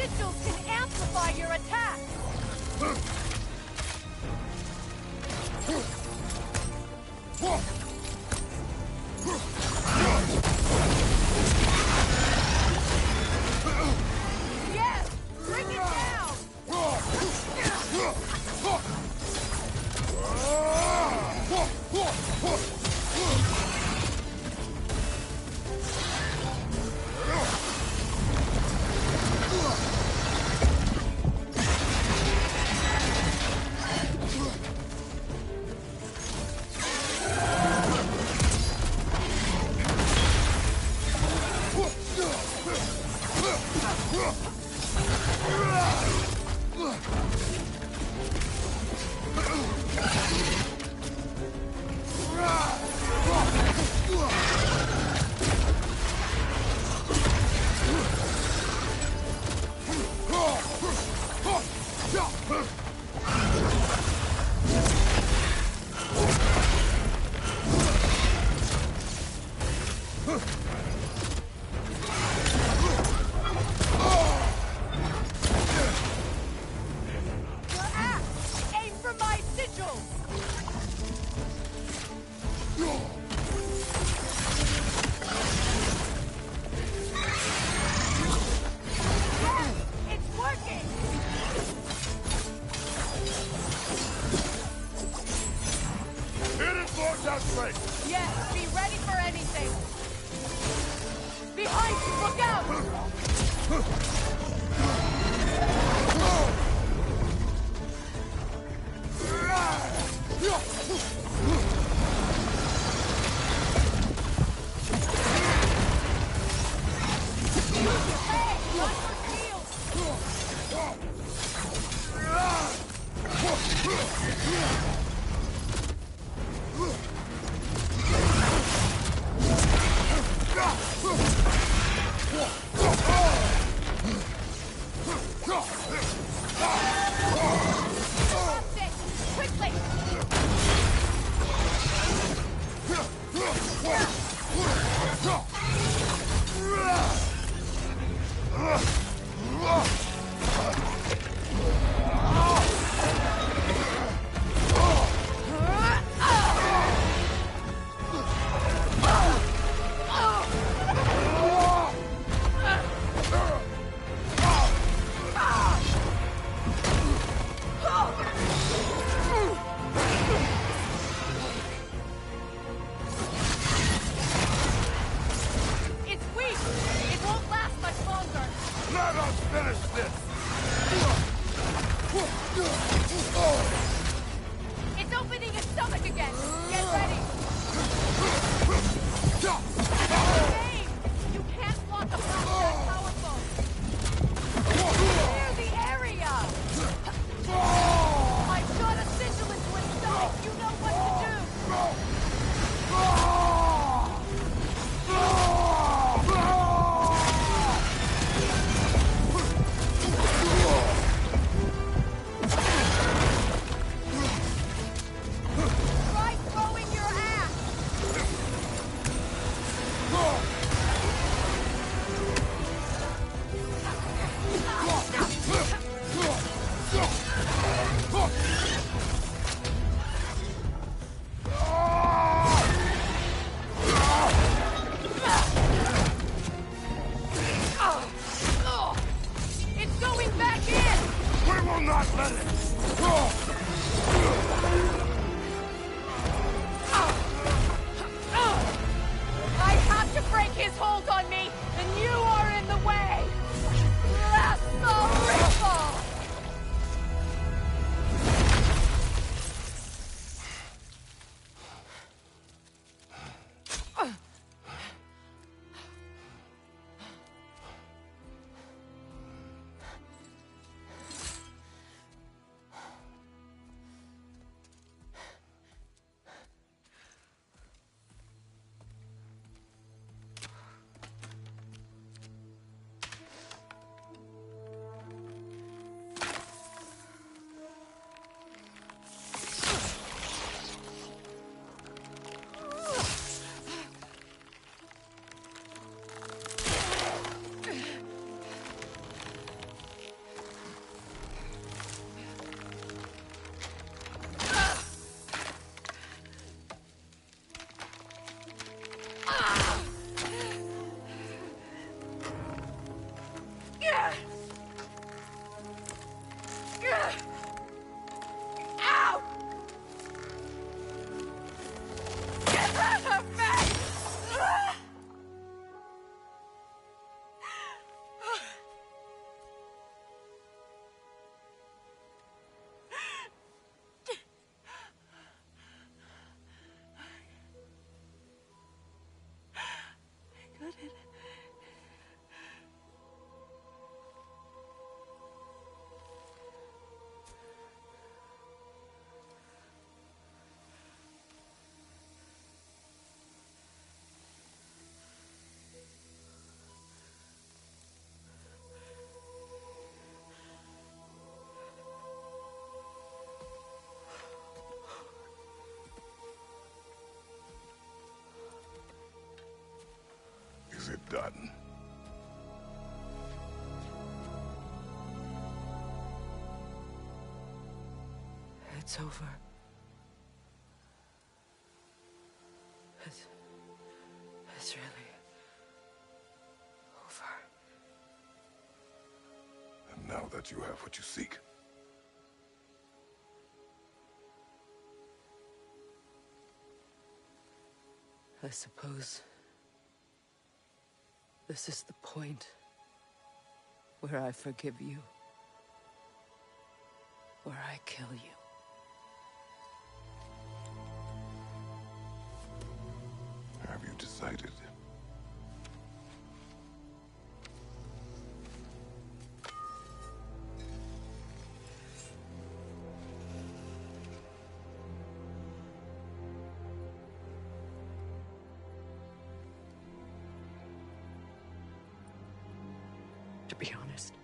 sigils can amplify your attack! Yes! Bring it down! Yes, be ready for anything! Behind you, look out! It's opening its stomach again! Get ready! Dave! You can't block a blast that powerful! Clear the area! I shot a sigil into its stomach! You know what to do! done. It's over. It's really over. And now that you have what you seek, I suppose this is the point where I forgive you, where I kill you. have you decided? To be honest,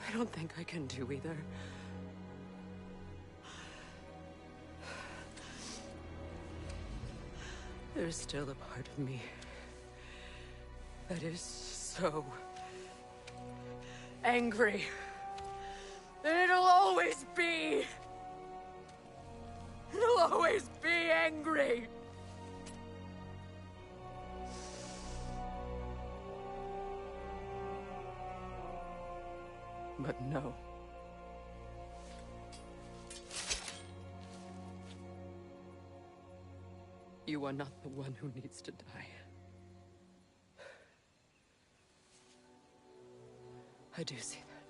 I don't think I can do either. There's still a part of me that is so angry. And it'll always be. It'll always be angry. But no. You are not the one who needs to die. I do see that.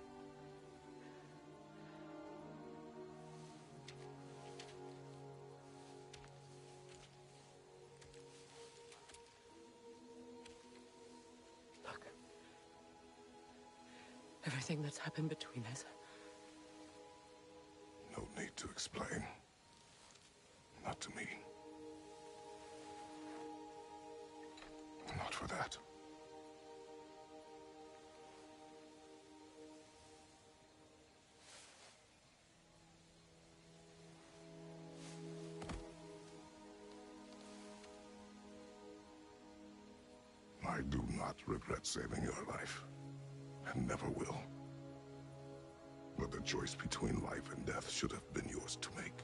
Look. Everything that's happened between us. No need to explain. Not to me. Not for that. I do not regret saving your life, and never will. But the choice between life and death should have been yours to make.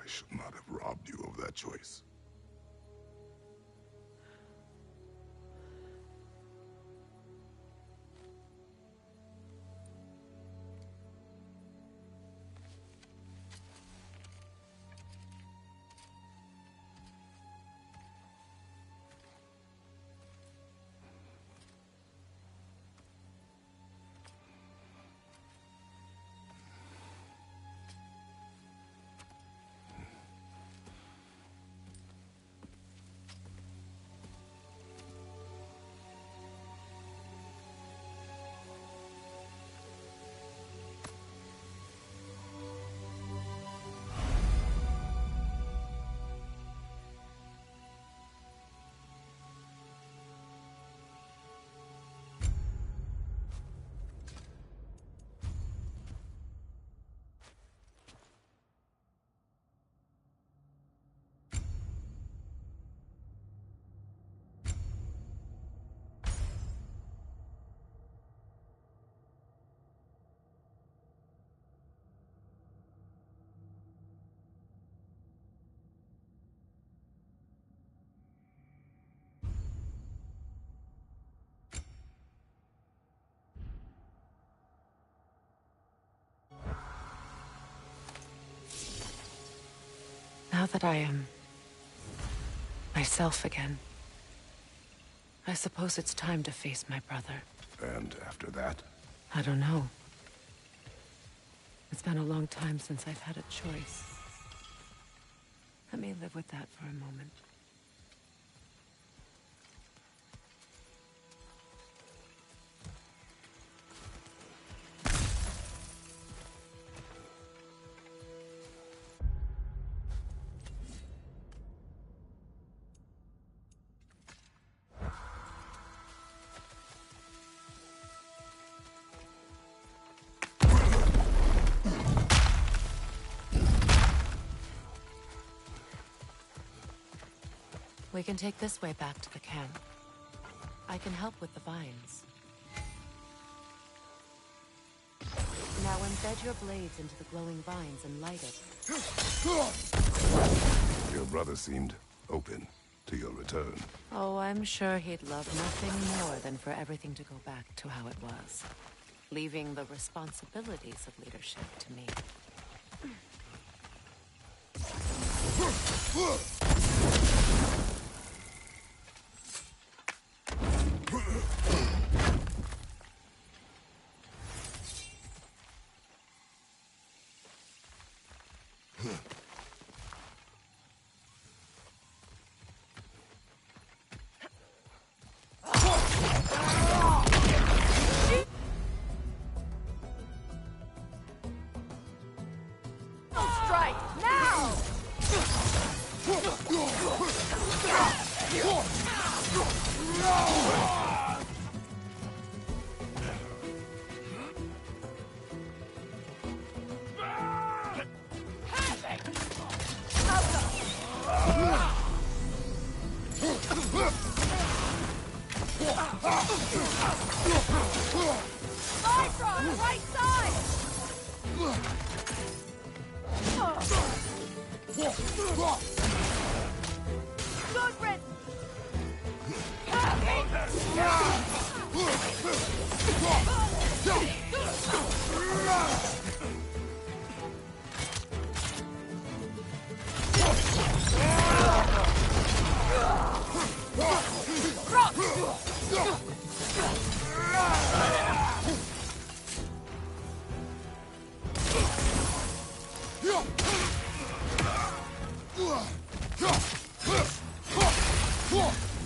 I should not have robbed you of that choice. Now that I am myself again, I suppose it's time to face my brother. And after that? I don't know. It's been a long time since I've had a choice. Let me live with that for a moment. We can take this way back to the camp. I can help with the vines. Now embed your blades into the glowing vines and light it. Your brother seemed open to your return. Oh, I'm sure he'd love nothing more than for everything to go back to how it was. Leaving the responsibilities of leadership to me.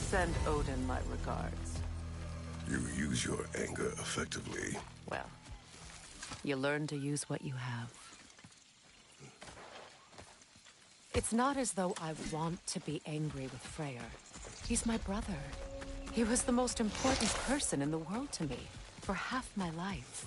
Send Odin my regards. You use your anger effectively. Well, you learn to use what you have. It's not as though I want to be angry with Freyr. He's my brother. He was the most important person in the world to me for half my life.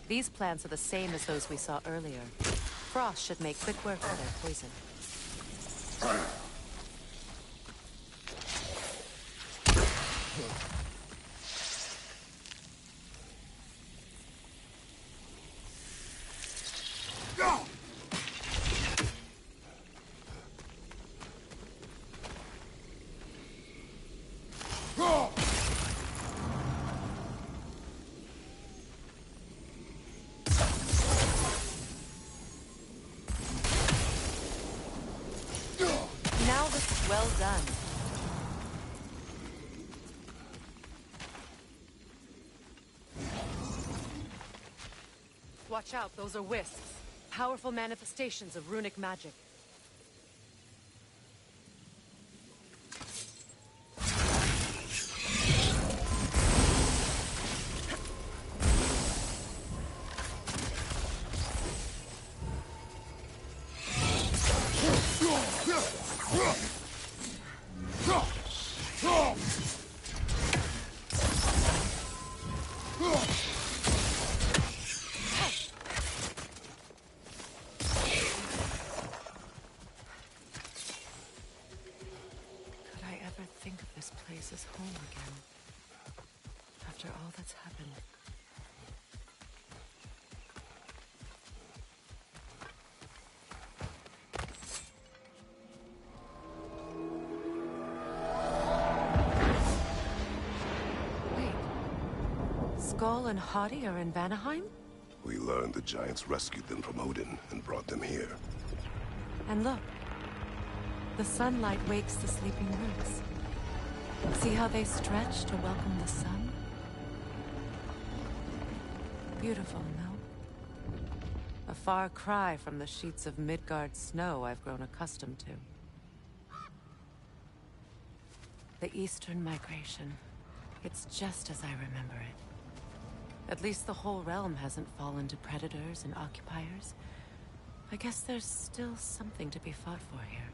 These plants are the same as those we saw earlier. Frost should make quick work of their poison. Well done. Watch out, those are wisps. Powerful manifestations of runic magic. Is home again. After all that's happened. Wait. Skull and Hati are in Vanaheim? We learned the giants rescued them from Odin and brought them here. And look. The sunlight wakes the sleeping roots. See how they stretch to welcome the sun? Beautiful, no? A far cry from the sheets of Midgard snow I've grown accustomed to. The Eastern Migration. It's just as I remember it. At least the whole realm hasn't fallen to predators and occupiers. I guess there's still something to be fought for here.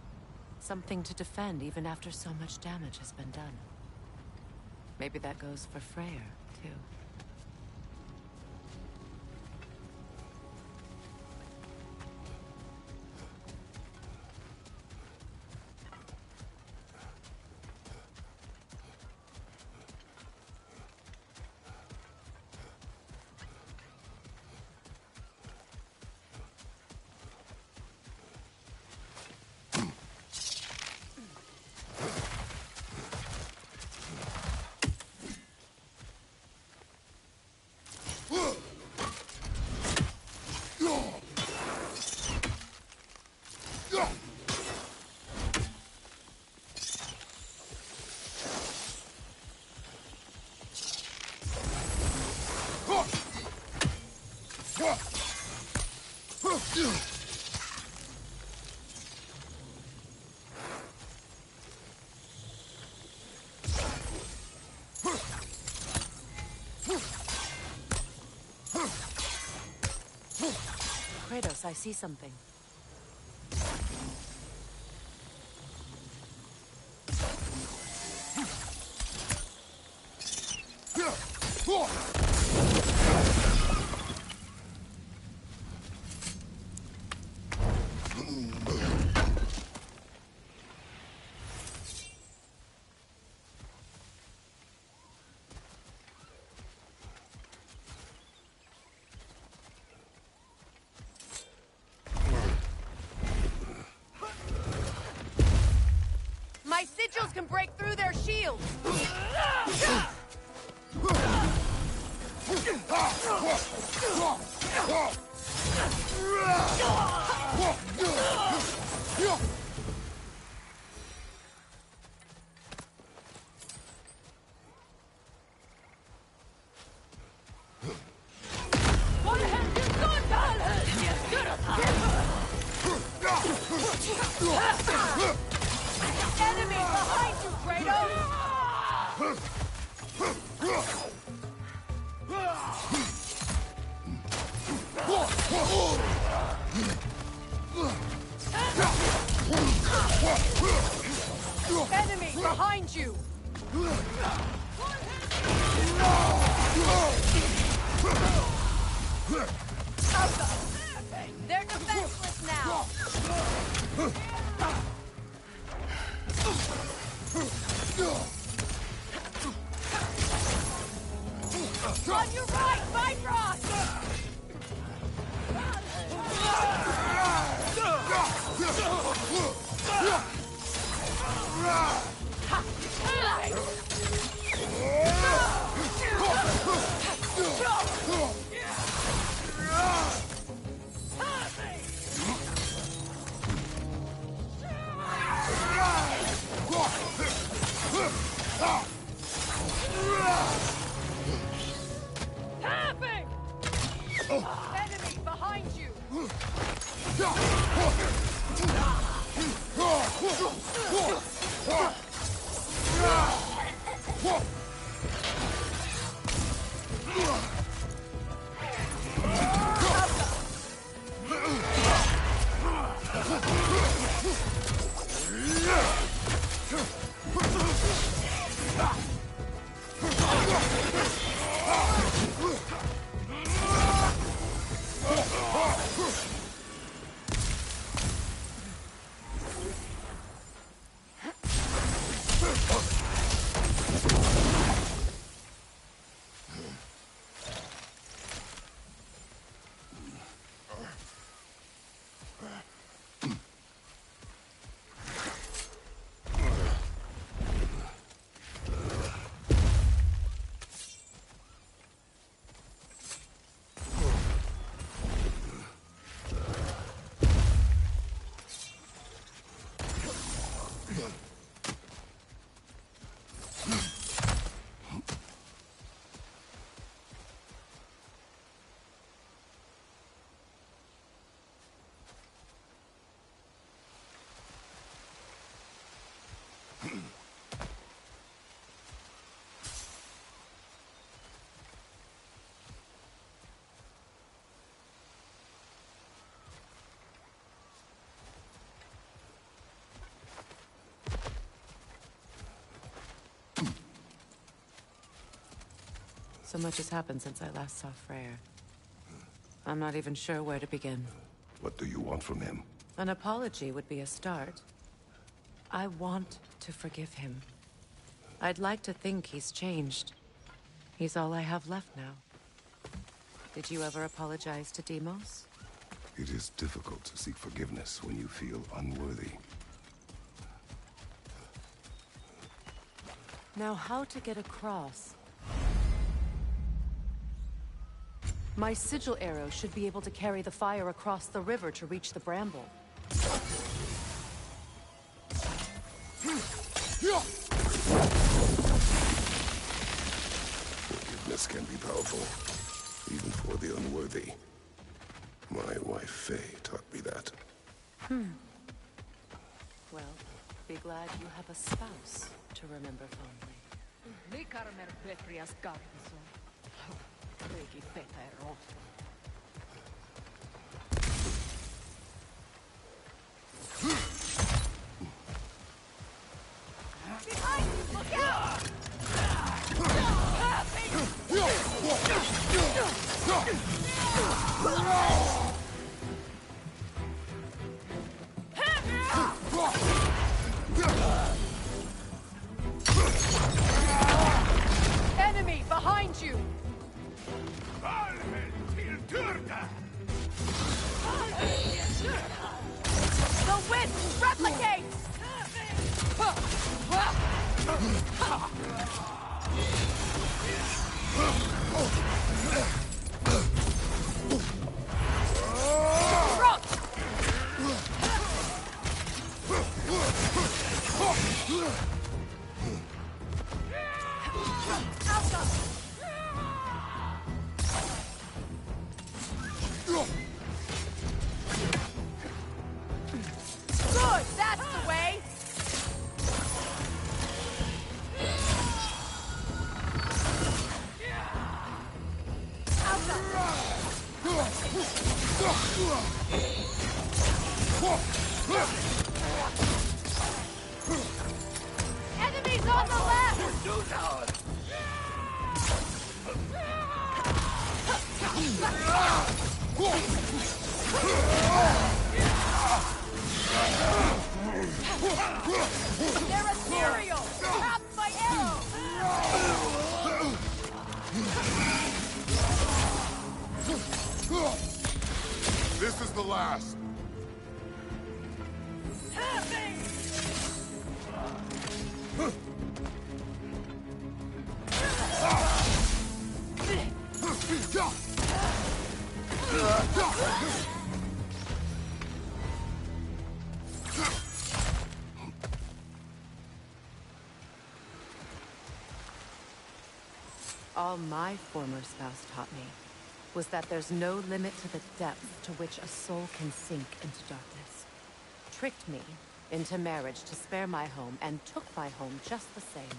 Something to defend even after so much damage has been done. Maybe that goes for Freyr, too. Kratos, I see something. My sigils can break through their shields! Enemy behind you, Kratos! Enemy behind you! They're defenseless now! On your right, Bifrost! Tapping! Enemy behind you! So much has happened since I last saw Freyr. I'm not even sure where to begin. What do you want from him? An apology would be a start. I want to forgive him. I'd like to think he's changed. He's all I have left now. Did you ever apologize to Deimos? It is difficult to seek forgiveness when you feel unworthy. Now, how to get across? My sigil arrow should be able to carry the fire across the river to reach the bramble. Forgiveness can be powerful, even for the unworthy. My wife Faye taught me that. Well, be glad you have a spouse to remember fondly. Behind you! Look out! Enemy behind you! The wind replicates! Good, that's the way! Enemies on the left! They're ethereal! Trapped by arrows! This is the last. All my former spouse taught me was that there's no limit to the depth to which a soul can sink into darkness. Tricked me into marriage to spare my home and took my home just the same.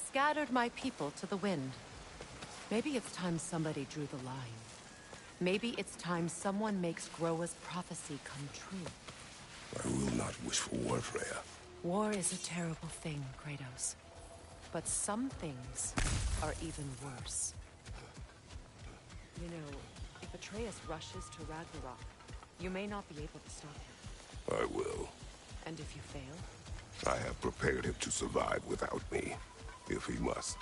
Scattered my people to the wind. Maybe it's time somebody drew the line. Maybe it's time someone makes Groa's prophecy come true. I will not wish for war, Freya. War is a terrible thing, Kratos. But some things are even worse. You know, if Atreus rushes to Ragnarok, you may not be able to stop him. I will. And if you fail? I have prepared him to survive without me, if he must.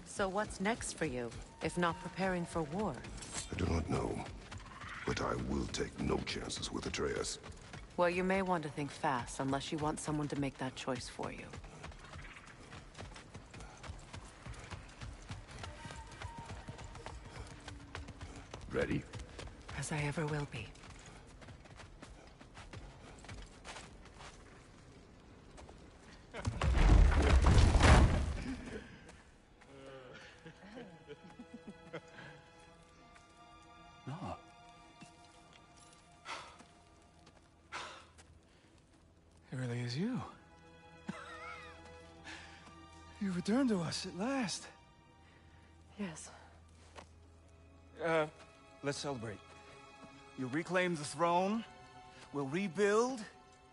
So what's next for you, if not preparing for war? I do not know, but I will take no chances with Atreus. Well, you may want to think fast, unless you want someone to make that choice for you. Ready? As I ever will be. No. was you. You returned to us at last. Yes. Let's celebrate. You reclaim the throne. We'll rebuild.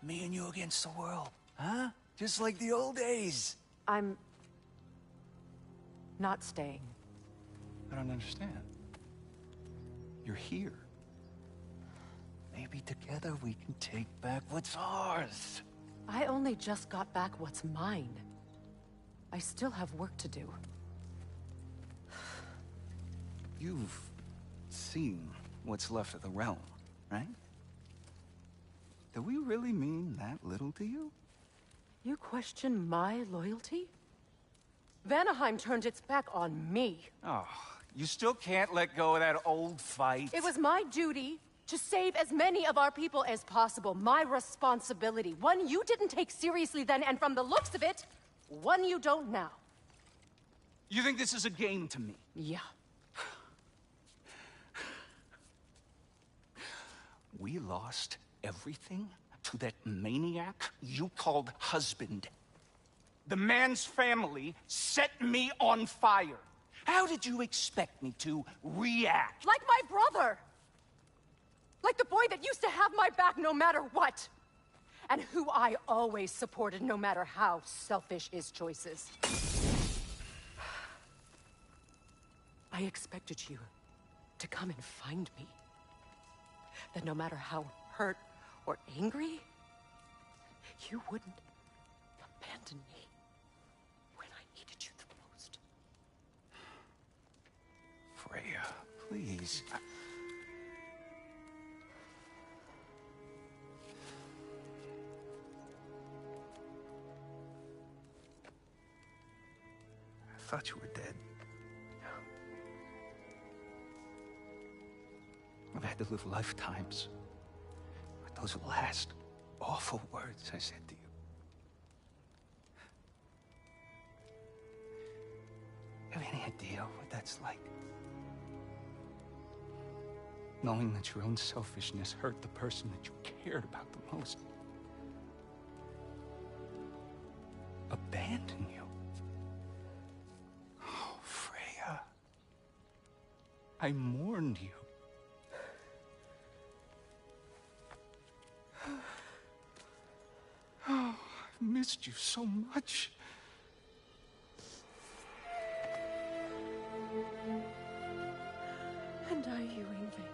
Me and you against the world. Huh? Just like the old days. I'm not staying. I don't understand. You're here. Maybe together we can take back what's ours. I only just got back what's mine. I still have work to do. You've seen what's left of the realm, right? Do we really mean that little to you? You question my loyalty? Vanaheim turned its back on me. Oh, you still can't let go of that old fight? It was my duty to save as many of our people as possible. My responsibility. One you didn't take seriously then, and from the looks of it, one you don't now. You think this is a game to me? Yeah. We lost everything to that maniac you called husband. The man's family set me on fire. How did you expect me to react? Like my brother! Like the boy that used to have my back no matter what! And who I always supported no matter how selfish his choices. I expected you to come and find me. That no matter how hurt or angry, you wouldn't abandon me when I needed you the most. Freya, please. I thought you were dead. I've had to live lifetimes with those last awful words I said to you. You have any idea what that's like? Knowing that your own selfishness hurt the person that you cared about the most. Abandon you. Oh, Freya. I mourned you. Oh, I've missed you so much. And I, you, Yngvi.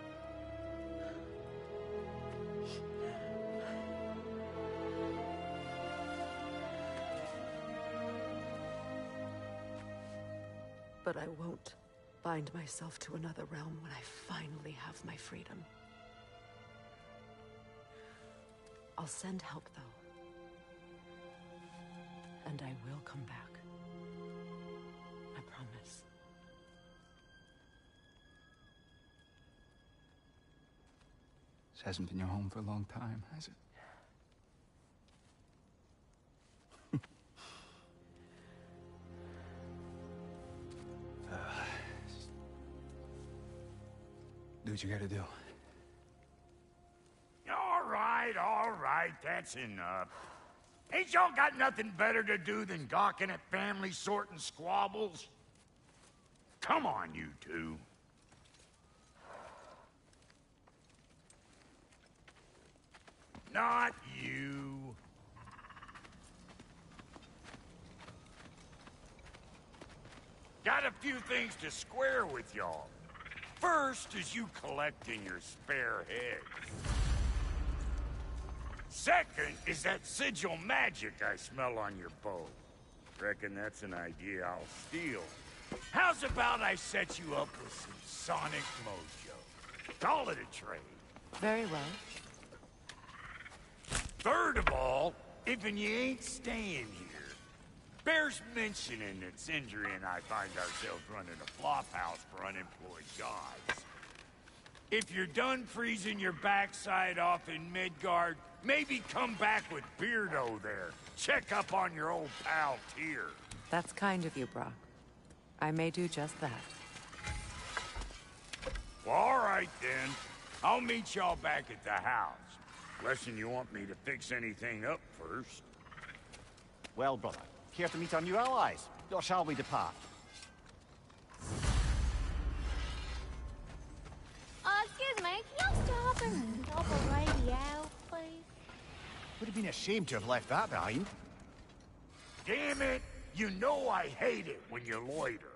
But I won't bind myself to another realm when I finally have my freedom. I'll send help, though. And I will come back. I promise. This hasn't been your home for a long time, has it? Do what you gotta do. All right, that's enough. Ain't y'all got nothing better to do than gawking at family sorting squabbles? Come on, you two. Not you. Got a few things to square with y'all. First is you collecting your spare heads. Second is that sigil magic I smell on your bow. Reckon that's an idea I'll steal. How's about I set you up with some sonic mojo? Call it a trade. Very well. Third of all, if you ain't staying here, bears mentioning that Sindri and I find ourselves running a flop house for unemployed gods. If you're done freezing your backside off in Midgard, maybe come back with Beardo there. Check up on your old pal Tyr. That's kind of you, Brock. I may do just that. Well, all right then. I'll meet y'all back at the house. Unless you want me to fix anything up first. Well, brother, care to meet our new allies? Or shall we depart? Excuse me, can you stop and help a lady out, please? Would have been a shame to have left that behind. Damn it! You know I hate it when you loiter.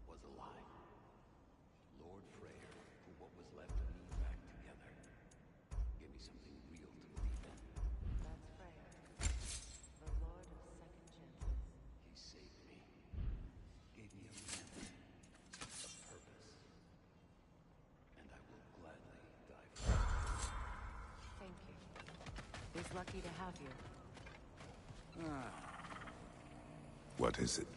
Was a lie. Lord Freyr put what was left of me back together. Give me something real to believe in. That's Freyr, the Lord of Second Chances. He saved me. Gave me a plan. A purpose. And I will gladly die for it. Thank you. He's lucky to have you. What is it?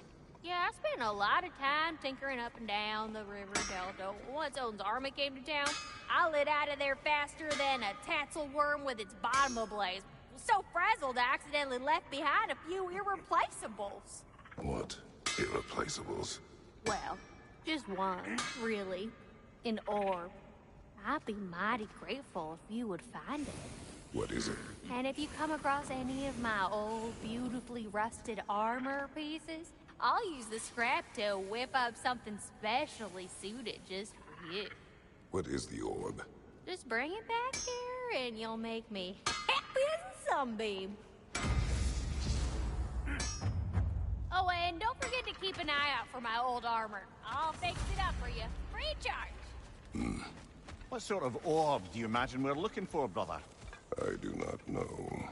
Yeah, I spent a lot of time tinkering up and down the river delta. Once Odin's army came to town, I lit out of there faster than a tassel worm with its bottom ablaze. Was so frazzled I accidentally left behind a few irreplaceables. What? Irreplaceables? Well, just one, really. An orb. I'd be mighty grateful if you would find it. What is it? And if you come across any of my old, beautifully rusted armor pieces, I'll use the scrap to whip up something specially suited just for you. What is the orb? Just bring it back here and you'll make me happy as a sunbeam. Oh, and don't forget to keep an eye out for my old armor. I'll fix it up for you, free of charge. What sort of orb do you imagine we're looking for, brother? I do not know.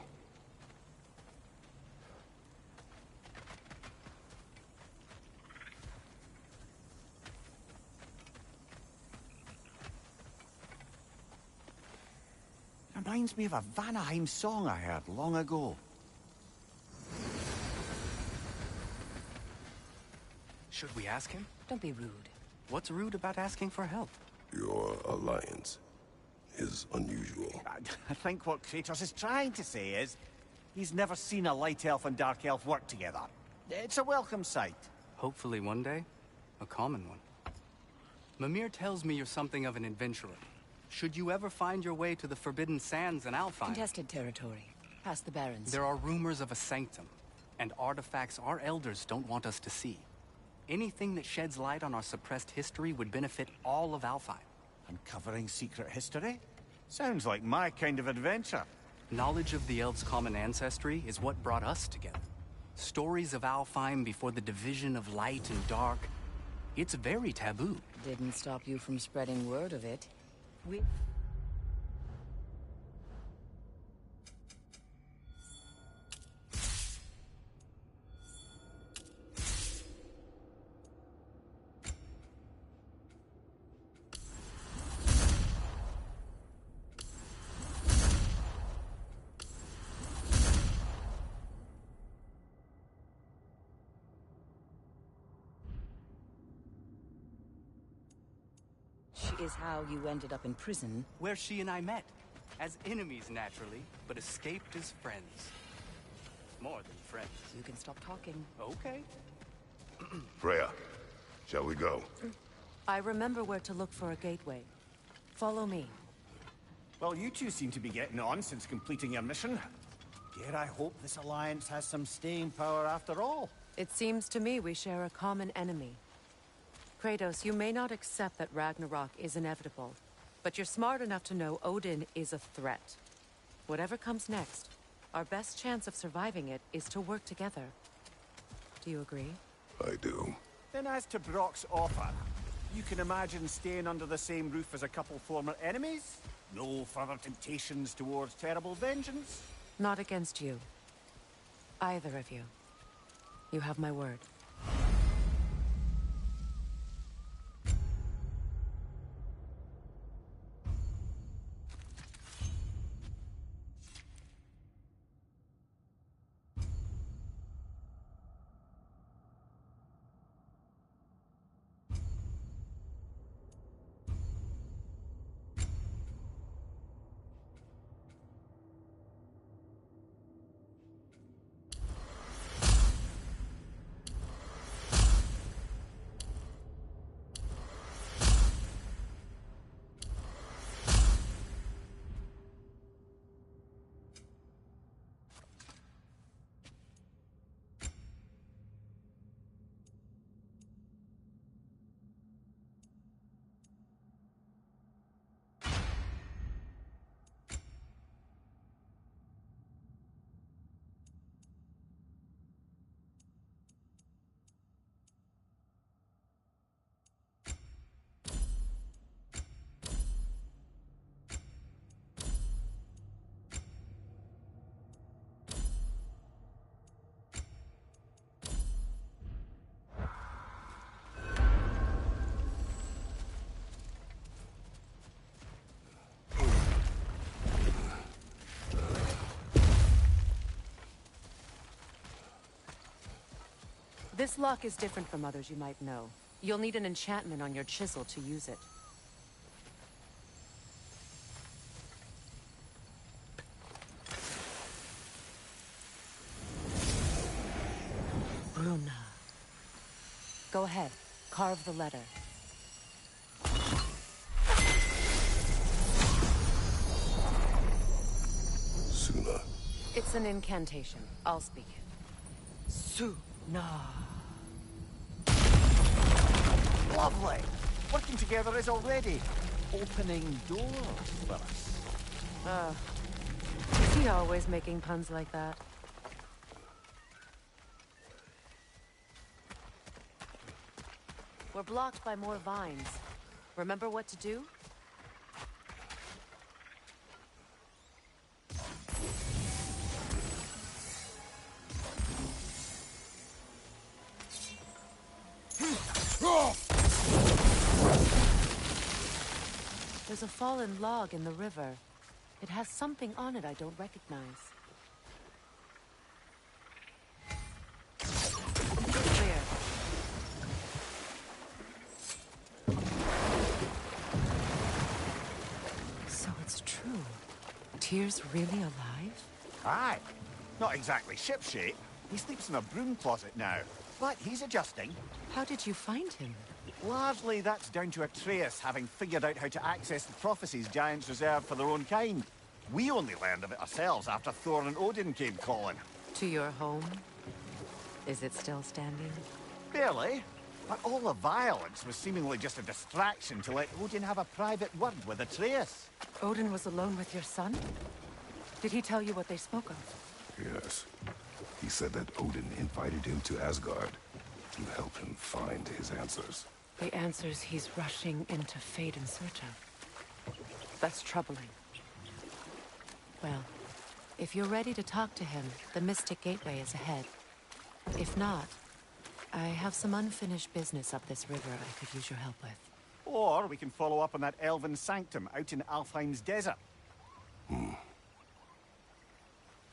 Reminds me of a Vanaheim song I heard long ago. Should we ask him? Don't be rude. What's rude about asking for help? Your alliance is unusual. I think what Kratos is trying to say is, he's never seen a light elf and dark elf work together. It's a welcome sight. Hopefully one day, a common one. Mimir tells me you're something of an adventurer. Should you ever find your way to the Forbidden Sands in Alfheim... Contested territory. Past the Barrens. There are rumors of a sanctum, and artifacts our elders don't want us to see. Anything that sheds light on our suppressed history would benefit all of Alfheim. Uncovering secret history? Sounds like my kind of adventure. Knowledge of the elves' common ancestry is what brought us together. Stories of Alfheim before the division of light and dark. It's very taboo. Didn't stop you from spreading word of it. We... is how you ended up in prison. Where she and I met. As enemies, naturally, but escaped as friends. More than friends. You can stop talking. Okay. Freya, shall we go? I remember where to look for a gateway. Follow me. Well, you two seem to be getting on since completing your mission. Dare I hope this alliance has some staying power after all? It seems to me we share a common enemy. Kratos, you may not accept that Ragnarok is inevitable, but you're smart enough to know Odin is a threat. Whatever comes next, our best chance of surviving it is to work together. Do you agree? I do. Then as to Brock's offer, you can imagine staying under the same roof as a couple former enemies? No further temptations towards terrible vengeance? Not against you. Either of you. You have my word. This lock is different from others you might know. You'll need an enchantment on your chisel to use it. Bruna. Go ahead. Carve the letter. Suna. It's an incantation. I'll speak it. Suna. Lovely! Working together is already opening doors for us. Is he always making puns like that? We're blocked by more vines. Remember what to do? There's a fallen log in the river. It has something on it I don't recognize. Clear. So it's true. Tyr's really alive? Aye. Not exactly shipshape. He sleeps in a broom closet now. But he's adjusting. How did you find him? Largely that's down to Atreus having figured out how to access the prophecies giants reserve for their own kind. We only learned of it ourselves after Thor and Odin came calling. To your home? Is it still standing? Barely. But all the violence was seemingly just a distraction to let Odin have a private word with Atreus. Odin was alone with your son? Did he tell you what they spoke of? Yes. He said that Odin invited him to Asgard to help him find his answers. The answers he's rushing into fate in search of. That's troubling. Well, if you're ready to talk to him, the Mystic Gateway is ahead. If not, I have some unfinished business up this river I could use your help with. Or we can follow up on that elven sanctum out in Alfheim's desert.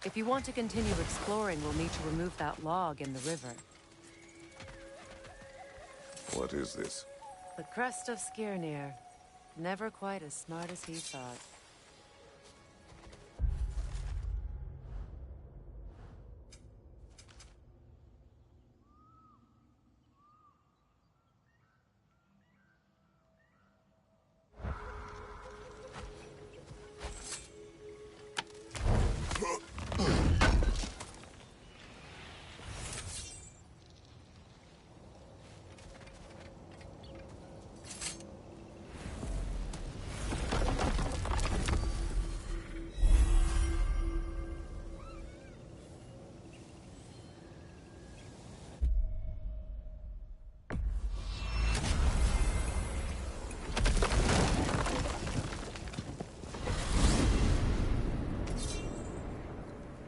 If you want to continue exploring, we'll need to remove that log in the river. What is this? The crest of Skirnir. Never quite as smart as he thought.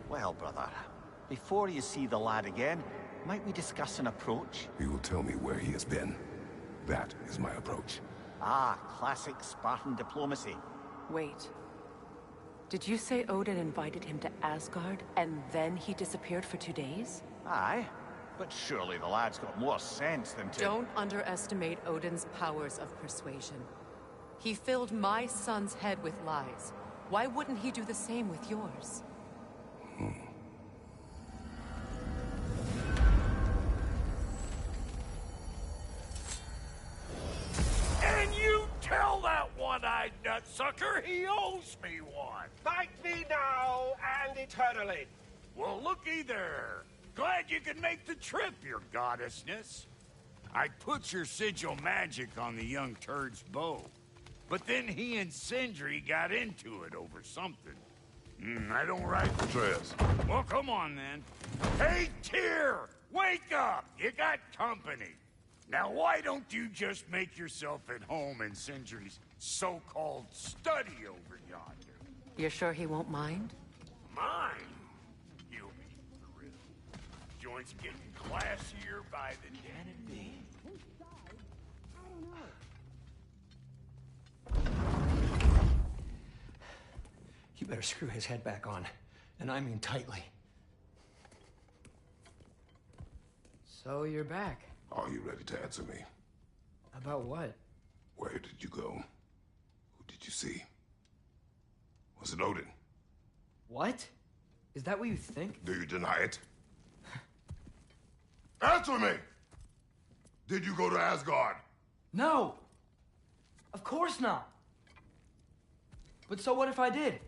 Well, brother, before you see the lad again, might we discuss an approach? He will tell me where he has been. That is my approach. Ah, classic Spartan diplomacy. Wait. Did you say Odin invited him to Asgard, and then he disappeared for 2 days? Aye, but surely the lad's got more sense than to... Don't underestimate Odin's powers of persuasion. He filled my son's head with lies. Why wouldn't he do the same with yours? And you tell that one-eyed nutsucker he owes me one. Thank me now and eternally. Well, looky there. Glad you could make the trip, your goddessness. I put your sigil magic on the young turd's bow. But then he and Sindri got into it over something. I don't write Atreus. Well, come on, then. Hey, Tyr! Wake up! You got company. Now, why don't you just make yourself at home in Sindri's so-called study over yonder? You're sure he won't mind? Mine? You'll be thrilled. Joint's getting classier by the day. You better screw his head back on, and I mean tightly. So you're back. Are you ready to answer me? About what? Where did you go? Who did you see? Was it Odin? What? Is that what you think? Do you deny it? Answer me! Did you go to Asgard? No! Of course not! But so what if I did?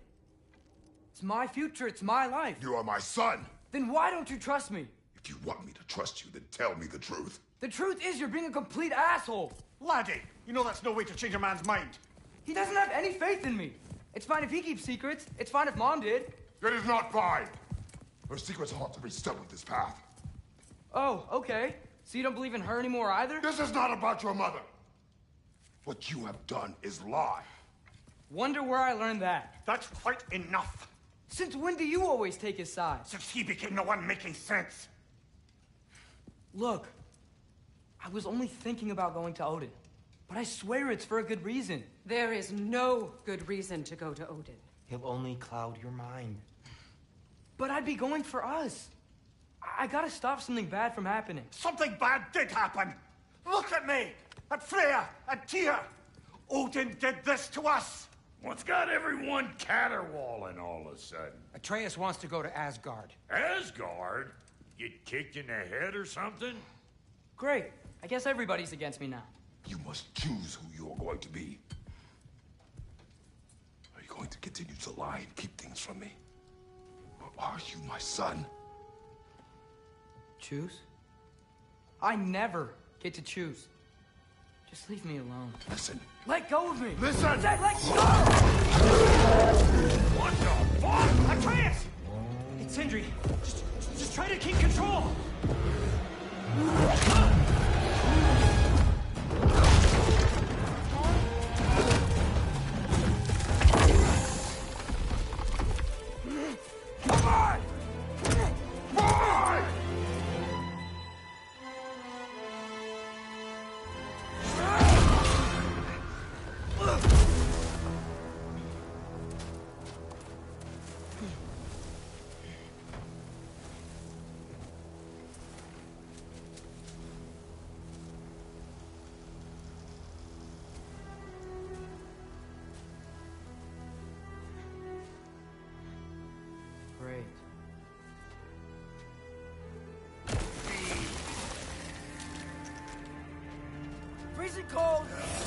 It's my future, it's my life. You are my son! Then why don't you trust me? If you want me to trust you, then tell me the truth. The truth is you're being a complete asshole! Laddie, you know that's no way to change a man's mind. He doesn't have any faith in me. It's fine if he keeps secrets. It's fine if Mom did. It is not fine! Her secrets ought to be stuck with this path. Oh, okay. So you don't believe in her anymore either? This is not about your mother. What you have done is lie. Wonder where I learned that. That's quite enough. Since when do you always take his side? Since he became the one making sense. Look, I was only thinking about going to Odin. But I swear it's for a good reason. There is no good reason to go to Odin. He'll only cloud your mind. But I'd be going for us. I gotta stop something bad from happening. Something bad did happen. Look at me, at Freya, at Tyr. Odin did this to us. What's got everyone caterwauling all of a sudden? Atreus wants to go to Asgard. Asgard? Get kicked in the head or something? Great. I guess everybody's against me now. You must choose who you are going to be. Are you going to continue to lie and keep things from me? Or are you my son? Choose? I never get to choose. Just leave me alone. Listen. Let go of me! Listen! Let go! What the fuck? Atreus! It's Sindri. Just try to keep control! Come on! Boy! Great. Freezing cold,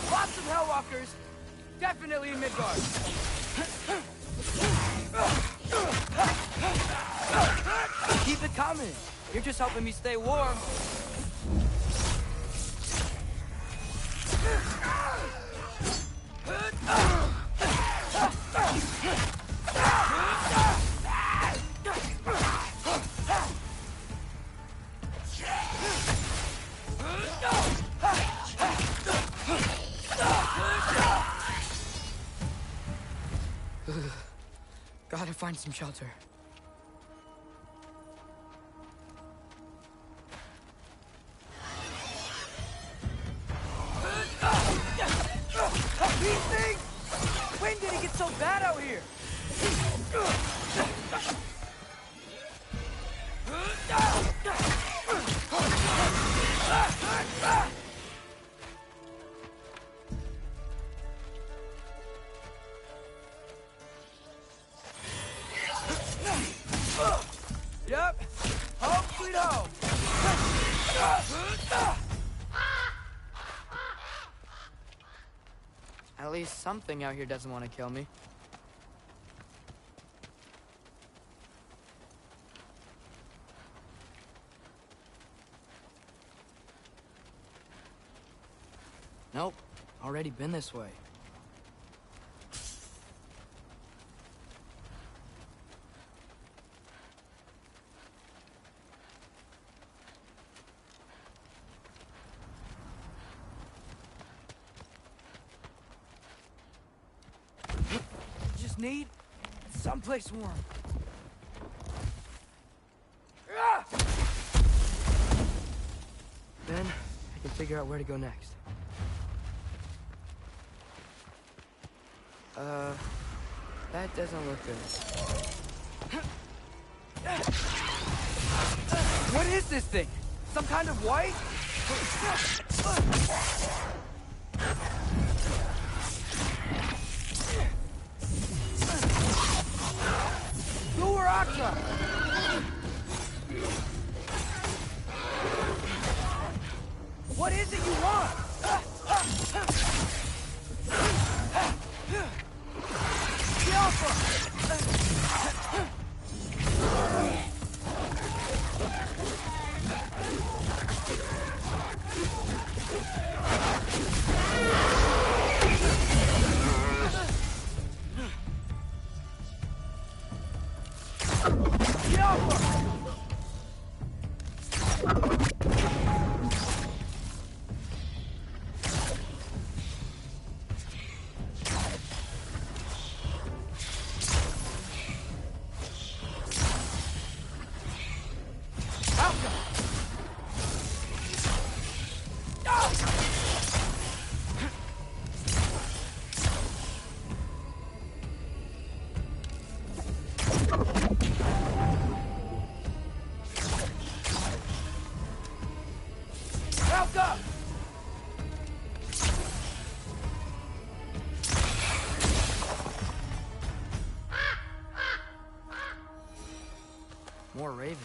lots of Hellwalkers, definitely in Midgard. Keep it coming. You're just helping me stay warm. Gotta find some shelter. These things! When did it get so bad out here? Yep. Home sweet home. At least something out here doesn't want to kill me. Nope. Already been this way. Just need someplace warm. Then I can figure out where to go next. That doesn't look good. What is this thing? Some kind of white? Luaraxa! What is it you want? More ravens.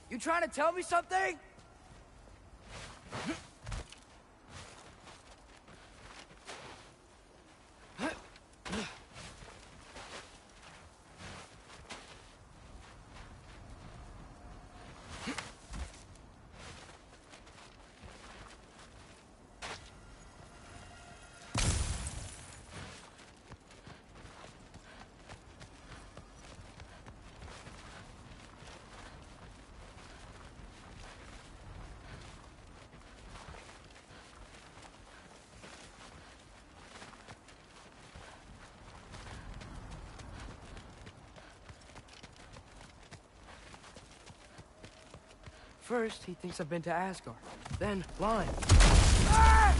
You trying to tell me something? First, he thinks I've been to Asgard. Then, lying. Ah!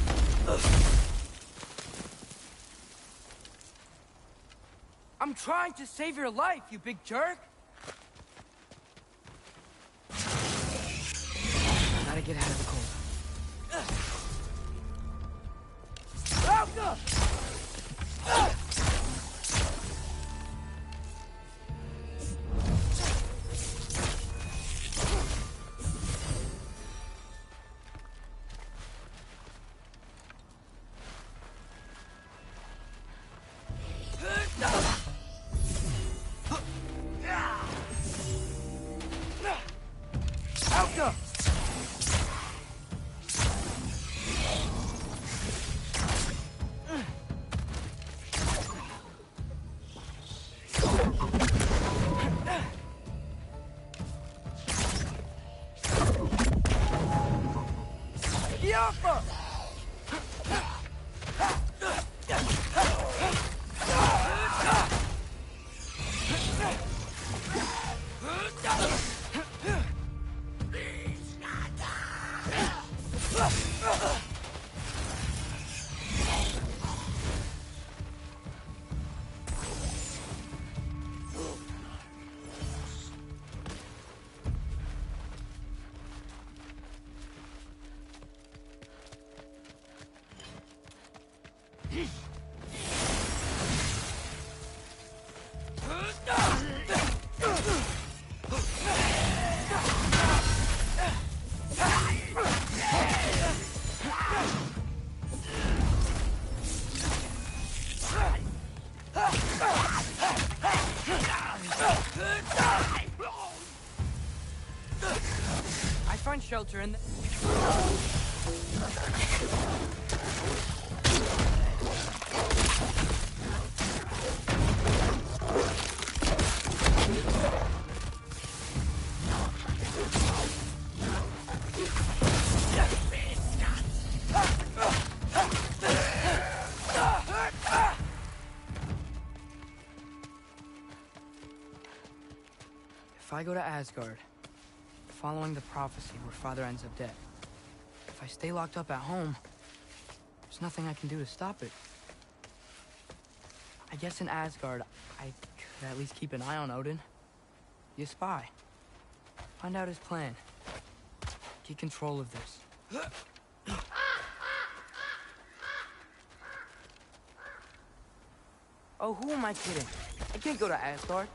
I'm trying to save your life, you big jerk! Gotta get out of the cold. Alka! I find shelter in the... If I go to Asgard, following the prophecy where Father ends up dead, if I stay locked up at home, there's nothing I can do to stop it. I guess in Asgard, I could at least keep an eye on Odin. Be a spy. Find out his plan. Get control of this. Oh, who am I kidding? I can't go to Asgard.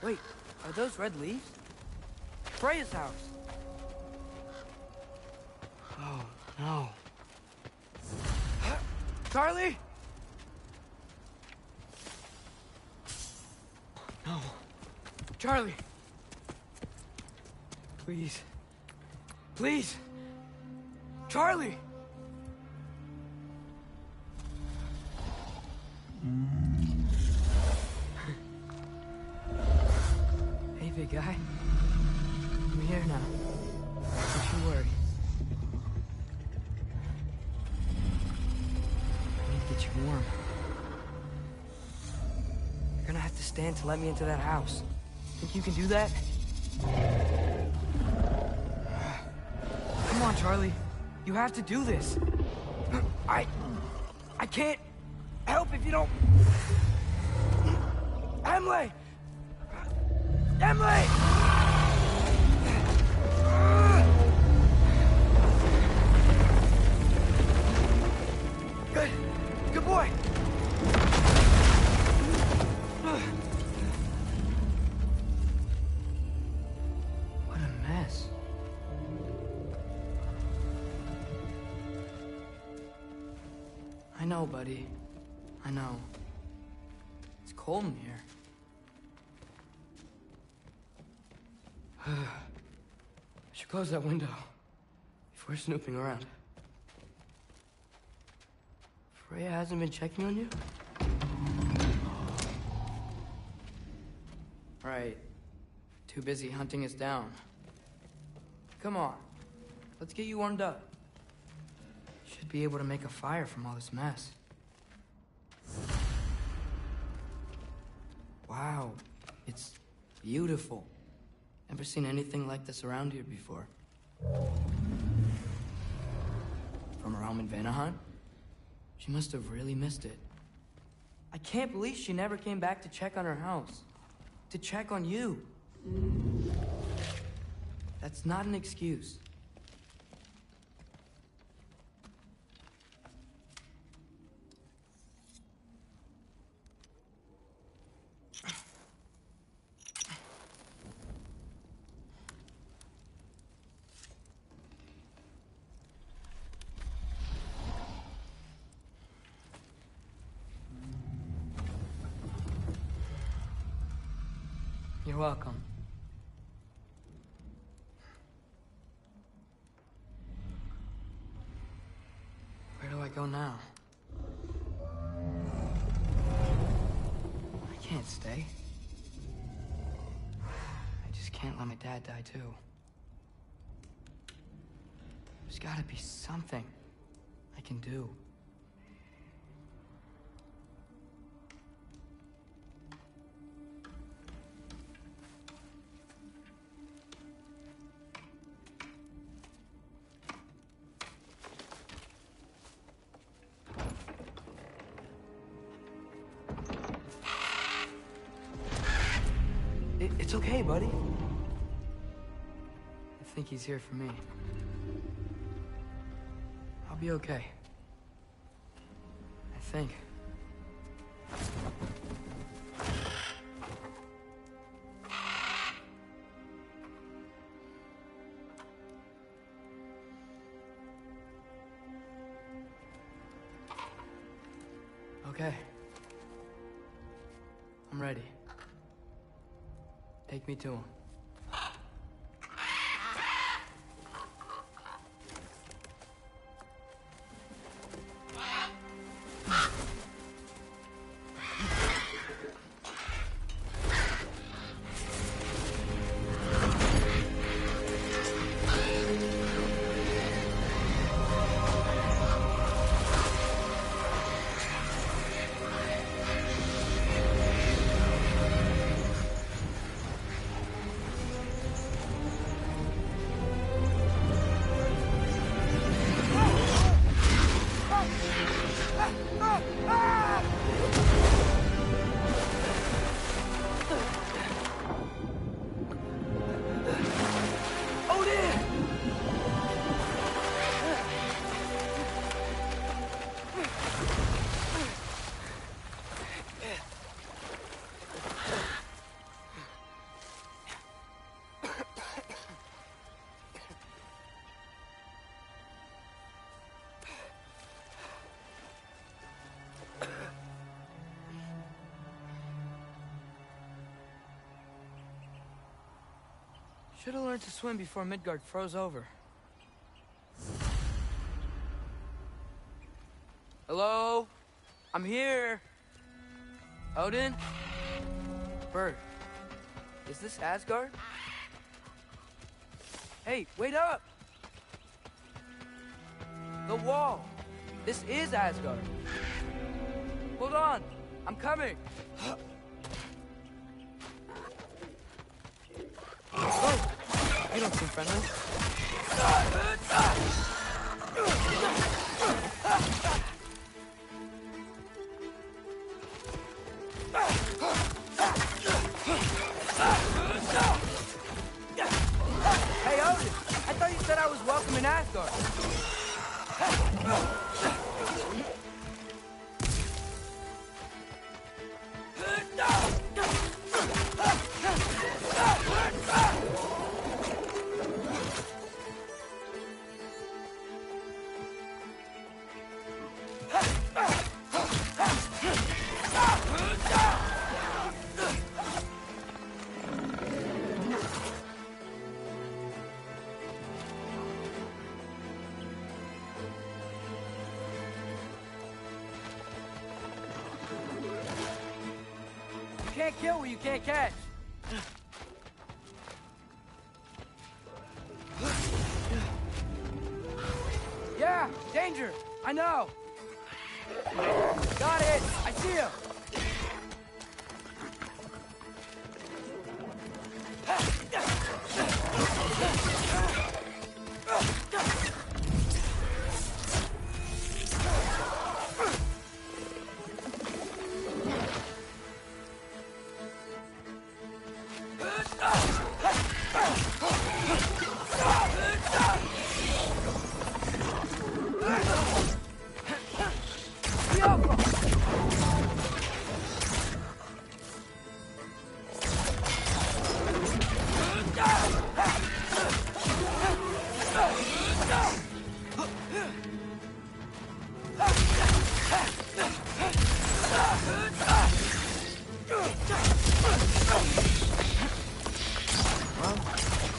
Wait, are those red leaves? Freya's house. Oh, no. Charlie? No. Charlie. Please. Please. Charlie! Hey, big guy. I'm here now. Don't you worry. I need to get you warm. You're gonna have to stand to let me into that house. Think you can do that? Come on, Charlie. You have to do this. I can't help if you don't... Emily! Emily! Good. Good boy. What a mess. I know, buddy. I know. It's cold in here. I should close that window before snooping around. Freya hasn't been checking on you? Right. Too busy hunting us down. Come on. Let's get you warmed up. Should be able to make a fire from all this mess. Wow. It's beautiful. Never seen anything like this around here before. From her home in Vanaheim? She must have really missed it. I can't believe she never came back to check on her house. To check on you. That's not an excuse. You're welcome. Where do I go now? I can't stay. I just can't let my dad die too. There's gotta be something I can do. It's okay, buddy. I think he's here for me. I'll be okay. I think. Okay. I'm ready. Take me to him. Should have learned to swim before Midgard froze over. Hello? I'm here. Odin? Bird. Is this Asgard? Hey, wait up! The wall! This is Asgard! Hold on! I'm coming! Oh! You don't seem friendly. Hey, Odin! I thought you said I was welcome in Asgard. You can't kill what you can't catch. Yeah, danger. I know. Got it. I see him.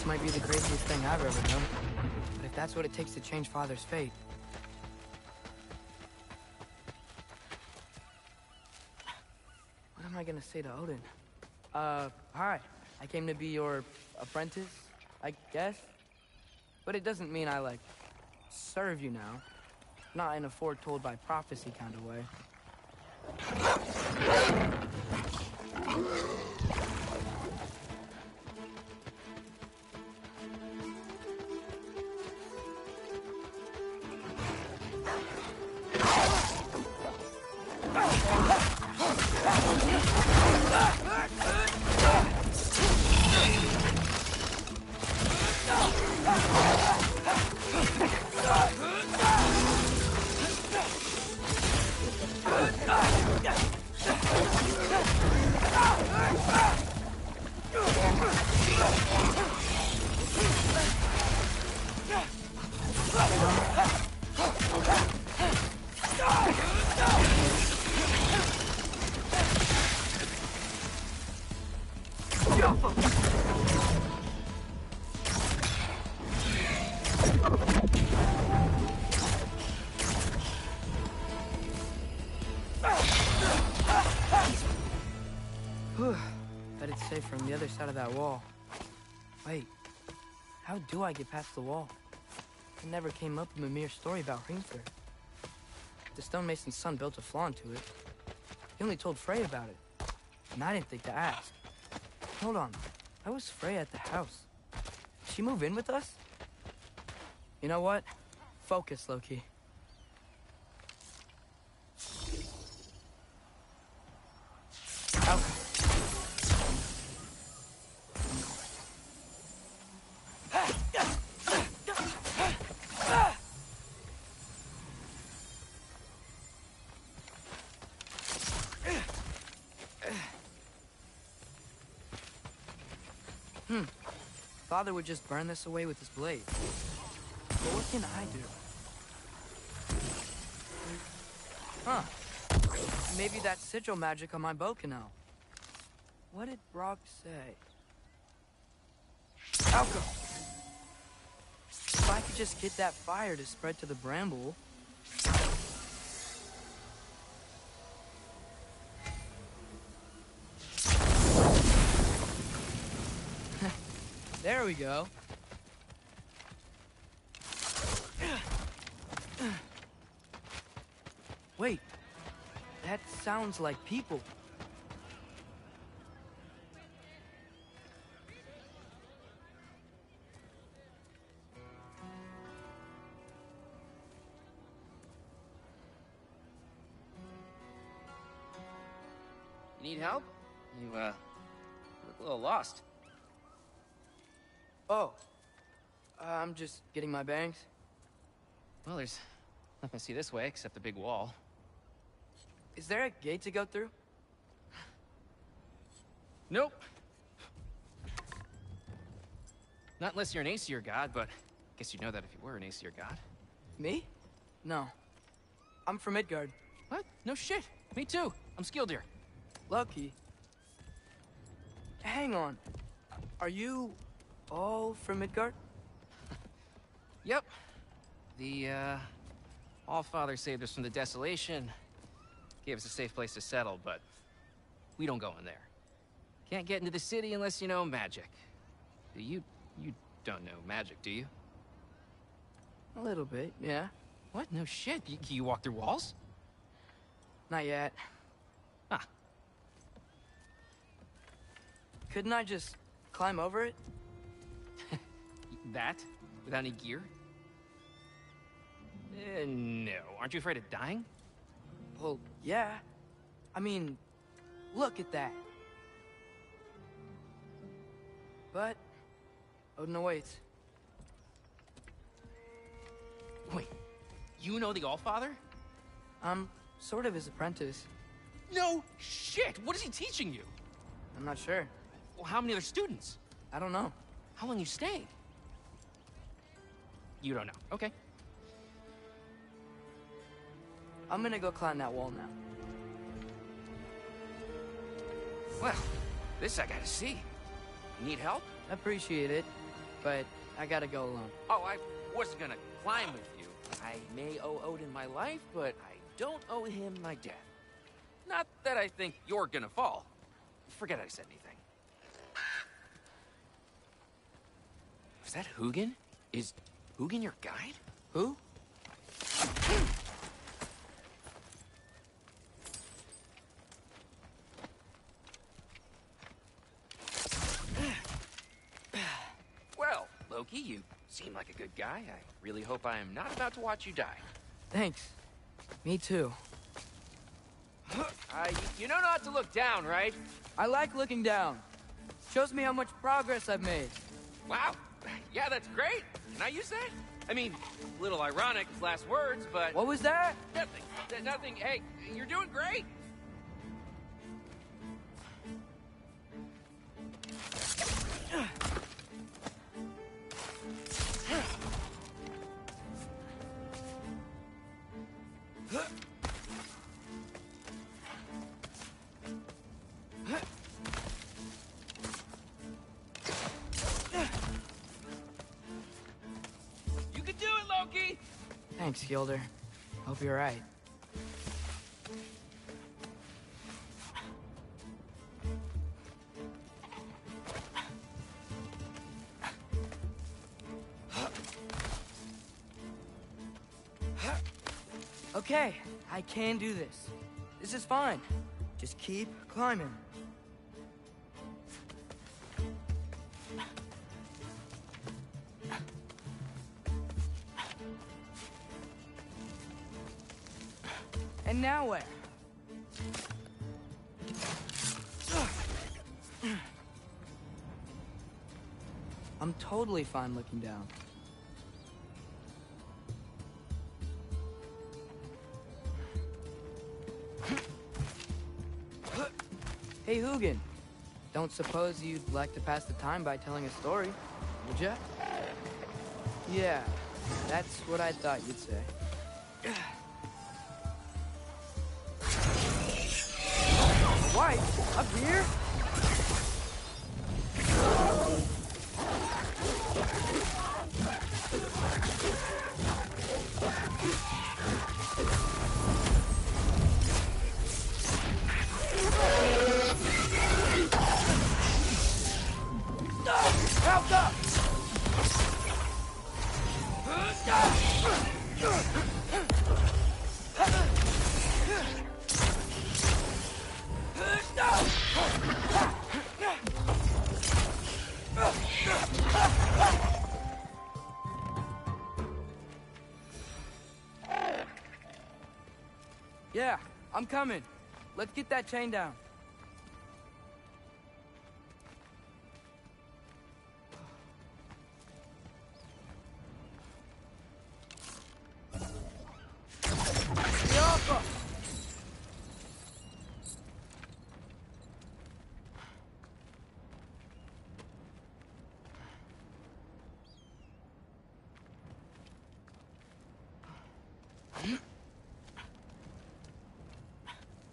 Might be the craziest thing I've ever done. But if that's what it takes to change Father's fate... What am I gonna say to Odin? Hi. I came to be your apprentice, I guess? But it doesn't mean I, like, serve you now. Not in a foretold by prophecy kind of way. Bet it's safe from the other side of that wall. Wait, how do I get past the wall? It never came up in Mimir's story about Hrimthur. The stonemason's son built a flaw into it. He only told Frey about it, and I didn't think to ask. Hold on, how was Frey at the house? Did she move in with us? You know what? Focus, Loki. Father would just burn this away with his blade. But what can I do? Huh. Maybe that's sigil magic on my bow can help. What did Brock say? Alco! If I could just get that fire to spread to the bramble... There we go. Wait, that sounds like people. You need help? You, look a little lost. Oh, I'm just getting my bearings. Well, there's nothing to see this way except the big wall. Is there a gate to go through? Nope. Not unless you're an Aesir god, but I guess you'd know that if you were an Aesir god. Me? No. I'm from Midgard. What? No shit. Me too. I'm Skildir. Lucky. Hang on. Are you all from Midgard? Yep. The, Allfather saved us from the desolation. Gave us a safe place to settle, but we don't go in there. Can't get into the city unless you know magic. You don't know magic, do you? A little bit, yeah. What? No shit. You walk through walls? Not yet. Ah. Couldn't I just climb over it? That? Without any gear? No. Aren't you afraid of dying? Well, yeah. I mean, look at that. But Odin awaits. Wait, you know the Allfather? I'm sort of his apprentice. No shit! What is he teaching you? I'm not sure. Well, how many other students? I don't know. How long you stay? You don't know. Okay. I'm gonna go climb that wall now. Well, this I gotta see. You need help? Appreciate it, but I gotta go alone. Oh, I wasn't gonna climb with you. I may owe Odin my life, but I don't owe him my death. Not that I think you're gonna fall. Forget I said anything. Was that Hugin? Is Hugin your guide? Who? Well, Loki, you seem like a good guy. I really hope I am not about to watch you die. Thanks. Me too. You know not to look down, right? I like looking down. Shows me how much progress I've made. Wow. Yeah, that's great. Can I use that? I mean, a little ironic, last words, but... What was that? Nothing. Nothing. Hey, you're doing great. You can do it, Loki! Thanks, Gilder. Hope you're right. Okay, I can do this. This is fine. Just keep climbing. And now where? I'm totally fine looking down. Hey, Hugin. Don't suppose you'd like to pass the time by telling a story, would ya? Yeah, that's what I thought you'd say. White? Up here? Yeah, I'm coming. Let's get that chain down. Yappa!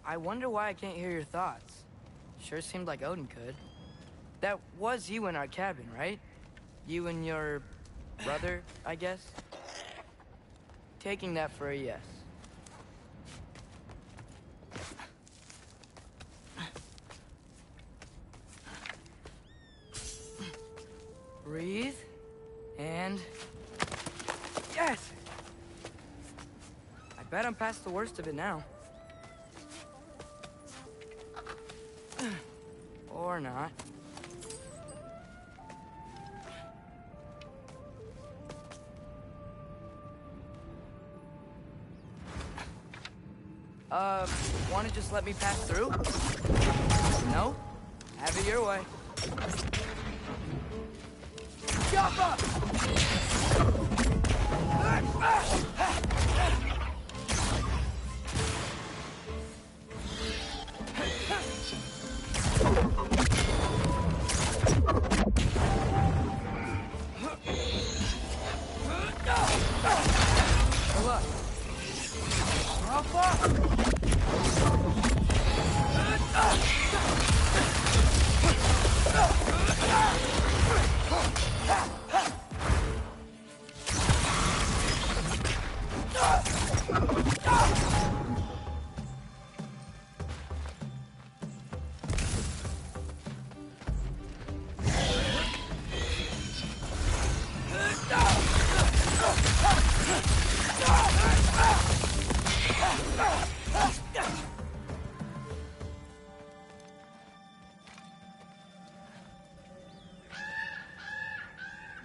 I wonder why I can't hear your thoughts. Sure seemed like Odin could. That was you in our cabin, right? You and your brother, I guess? Taking that for a yes. Breathe. And... yes! I bet I'm past the worst of it now. Or not. Wanna just let me pass through? No? Have it your way. Yappa!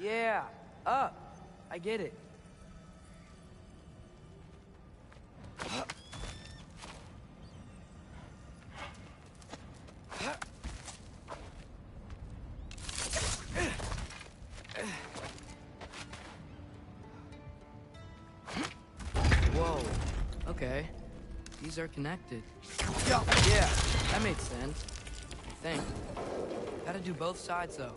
Yeah, up. I get it. Whoa. Okay. These are connected. Yeah, that made sense. I think. Gotta do both sides, though.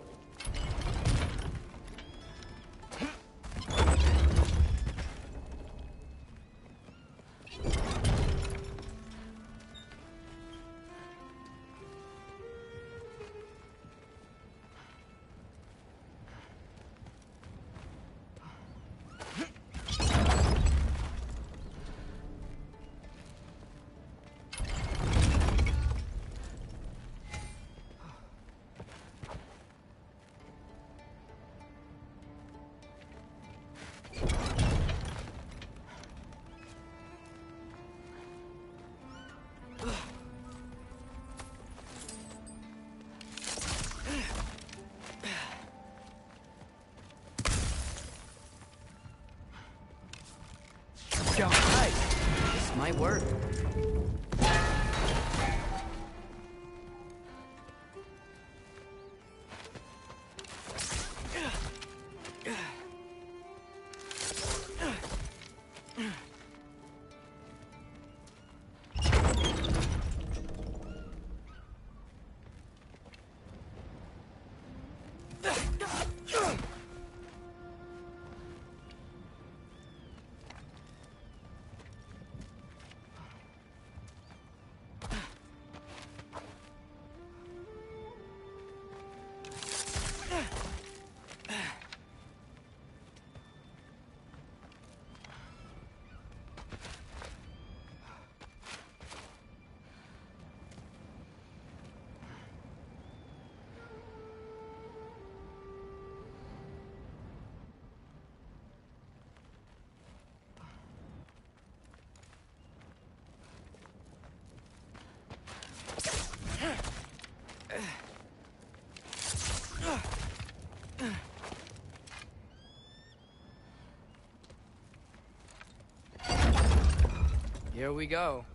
Alright, this might work. Here we go.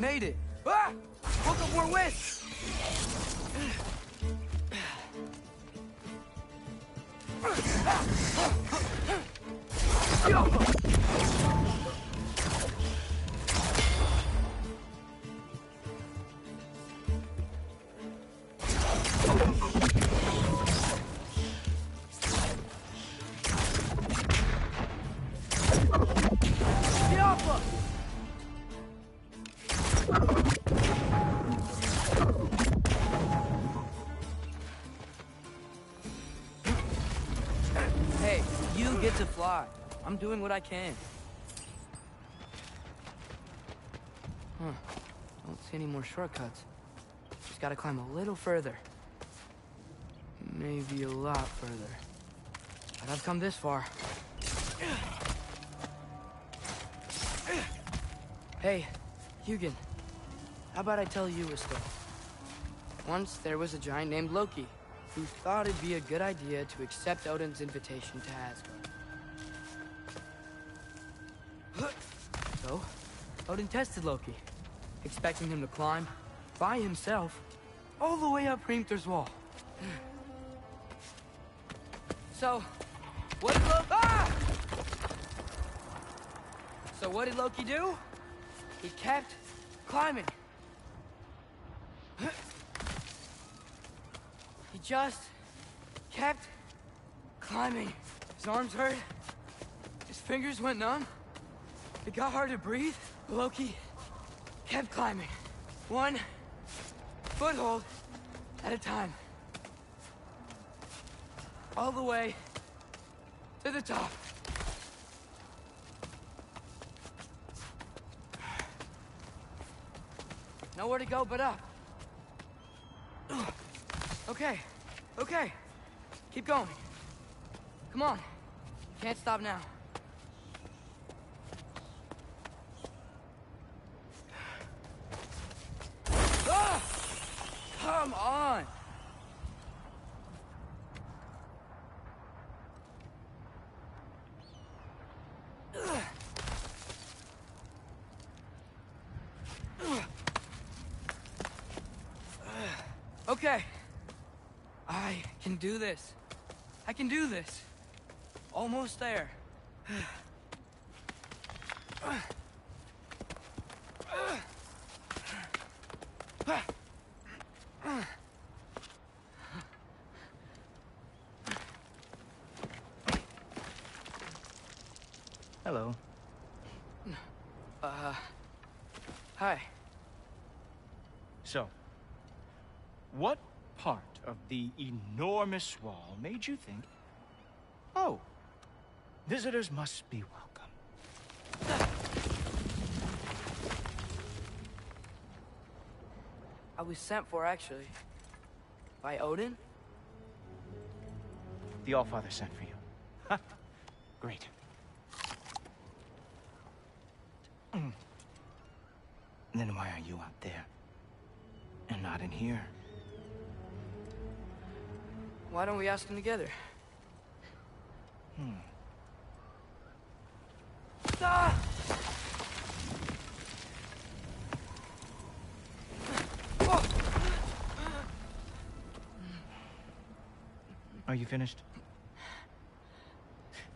made it! Ah! Welcome, more west! Hey, you get to fly. I'm doing what I can. Huh. Don't see any more shortcuts. Just gotta climb a little further. Maybe a lot further. But I've come this far. Hey, Hugin. How about I tell you a story? Once there was a giant named Loki, who thought it'd be a good idea to accept Odin's invitation to Asgard. So, Odin tested Loki, expecting him to climb, by himself, all the way up Hrimthur's wall. So, what did Loki... Ah! So what did Loki do? He kept climbing. He just kept climbing. His arms hurt. His fingers went numb. It got hard to breathe. Loki kept climbing. One foothold at a time. All the way to the top. Nowhere to go but up. Okay, okay. Keep going. Come on. Can't stop now. Ah! Come on! Okay. I can do this. I can do this. Almost there. Hello. Hi. So, what part of the enormous wall made you think, oh, visitors must be welcome? I was sent for, actually. By Odin? The Allfather sent for you. Ha! Great. Then why are you out there? And not in here? Why don't we ask them together? Ah! Are you finished?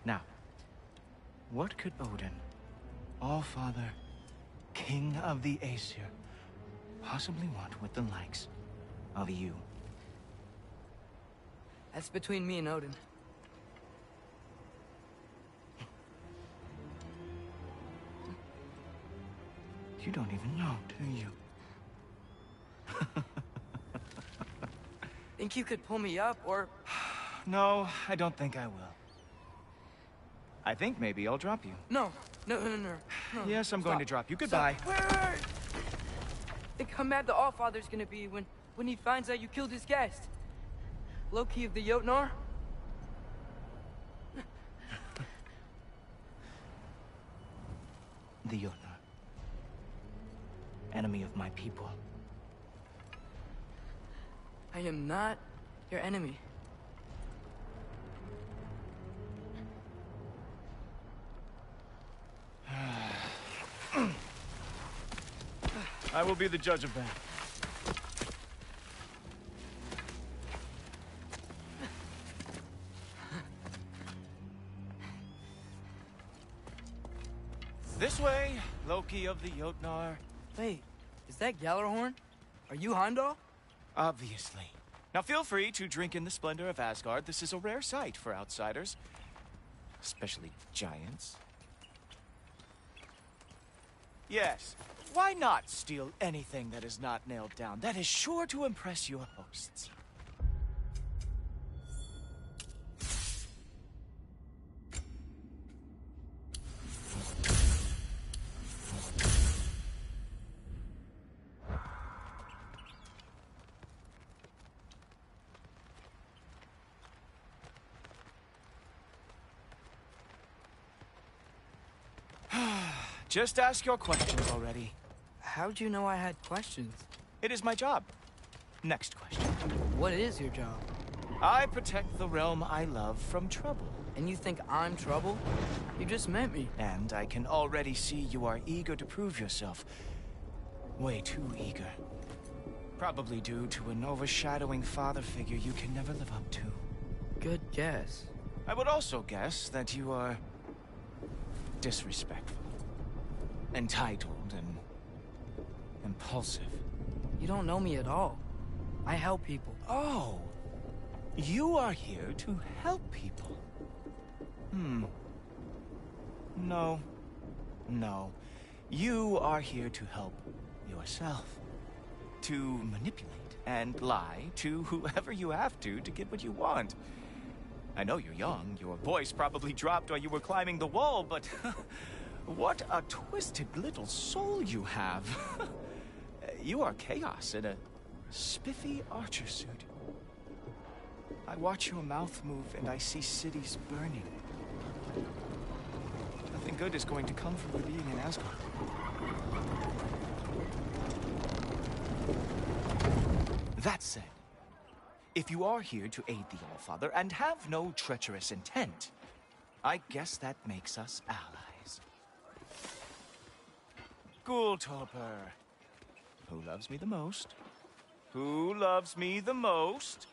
Now, what could Odin, Allfather, King of the Aesir, possibly want with the likes of you? That's between me and Odin. You don't even know, do you? Think you could pull me up, or... No, I don't think I will. I think maybe I'll drop you. No. No. Yes, I'm going to drop you. Goodbye. Stop. Wait. Think how mad the Allfather's gonna be when he finds out you killed his guest. Loki of the Jotnar? The Jotnar. Enemy of my people. I am not your enemy. I will be the judge of that. This way, Loki of the Jotnar. Wait, is that Gjallarhorn? Are you Heimdall? Obviously. Now feel free to drink in the splendor of Asgard. This is a rare sight for outsiders. Especially giants. Yes, why not steal anything that is not nailed down? That is sure to impress your hosts. Just ask your questions already. How'd you know I had questions? It is my job. Next question. What is your job? I protect the realm I love from trouble. And you think I'm trouble? You just met me. And I can already see you are eager to prove yourself. Way too eager. Probably due to an overshadowing father figure you can never live up to. Good guess. I would also guess that you are disrespectful. Entitled and impulsive. You don't know me at all. I help people. Oh, you are here to help people. No. You are here to help yourself. To manipulate and lie to whoever you have to get what you want. I know you're young. Your voice probably dropped while you were climbing the wall, but what a twisted little soul you have. You are chaos in a spiffy archer suit. I watch your mouth move and I see cities burning. Nothing good is going to come from your being in Asgard. That said, if you are here to aid the Allfather and have no treacherous intent, I guess that makes us allies. Gulltoper. Who loves me the most? Who loves me the most?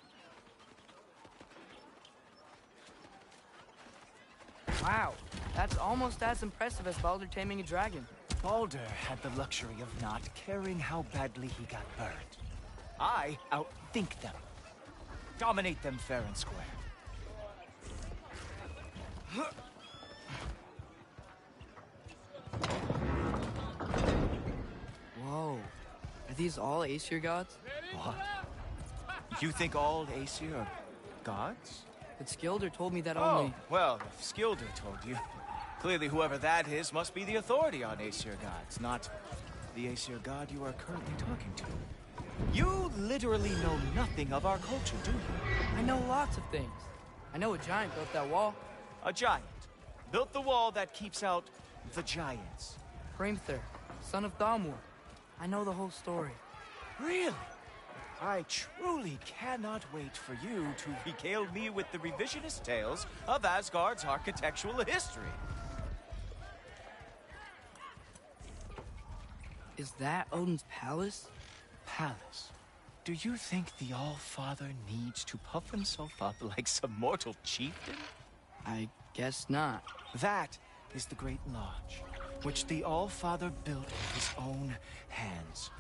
Wow, that's almost as impressive as Baldur taming a dragon. Baldur had the luxury of not caring how badly he got burned. I outthink them. Dominate them fair and square. Whoa. Are these all Aesir gods? What? You think all Aesir are gods? But Skilder told me that only... Oh, well, if Skilder told you, clearly whoever that is must be the authority on Aesir gods, not the Aesir god you are currently talking to. You literally know nothing of our culture, do you? I know lots of things. I know a giant built that wall. A giant built the wall that keeps out the giants. Hrimthur, son of Thalmor. I know the whole story. Really? I truly cannot wait for you to regale me with the revisionist tales of Asgard's architectural history. Is that Odin's palace? Palace? Do you think the All-Father needs to puff himself up like some mortal chieftain? I guess not. That is the Great Lodge, which the All-Father built with his own hands.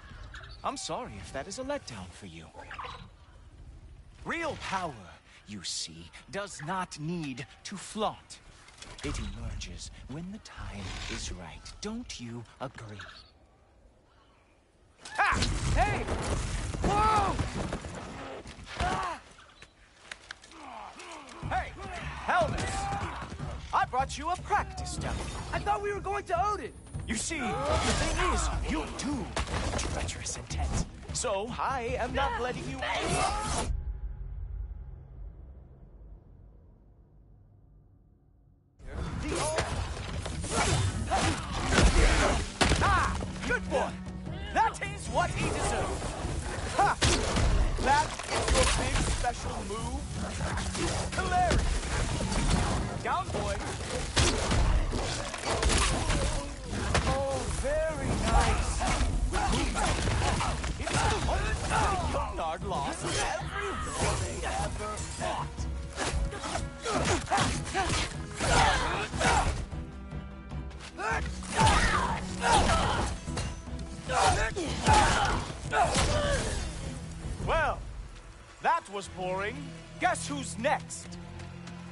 I'm sorry if that is a letdown for you. Real power, you see, does not need to flaunt. It emerges when the time is right. Don't you agree? Ah! Hey! Whoa! Ah! Hey, helmets! I brought you a practice demo. I thought we were going to Odin! You see, the thing is, you do have treacherous intent. So, I am not letting you... Ah! Good boy! That is what he deserved! Ha! That is your big special move? Hilarious! Down, boy! Oh, very nice! That was boring. Guess who's next?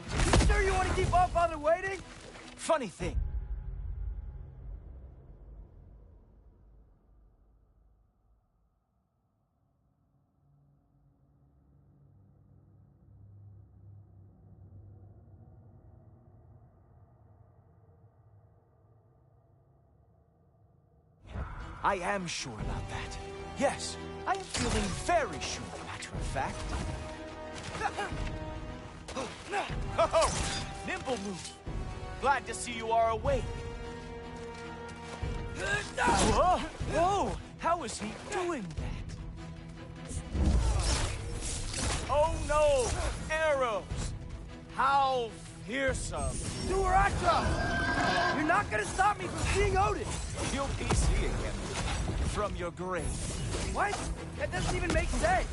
You sure you want to keep our father waiting? Funny thing. I am sure about that. Yes, I am feeling very sure, matter of fact. Oh, nimble move. Glad to see you are awake. Whoa! Whoa! How is he doing that? Oh no! Arrows! How fearsome! Durata! You're not gonna stop me from seeing Odin! You'll be seeing him from your grave. What? That doesn't even make sense!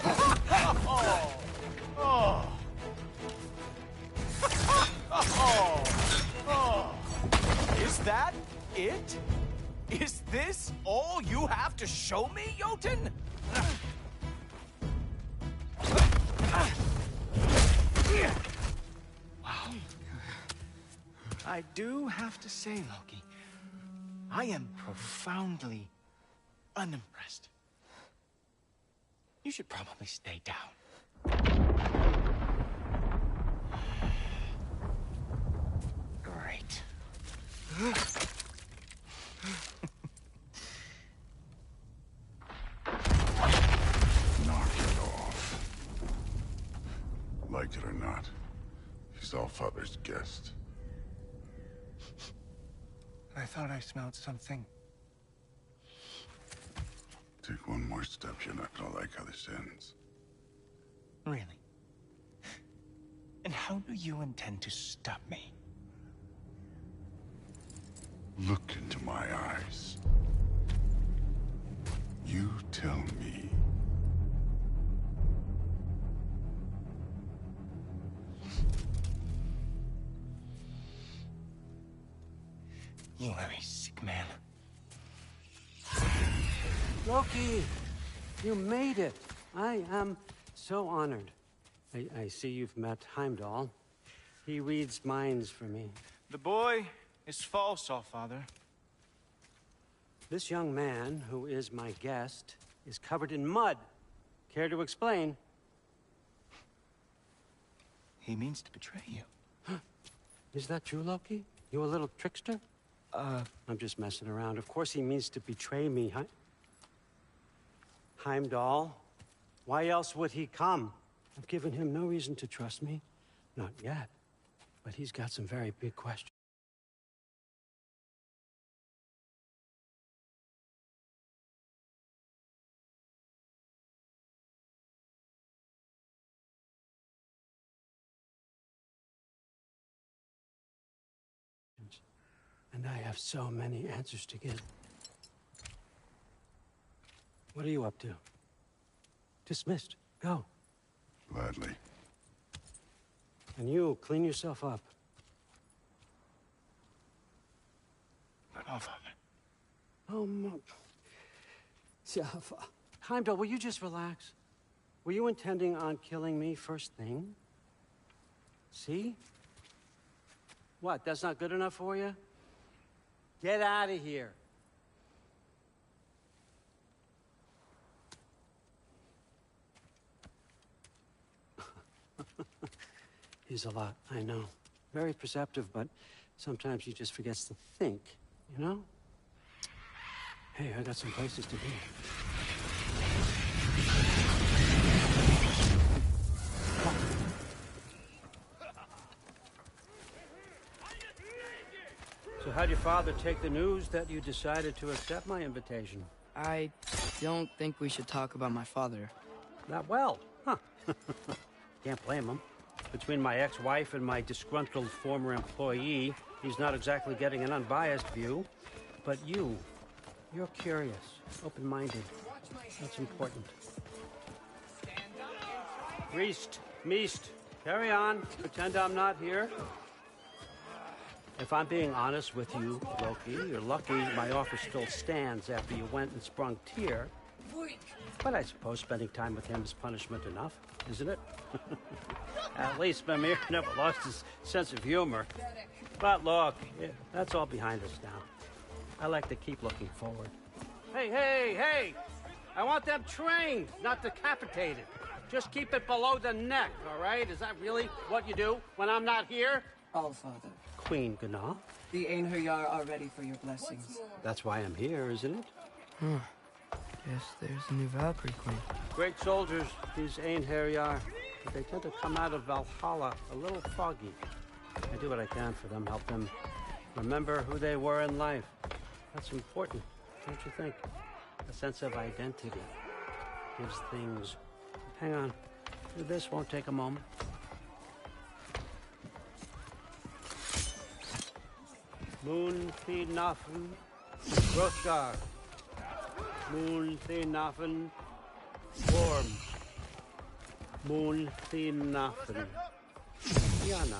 Oh! Oh! Oh! Oh! Is that it? Is this all you have to show me, Jotun? Wow. I do have to say, Loki, I am profoundly unimpressed. You should probably stay down. Great. Knock it off. Like it or not, he's Allfather's guest. I thought I smelled something. Take one more step, you're not gonna like how this ends. Really? And how do you intend to stop me? Look into my eyes. You tell me. You are a sick man. Loki, you made it. I am so honored. I see you've met Heimdall. He reads minds for me. The boy is false, Allfather. This young man, who is my guest, is covered in mud. Care to explain? He means to betray you. Is that true, Loki? You a little trickster? I'm just messing around. Of course he means to betray me, Heimdall? Why else would he come? I've given him no reason to trust me. Not yet. But he's got some very big questions. And I have so many answers to give. What are you up to? Dismissed. Go. Gladly. And you, clean yourself up. But Allfather. Oh, Heimdall, will you just relax? Were you intending on killing me first thing? See? What, that's not good enough for you? Get out of here. He's a lot, I know. Very perceptive, but sometimes he just forgets to think, you know? Hey, I got some places to be. So how'd your father take the news that you decided to accept my invitation? I don't think we should talk about my father. Not well, huh? Can't blame him. Between my ex-wife and my disgruntled former employee, he's not exactly getting an unbiased view. But you're curious, open-minded. That's important. Meest, carry on. Pretend I'm not here. If I'm being honest with you, Loki, you're lucky my offer still stands after you went and sprung Tyr. But I suppose spending time with him is punishment enough, isn't it? At least Mimir never lost his sense of humor. But look, that's all behind us now. I like to keep looking forward. Hey, hey, hey! I want them trained, not decapitated. Just keep it below the neck, all right? Is that really what you do when I'm not here? Allfather. Queen Gná. The Einherjar are ready for your blessings. That's why I'm here, isn't it? Guess there's a new Valkyrie Queen. Great soldiers, these Einherjar. But they tend to come out of Valhalla a little foggy. I do what I can for them, help them remember who they were in life. That's important, don't you think? A sense of identity gives things... Hang on. This won't take a moment. Moon Thinafen Roshar. Moon Thinafen Worm. Moon Thinafen Yana.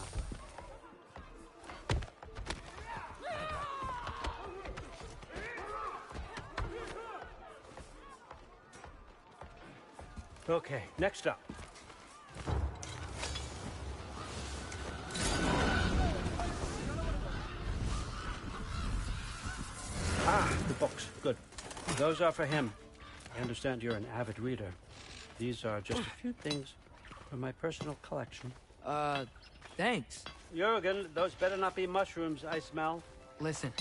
Okay, next up. The books. Good. Those are for him. I understand you're an avid reader. These are just a few things from my personal collection. Thanks. Jurgen, those better not be mushrooms I smell. Listen,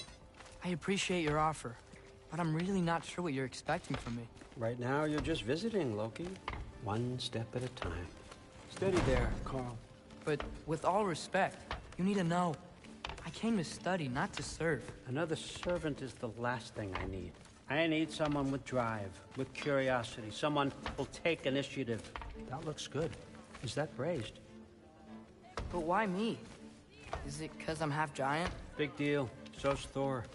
I appreciate your offer, but I'm really not sure what you're expecting from me. Right now, you're just visiting, Loki. One step at a time. Steady there, Carl. But with all respect, you need to know, I came to study, not to serve. Another servant is the last thing I need. I need someone with drive, with curiosity, someone who'll take initiative. That looks good. Is that praised? But why me? Is it because I'm half giant? Big deal. So's Thor.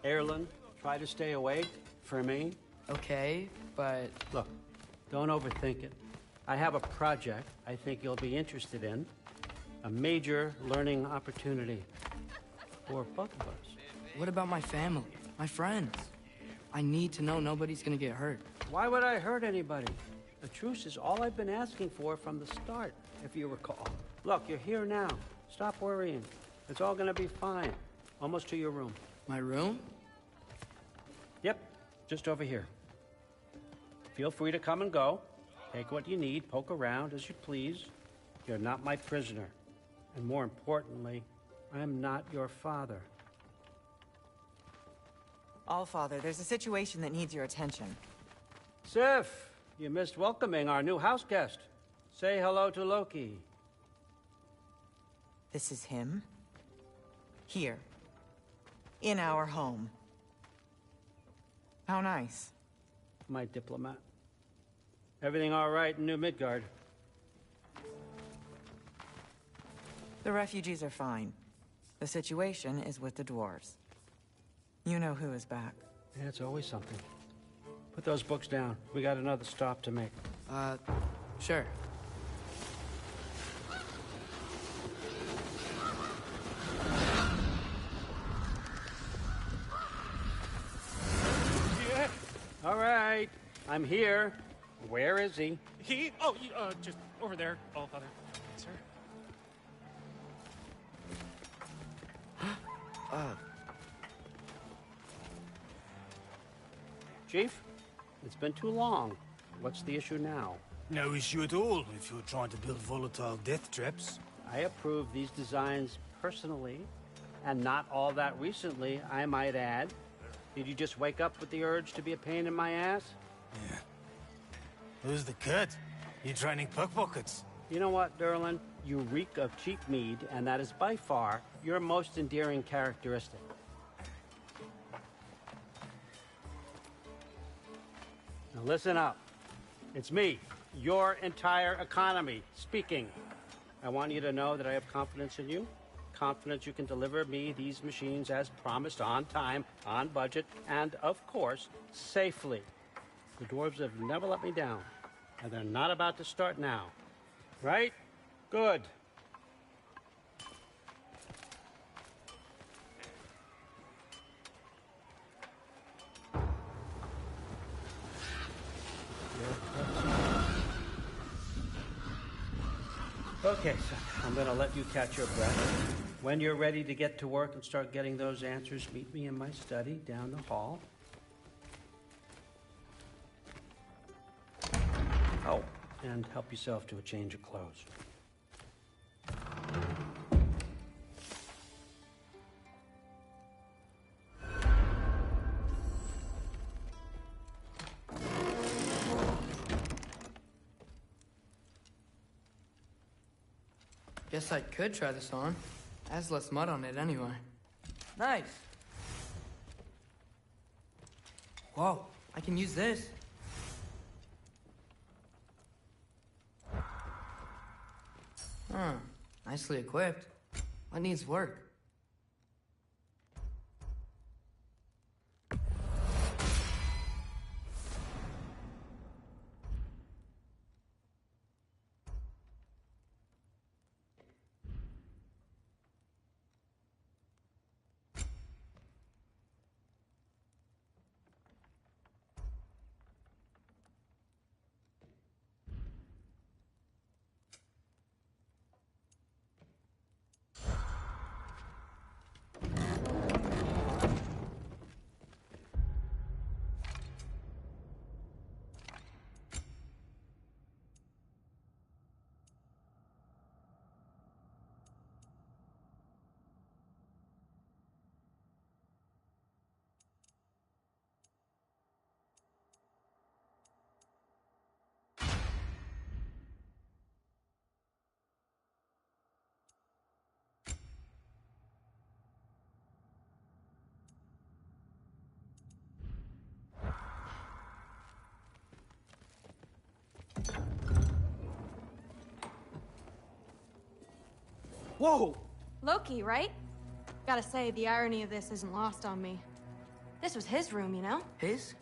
Erlen, try to stay awake for me. Okay, but... Look, don't overthink it. I have a project I think you'll be interested in. A major learning opportunity for both of us. What about my family? My friends? I need to know nobody's gonna get hurt. Why would I hurt anybody? A truce is all I've been asking for from the start, if you recall. Look, you're here now. Stop worrying. It's all gonna be fine. Almost to your room. My room? Yep, just over here. Feel free to come and go. Take what you need, poke around as you please. You're not my prisoner. And more importantly, I'm not your father. Allfather, there's a situation that needs your attention. Sif, you missed welcoming our new house guest. Say hello to Loki. This is him? Here. In our home. How nice. My diplomat. Everything all right in New Midgard? The refugees are fine. The situation is with the dwarves. You know who is back. Yeah, it's always something. Put those books down. We got another stop to make. Sure. Yeah. All right. I'm here. Where is he? He? Oh, just over there, Allfather. Sir? Chief, it's been too long. What's the issue now? No issue at all, if you're trying to build volatile death traps. I approve these designs personally, and not all that recently, I might add. Did you just wake up with the urge to be a pain in my ass? Yeah. Who's the cut? You training pickpockets? You know what, Derlin? You reek of cheap mead, and that is by far your most endearing characteristic. Now listen up. It's me, your entire economy, speaking. I want you to know that I have confidence in you. Confidence you can deliver me these machines as promised, on time, on budget, and, of course, safely. The dwarves have never let me down, and they're not about to start now. Right? Good. Okay, so I'm gonna let you catch your breath. When you're ready to get to work and start getting those answers, meet me in my study down the hall. Oh, and help yourself to a change of clothes. Guess I could try this on. Has less mud on it anyway. Nice. Whoa, I can use this. Huh, nicely equipped. What needs work? Whoa! Loki, right? Gotta say, the irony of this isn't lost on me. This was his room, you know? His?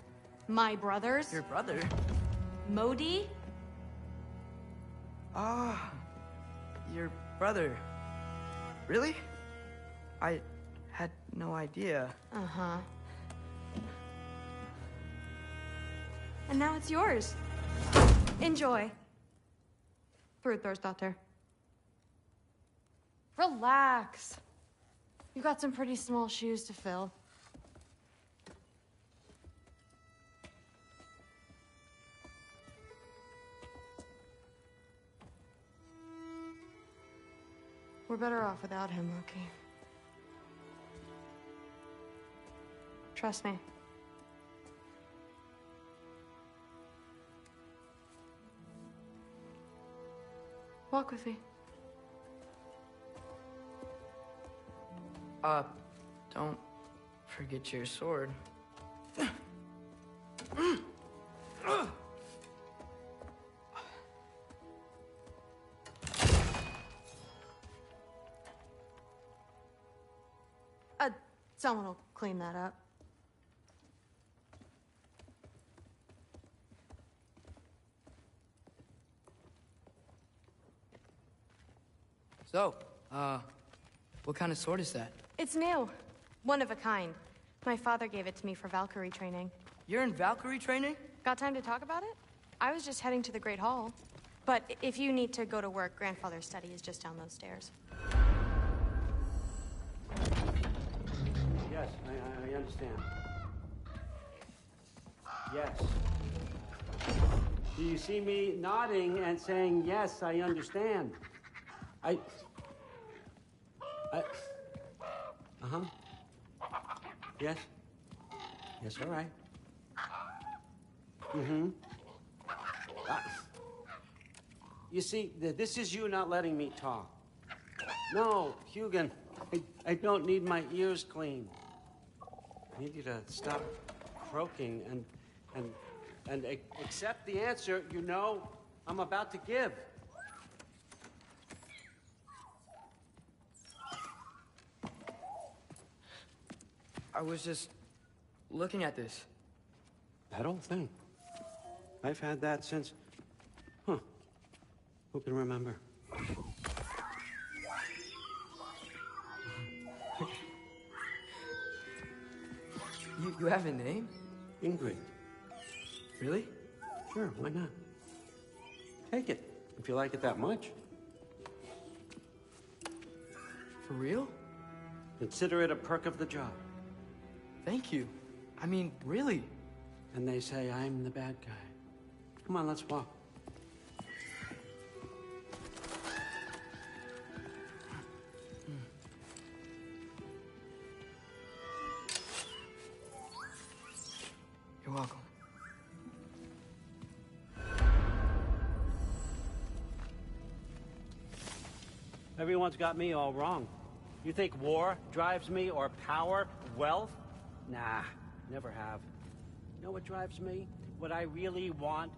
My brother's. Your brother? Modi? Ah, your brother. Really? I had no idea. Uh-huh. And now it's yours. Enjoy. Fruther's Relax. You got some pretty small shoes to fill. We're better off without him, Loki. Trust me. Walk with me. Don't forget your sword. Someone will clean that up. So, what kind of sword is that? It's new. One of a kind. My father gave it to me for Valkyrie training. You're in Valkyrie training? Got time to talk about it? I was just heading to the Great Hall. But if you need to go to work, Grandfather's study is just down those stairs. Yes, I understand. Yes. Do you see me nodding and saying, yes, I understand? Uh-huh. Yes? Yes, all right. Mm-hmm. You see, this is you not letting me talk. No, Hugin, I don't need my ears cleaned. I need you to stop croaking and accept the answer you know I'm about to give. I was just looking at this. That old thing. I've had that since... Huh. Who can remember? You have a name? Ingrid. Really? Sure, why not? Take it, if you like it that much. For real? Consider it a perk of the job. Thank you. I mean, really. And they say I'm the bad guy. Come on, let's walk. You're welcome. Everyone's got me all wrong. You think war drives me, or power, wealth? Nah, never have. You know what drives me? What I really want?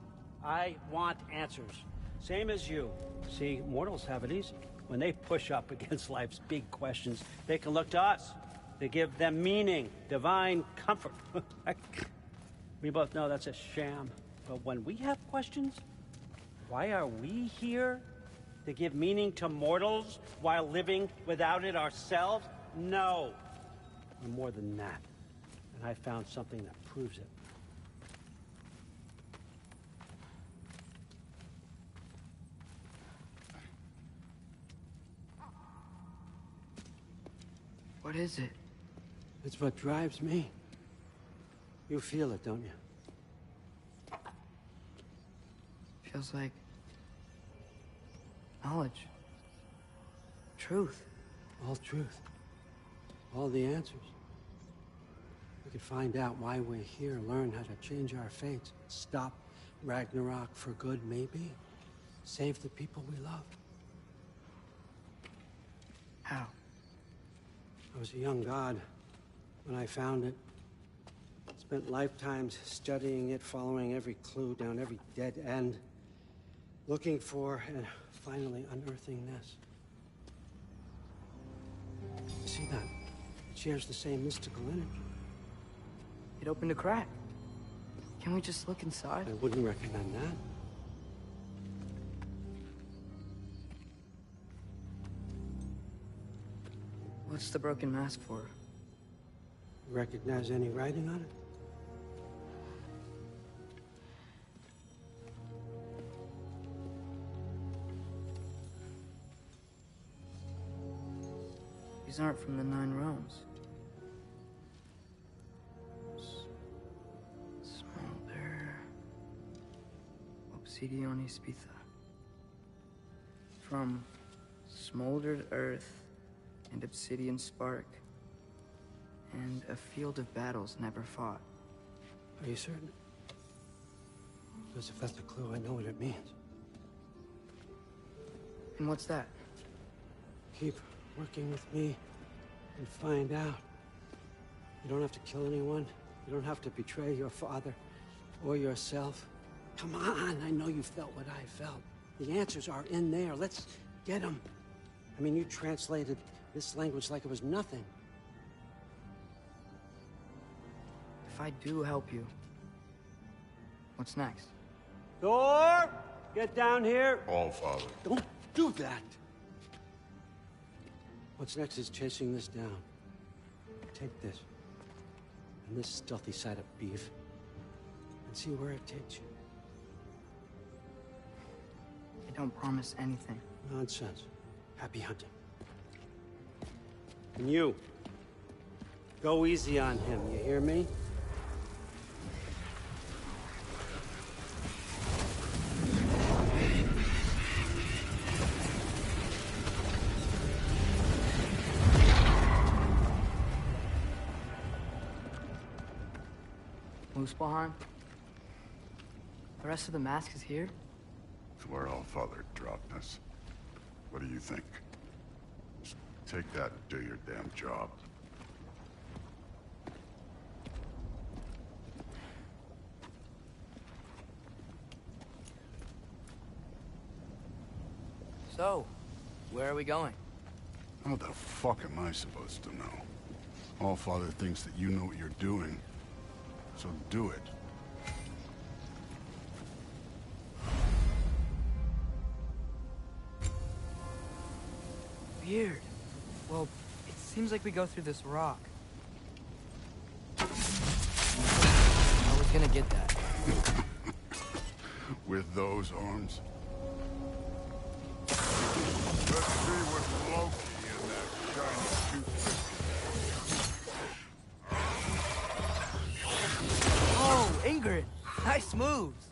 I want answers. Same as you. See, mortals have it easy. When they push up against life's big questions, they can look to us. They give them meaning, divine comfort. We both know that's a sham. But when we have questions, why are we here? To give meaning to mortals while living without it ourselves? No. We're more than that. And I found something that proves it. What is it? It's what drives me. You feel it, don't you? Feels like knowledge. Truth. All truth. All the answers. We could find out why we're here, learn how to change our fates, stop Ragnarok for good, maybe. Save the people we love. How? I was a young god when I found it. Spent lifetimes studying it, following every clue down every dead end, looking for and finally unearthing this. You see that? It shares the same mystical energy. It opened a crack. Can we just look inside? I wouldn't recommend that. What's the broken mask for? Recognize any writing on it? These aren't from the Nine Realms. Smolder. Obsidion Spitha. From smoldered earth and obsidian spark. And a field of battles never fought. Are you certain? Because if that's a clue, I know what it means. And what's that? Keep working with me and find out. You don't have to kill anyone. You don't have to betray your father or yourself. Come on, I know you felt what I felt. The answers are in there. Let's get them. I mean, you translated this language like it was nothing. If I do help you, what's next? Thor! Get down here! All Father. Don't do that! What's next is chasing this down. Take this, and this stealthy side of beef, and see where it takes you. I don't promise anything. Nonsense. Happy hunting. And you, go easy on him, you hear me? Muspelheim? The rest of the mask is here? It's where All Father dropped us. What do you think? Just take that and do your damn job. So, where are we going? How the fuck am I supposed to know? All Father thinks that you know what you're doing, so do it. Weird. Well, it seems like we go through this rock. I was gonna get that. With those arms? Let's see what Loki Oh, Ingrid! Nice moves!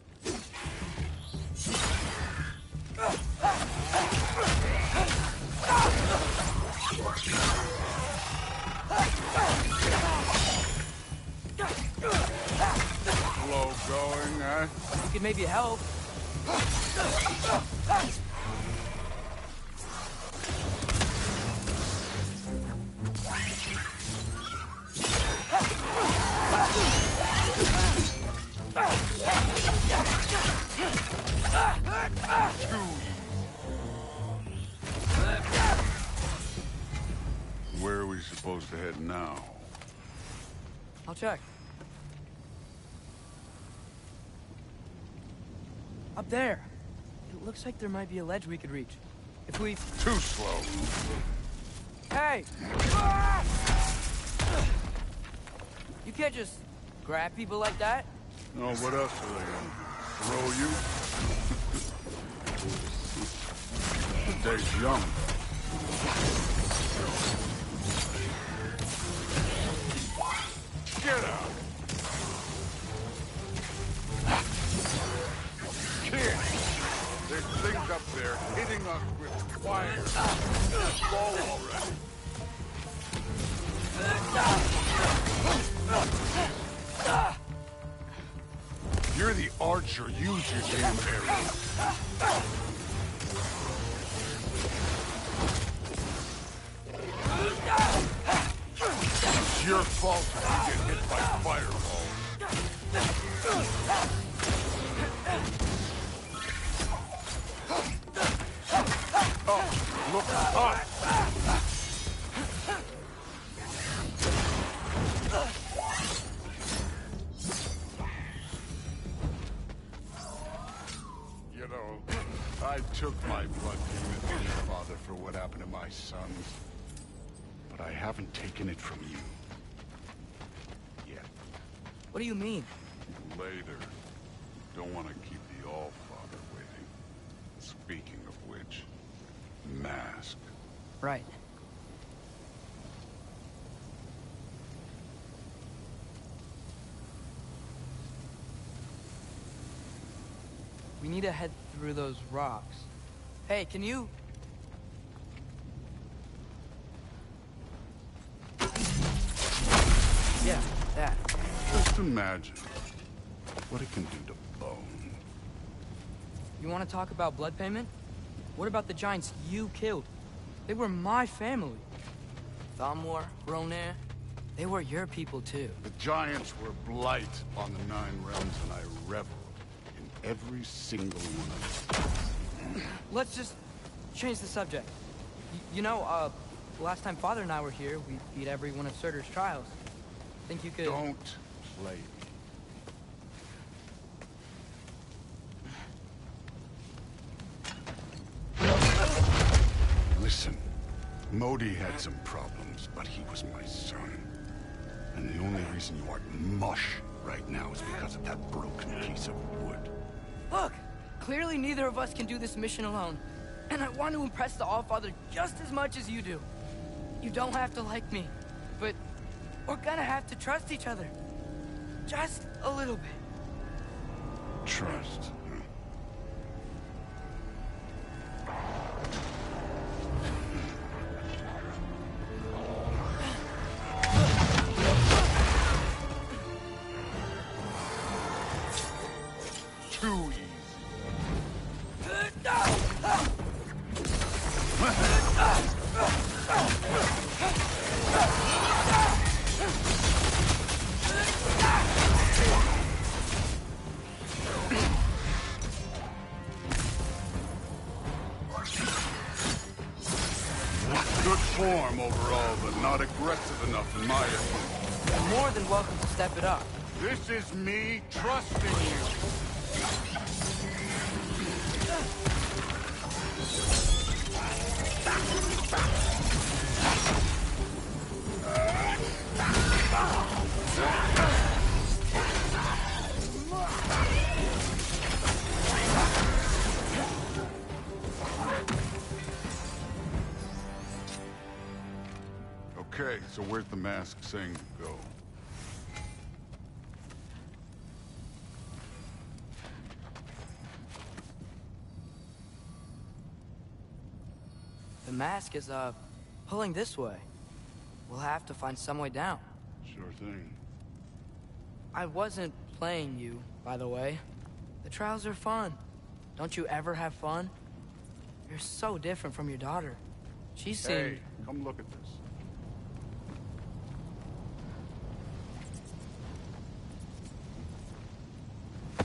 Slow going, huh? You could maybe help. Where are we supposed to head now? I'll check. Up there. It looks like there might be a ledge we could reach. If we... Too slow. Hey! You can't just grab people like that. No, what else are they gonna do? Throw you? The day's young. Get out! Kid! There's things up there hitting us with fire. Fall already. You're the archer. Use your damn arrows. It's your fault if you get hit by fireballs. Oh, look up! You know, I took my blood payment from your father for what happened to my sons. But I haven't taken it from you. Yet. What do you mean? Later. Don't want to keep the All-Father waiting. Speaking of which, mask. Right. We need to head through those rocks. Hey, can you... Yeah, that. Just imagine what it can do to bone. You want to talk about blood payment? What about the giants you killed? They were my family. Thamur, Ronir, they were your people too. The giants were blight on the Nine Realms, and I reveled in every single one of them. Let's just change the subject. You know, last time Father and I were here, we beat every one of Surtur's trials. Think you could... Don't play me. Listen, Modi had some problems, but he was my son. And the only reason you aren't mush right now is because of that broken piece of wood. Look! Clearly neither of us can do this mission alone. And I want to impress the All-Father just as much as you do. You don't have to like me, but we're gonna have to trust each other. Just a little bit. Trust. Too easy. Good form overall, but not aggressive enough in my opinion. You're more than welcome to step it up. This is me trusting you. Okay, so where's the mask saying to go? The mask is, pulling this way. We'll have to find some way down. Sure thing. I wasn't playing you, by the way. The trials are fun. Don't you ever have fun? You're so different from your daughter. She seemed... Hey, come look at this.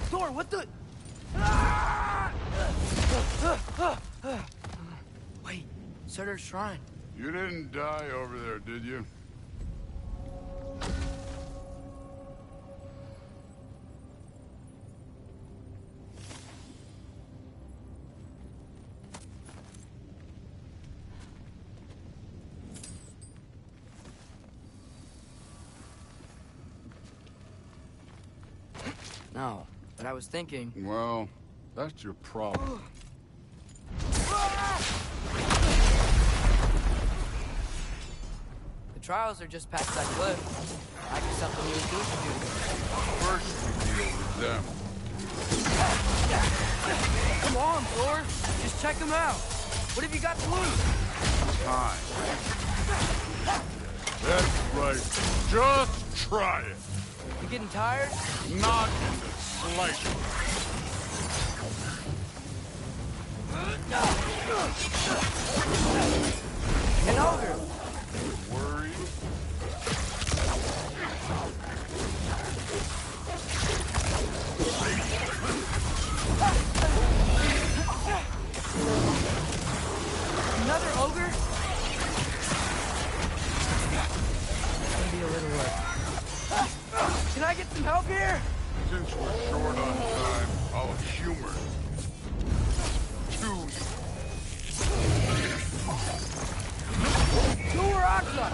Thor, what the... Wait, Surtur's shrine. You didn't die over there, did you? No, but I was thinking... Well, that's your problem. The trials are just past that cliff. Might be something you and Goose can do together. First, we deal with them. Come on, Thor. Just check them out. What have you got to lose? Time. That's right. Just try it. You getting tired? Not in the slightest. An ogre. Worried? Another ogre? Maybe a little work. Can I get some help here? Since we're short on time, I'll humor it. Two Roxa!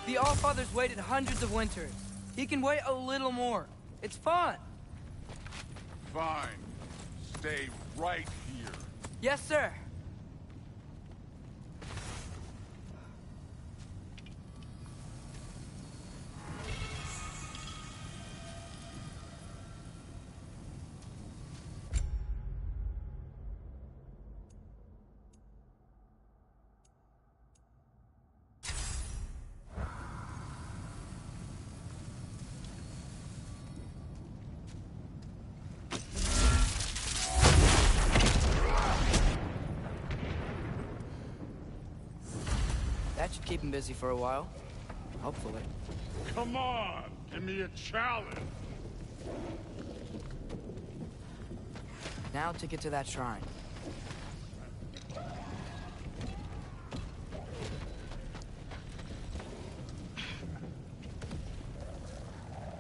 The Allfather's waited hundreds of winters. He can wait a little more. It's fun. Fine. Stay right here. Yes, sir. That should keep him busy for a while. Hopefully. Come on! Give me a challenge! Now to get to that shrine.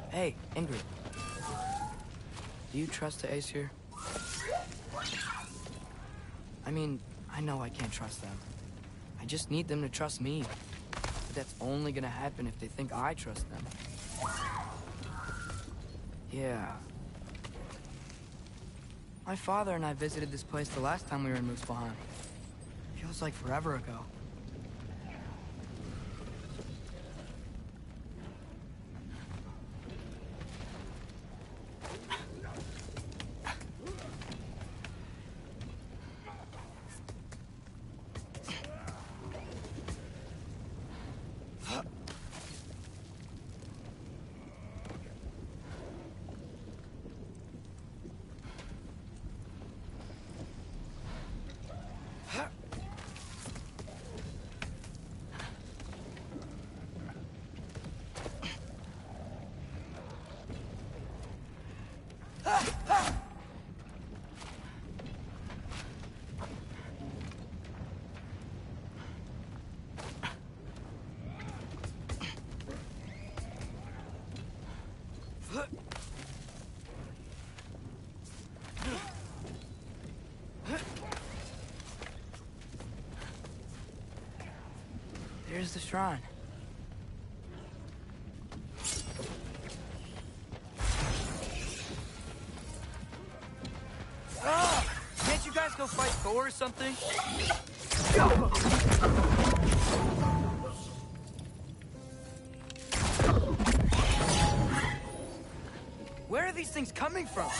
Hey, Ingrid. Do you trust the Aesir? I mean, I know I can't trust them. I just need them to trust me. But that's only gonna happen if they think I trust them. Yeah. My father and I visited this place the last time we were in Muspelheim. Feels like forever ago. Where's the shrine? Ah! Can't you guys go fight Thor or something? Where are these things coming from?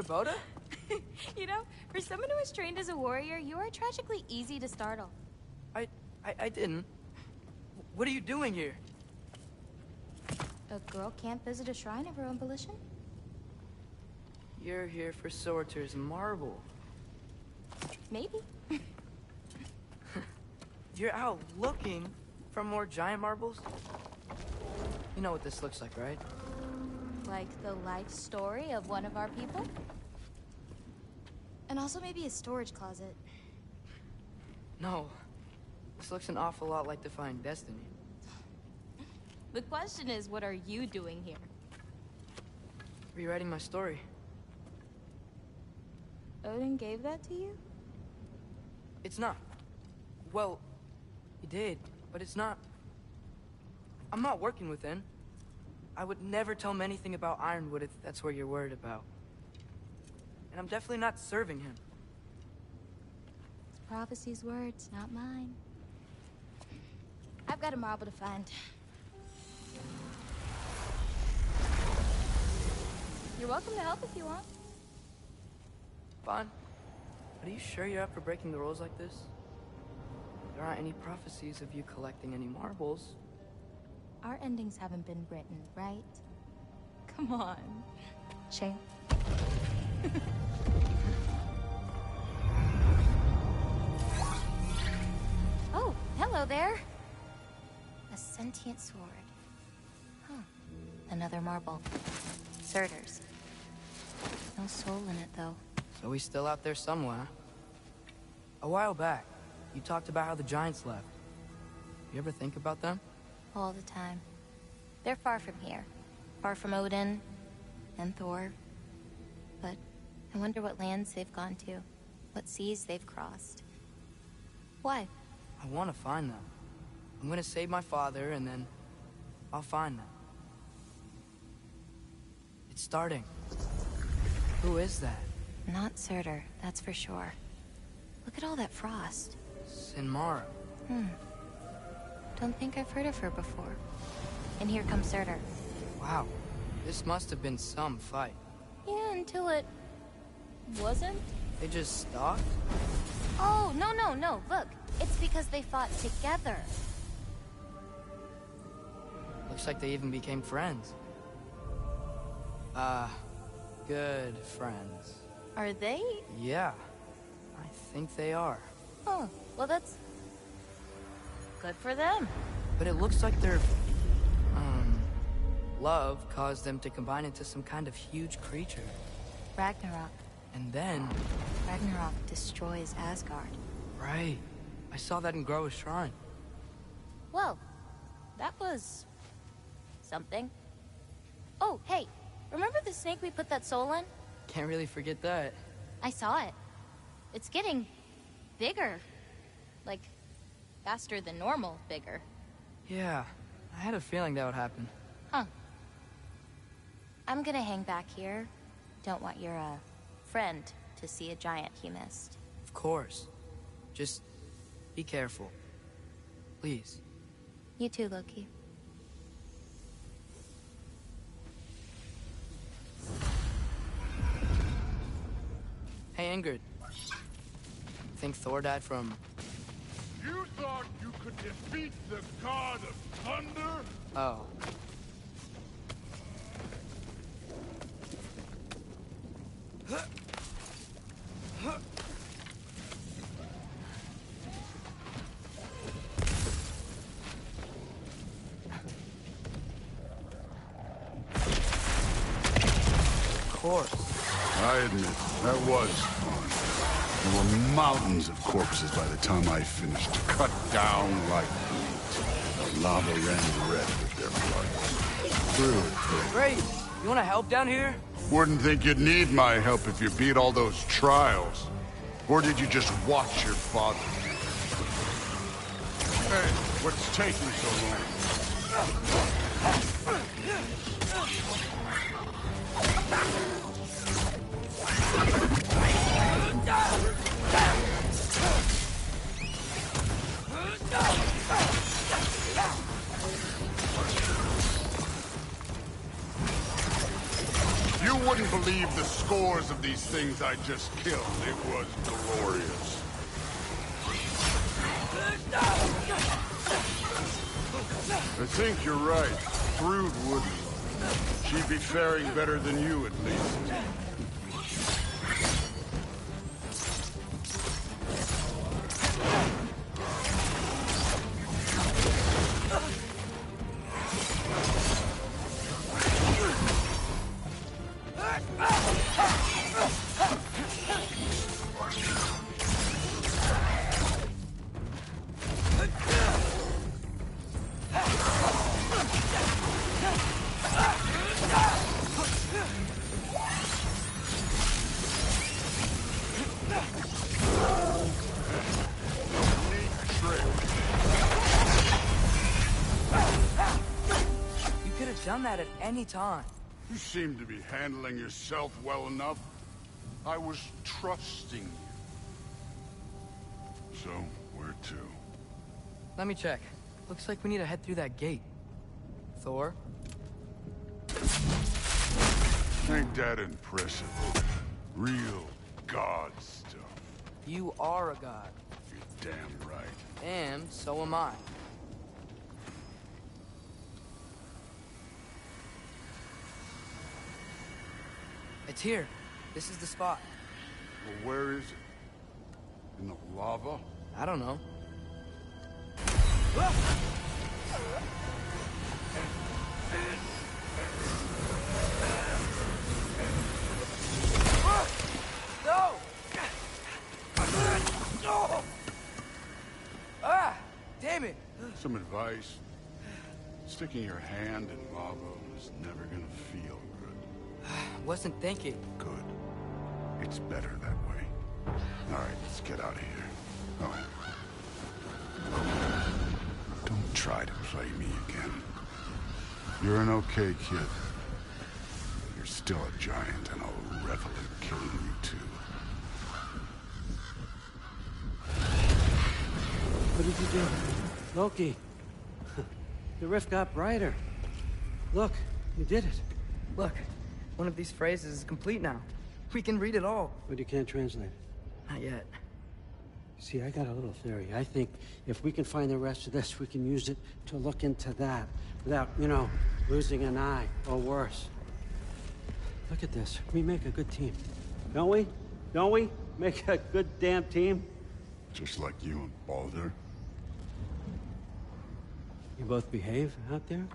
Boda? You know, for someone who was trained as a warrior, you are tragically easy to startle. I didn't. What are you doing here? A girl can't visit a shrine of her own volition? You're here for Sorter's marble. Maybe. You're out looking for more giant marbles? You know what this looks like, right? Like the life story of one of our people? And also maybe a storage closet. No. This looks an awful lot like Defying Destiny. The question is, what are you doing here? Rewriting my story. Odin gave that to you? It's not. Well, he did, but it's not. I'm not working with him. I would never tell him anything about Ironwood if that's what you're worried about. And I'm definitely not serving him. It's prophecy's words, not mine. I've got a marble to find. You're welcome to help if you want. Fine. But are you sure you're up for breaking the rules like this? There aren't any prophecies of you collecting any marbles. Our endings haven't been written, right? Come on, champ. Oh, hello there. A sentient sword. Huh. Another marble. Surtur's. No soul in it, though. So he's still out there somewhere. A while back, you talked about how the giants left. You ever think about them? All the time. They're far from here. Far from Odin and Thor. But I wonder what lands they've gone to. What seas they've crossed. Why? I want to find them. I'm gonna save my father, and then I'll find them. It's starting. Who is that? Not Surtur, that's for sure. Look at all that frost. Sinmara. Don't think I've heard of her before. And here comes Surtur. Wow. This must have been some fight. Yeah, until it... wasn't? They just stopped? Oh, no. Look, it's because they fought together. Looks like they even became friends. Good friends. Are they? Yeah. I think they are. Oh, well that's... good for them. But it looks like their... love caused them to combine into some kind of huge creature. Ragnarok. And then... Ragnarok destroys Asgard. Right. I saw that in Groa's shrine. Well, that was... something. Oh, hey, remember the snake we put that soul in? Can't really forget that. I saw it. It's getting... bigger. Like, faster than normal bigger. Yeah, I had a feeling that would happen. Huh. I'm gonna hang back here. Don't want your, friend to see a giant he missed. Of course. Just be careful. Please. You too, Loki. Hey, Ingrid. Think Thor died from... You thought you could defeat the god of thunder? Oh. course. I admit, that was fun. There were mountains of corpses by the time I finished, cut down like meat. The lava ran red with their blood. True. Great! You wanna help down here? Wouldn't think you'd need my help if you beat all those trials. Or did you just watch your father? Hey, what's taking so long? You wouldn't believe the scores of these things I just killed. It was glorious. I think you're right. Thrud wouldn't. She'd be faring better than you, at least. Done that at any time. You seem to be handling yourself well enough. I was trusting you. So, where to? Let me check. Looks like we need to head through that gate. Thor? Ain't that impressive? Real god stuff. You are a god. You're damn right. And so am I. It's here. This is the spot. Well, where is it? In the lava? I don't know. No! Ah! Damn it! Some advice. Sticking your hand in lava is never gonna feel good. Wasn't thinking. Good. It's better that way. All right, let's get out of here. Oh. Don't try to play me again. You're an okay kid. You're still a giant, and I'll revel in killing you too. What did you do? Loki. The rift got brighter. Look, you did it. Look, one of these phrases is complete now. We can read it all. But you can't translate it. Not yet. See, I got a little theory. I think if we can find the rest of this, we can use it to look into that without, you know, losing an eye or worse. Look at this. We make a good team. Don't we? Don't we? Make a good damn team? Just like you and Baldur. You both behave out there?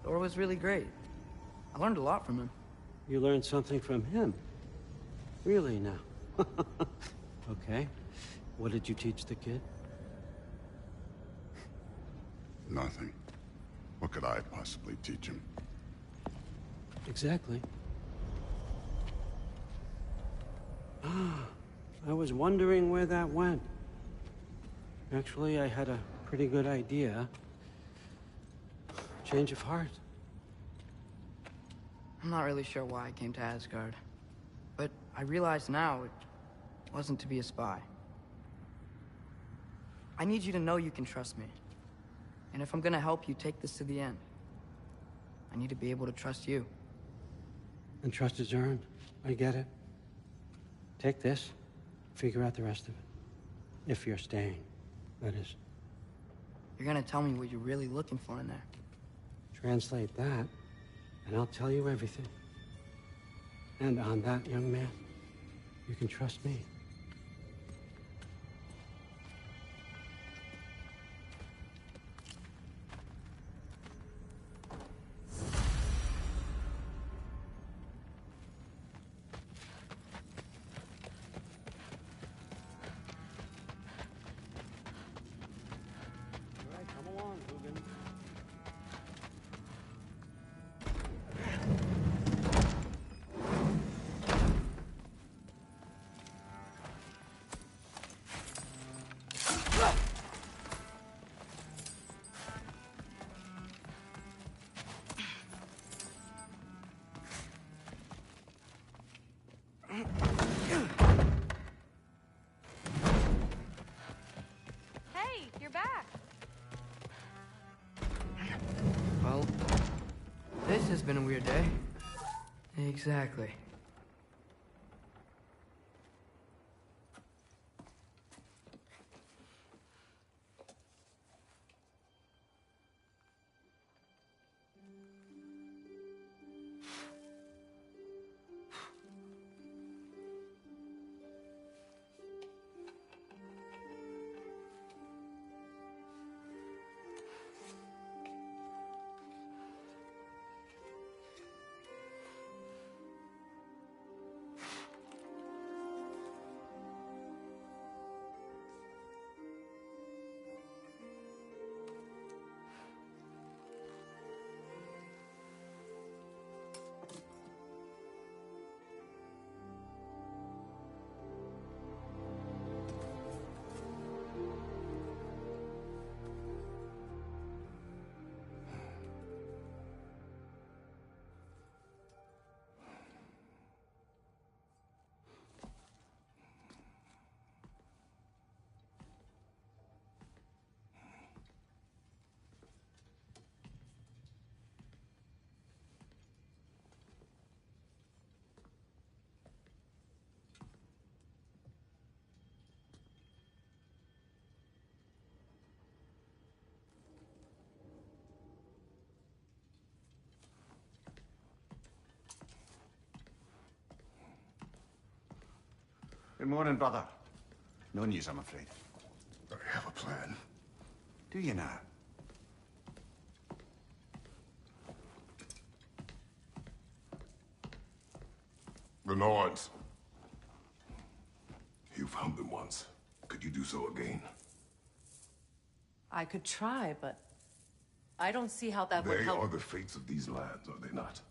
Thor was really great. I learned a lot from him. You learned something from him? Really now? Okay. What did you teach the kid? Nothing. What could I possibly teach him? Exactly. I was wondering where that went. Actually, I had a pretty good idea. Change of heart. I'm not really sure why I came to Asgard. But I realize now it wasn't to be a spy. I need you to know you can trust me. And if I'm gonna help you take this to the end, I need to be able to trust you. And trust is earned. I get it. Take this. Figure out the rest of it. If you're staying, that is. You're gonna tell me what you're really looking for in there. Translate that, and I'll tell you everything. And on that, young man, you can trust me. has been a weird day. Exactly. Good morning, brother. No news, I'm afraid. I have a plan. Do you now? The Norns. You found them once. Could you do so again? I could try, but I don't see how that would They help. are the fates of these lands, are they not?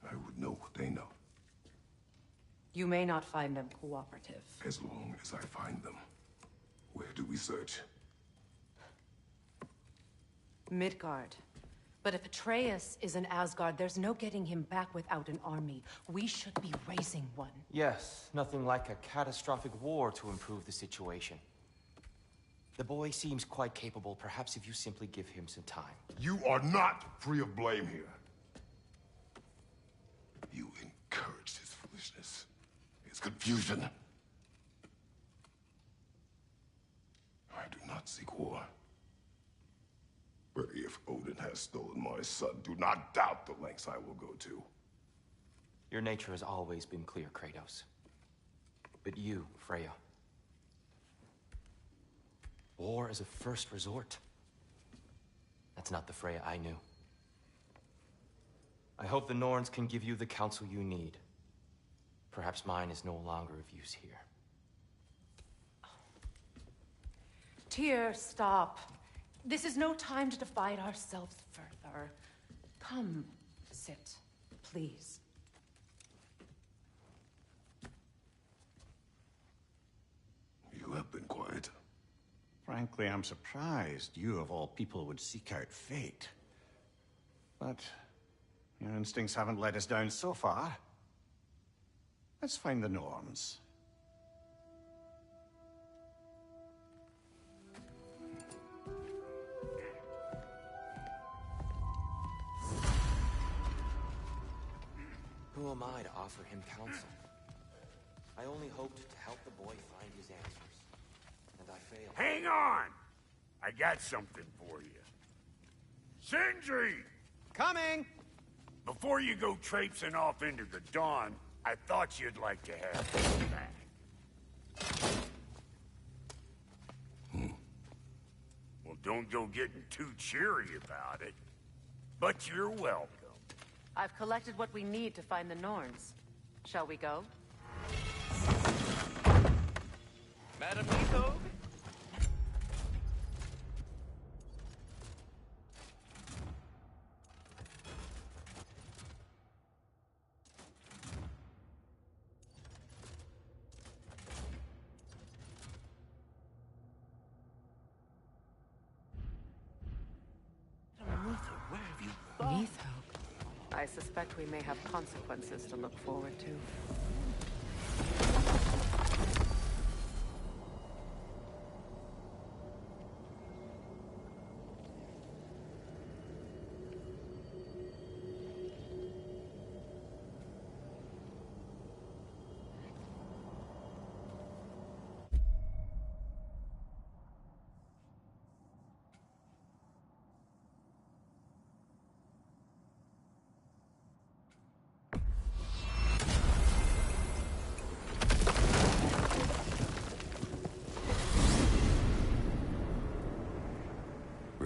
I would know what they know. You may not find them cooperative. As long as I find them. Where do we search? Midgard. But if Atreus is in Asgard, there's no getting him back without an army. We should be raising one. Yes, nothing like a catastrophic war to improve the situation. The boy seems quite capable. Perhaps if you simply give him some time. You are not free of blame here. You encouraged his foolishness. His confusion. I do not seek war. But if Odin has stolen my son, do not doubt the lengths I will go to. Your nature has always been clear, Kratos. But you, Freya. War is a first resort. That's not the Freya I knew. I hope the Norns can give you the counsel you need. Perhaps mine is no longer of use here. Tyr, stop. This is no time to divide ourselves further. Come, sit, please. You have been quiet. Frankly, I'm surprised you, of all people, would seek out fate. But your instincts haven't let us down so far. Let's find the Norns. Who am I to offer him counsel? I only hoped to help the boy find his answers. And I failed. Hang on! I got something for you. Sindri! Coming! Before you go traipsing off into the dawn, I thought you'd like to have this back. Well, don't go getting too cheery about it. But you're welcome. I've collected what we need to find the Norns. Shall we go? Madam Nico? Where have you gone? Neath hope. I suspect we may have consequences to look forward to.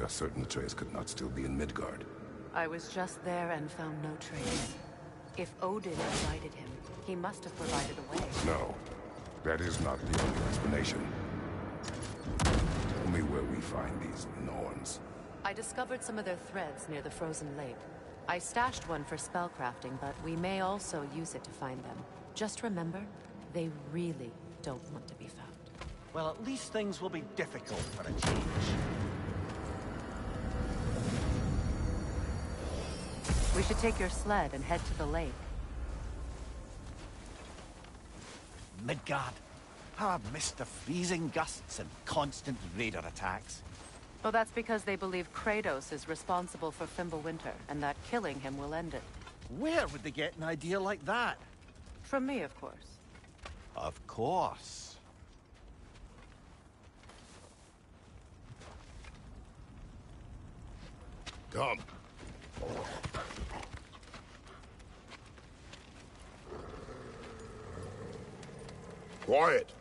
are certain Atreus could not still be in Midgard. I was just there and found no trace. If Odin invited him, he must have provided a way. No, that is not the only explanation. Tell me where we find these Norns. I discovered some of their threads near the frozen lake. I stashed one for spellcrafting, but we may also use it to find them. Just remember, they really don't want to be found. Well, at least things will be difficult for a change. We should take your sled and head to the lake. Midgard. How I've missed the freezing gusts and constant raider attacks. Well, that's because they believe Kratos is responsible for Fimbulwinter, and that killing him will end it. Where would they get an idea like that? From me, of course. Of course. Come. Quiet.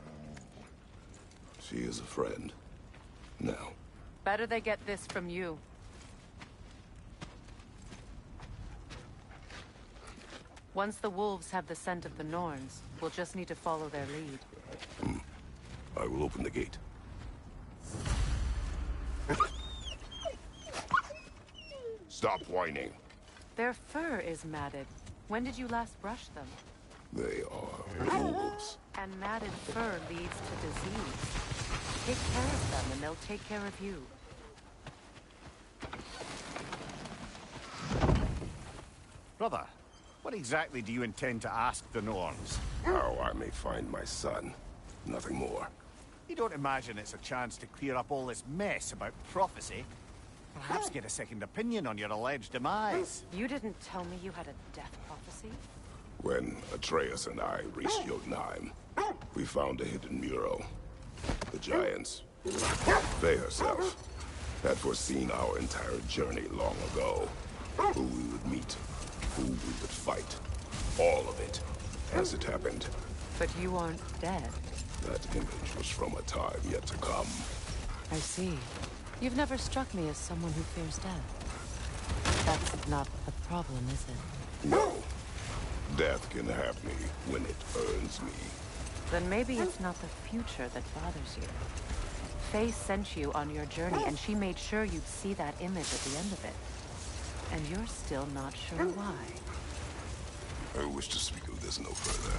She is a friend. Now. Better they get this from you. Once the wolves have the scent of the Norns, we'll just need to follow their lead. I will open the gate. Stop whining. Their fur is matted. When did you last brush them? They are wolves. And matted fur leads to disease. Take care of them and they'll take care of you. Brother, what exactly do you intend to ask the Norns? How I may find my son. Nothing more. You don't imagine it's a chance to clear up all this mess about prophecy? Perhaps get a second opinion on your alleged demise. You didn't tell me you had a death prophecy? When Atreus and I reached Jotunheim, we found a hidden mural. The giants, Faye herself, had foreseen our entire journey long ago. Who we would meet, who we would fight. All of it, as it happened. But you aren't dead. That image was from a time yet to come. I see. You've never struck me as someone who fears death. That's not a problem, is it? No. Death can have me when it earns me. Then maybe it's not the future that bothers you. Faye sent you on your journey, and she made sure you'd see that image at the end of it. And you're still not sure why. I wish to speak of this no further.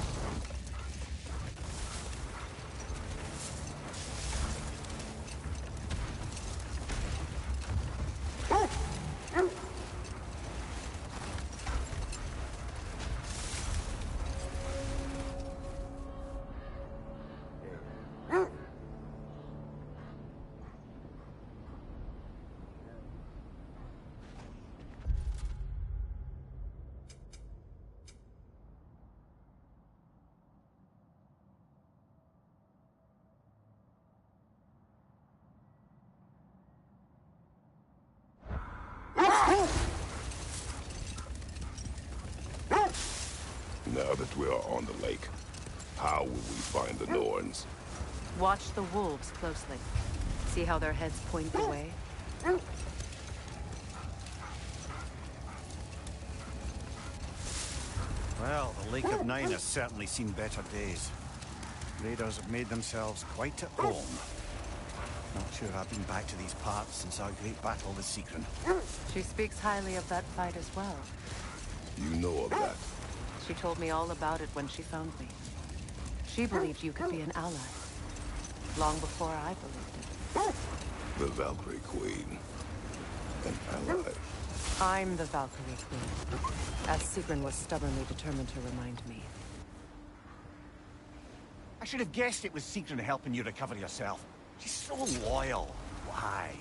Now that we are on the lake, how will we find the Norns? Watch the wolves closely. See how their heads point the way? Well, the Lake of Nine has certainly seen better days. Raiders have made themselves quite at home. Not sure I've been back to these parts since our great battle with Sigrun. She speaks highly of that fight as well. You know of that? She told me all about it when she found me. She believed you could be an ally. Long before I believed it. The Valkyrie Queen. An ally. I'm the Valkyrie Queen. As Sigrun was stubbornly determined to remind me. I should have guessed it was Sigrun helping you recover yourself. She's so loyal. Why?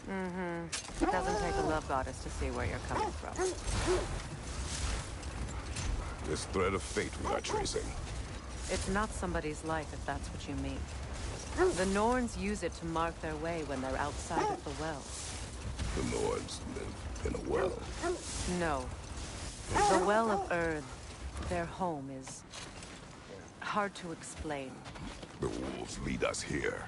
Mm-hmm. It doesn't take a love goddess to see where you're coming from. This thread of fate we are tracing. It's not somebody's life, if that's what you mean. The Norns use it to mark their way when they're outside of the well. The Norns live in a well. No. The Well of Earth, their home, is hard to explain. The wolves lead us here.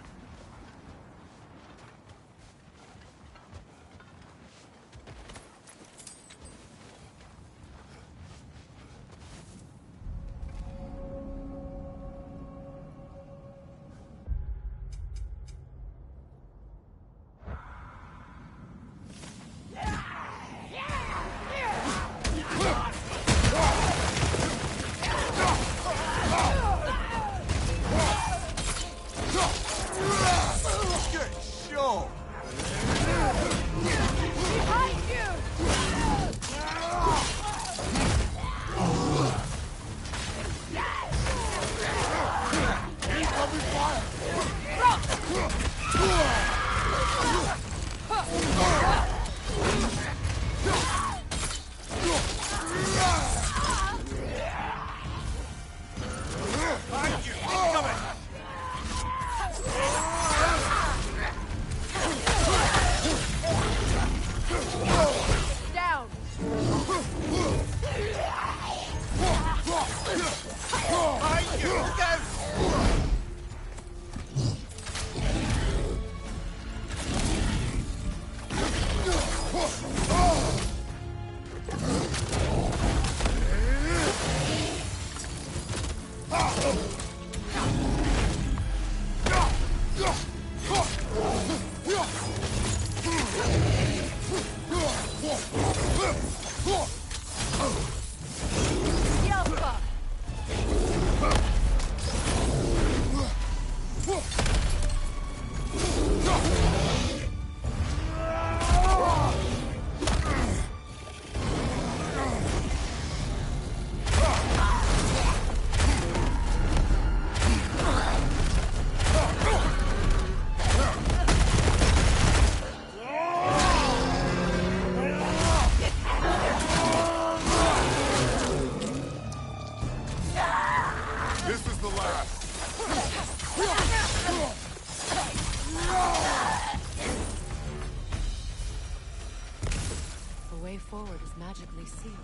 Forward is magically sealed.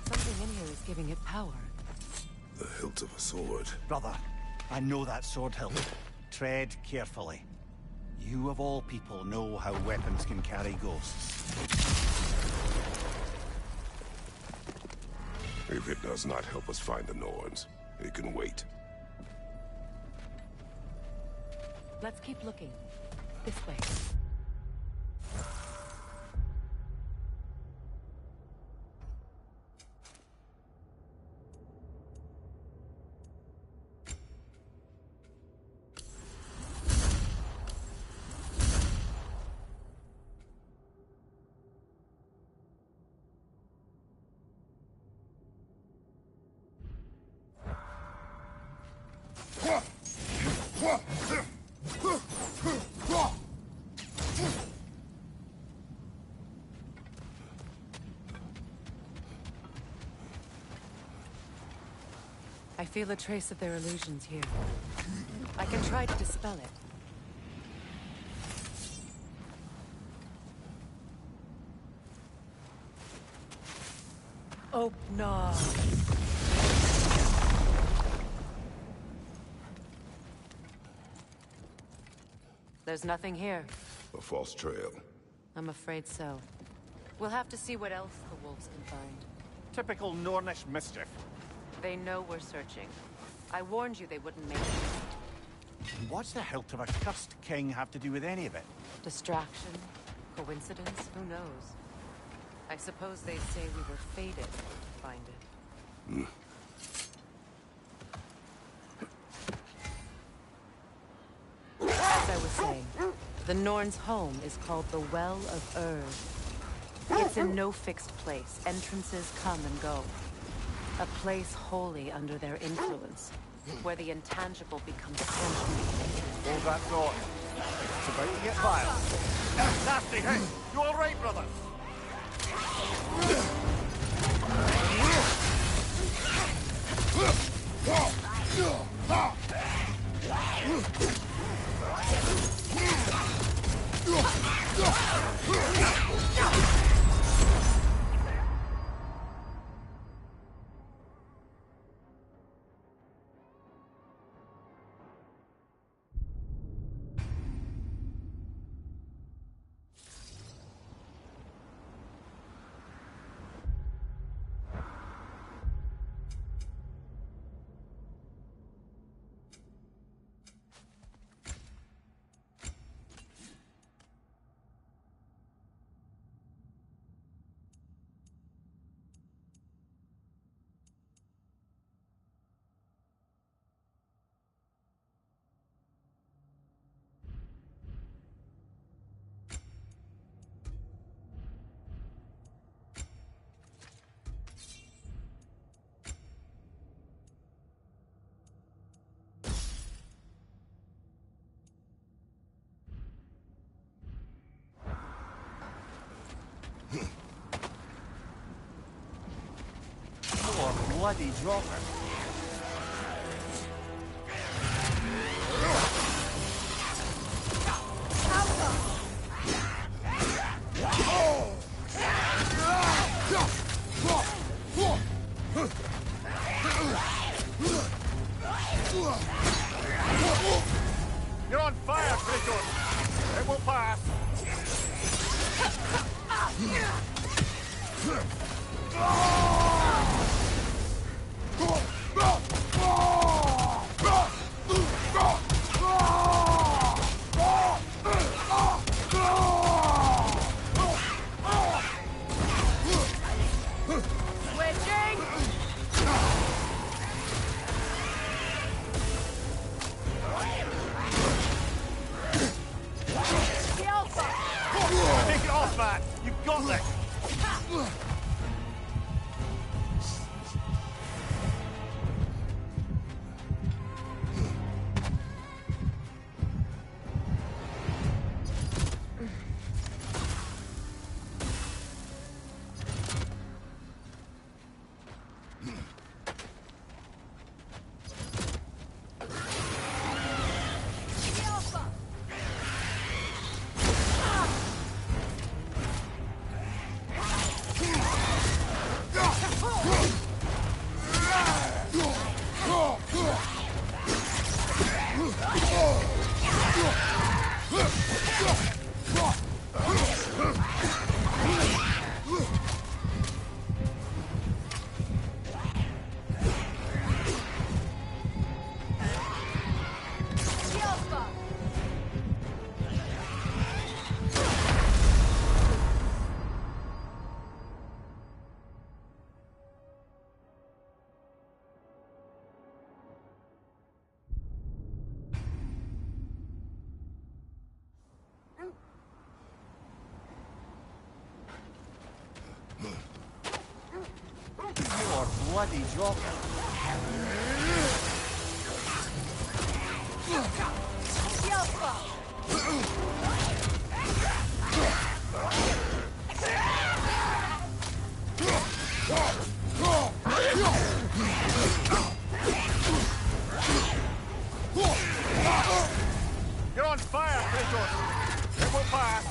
Something in here is giving it power. The hilt of a sword. Brother, I know that sword hilt. Tread carefully. You of all people know how weapons can carry ghosts. If it does not help us find the Norns, it can wait. Let's keep looking. This way. I feel a trace of their illusions here. I can try to dispel it. Oh, no. There's nothing here. A false trail. I'm afraid so. We'll have to see what else the wolves can find. Typical Nornish mischief. They know we're searching. I warned you they wouldn't make it. What's the hilt of a cursed king have to do with any of it? Distraction? Coincidence? Who knows? I suppose they'd say we were fated to find it. As I was saying, the Norns' home is called the Well of Urd. It's in no fixed place. Entrances come and go. A place wholly under their influence, where the intangible becomes tangible. Hold that thought. It's about to get violent. Nasty hit! You all right, brother? More bloody dropping. You're on fire, Kratos! It will pass! You're bloody joker. You're on fire, Kratos! It will pass!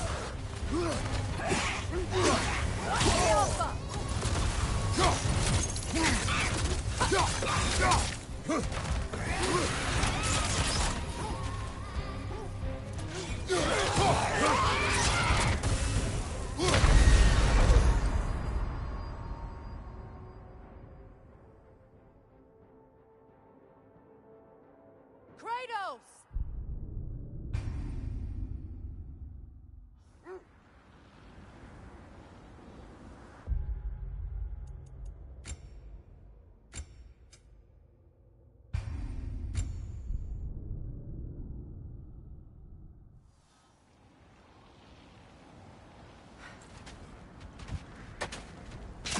Kratos!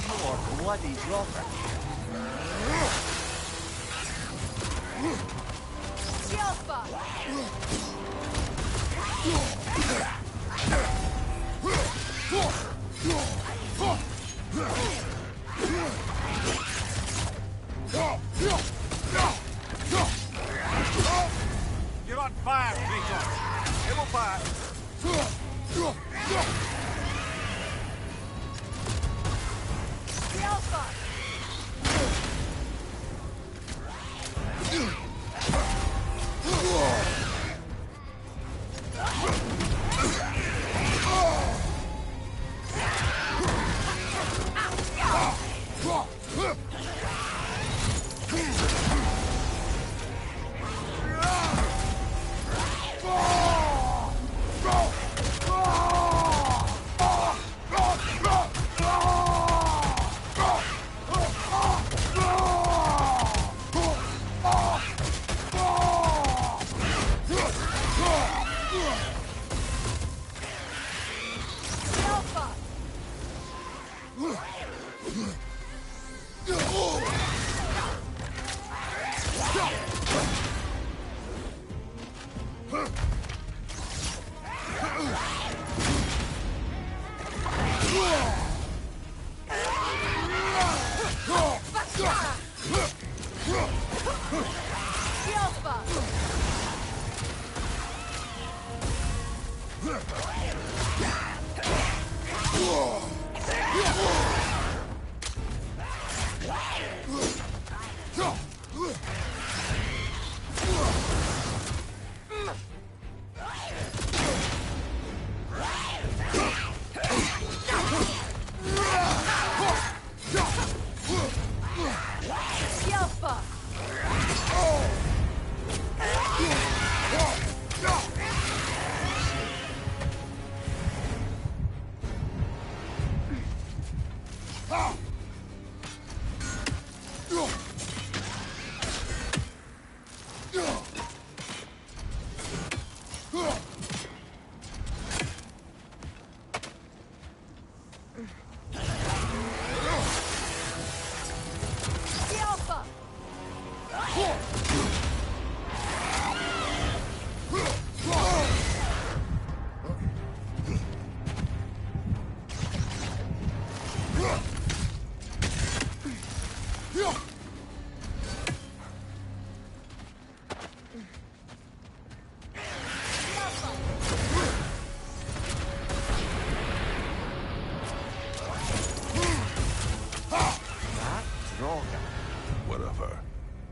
You're bloody joker. You're on fire, Kratos! It will pass!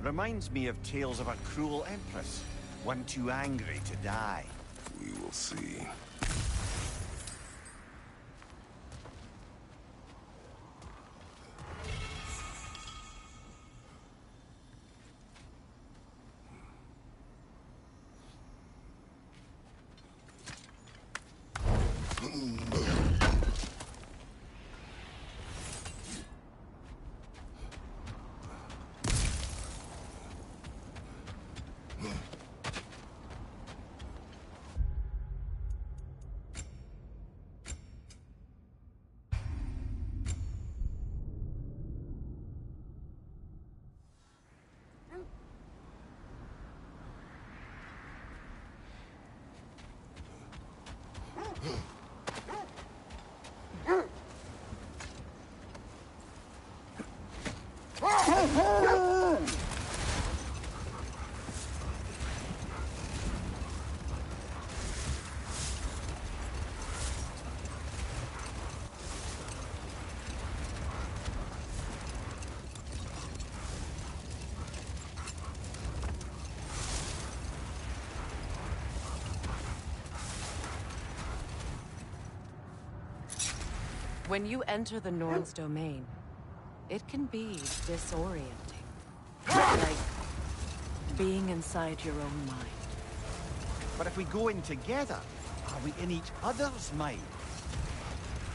Reminds me of tales of a cruel empress, one too angry to die. We will see. When you enter the Norn's domain, it can be disorienting. Like being inside your own mind. But if we go in together, are we in each other's mind?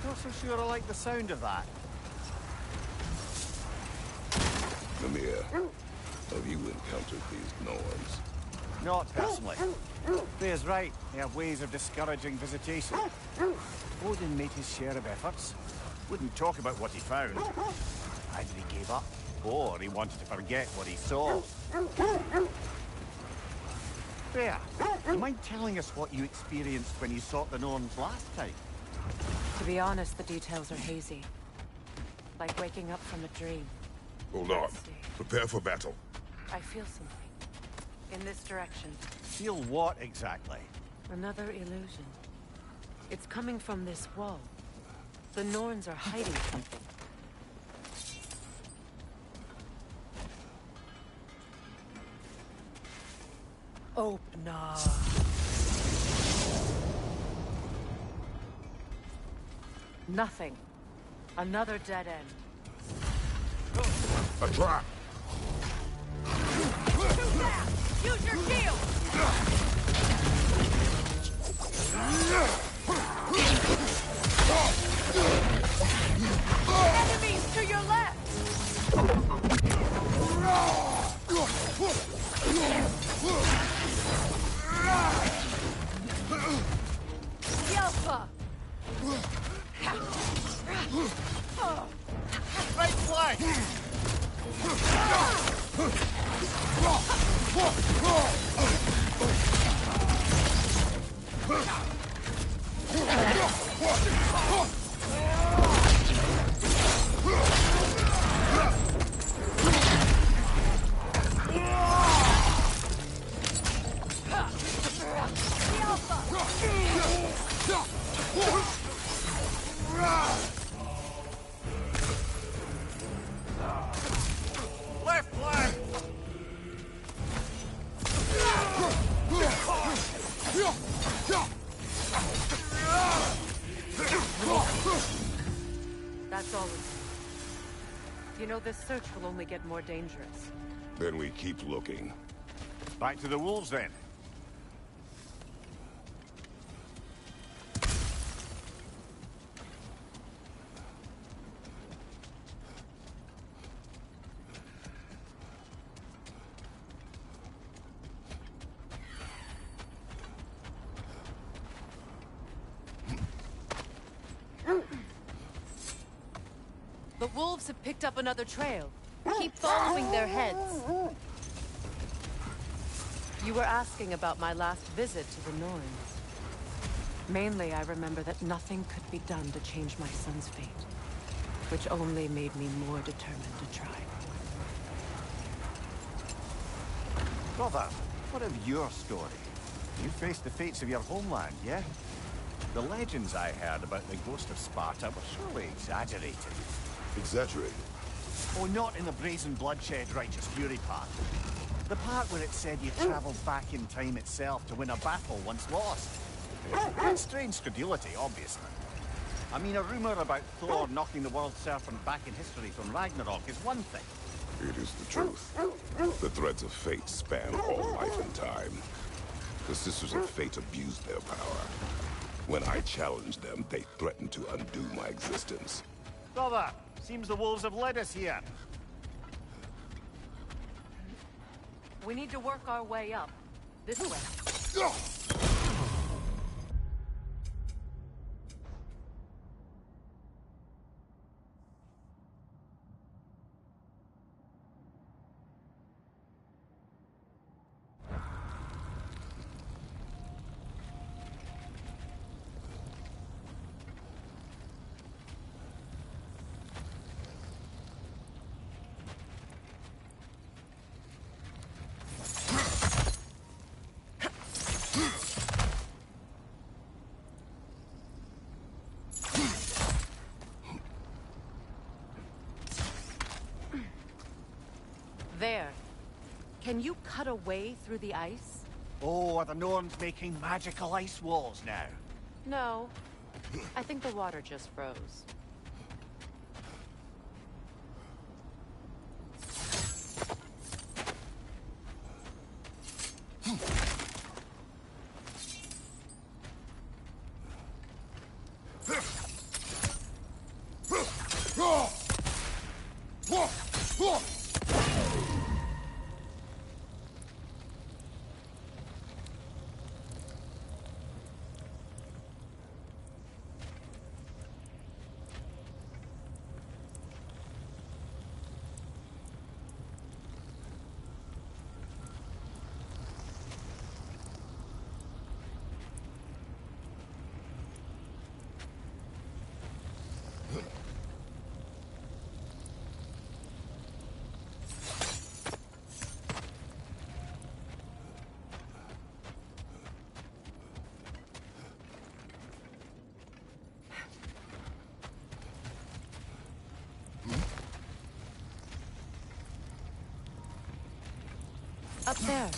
Not so sure I like the sound of that. Mimir, have you encountered these Norns? Not personally. Freya's right. They have ways of discouraging visitation. Odin made his share of efforts. Wouldn't talk about what he found. Either he gave up, or he wanted to forget what he saw. Freya, do you mind telling us what you experienced when you sought the Norns last time? To be honest, the details are hazy. Like waking up from a dream. Hold on. Prepare for battle. I feel something. In this direction. Feel what exactly? Another illusion. It's coming from this wall. The Norns are hiding something. Open up. Nothing. Another dead end. A trap! Use your shield! Enemies to your left! Yelpa! Right flank! Left flank! That's all. You know, this search will only get more dangerous. Then we keep looking. Back to the wolves, then. The wolves have picked up another trail. Keep following their heads. You were asking about my last visit to the Norns. Mainly, I remember that nothing could be done to change my son's fate, which only made me more determined to try. Brother, what of your story? You faced the fates of your homeland, yeah? The legends I heard about the ghost of Sparta were surely exaggerated. Exaggerated? Oh, not in the brazen bloodshed righteous fury part. The part where it said you travelled back in time itself to win a battle once lost. It's strange credulity, obviously. I mean, a rumour about Thor knocking the world serpent back in history from Ragnarok is one thing. It is the truth. The threads of fate span all life and time. The Sisters of Fate abused their power. When I challenged them, they threatened to undo my existence. Brother, seems the wolves have led us here. We need to work our way up. This way. There. Can you cut a way through the ice? Oh, are the Norns making magical ice walls now? No. I think the water just froze. Up there.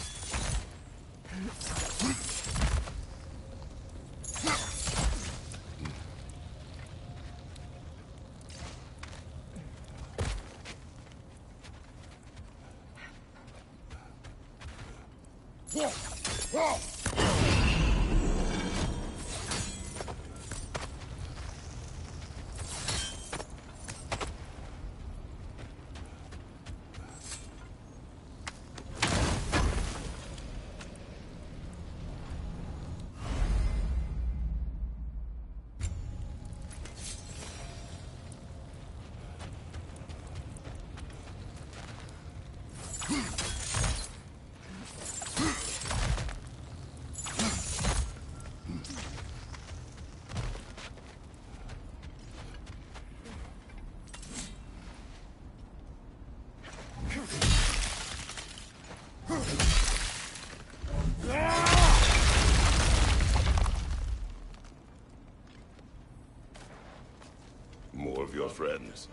More of your friends.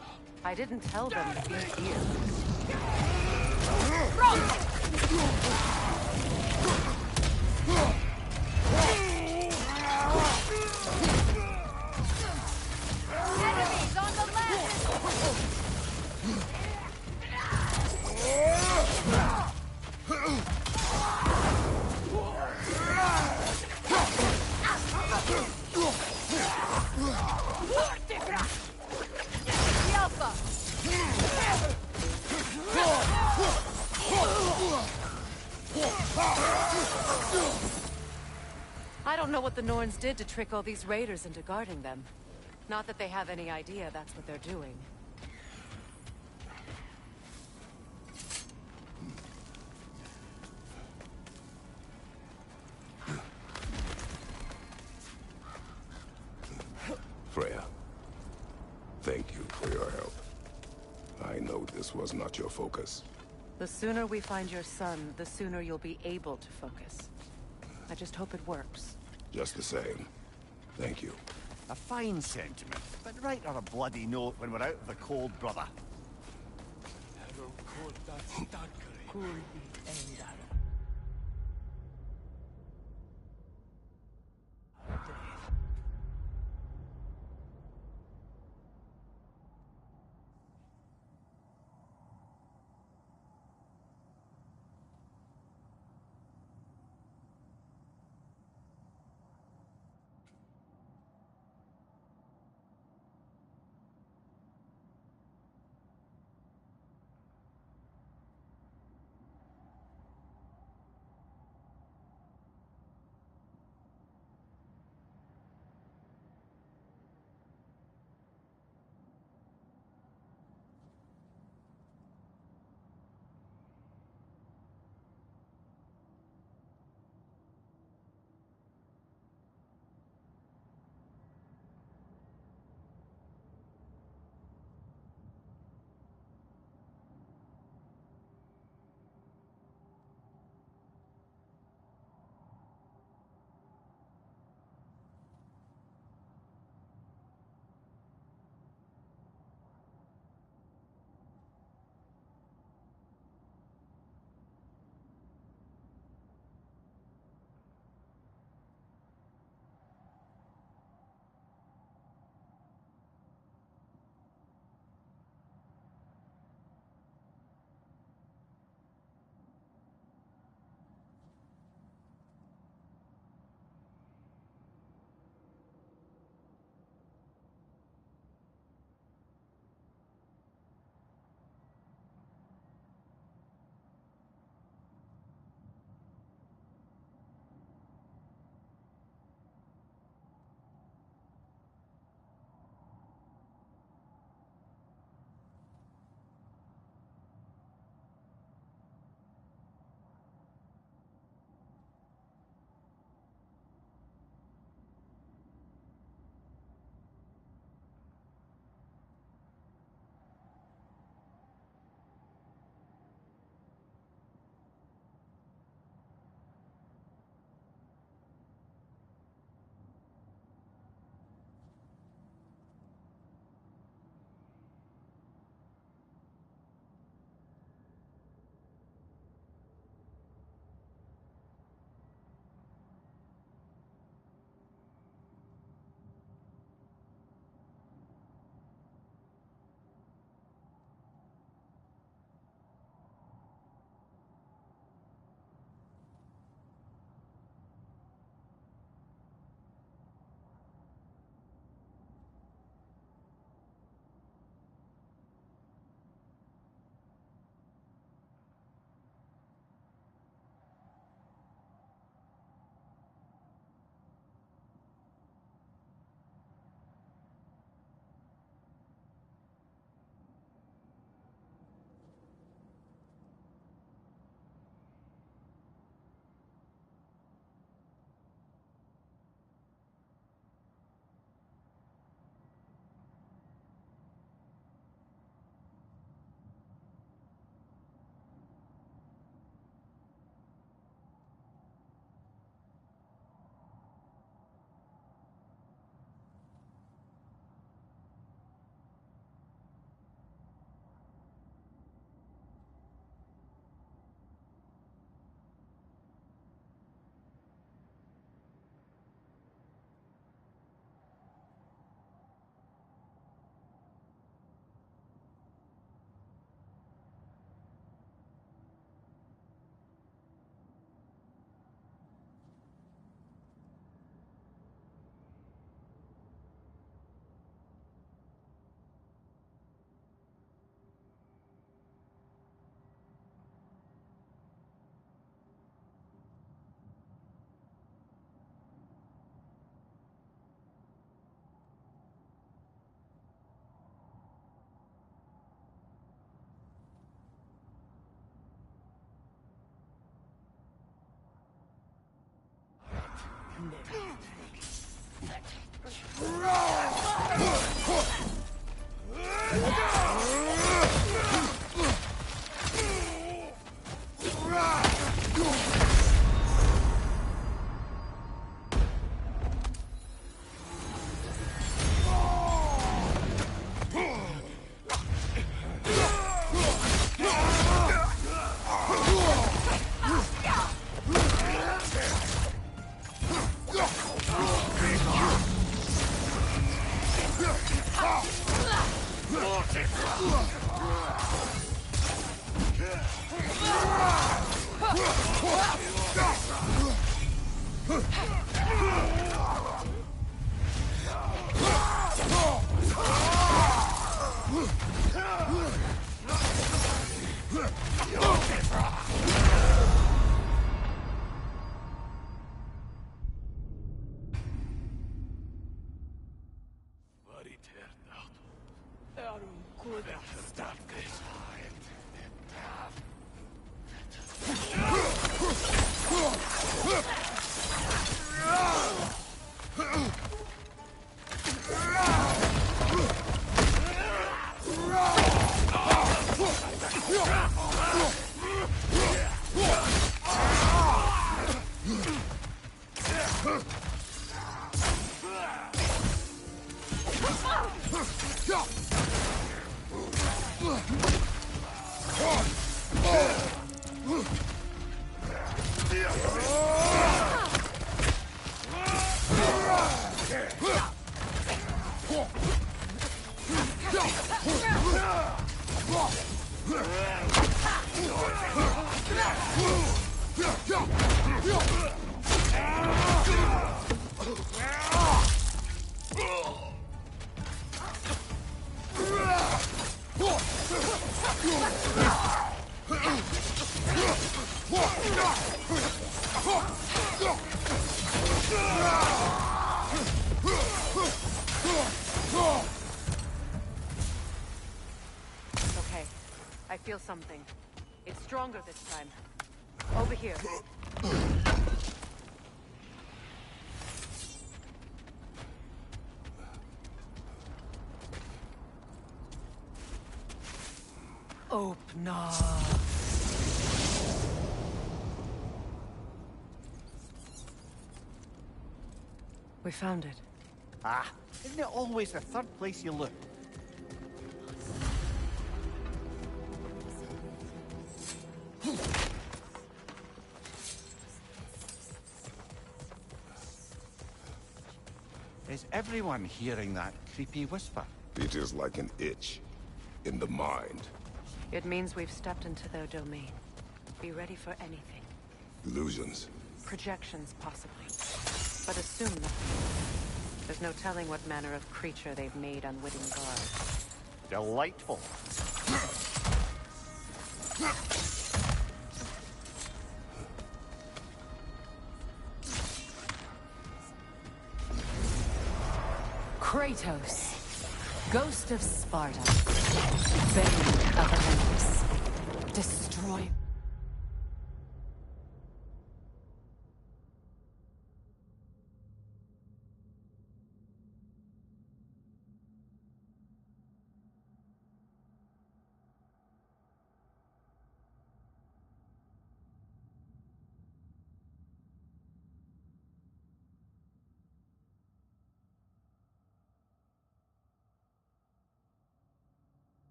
I didn't tell them to be here. Enemies on the left! I don't know what the Norns did to trick all these raiders into guarding them. Not that they have any idea that's what they're doing. Freya, thank you for your help. I know this was not your focus. The sooner we find your son, the sooner you'll be able to focus. I just hope it works. Just the same. Thank you. A fine sentiment, but write her a bloody note when we're out of the cold, brother. Okay, I feel something. It's stronger this time. Over here. Open. We found it. Ah, isn't it always the third place you look? Is everyone hearing that creepy whisper? It is like an itch in the mind. It means we've stepped into their domain. Be ready for anything. Illusions. Projections, possibly. But assume nothing. There's no telling what manner of creature they've made unwitting guards. Delightful. Kratos, Ghost of Sparta, Bane of Olympus, destroy.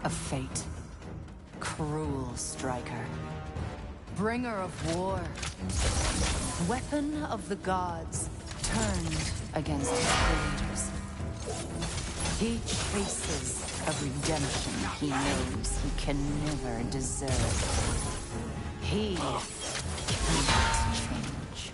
A fate. Cruel striker. Bringer of war. Weapon of the gods. Turned against his creators. He chases a redemption he knows he can never deserve. He cannot change.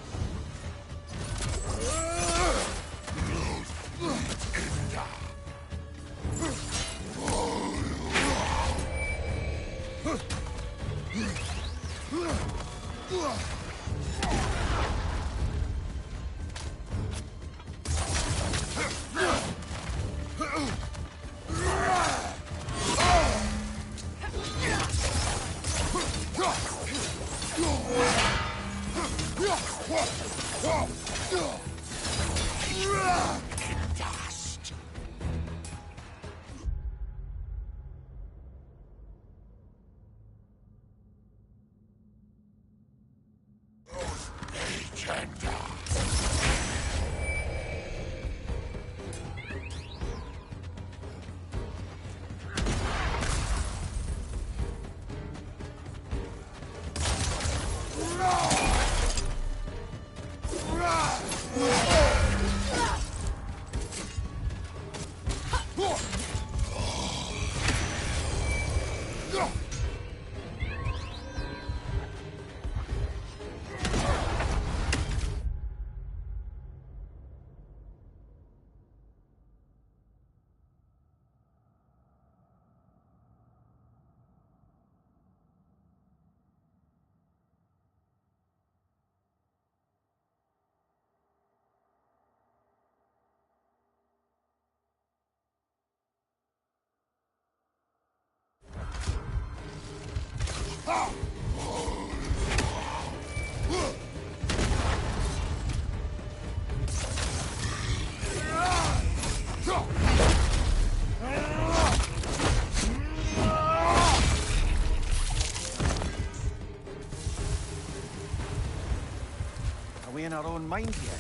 Are we in our own mind yet?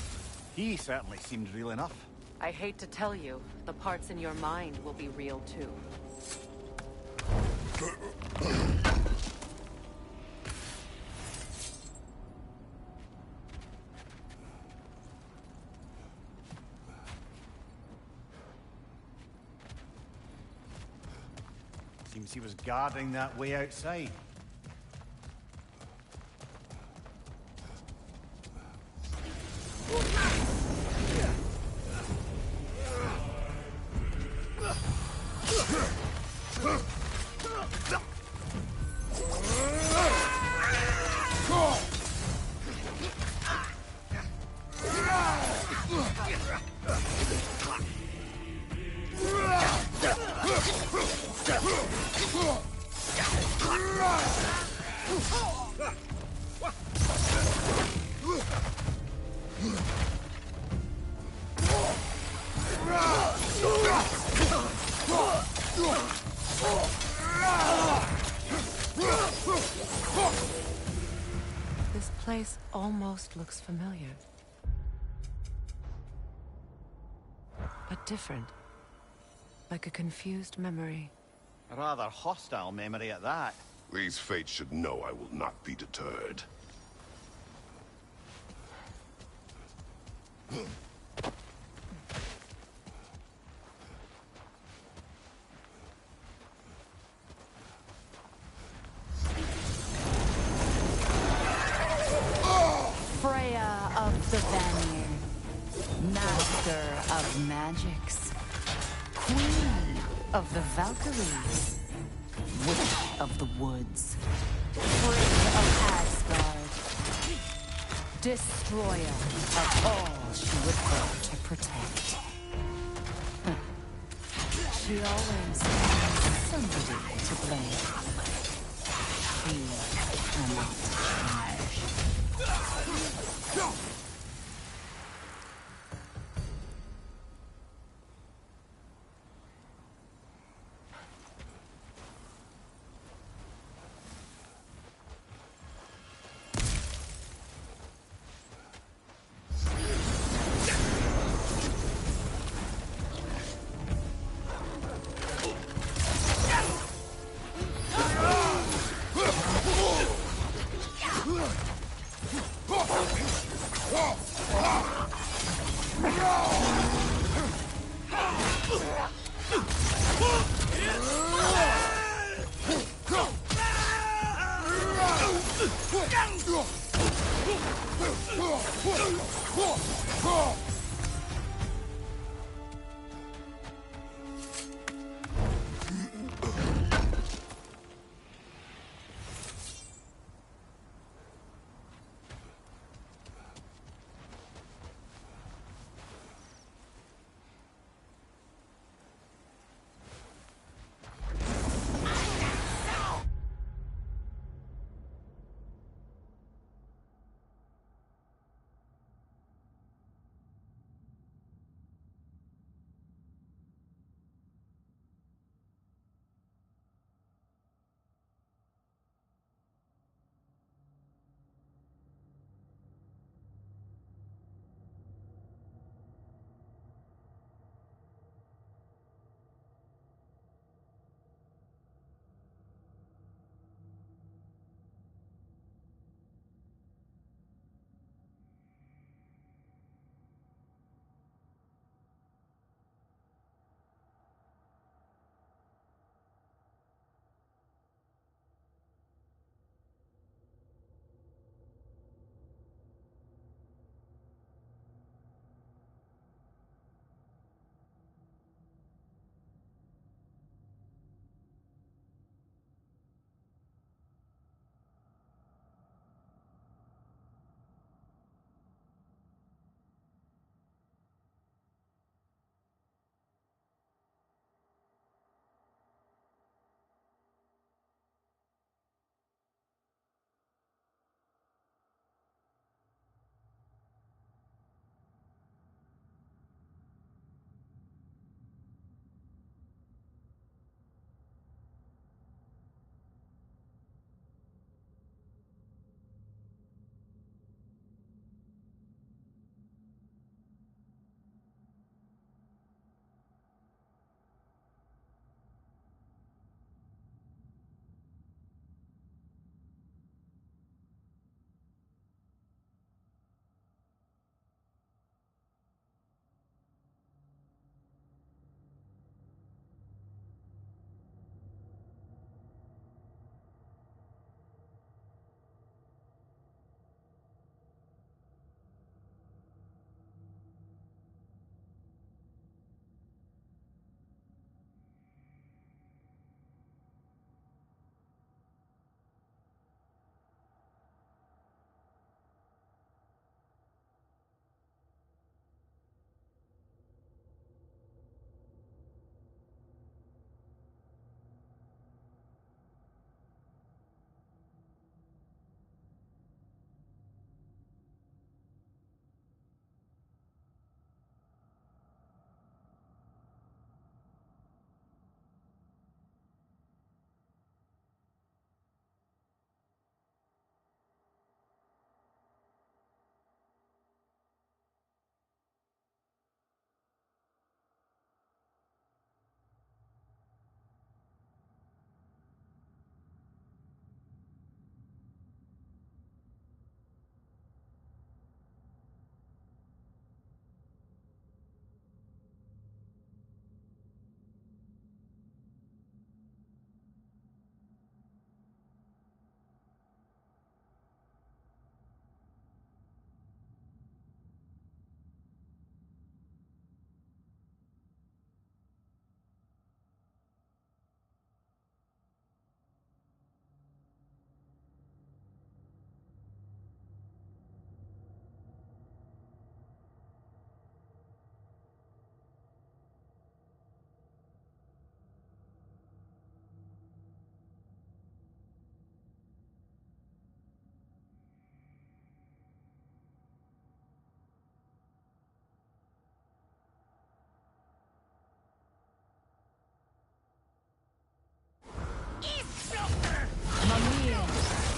He certainly seemed real enough. I hate to tell you, the parts in your mind will be real too. Seems he was guarding that way outside. This place almost looks familiar. But different. Like a confused memory. A rather hostile memory at that. These fates should know I will not be deterred. Freya of the Vanir, Master of Magics, Queen of the Valkyries, Witch of the Woods, Frigg of Asgard, Destroyer of all she would go to protect. She always has somebody to blame. She cannot change. Whoa!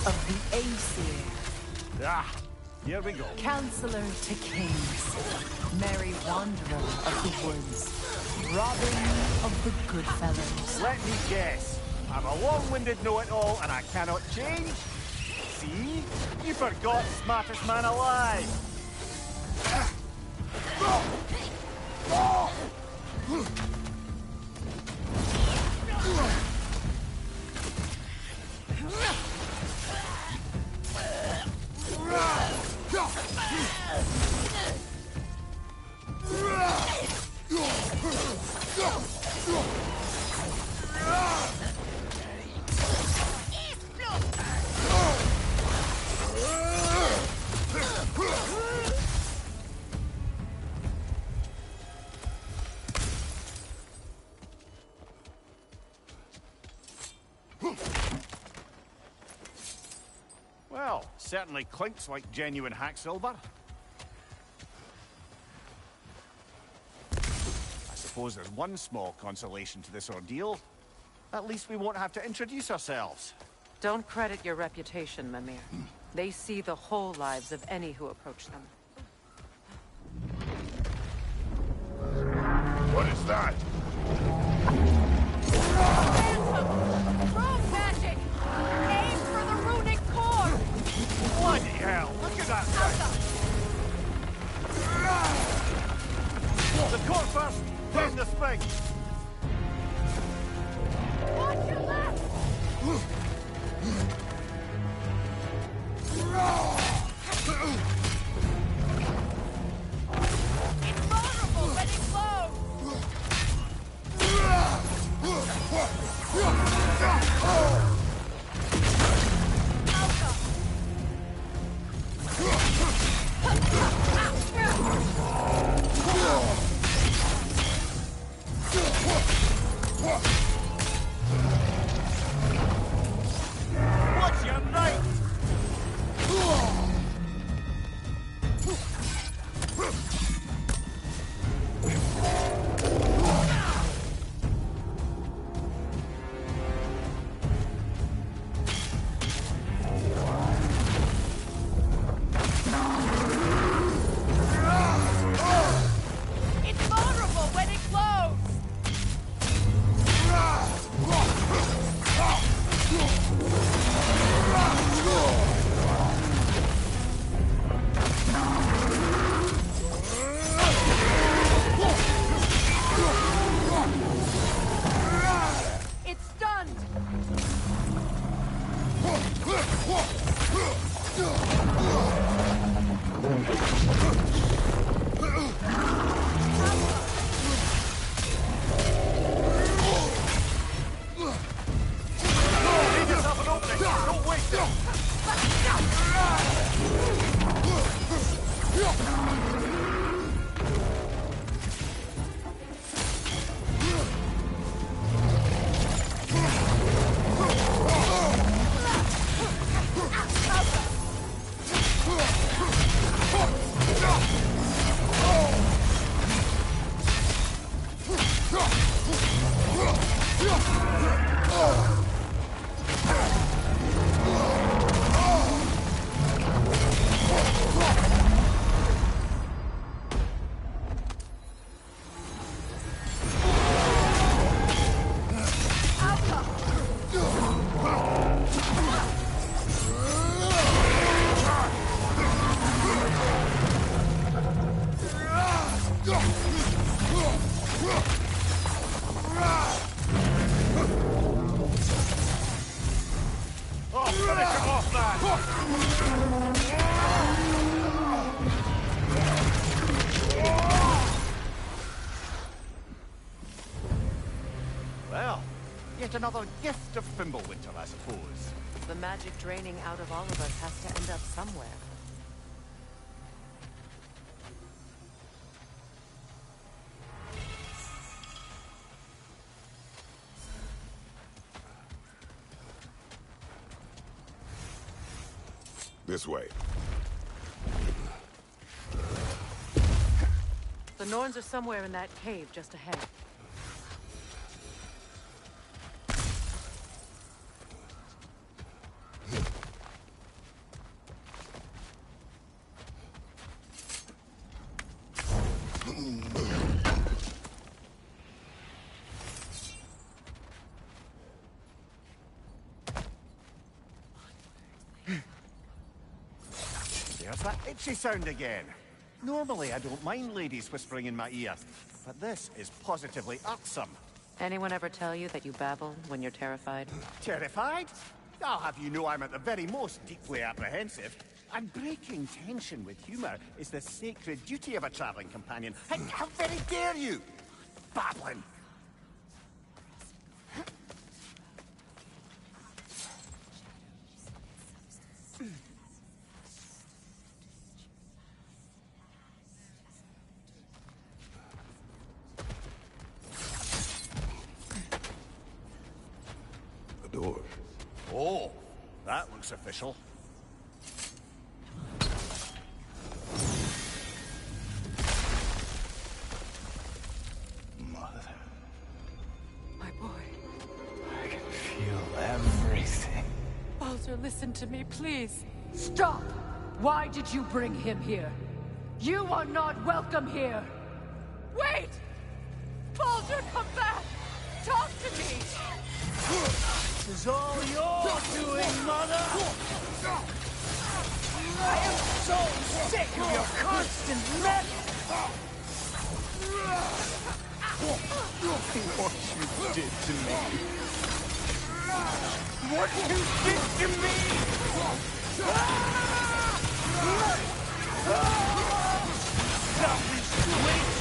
of the Aesir. Ah, here we go. Counselor to kings, merry wanderer of the woods, Robin of the good fellows. Let me guess. I'm a long-winded know-it-all and I cannot change? See? You forgot smartest man alive. Well, certainly clinks like genuine hack silver. I suppose there's one small consolation to this ordeal. At least we won't have to introduce ourselves. Don't credit your reputation, Mimir. They see the whole lives of any who approach them. What is that? Rogue magic! Aim for the runic core! Bloody hell! Look at that thing! The core first, then the spring! Watch your left! It's vulnerable when it glows! What's your name? It's vulnerable when it glows! It's stunned! Leave yourself an opening! Don't waste it! Oh, finish him off, Well, yet another gift of Fimbulwinter, I suppose. The magic draining out of all of us has to end up somewhere. This way. The Norns are somewhere in that cave just ahead. itchy sound again. Normally, I don't mind ladies whispering in my ear, but this is positively irksome. Anyone ever tell you that you babble when you're terrified? Terrified? I'll have you know I'm at the very most deeply apprehensive. And breaking tension with humor is the sacred duty of a traveling companion. How very dare you? Babbling! Door. Oh, that looks official. Mother. My boy. I can feel everything. Baldur, listen to me, please. Stop! Why did you bring him here? You are not welcome here! Wait! Baldur, come back! Talk to me! This is all your doing, Mother! I am so sick of your constant meddling! What you did to me! What you did to me! Selfish witch!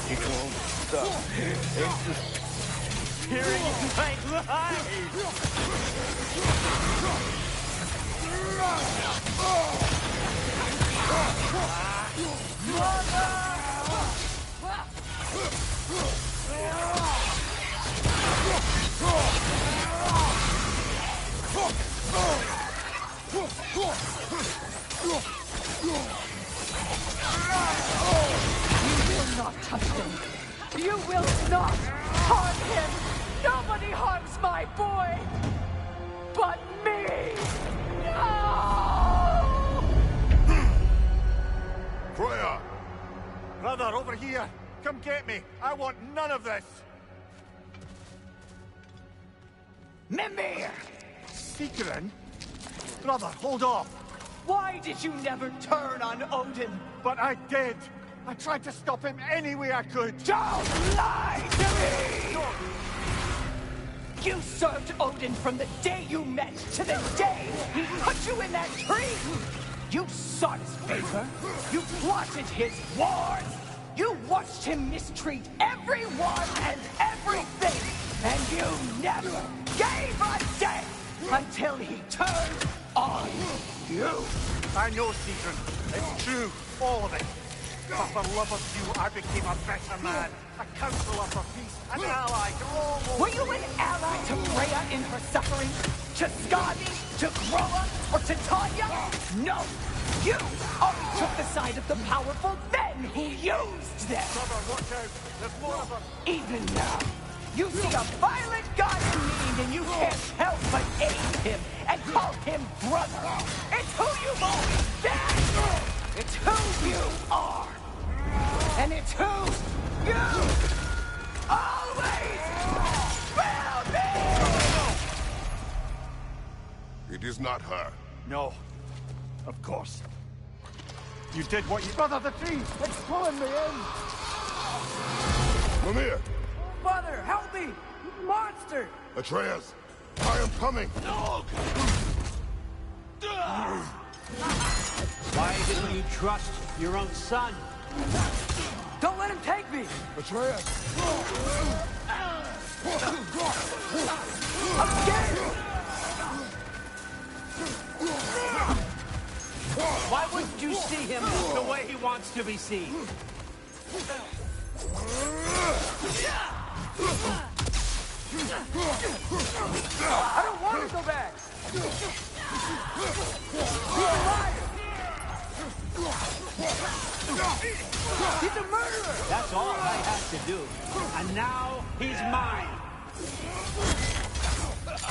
It won't stop. It's disappearing in my Not touch him. You will not harm him. Nobody harms my boy, but me. No! Freya! Brother, over here! Come get me! I want none of this! Mimir! Sigrun? Brother, hold off! Why did you never turn on Odin? But I did! I tried to stop him any way I could! Don't lie to me! You served Odin from the day you met to the day he put you in that tree! You sought his favor, you plotted his wars, you watched him mistreat everyone and everything, and you never gave a day until he turned on you! I know, Sigrun. It's true, all of it. But for love of you, I became a better man, a counselor for peace, an ally to all. Were you an ally to Freya in her suffering? To Skadi? To Groa? Or to Tanya? No! You only took the side of the powerful men who used them! Brother, watch out! There's more of them! Even now, you see a violent god in need and you can't help but aid him and call him brother! It's who you've always been! It's who you are! And it's who you always will be! It is not her. No. Of course. You did what you... Brother, the tree! It's pulling me in! Mimir! Father, help me! Monster! Atreus, I am coming! No! Why didn't you trust your own son? Don't let him take me! Atreus! I'm scared! Why wouldn't you see him the way he wants to be seen? I don't want to go back! He's a liar! He's a murderer! That's all I have to do. And now he's mine.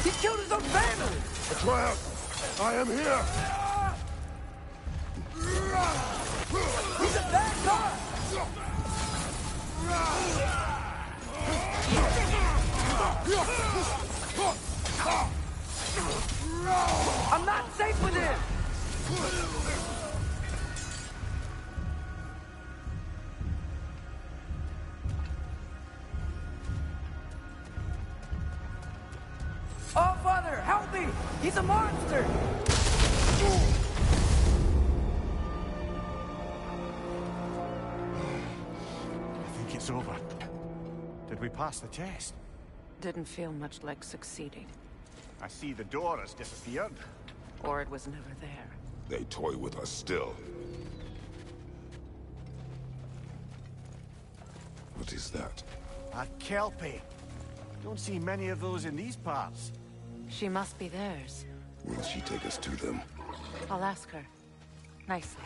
He killed his own family! Atreus, I am here! He's a bad guy! I'm not safe with him! Oh, Father, help me! He's a monster! I think it's over. Did we pass the test? Didn't feel much like succeeding. I see the door has disappeared. Or it was never there. They toy with us still. What is that? A Kelpie. Don't see many of those in these parts. She must be theirs. Will she take us to them? I'll ask her. Nicely.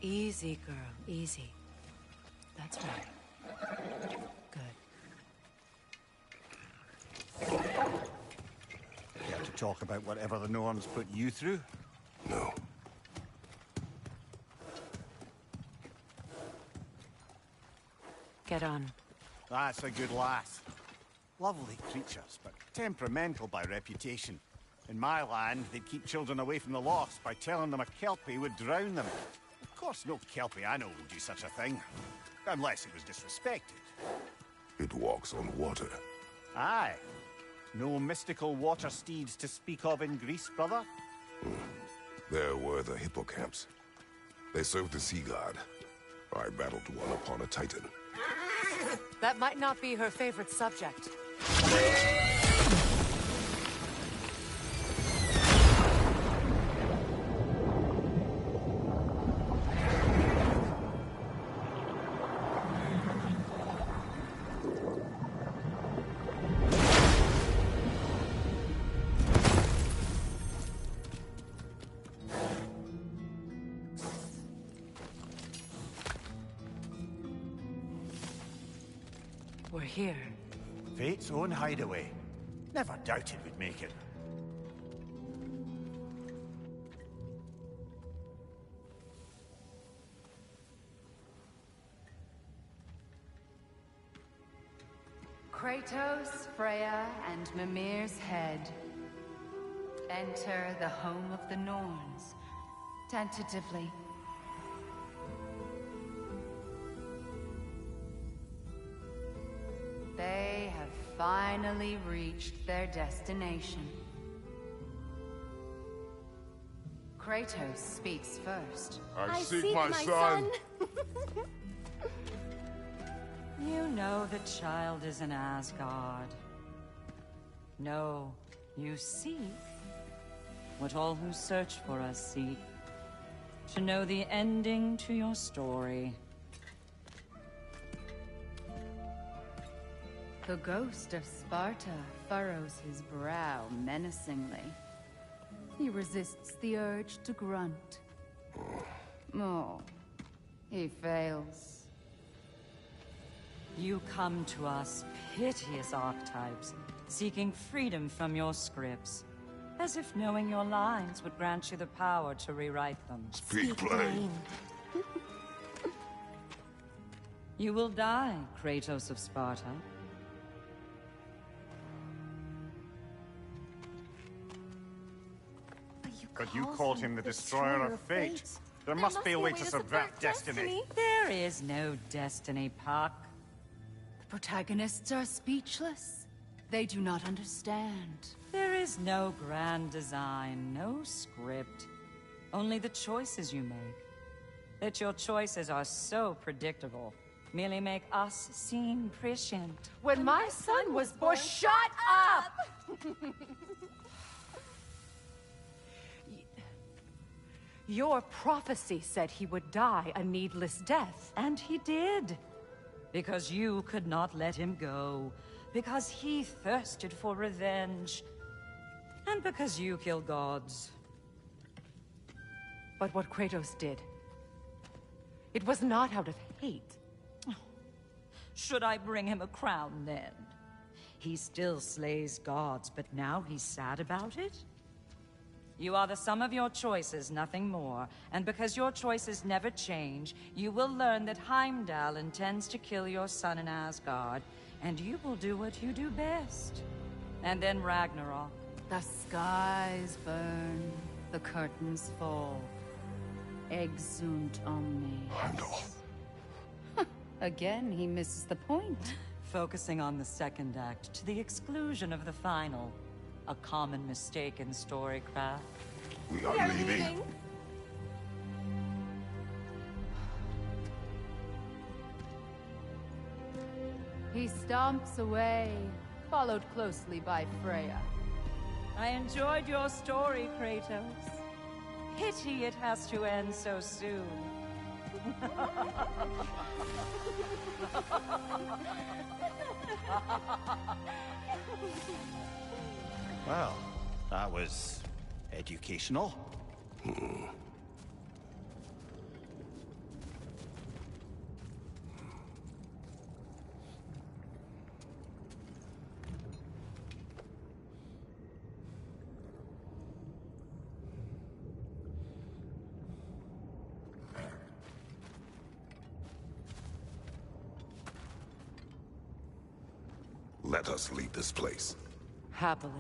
Easy, girl. Easy. That's right. Care to talk about whatever the Norns put you through? No. Get on. That's a good lass. Lovely creatures, but temperamental by reputation. In my land, they'd keep children away from the lost by telling them a Kelpie would drown them. Of course, no Kelpie I know would do such a thing. Unless it was disrespected. It walks on water. Aye. No mystical water steeds to speak of in Greece, brother? There were the hippocamps. They served the sea god. I battled one upon a titan. That might not be her favorite subject. We're here. Fate's own hideaway. Never doubted we'd make it. Kratos, Freya, and Mimir's head. Enter the home of the Norns. Tentatively. They have finally reached their destination. Kratos speaks first. I seek my son. You know the child is in Asgard. No, you seek what all who search for us seek. To know the ending to your story. The ghost of Sparta furrows his brow menacingly. He resists the urge to grunt. Oh, he fails. You come to us, piteous archetypes, seeking freedom from your scripts. As if knowing your lines would grant you the power to rewrite them. Speak plain. You will die, Kratos of Sparta. But you called him the Destroyer of Fate. There must be a way to subvert destiny. There is no destiny, Puck. Protagonists are speechless. They do not understand. There is no grand design, no script. Only the choices you make. That your choices are so predictable merely make us seem prescient. When my son was born, shut up! Your prophecy said he would die a needless death. And he did. Because you could not let him go. Because he thirsted for revenge. And because you kill gods. But what Kratos did, it was not out of hate. Should I bring him a crown then? He still slays gods, but now he's sad about it? You are the sum of your choices, nothing more. And because your choices never change, you will learn that Heimdall intends to kill your son in Asgard, and you will do what you do best. And then Ragnarok. The skies burn, the curtains fall. Exunt omnes. Heimdall. Again, he misses the point. Focusing on the second act to the exclusion of the final. A common mistake in storycraft. We are leaving. He stomps away, followed closely by Freya. I enjoyed your story, Kratos. Pity it has to end so soon. Well, that was educational. Let us leave this place. Happily.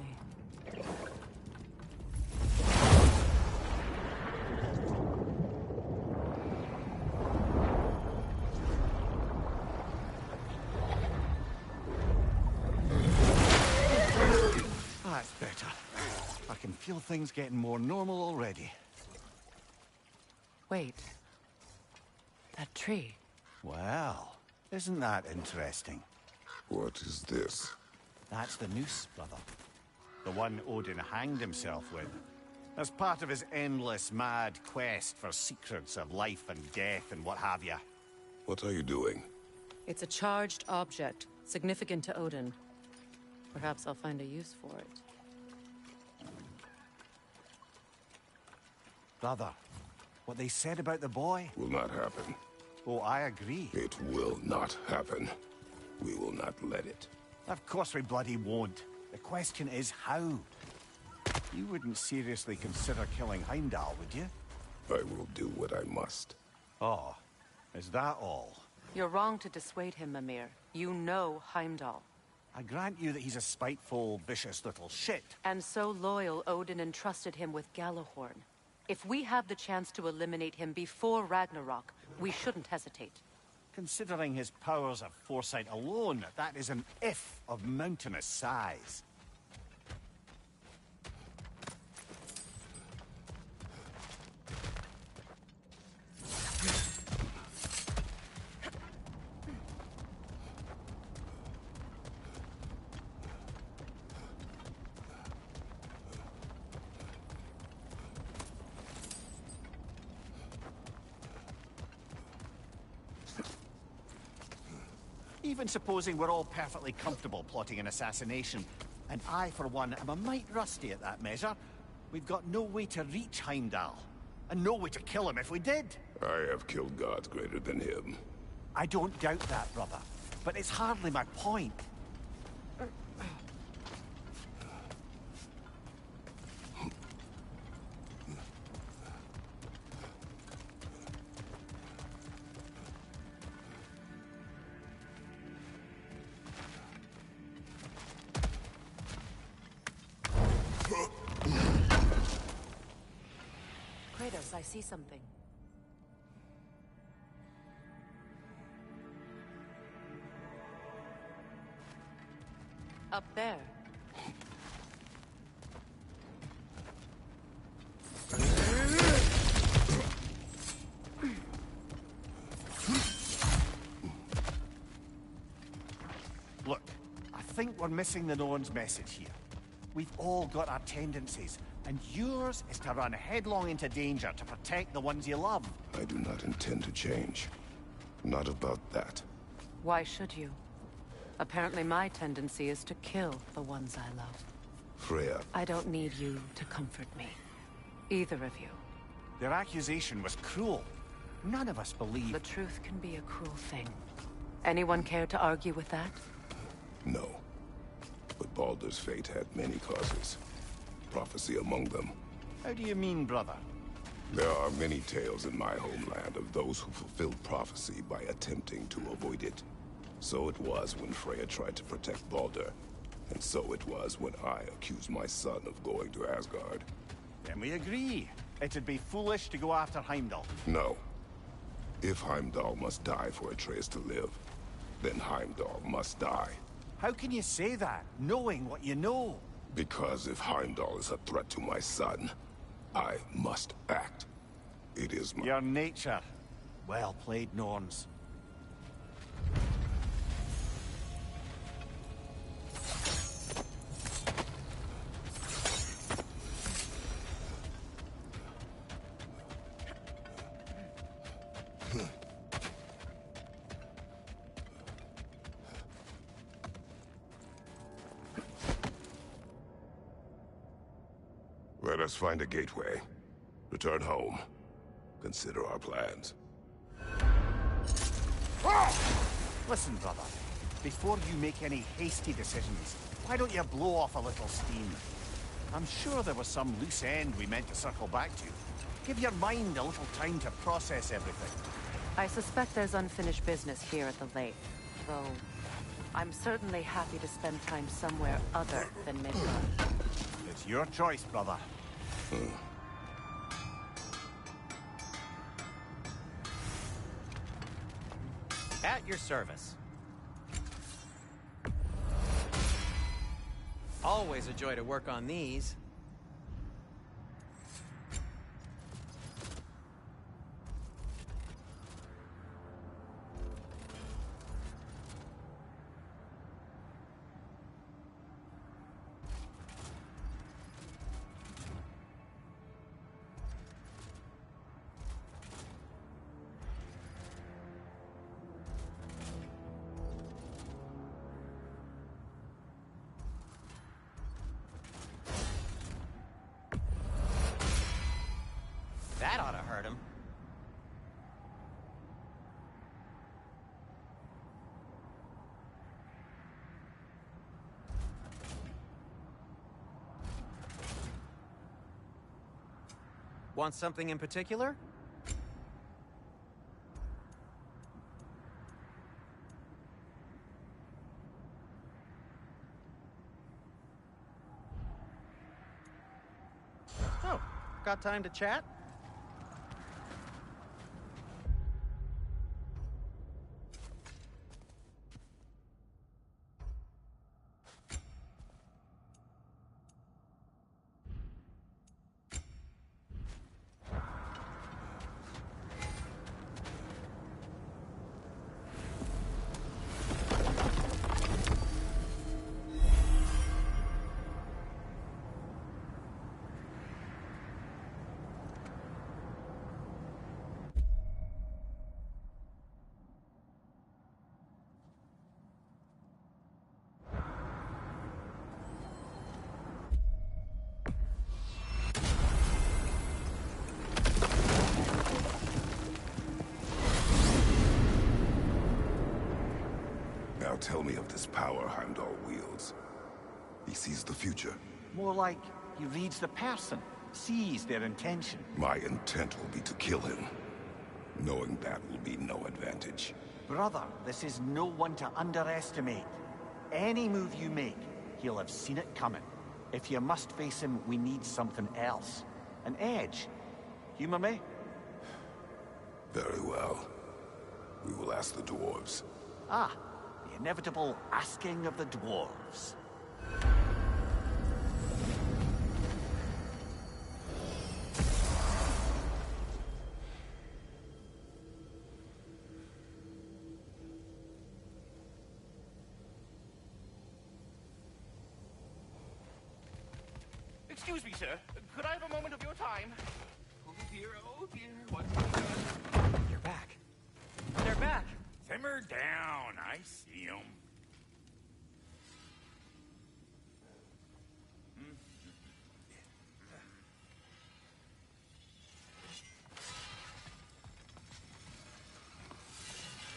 That's better. I can feel things getting more normal already. Wait. That tree. Well, isn't that interesting? What is this? That's the noose, brother. The one Odin hanged himself with. As part of his endless, mad quest for secrets of life and death and what have you. What are you doing? It's a charged object, significant to Odin. Perhaps I'll find a use for it. Brother, what they said about the boy? Will not happen. Oh, I agree. It will not happen. We will not let it. Of course we bloody won't. The question is how. You wouldn't seriously consider killing Heimdall, would you? I will do what I must. Oh, is that all? You're wrong to dissuade him, Mimir. You know Heimdall. I grant you that he's a spiteful, vicious little shit. And so loyal, Odin entrusted him with Gjallarhorn. If we have the chance to eliminate him before Ragnarok, we shouldn't hesitate. Considering his powers of foresight alone, that is an if of mountainous size. Even supposing we're all perfectly comfortable plotting an assassination, and I, for one, am a mite rusty at that measure, we've got no way to reach Heimdall, and no way to kill him if we did. I have killed gods greater than him. I don't doubt that, brother, but it's hardly my point. Kratos, I see something. up there. Look, I think we're missing the Norn's message here. We've all got our tendencies, and yours is to run headlong into danger to protect the ones you love. I do not intend to change. Not about that. Why should you? Apparently my tendency is to kill the ones I love. Freya. I don't need you to comfort me. Either of you. Their accusation was cruel. None of us believe... The truth can be a cruel thing. Anyone care to argue with that? No. But Baldur's fate had many causes. Prophecy among them. How do you mean, brother? There are many tales in my homeland of those who fulfilled prophecy by attempting to avoid it. So it was when Freya tried to protect Baldur. And so it was when I accused my son of going to Asgard. Then we agree. It'd be foolish to go after Heimdall. No. If Heimdall must die for Atreus to live, then Heimdall must die. How can you say that, knowing what you know? Because if Heimdall is a threat to my son, I must act. It is my... Your nature. Well played, Norns. Let us find a gateway. Return home. Consider our plans. Listen, brother. Before you make any hasty decisions, why don't you blow off a little steam? I'm sure there was some loose end we meant to circle back to. Give your mind a little time to process everything. I suspect there's unfinished business here at the lake, though I'm certainly happy to spend time somewhere other than Midgard. It's your choice, brother. At your service. Always a joy to work on these. That ought to hurt him. Want something in particular? Oh, got time to chat? Now tell me of this power Heimdall wields. He sees the future. More like he reads the person, sees their intention. My intent will be to kill him. Knowing that will be no advantage. Brother, this is no one to underestimate. Any move you make, he'll have seen it coming. If you must face him, we need something else. An edge. Humor me? Very well. We will ask the dwarves. Ah, the inevitable asking of the dwarves. Excuse me, sir. Could I have a moment of your time? Oh dear, what? You're back. They're back. Simmer down. I see them.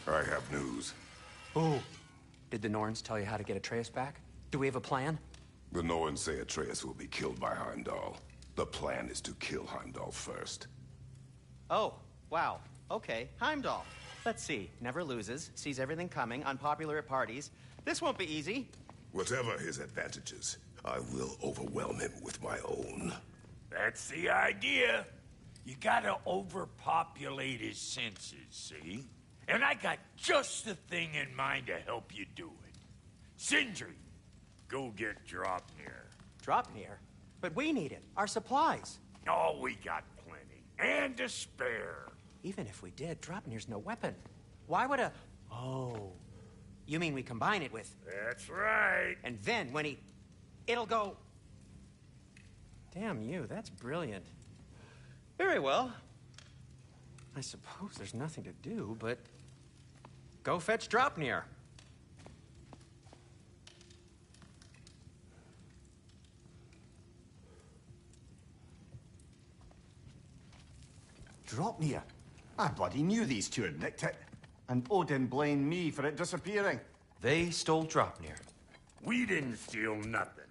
I have news. Oh. Did the Norns tell you how to get Atreus back? Do we have a plan? The Norns say Atreus will be killed by Heimdall. The plan is to kill Heimdall first. Oh, wow. Okay, Heimdall. Let's see. Never loses, sees everything coming, unpopular at parties. This won't be easy. Whatever his advantages, I will overwhelm him with my own. That's the idea. You gotta overpopulate his senses, see? And I got just the thing in mind to help you do it. Sindri, go get Draupnir. Draupnir? But we need it. Our supplies. Oh, we got plenty. And to spare. Even if we did, Draupnir's no weapon. Why would a... Oh. You mean we combine it with... That's right. And then when he... It'll go... Damn you, that's brilliant. Very well. I suppose there's nothing to do, but... Go fetch Draupnir. Draupnir? I bloody knew these two had nicked it. And Odin blamed me for it disappearing. They stole Draupnir. We didn't steal nothing.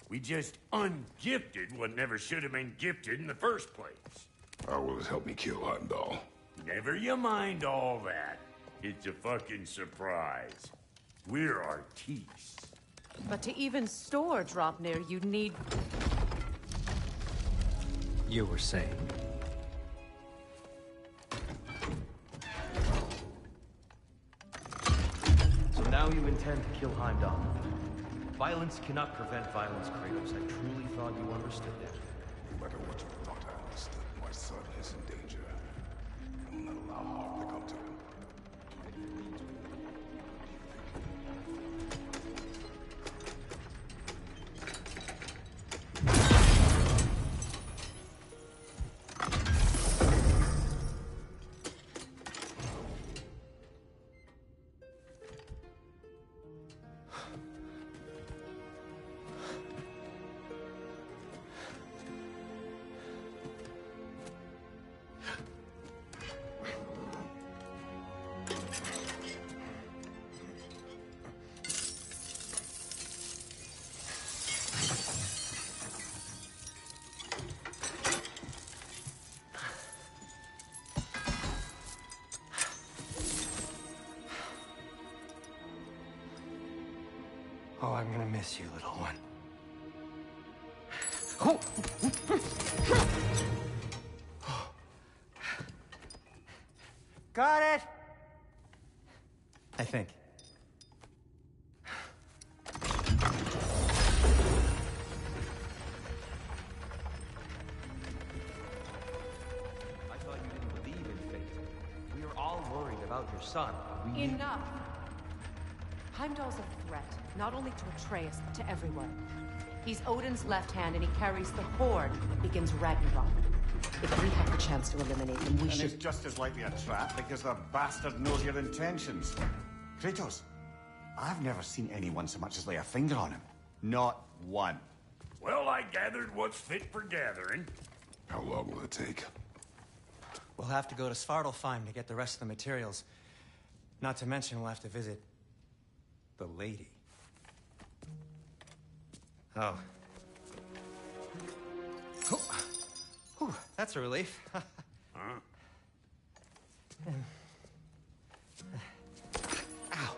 We just ungifted what never should have been gifted in the first place. How will it help me kill Heimdall? Never you mind all that. It's a fucking surprise. We're artistes. But to even store Draupnir, you'd need... You were saying? So now you intend to kill Heimdall. Violence cannot prevent violence, Kratos. I truly thought you understood that. No matter what you thought I understood, my son is in danger. I will not allow harm to come to him. Oh, I'm gonna miss you, little one. Got it! I think. I thought you didn't believe in fate. We are all worried about your son. We need... Enough! Heimdall's a threat, not only to Atreus, but to everyone. He's Odin's left hand, and he carries the horde that begins Ragnarok. If we have the chance to eliminate him, we should... it's just as likely a trap because the bastard knows your intentions. Kratos, I've never seen anyone so much as lay a finger on him. Not one. Well, I gathered what's fit for gathering. How long will it take? We'll have to go to Svartalfheim to get the rest of the materials. Not to mention we'll have to visit... the lady. Oh. Whew, that's a relief. Huh? Ow.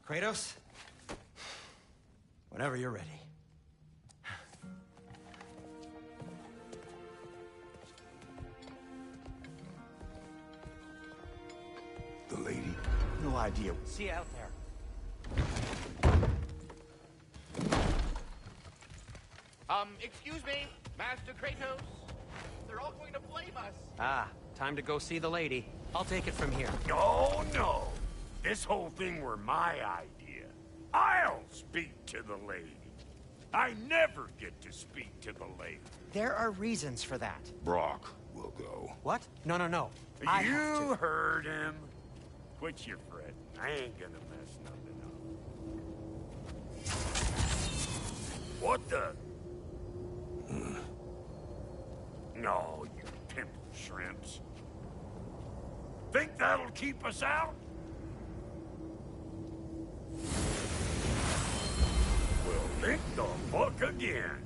Kratos? Whenever you're ready. The lady? No idea. See you out there. Excuse me, Master Kratos. They're all going to blame us. Ah, time to go see the lady. I'll take it from here. No, no. This whole thing were my idea. I'll speak to the lady. I never get to speak to the lady. There are reasons for that. Brock will go. What? No, no, no. I have You to. heard him. Quit your fretting. I ain't gonna mess nothing up. What the? No, you pimple shrimps. Think that'll keep us out? Well, think the fuck again.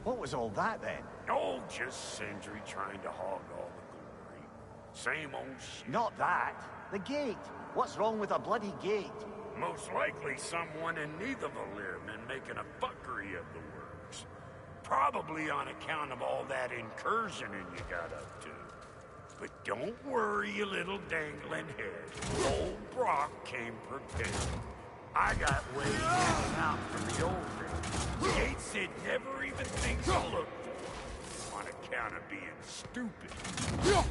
What was all that then? Oh, just Sindri trying to hog all the glory. Same old shit. Not that. The gate. What's wrong with a bloody gate? Most likely someone in Nidavellir been making a fuckery of the works. Probably on account of all that incursioning you got up to. But don't worry, you little dangling head. Old Brock came prepared. I got ways in and out from the old days. Gate said never even think to look for on account of being stupid. Huh?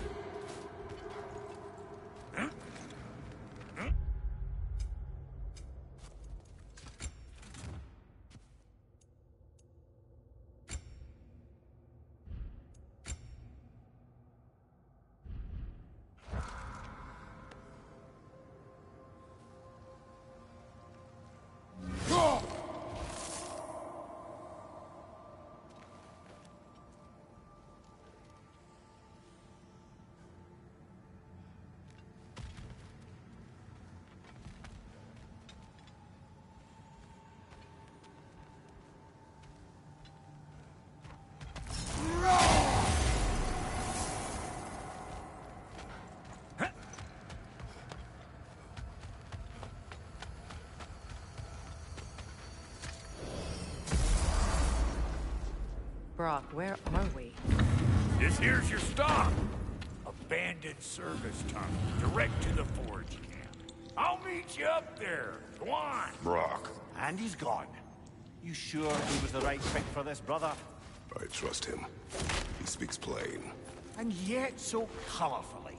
Brock, where are we? This here's your stop. Abandoned service tunnel, direct to the forge camp. I'll meet you up there. Go on. Brock. And he's gone. You sure he was the right pick for this, brother? I trust him. He speaks plain. And yet so colorfully.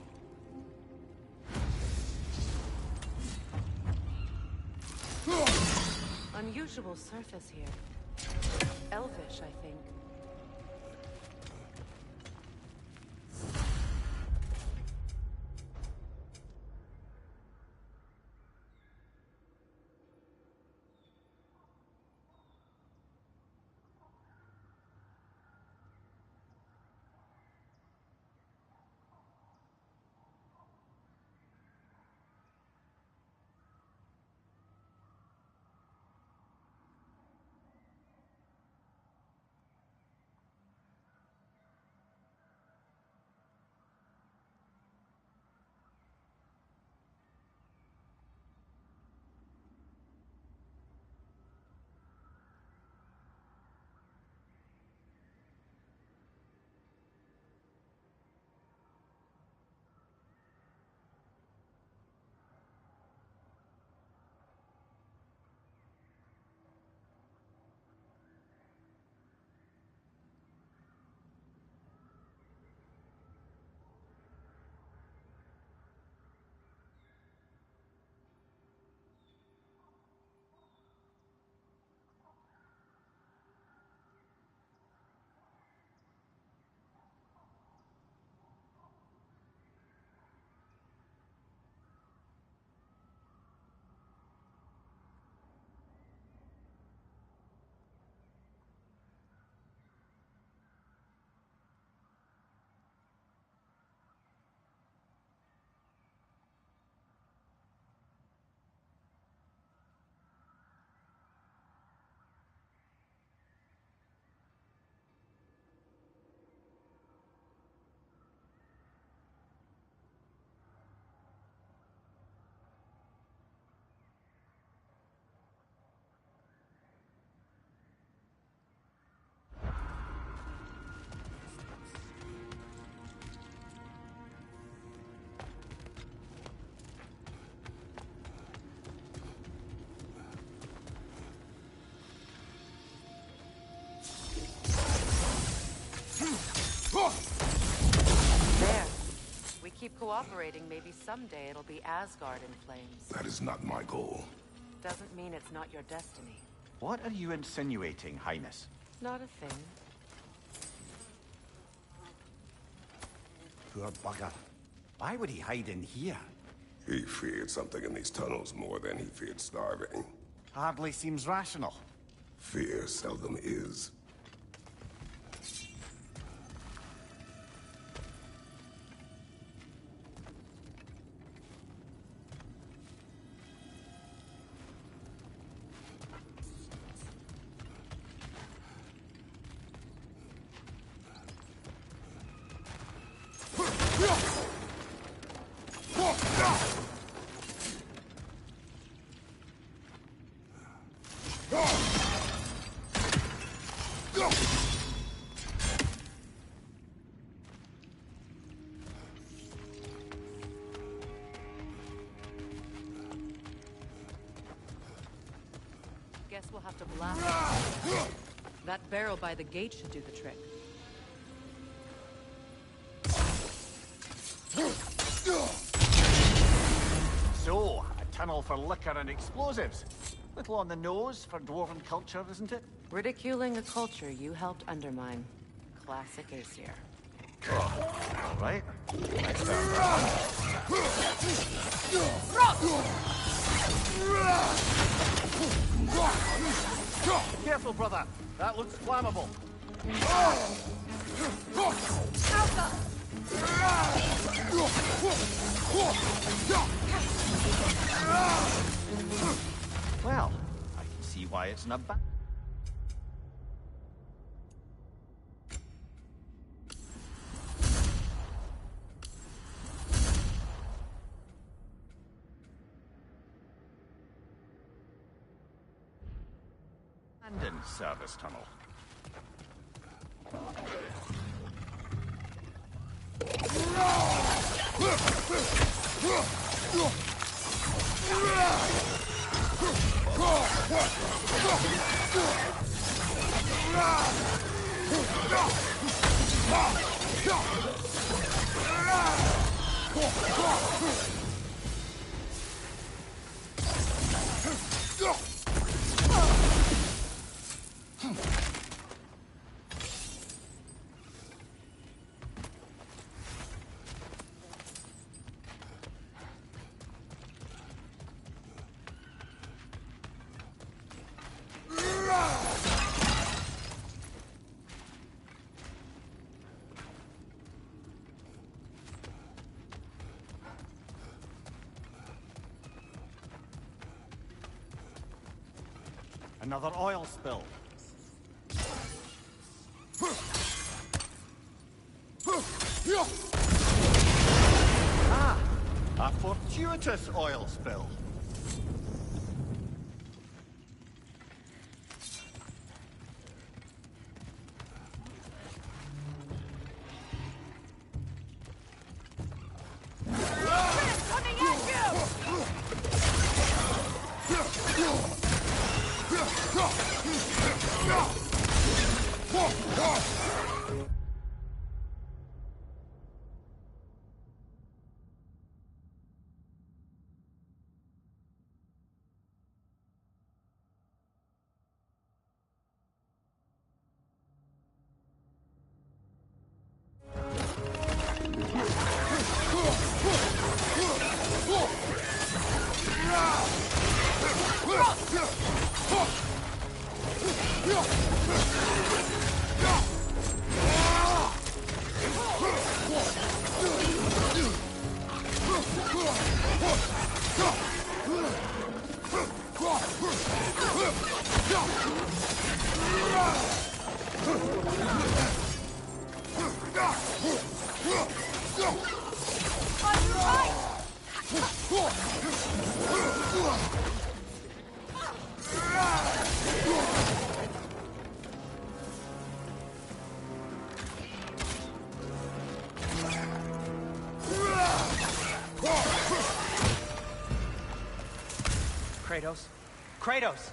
Unusual surface here. Elvish, I think. cooperating, maybe someday it'll be Asgard in flames. That is not my goal. Doesn't mean it's not your destiny. What are you insinuating, Highness? Not a thing. Poor bugger. Why would he hide in here? He feared something in these tunnels more than he feared starving. Hardly seems rational. Fear seldom is. Guess we'll have to blast it. That barrel by the gate should do the trick. So, a tunnel for liquor and explosives. Little on the nose for dwarven culture, isn't it? Ridiculing a culture you helped undermine. Classic Aesir. All right. Careful, brother. That looks flammable. Well, I can see why it's not bad. Abandoned service tunnel. Another oil spill. Ah, a fortuitous oil spill. Kratos? Kratos!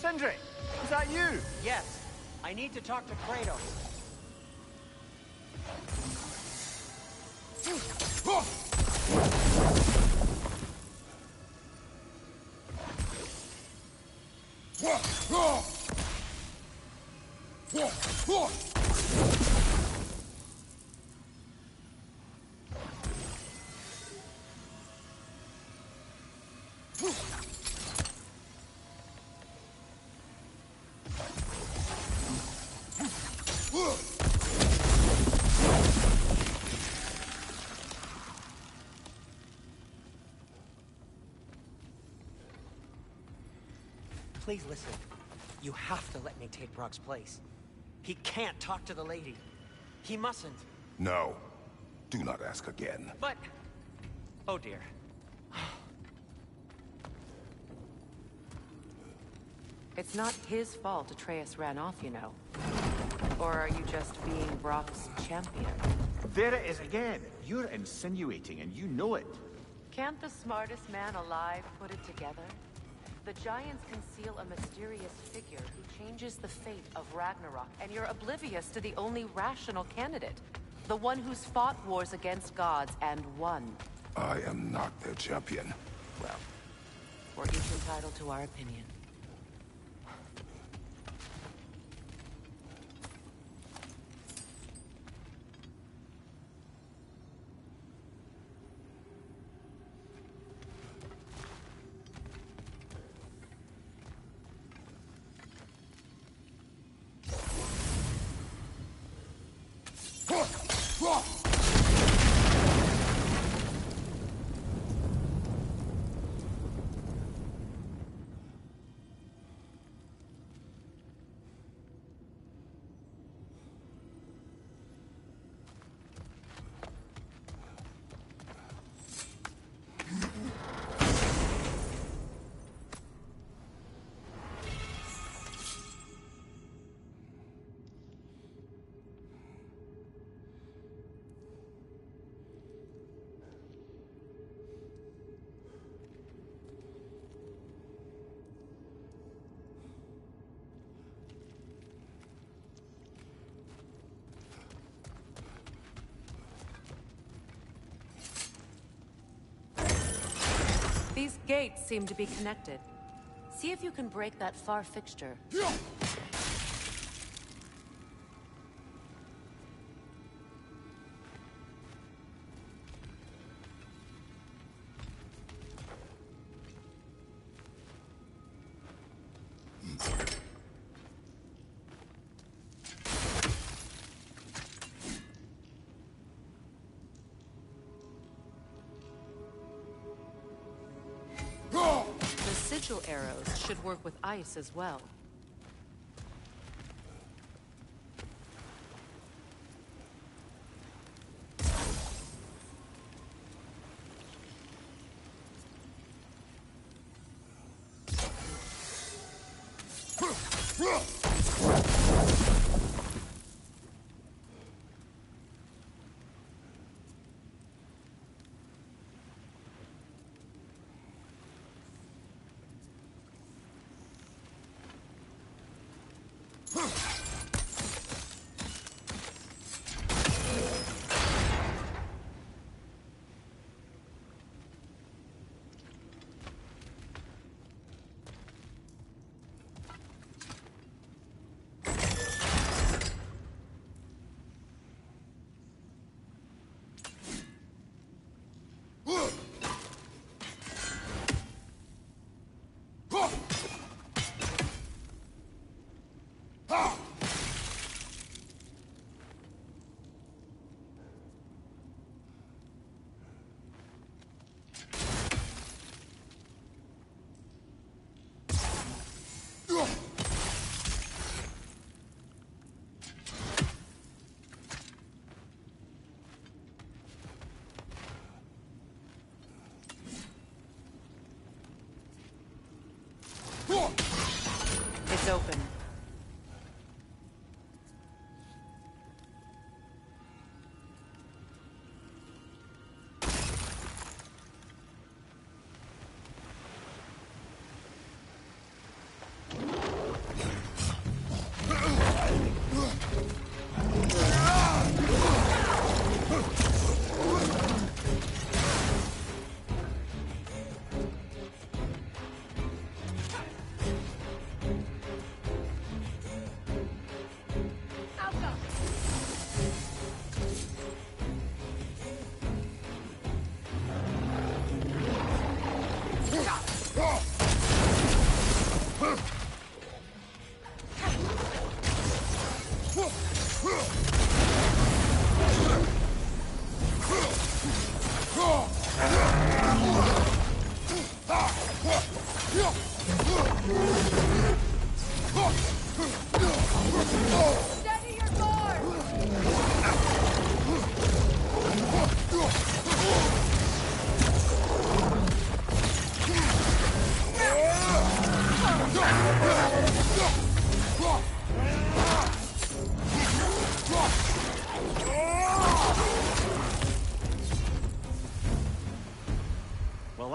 Sindri, is that you? Yes. I need to talk to Kratos. Please listen. You have to let me take Brock's place. He can't talk to the lady. He mustn't. No. Do not ask again. But... Oh dear. It's not his fault Atreus ran off, you know. Or are you just being Brock's champion? There it is again. You're insinuating and you know it. Can't the smartest man alive put it together? The Giants conceal a mysterious figure who changes the fate of Ragnarok, and you're oblivious to the only rational candidate. The one who's fought wars against gods and won. I am not their champion. Well, we're each entitled to our opinion. These gates seem to be connected. See if you can break that far fixture. Sigil arrows should work with ice as well. It's open.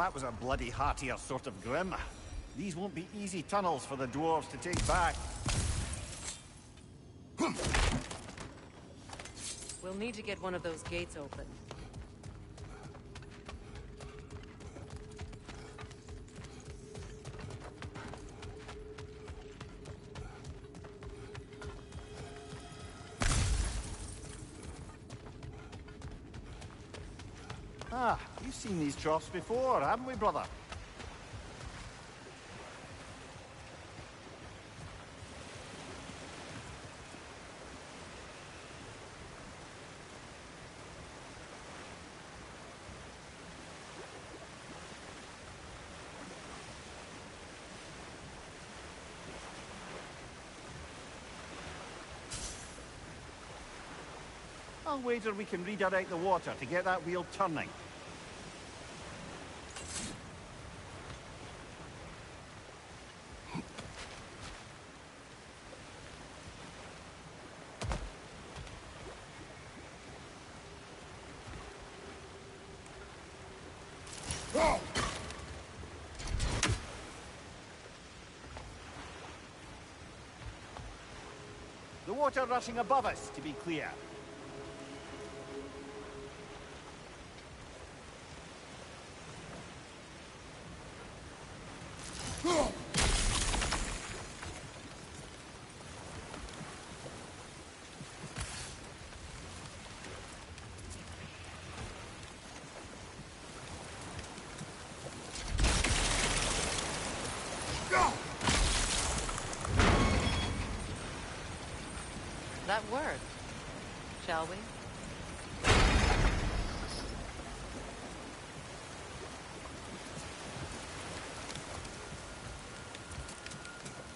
that was a bloody heartier sort of grim. These won't be easy tunnels for the dwarves to take back. We'll need to get one of those gates open. Ah, we've seen these troughs before, haven't we, brother? I'll wager we can redirect the water to get that wheel turning. The water rushing above us, to be clear. That worked. Shall we?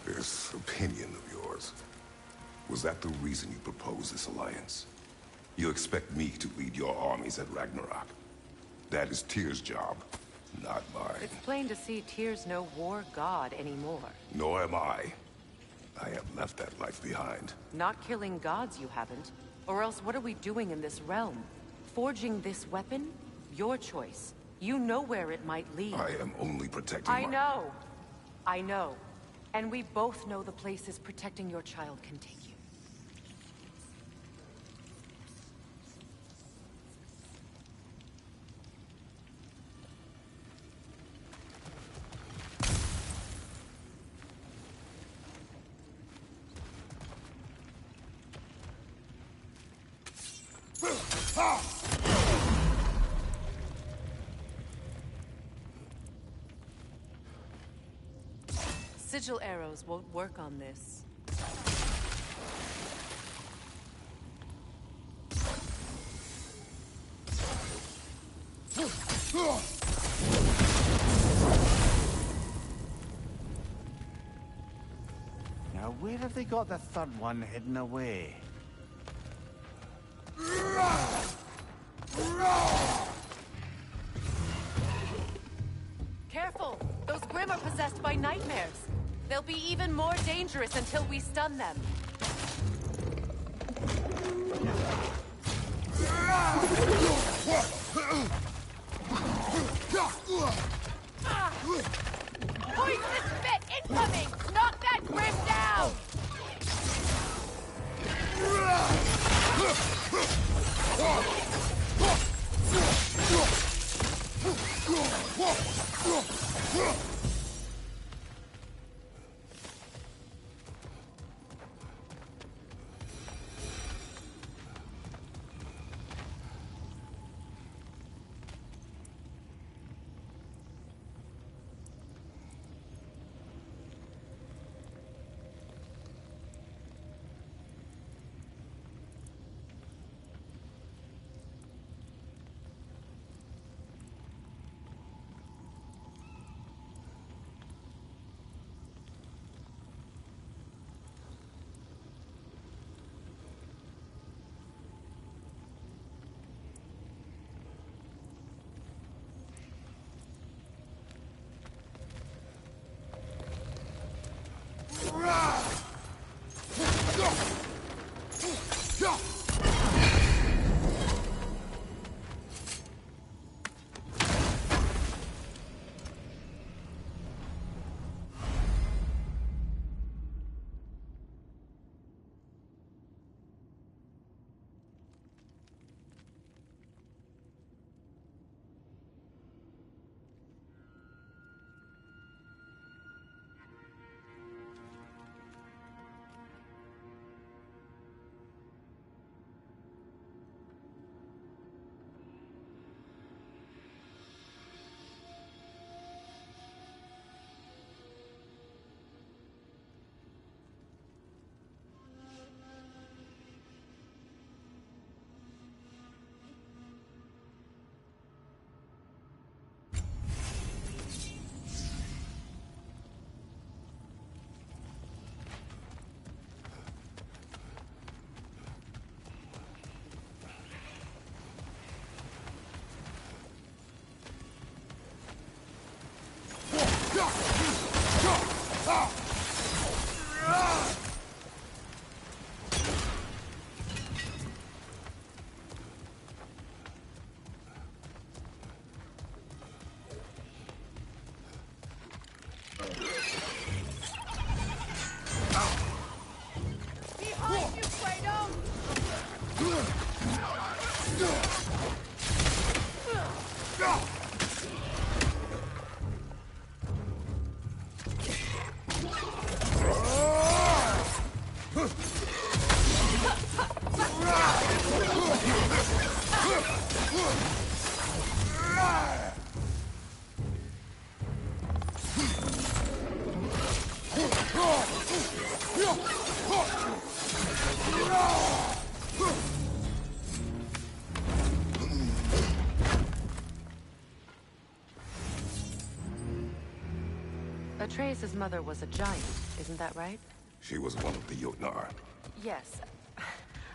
This opinion of yours, was that the reason you proposed this alliance? You expect me to lead your armies at Ragnarok? That is Tyr's job, not mine. It's plain to see Tyr's no war god anymore. Nor am I. I have left that life behind. Not killing gods, you haven't. Or else what are we doing in this realm? Forging this weapon? Your choice. You know where it might lead. I am only protecting I know. I know. And we both know the places protecting your child can take you. Sigil arrows won't work on this. Now, where have they got the third one hidden away? Careful! Those Grimm are possessed by nightmares. They'll be even more dangerous until we stun them. Poisonous spit incoming! Knock that Grim down! Atreus' mother was a giant, isn't that right? She was one of the Jotnar. Yes.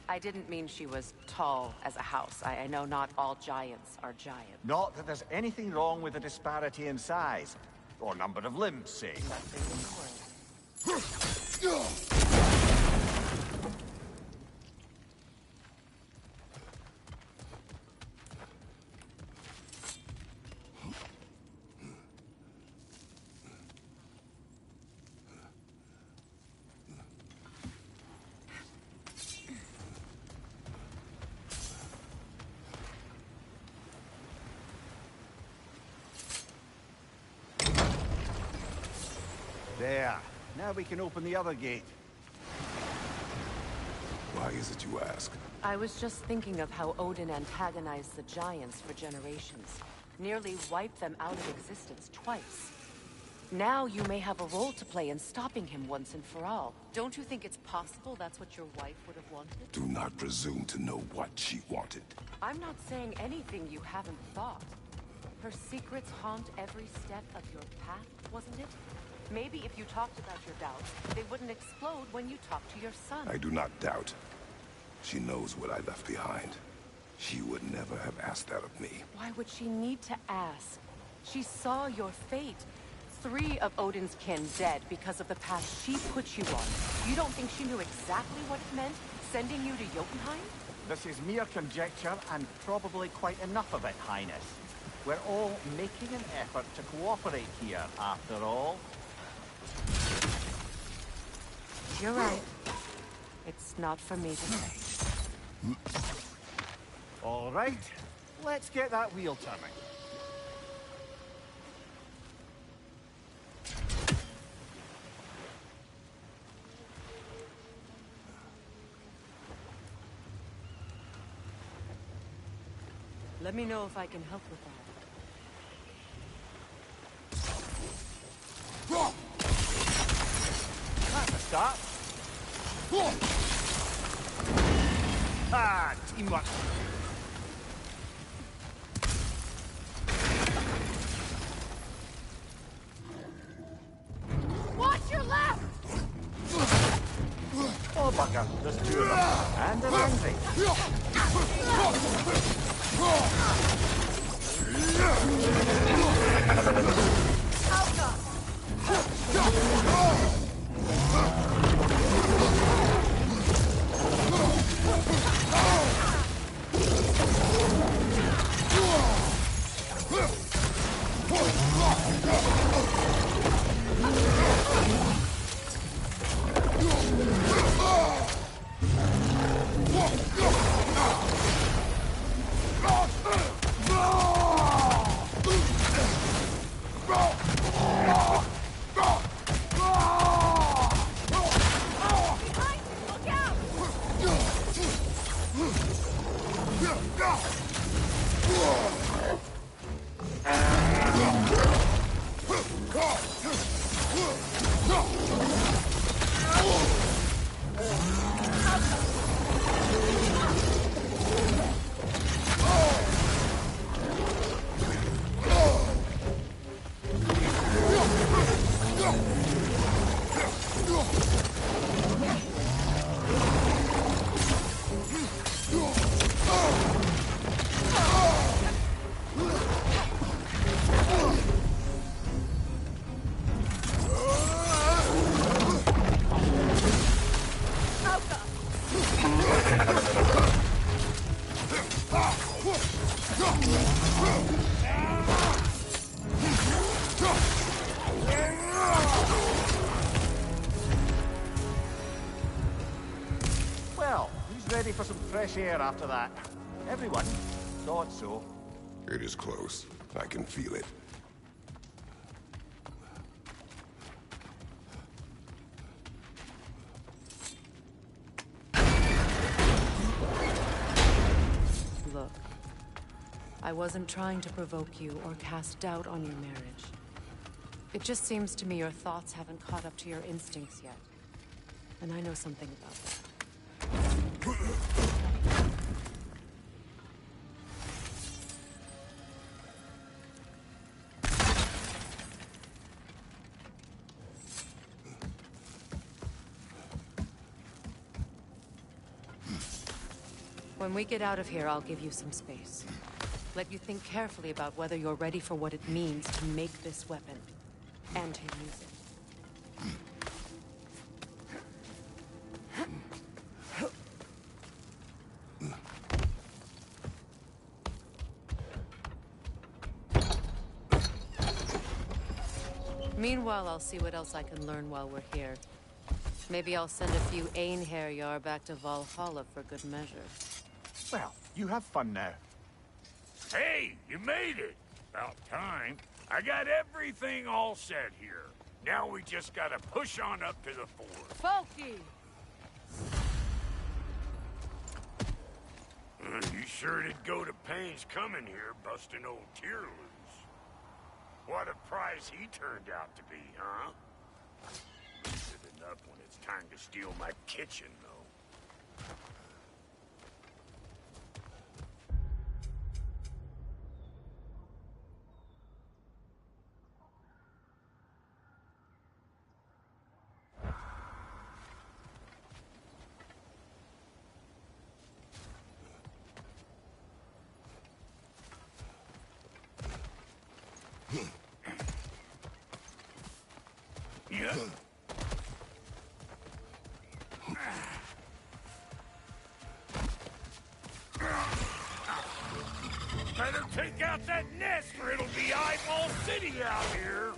I didn't mean she was tall as a house. I know not all giants are giants. Not that there's anything wrong with the disparity in size, or number of limbs, say. There. Now we can open the other gate. Why is it you ask? I was just thinking of how Odin antagonized the giants for generations. Nearly wiped them out of existence twice. Now you may have a role to play in stopping him once and for all. Don't you think it's possible that's what your wife would have wanted? Do not presume to know what she wanted. I'm not saying anything you haven't thought. Her secrets haunt every step of your path, wasn't it? Maybe if you talked about your doubts, they wouldn't explode when you talked to your son. I do not doubt. She knows what I left behind. She would never have asked that of me. Why would she need to ask? She saw your fate. 3 of Odin's kin dead because of the path she put you on. You don't think she knew exactly what it meant, sending you to Jotunheim? This is mere conjecture, and probably quite enough of it, Highness. We're all making an effort to cooperate here, after all. You're right. It's not for me to say. All right, let's get that wheel turning. Let me know if I can help with that. That's a start. Ah, teamwork. Watch your left! Oh, bugger. There's 2 of them. And they're angry. ready for some fresh air after that. Everyone thought so. It is close. I can feel it. Look, I wasn't trying to provoke you or cast doubt on your marriage. It just seems to me your thoughts haven't caught up to your instincts yet. And I know something about that. When we get out of here, I'll give you some space. Let you think carefully about whether you're ready for what it means to make this weapon, and to use it. Meanwhile, I'll see what else I can learn while we're here. Maybe I'll send a few Einherjar back to Valhalla for good measure. Well, you have fun now. Hey, you made it! About time. I got everything all set here. Now we just gotta push on up to the fort. Folky! You sure did go to pains coming here, busting old tear loose. What a prize he turned out to be, huh? Good enough when it's time to steal my kitchen, though. Yeah. Better take out that nest or it'll be Eyeball City out here.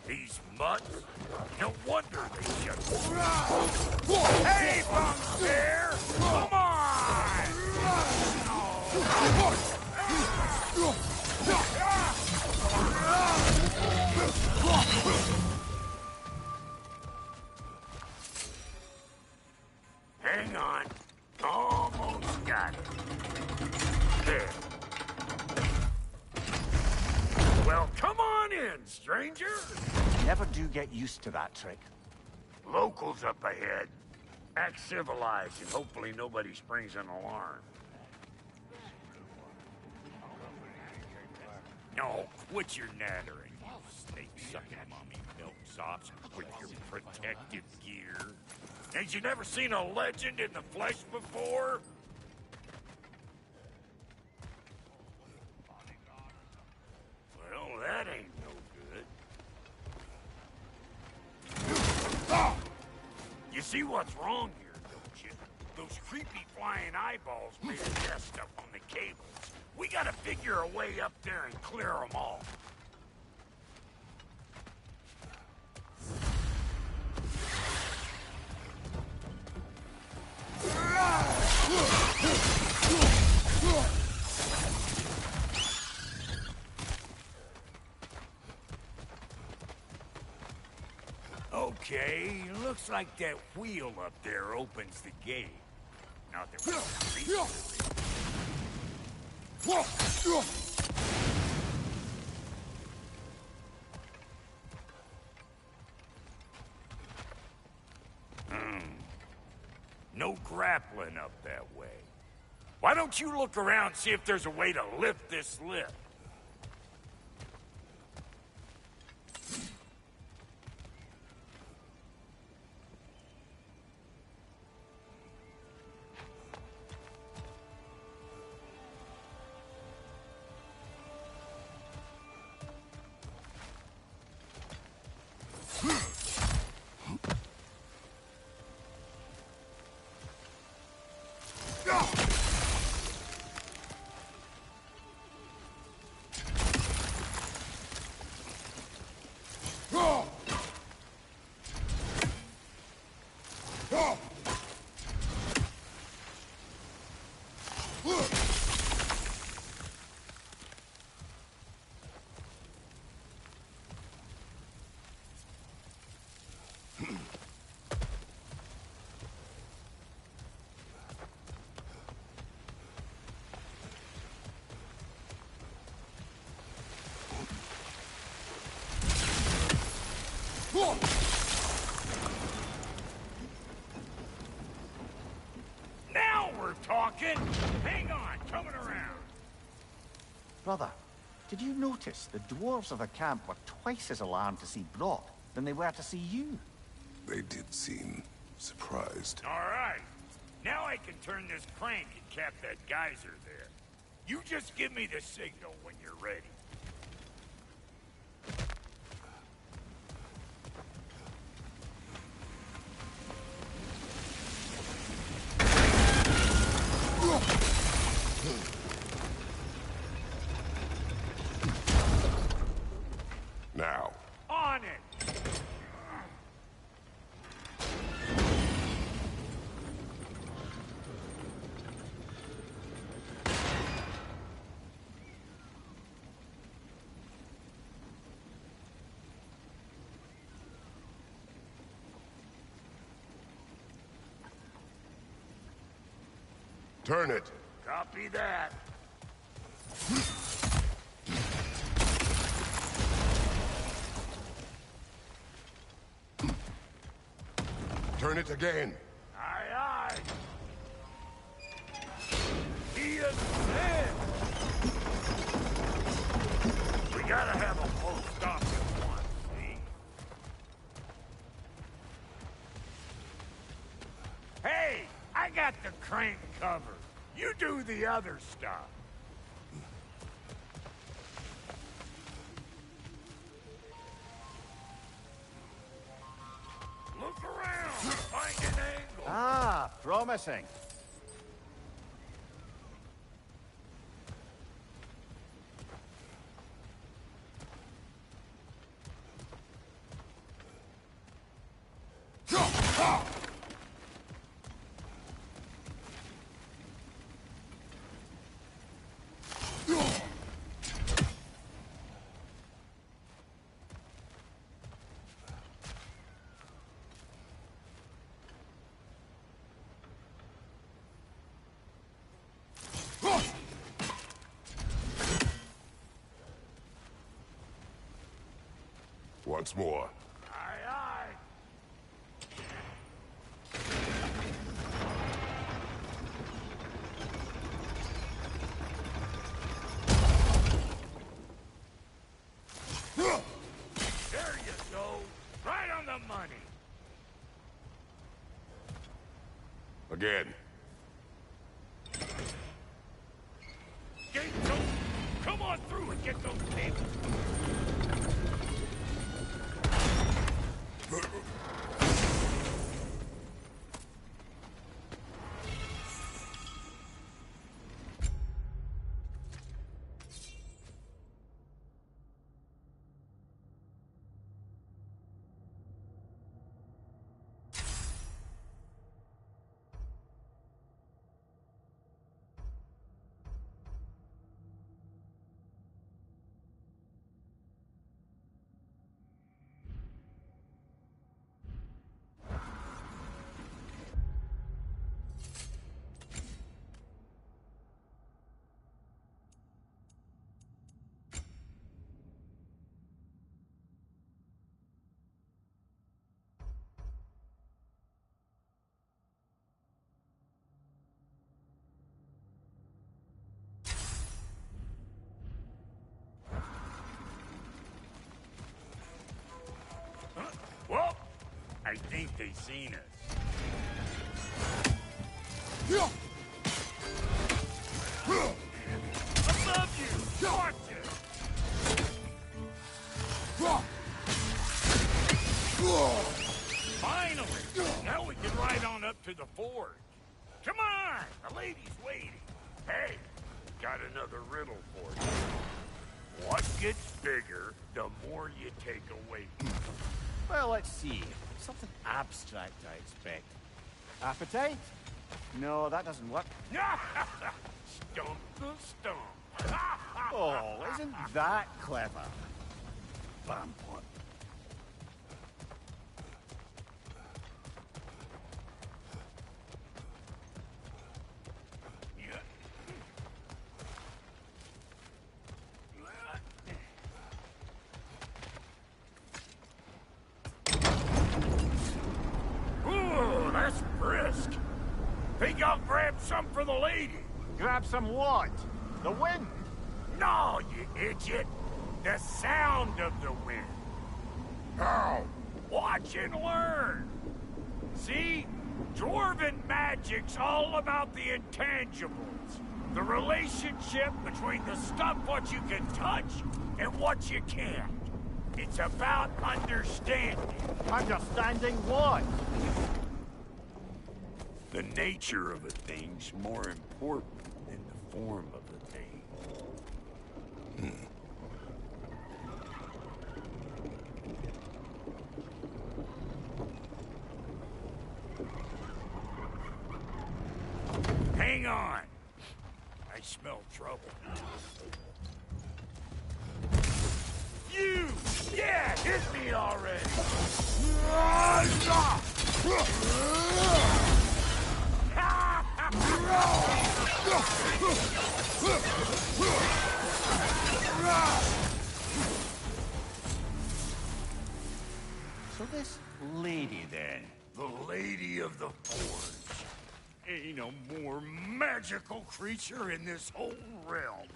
These mutts? No wonder they shut Hey, Bunk Bear! Come on! Hang on. Almost got it. There. Well, come on in, stranger. Never do get used to that trick. Locals up ahead. Act civilized and hopefully nobody springs an alarm. No, quit your nattering, you snake-sucking mommy milksops with your protective gear. Ain't you never seen a legend in the flesh before? Well, that ain't no good. You see what's wrong here, don't you? Those creepy flying eyeballs made a nest up on the cables. We gotta figure a way up there and clear them all. Okay, looks like that wheel up there opens the gate. Not that we can reach it. No grappling up that way. Why don't you look around and see if there's a way to lift this lift? Now we're talking! Hang on, coming around. Brother, did you notice the dwarves of the camp were twice as alarmed to see Brock than they were to see you? They did seem surprised. All right. Now I can turn this crank and cap that geyser there. You just give me the signal when you're ready. Now. On it! Turn it. Copy that. Turn it again. Aye, aye. He is dead. We gotta have a full stop at once, see? Hey, I got the crank covered. You do the other stuff. Look around. Find an angle. Ah, promising. Once more. Aye, aye. There you go. Right on the money. Again. Gates open. Come on through and get those tables. Well, I think they seen us. Above you! Watch it! Finally! Now we can ride on up to the forge. Come on! The lady's waiting. Hey, got another riddle for you. What gets bigger, the more you take away. Well, let's see. Something abstract, I expect. Appetite? No, that doesn't work. Stump the stump. Oh, isn't that clever? Bam pot. Some for the lady. Grab some what? The wind? No, you idiot. The sound of the wind. How? Watch and learn. See? Dwarven magic's all about the intangibles. The relationship between the stuff what you can touch and what you can't. It's about understanding. Understanding what? The nature of a thing's more important than the form of a thing. Hang on. I smell trouble. You! Yeah, hit me already! So this lady, then? The Lady of the Forge. Ain't a more magical creature in this whole realm.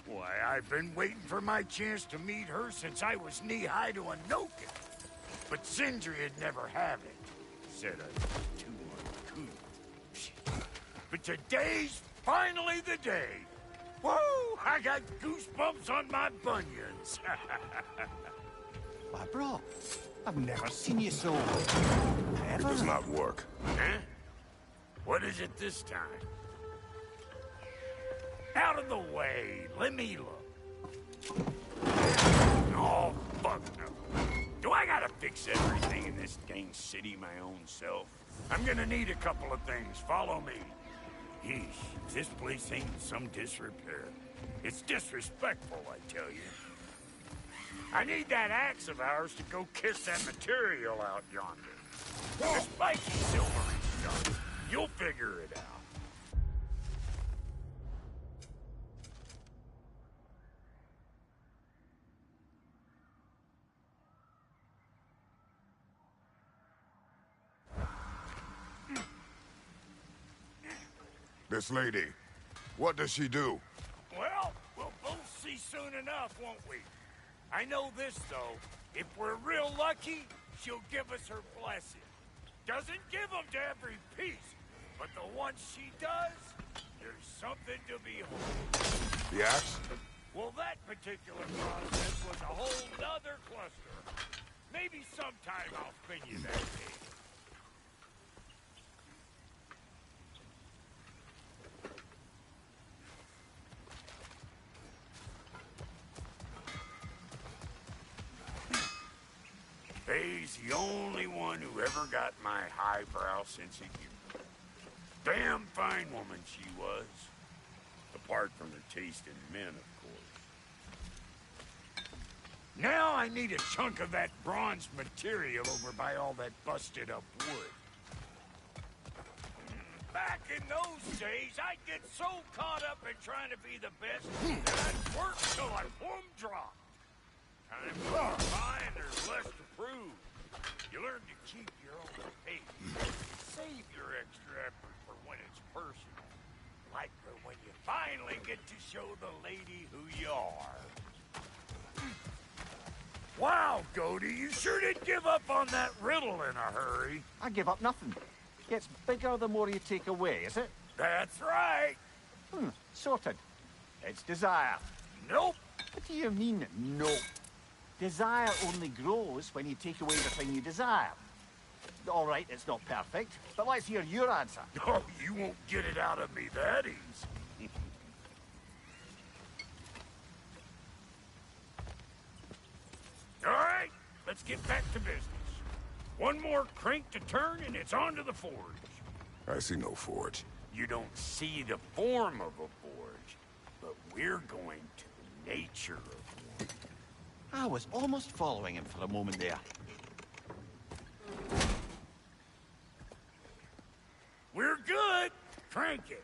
Why, I've been waiting for my chance to meet her since I was knee-high to a Noken. But Sindri'd never have it. Said I was too uncouth. But today's finally the day. Woo! I got goosebumps on my bunions. Why, bro, I've never seen you so... It does not work. Huh? What is it this time? Out of the way. Let me look. Oh, fuck no. Do I gotta fix everything in this dang city my own self? I'm gonna need a couple of things. Follow me. Yeesh, this place ain't in some disrepair. It's disrespectful, I tell you. I need that axe of ours to go kiss that material out yonder. The spiky silvery stuff. You'll figure it out. This lady, what does she do? Well, we'll both see soon enough, won't we? I know this, though. If we're real lucky, she'll give us her blessing. Doesn't give them to every piece, but the ones she does, there's something to behold. The axe? Well, that particular process was a whole nother cluster. Maybe sometime I'll spin you that thing. Faye's the only one who ever got my highbrow sense of humor. Damn fine woman she was. Apart from her taste in men, of course. Now I need a chunk of that bronze material over by all that busted up wood. Back in those days, I'd get so caught up in trying to be the best that I'd work till I plumb dropped. Time goes by and there's less to prove. You learn to keep your own pace. Save your extra effort for when it's personal. Like for when you finally get to show the lady who you are. Wow, Goody, you sure did give up on that riddle in a hurry. I give up nothing. Gets bigger the more you take away, is it? That's right. Sorted. It's desire. Nope. What do you mean, nope? Desire only grows when you take away the thing you desire. All right, it's not perfect, but let's hear your answer. Oh, you won't get it out of me that easy. All right, let's get back to business. One more crank to turn and it's on to the forge. I see no forge. You don't see the form of a forge, but we're going to the nature of one. I was almost following him for a moment there. We're good. Crank it.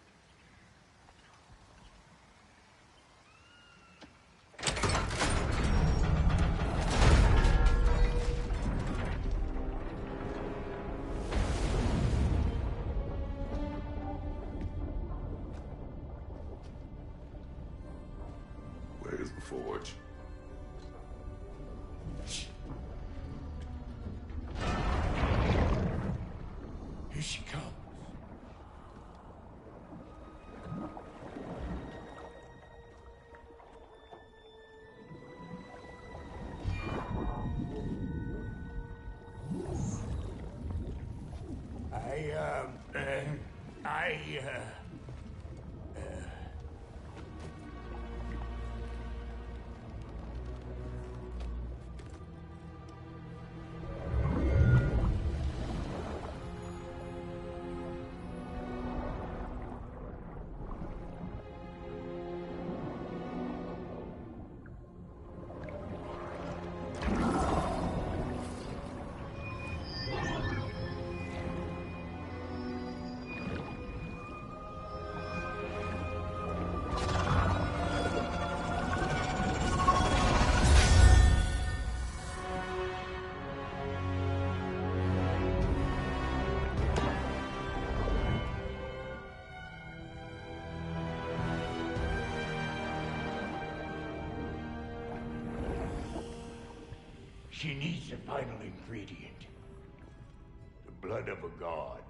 forge. Here she comes. She needs the final ingredient. The blood of a god.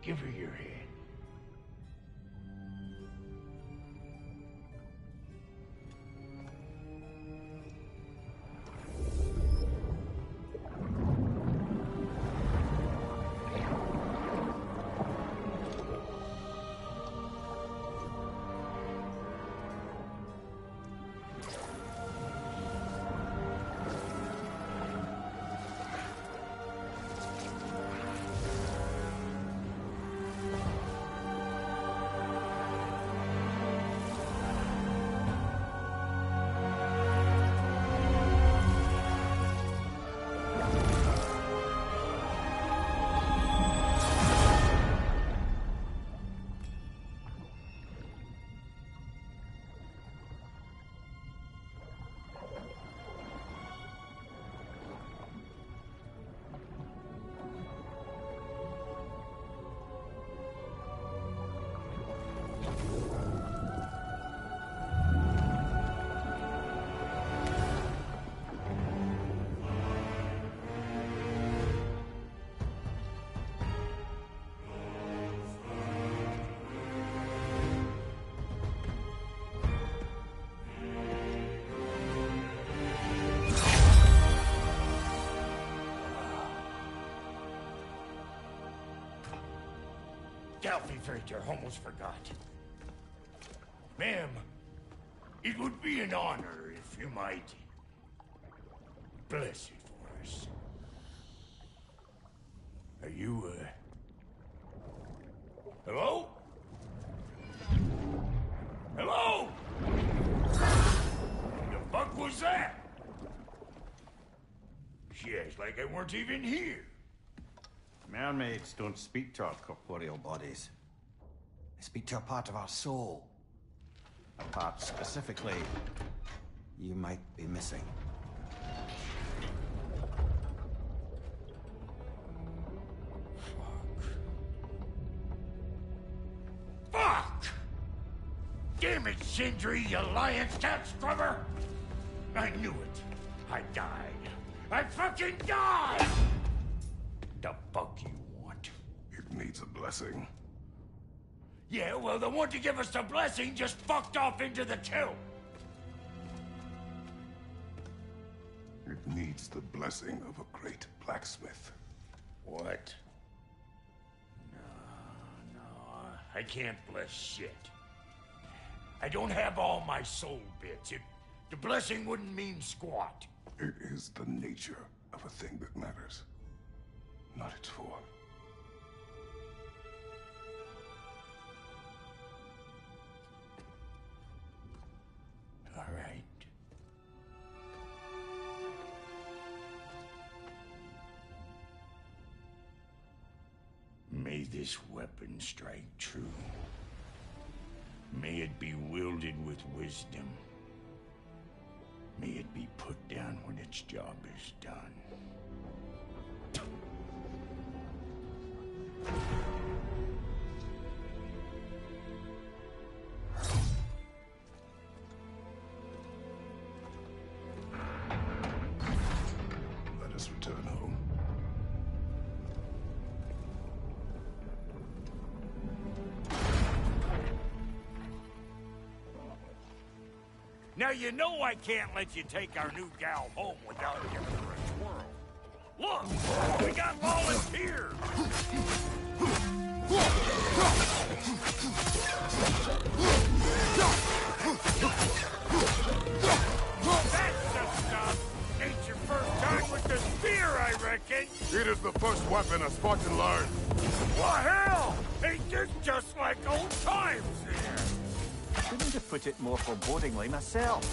Give her your hand. Delphi Frater, almost forgot. Ma'am, it would be an honor if you might bless it for us. Are you, hello? Hello? The fuck was that? She acts like I weren't even here. Mermaids don't speak to our corporeal bodies. They speak to a part of our soul. A part specifically you might be missing. Fuck! Damn it, Sindri, you lion cat scrubber! I knew it. I died. I fucking died! The fuck you want? It needs a blessing. Yeah, well, the one to give us the blessing just fucked off into the tomb. It needs the blessing of a great blacksmith. What? No, I can't bless shit. I don't have all my soul bits. The blessing wouldn't mean squat. It is the nature of a thing that matters, not its form. All right. May this weapon strike true. May it be wielded with wisdom. May it be put down when its job is done. Now you know I can't let you take our new gal home without giving her a twirl. Look, we got volunteers. That's the stuff. Ain't your first time with the spear, I reckon. It is the first weapon a Spartan learned. Well, hell! Ain't this just like old times here? Couldn't have put it more forebodingly myself.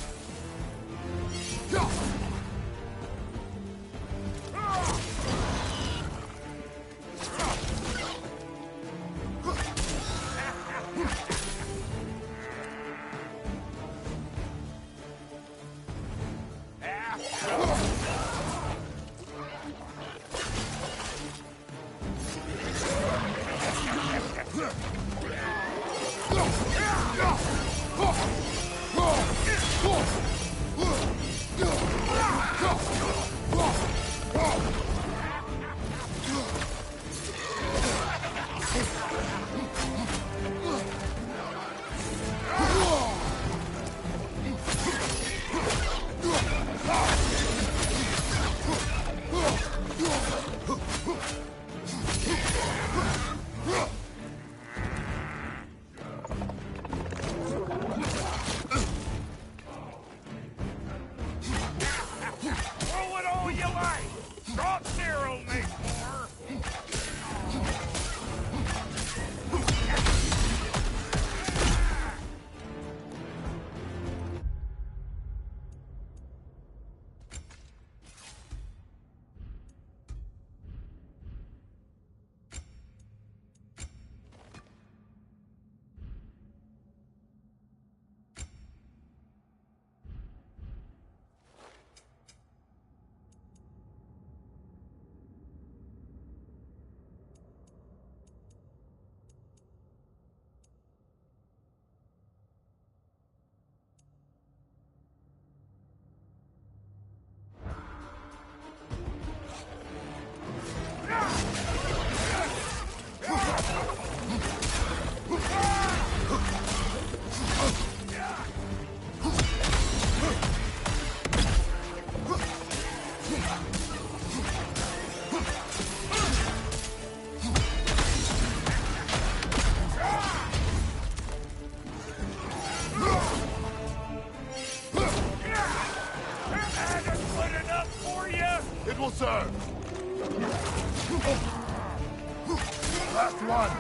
Last one.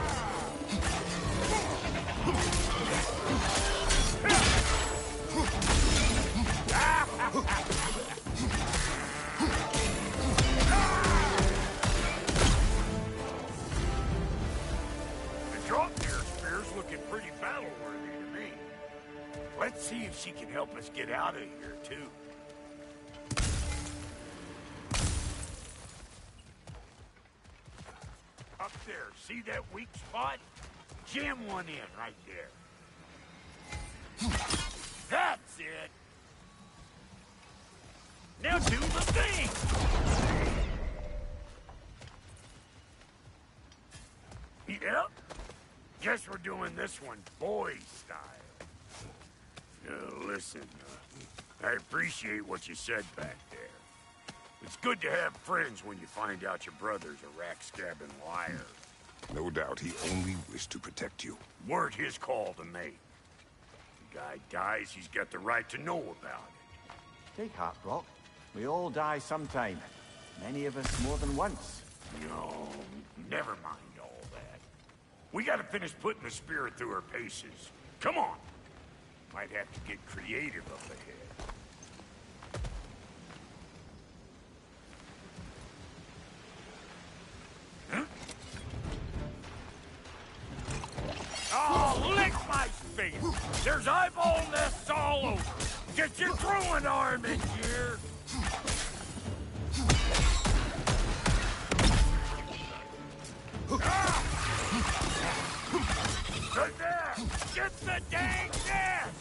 The drop-near spear's looking pretty battle-worthy to me. Let's see if she can help us get out of here, too. Up there, see that weak spot? Jam one in right there. That's it! Now do the thing! Yep. Guess we're doing this one boy style. Listen, I appreciate what you said back there. It's good to have friends when you find out your brother's a rack-scabbing liar. No doubt he only wished to protect you. Weren't his call to make. The guy dies, he's got the right to know about it. Take heart, Brock. We all die sometime. Many of us more than once. No, never mind all that. We gotta finish putting the spirit through her paces. Come on! Might have to get creative up ahead. Oh, lick my face! There's eyeball nests all over! Get your throwing arm in here! Right there! Get the dang nest!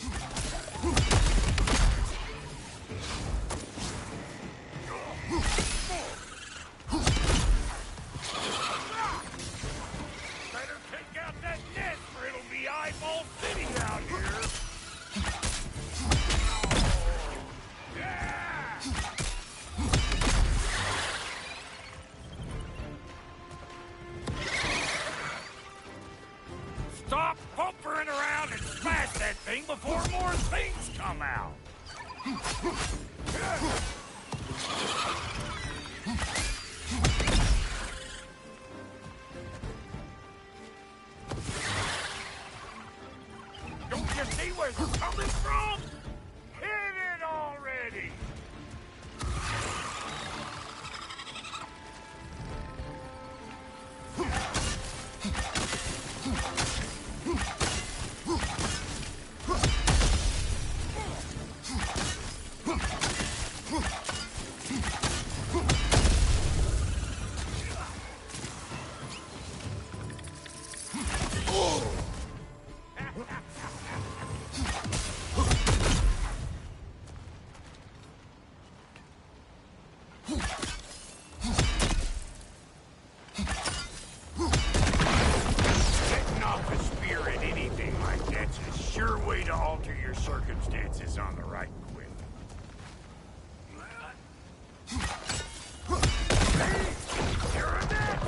Better take out that nest or it'll be eyeball city out here! everything before more things come out. Don't you see where they're coming from? Hit it already! Circumstances on the right quick. You're a net!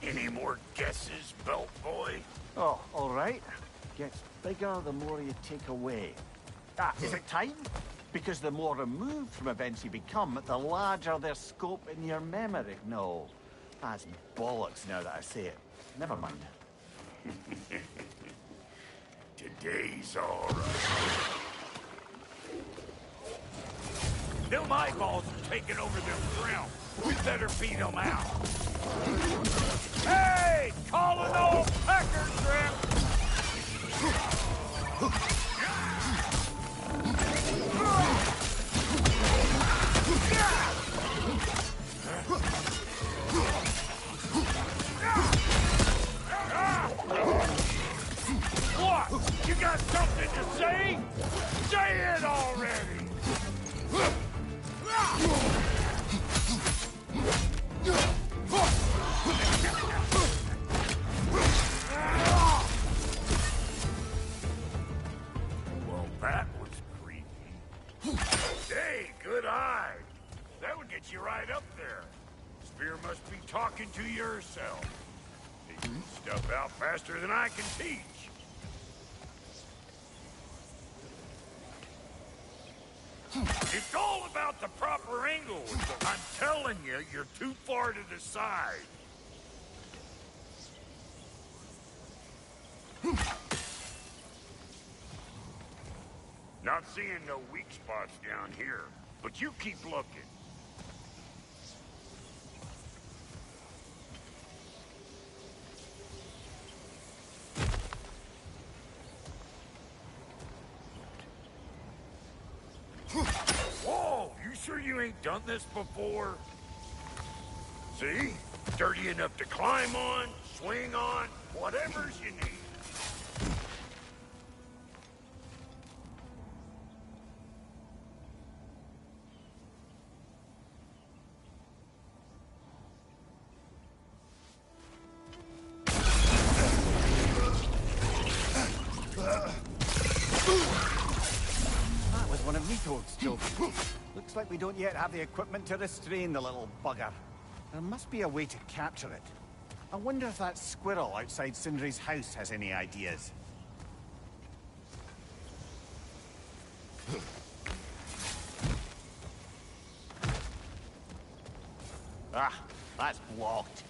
Any more guesses, belt boy? Oh, all right. Gets bigger the more you take away. Ah, is it time? Because the more removed from events you become, the larger their scope in your memory. No, that's bollocks now that I say it. Never mind. Today's all right. Them eyeballs are taking over this realm. We better beat them out. Hey! Call an old pecker trip! What? You got something to say? Say it already! Well, that was creepy. Hey, good eye. That would get you right up there. Spear must be talking to yourself. Figuring stuff out faster than I can teach. It's all about the proper angle. I'm telling you, you're too far to the side. Not seeing no weak spots down here, but you keep looking. Whoa, you sure you ain't done this before? See? Sturdy enough to climb on, swing on, whatever's you need. Looks like we don't yet have the equipment to restrain the little bugger. There must be a way to capture it. I wonder if that squirrel outside Sindri's house has any ideas. Ah, that's blocked.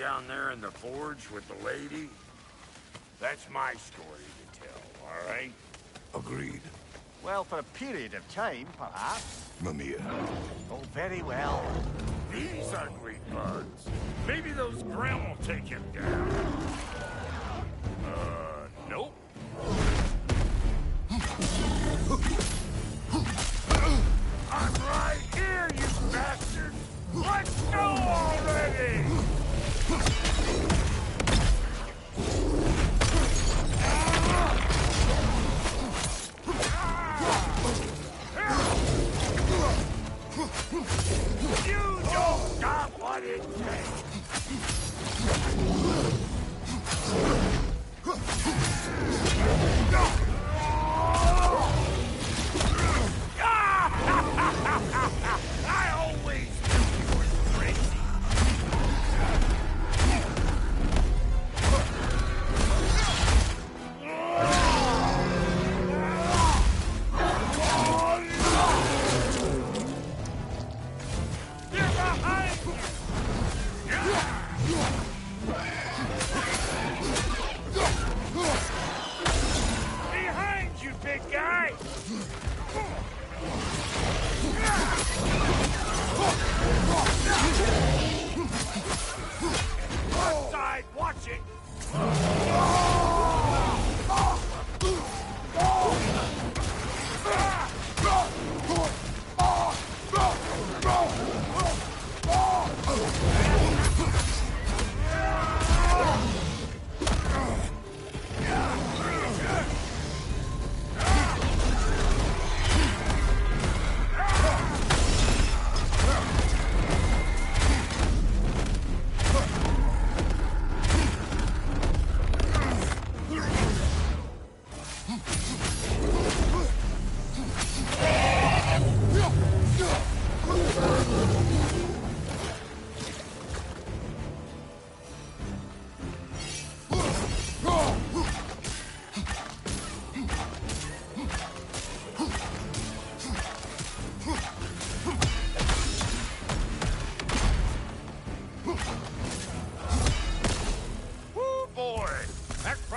Down there in the forge with the lady? That's my story to tell, all right? Agreed. Well, for a period of time, perhaps. Mamiya. Oh, very well. These ugly bugs. Maybe those Grimm will take him down. Nope.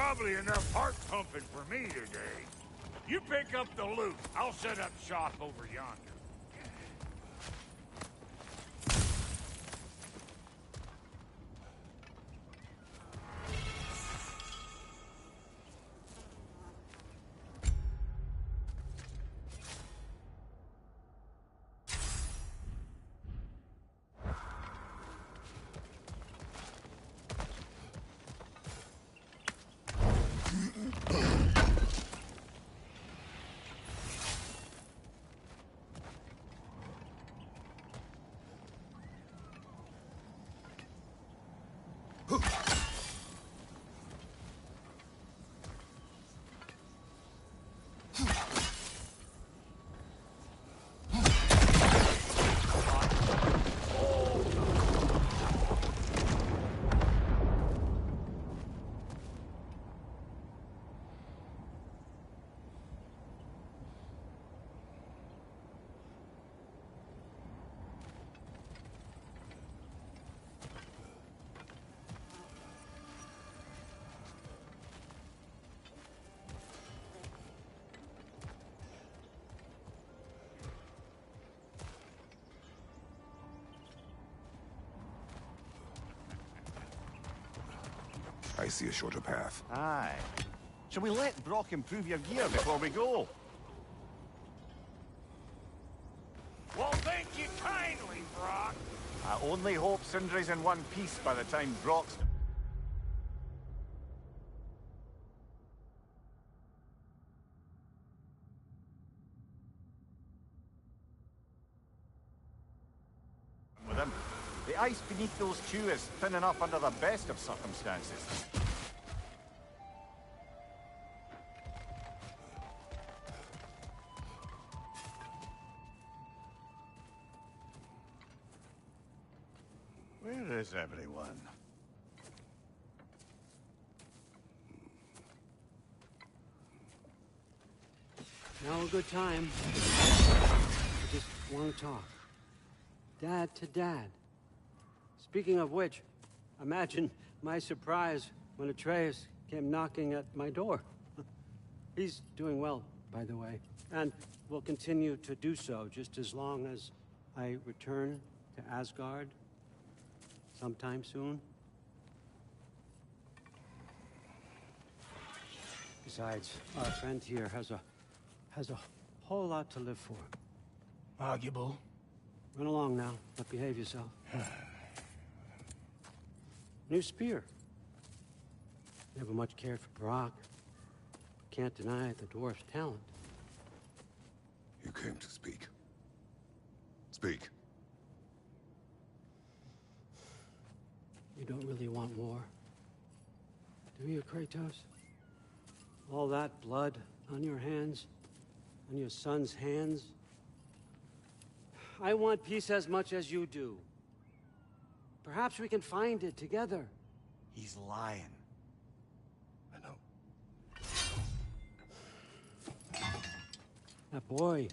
probably enough heart pumping for me today. You pick up the loot. I'll set up shop over yonder. I see a shorter path. Aye. Shall we let Brock improve your gear before we go? Well, thank you kindly, Brock. I only hope Sindri's in one piece by the time Brock's... with him. The ice beneath those two is thin enough under the best of circumstances. Where is everyone? Now a good time. I just want to talk. Dad to Dad. Speaking of which, imagine my surprise when Atreus came knocking at my door. He's doing well, by the way, and will continue to do so just as long as I return to Asgard sometime soon. Besides, our friend here has a whole lot to live for. Arguable. Run along now, but behave yourself. New spear. Never much cared for Brock. Can't deny the dwarf's talent. You came to speak. Speak. You don't really want war, do you, Kratos? All that blood on your hands, on your son's hands. I want peace as much as you do. Perhaps we can find it together. He's lying. I know. That boy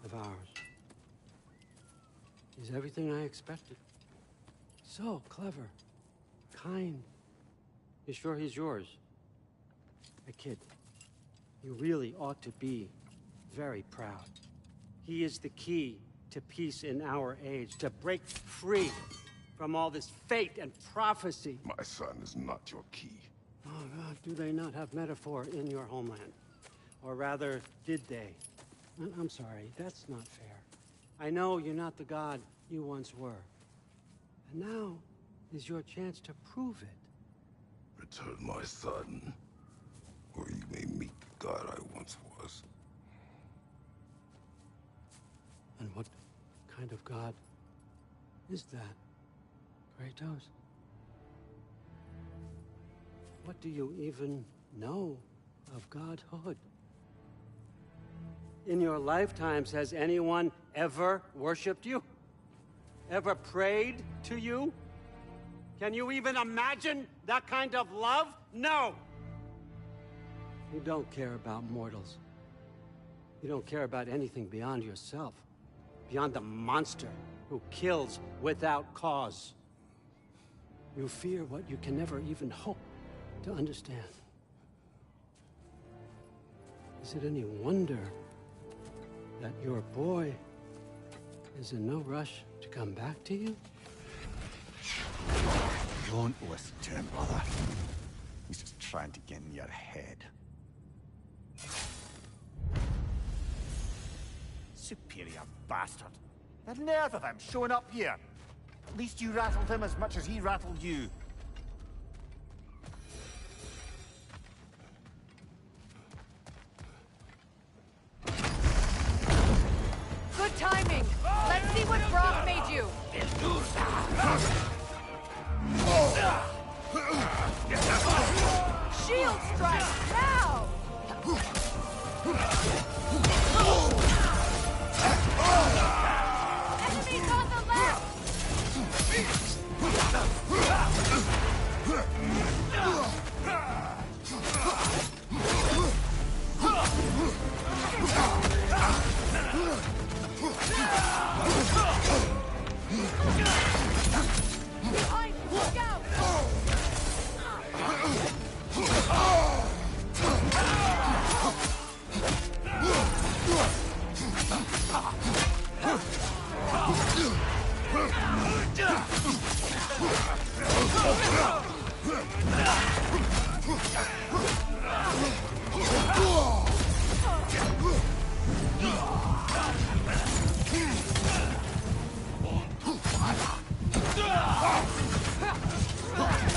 of ours. He's everything I expected. So clever. Kind. You sure he's yours? A kid. You really ought to be very proud. He is the key to peace in our age, to break free from all this fate and prophecy. My son is not your key. Oh, God, do they not have metaphor in your homeland? Or rather, did they? I'm sorry, that's not fair. I know you're not the god you once were. And now is your chance to prove it. Return my son, or you may meet the god I once was. And what kind of god is that, Kratos? What do you even know of godhood? In your lifetimes, has anyone ever worshipped you? Ever prayed to you? Can you even imagine that kind of love? No! You don't care about mortals. You don't care about anything beyond yourself. Beyond the monster who kills without cause. You fear what you can never even hope to understand. Is it any wonder that your boy is in no rush to come back to you? Don't listen to him, brother. He's just trying to get in your head. Superior bastard. The nerve of him showing up here. At least you rattled him as much as he rattled you. Good timing! Let's see what Brock made you! Shield strike, now! Enemies on the left! Behind, look out!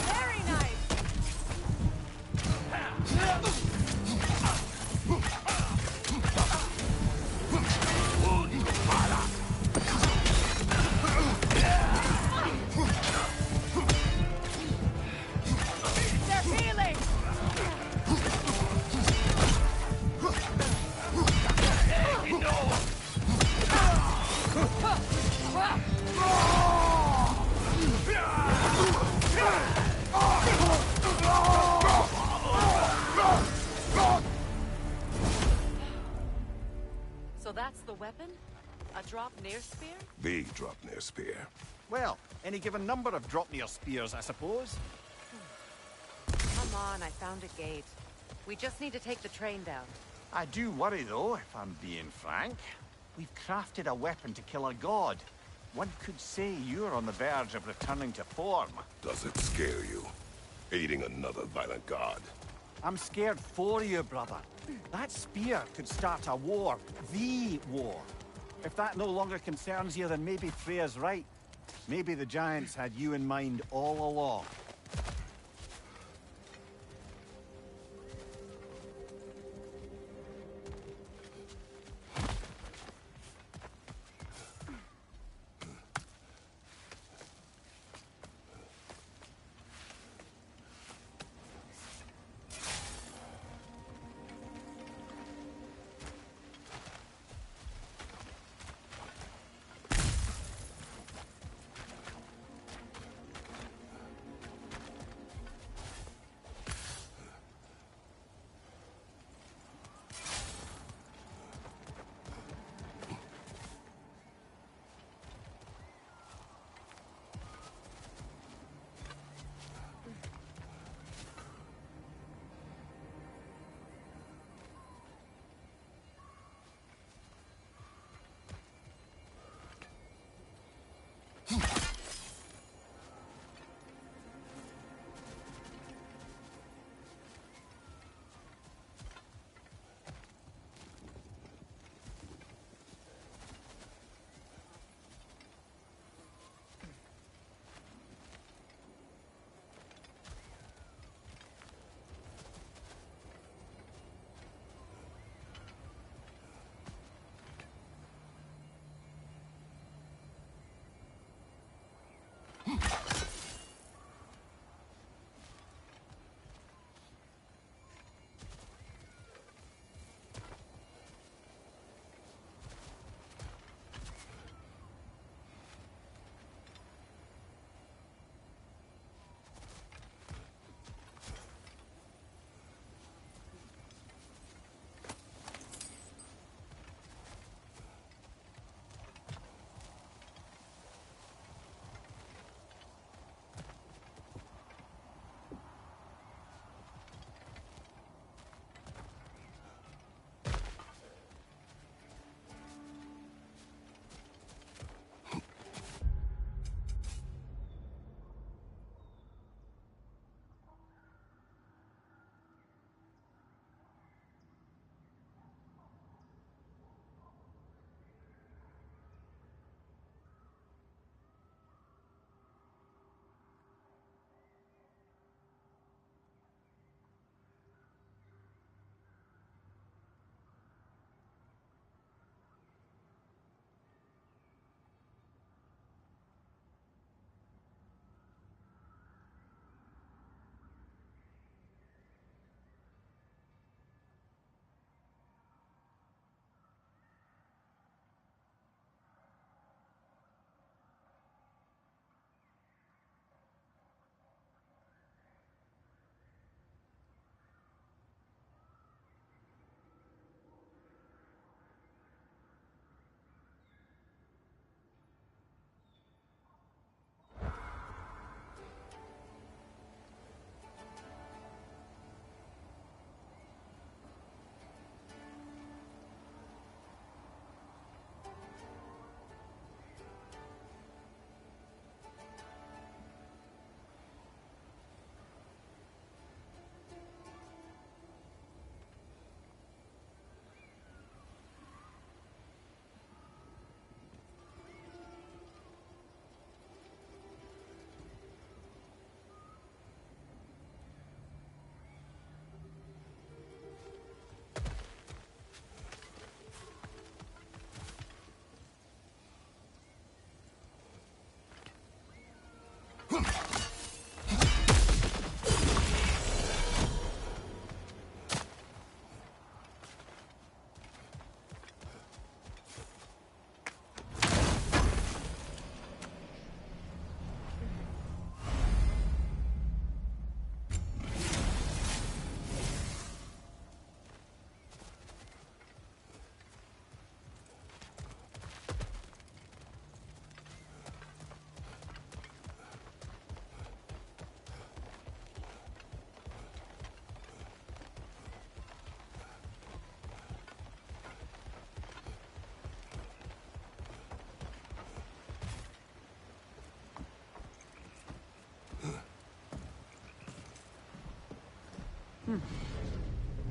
Very nice. They're healing. So that's the weapon? A Draupnir spear? The Draupnir spear. Well, any given number of Draupnir spears, I suppose. Come on, I found a gate. We just need to take the train down. I do worry, though, if I'm being frank. We've crafted a weapon to kill a god. One could say you're on the verge of returning to form. Does it scare you? Aiding another violent god? I'm scared for you, brother. That spear could start a war. The war. If that no longer concerns you, then maybe Freya's right. Maybe the Giants had you in mind all along.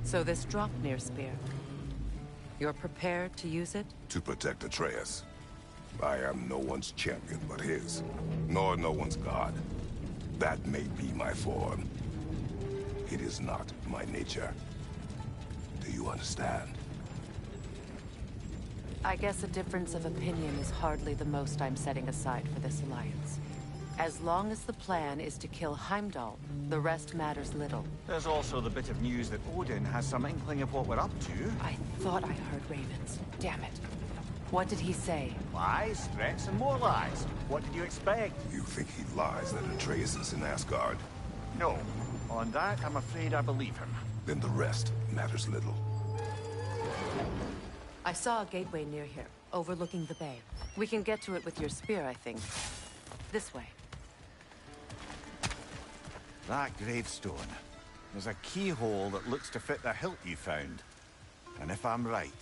So this Draupnir spear. You're prepared to use it? To protect Atreus. I am no one's champion but his, nor no one's god. That may be my form. It is not my nature. Do you understand? I guess a difference of opinion is hardly the most I'm setting aside for this alliance. As long as the plan is to kill Heimdall, the rest matters little. There's also the bit of news that Odin has some inkling of what we're up to. I thought I heard ravens. Damn it. What did he say? Lies, threats, and more lies. What did you expect? You think he lies that Atreus is in Asgard? No. On that, I'm afraid I believe him. Then the rest matters little. I saw a gateway near here, overlooking the bay. We can get to it with your spear, I think. This way. That gravestone. There's a keyhole that looks to fit the hilt you found. And if I'm right,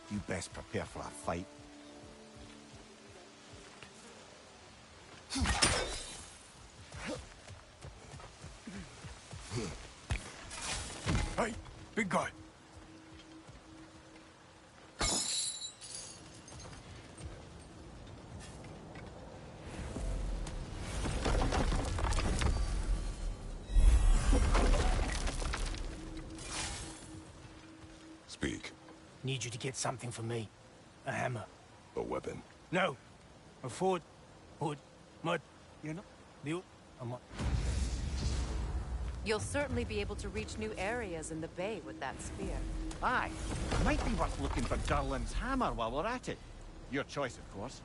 you best prepare for a fight. Hey, big guy. Speak. Need you to get something for me. A hammer. A weapon. No. A fort. Hood. Mud. You know? Build. A mud. You'll certainly be able to reach new areas in the bay with that spear. Aye. Might be worth looking for Durlin's hammer while we're at it. Your choice, of course.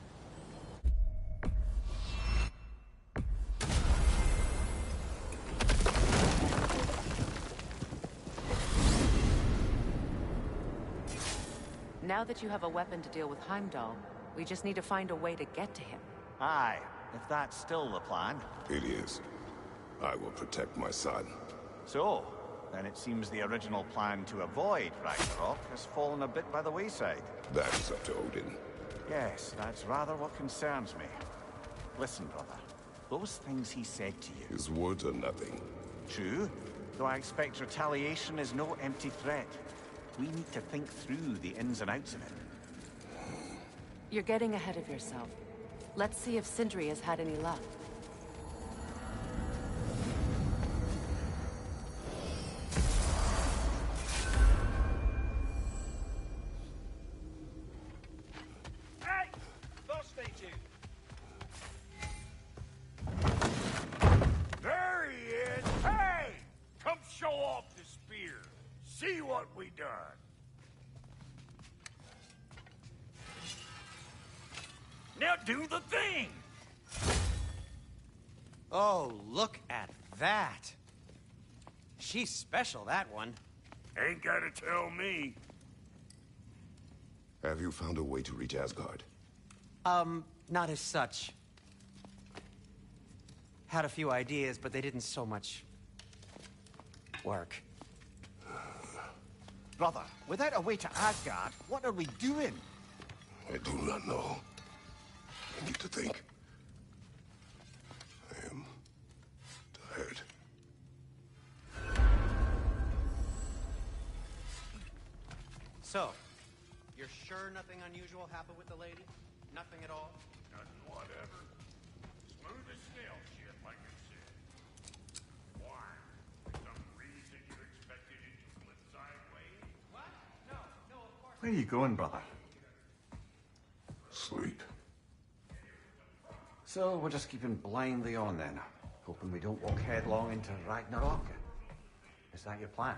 Now that you have a weapon to deal with Heimdall, we just need to find a way to get to him. Aye, if that's still the plan. It is. I will protect my son. So, then it seems the original plan to avoid Ragnarok has fallen a bit by the wayside. That is up to Odin. Yes, that's rather what concerns me. Listen, brother. Those things he said to you... His words are nothing. True, though I expect retaliation is no empty threat. We need to think through the ins and outs of it. You're getting ahead of yourself. Let's see if Sindri has had any luck. Hey! Thirsty you! There he is! Hey! Come show off the spear. See what we done. Now do the thing! Oh, look at that. She's special, that one. Ain't gotta tell me. Have you found a way to reach Asgard? Not as such. Had a few ideas, but they didn't so much work. Brother, without a way to Asgard, what are we doing? I do not know. I need to think. I am tired. So, you're sure nothing unusual happened with the lady? Nothing at all? Nothing whatever. Smooth as snail shit, like I said. Why? For some reason you expected it to flip sideways? What? No, of course. Where are you going, brother? Sleep. So we're just keeping blindly on then, hoping we don't walk headlong into Ragnarok. Is that your plan?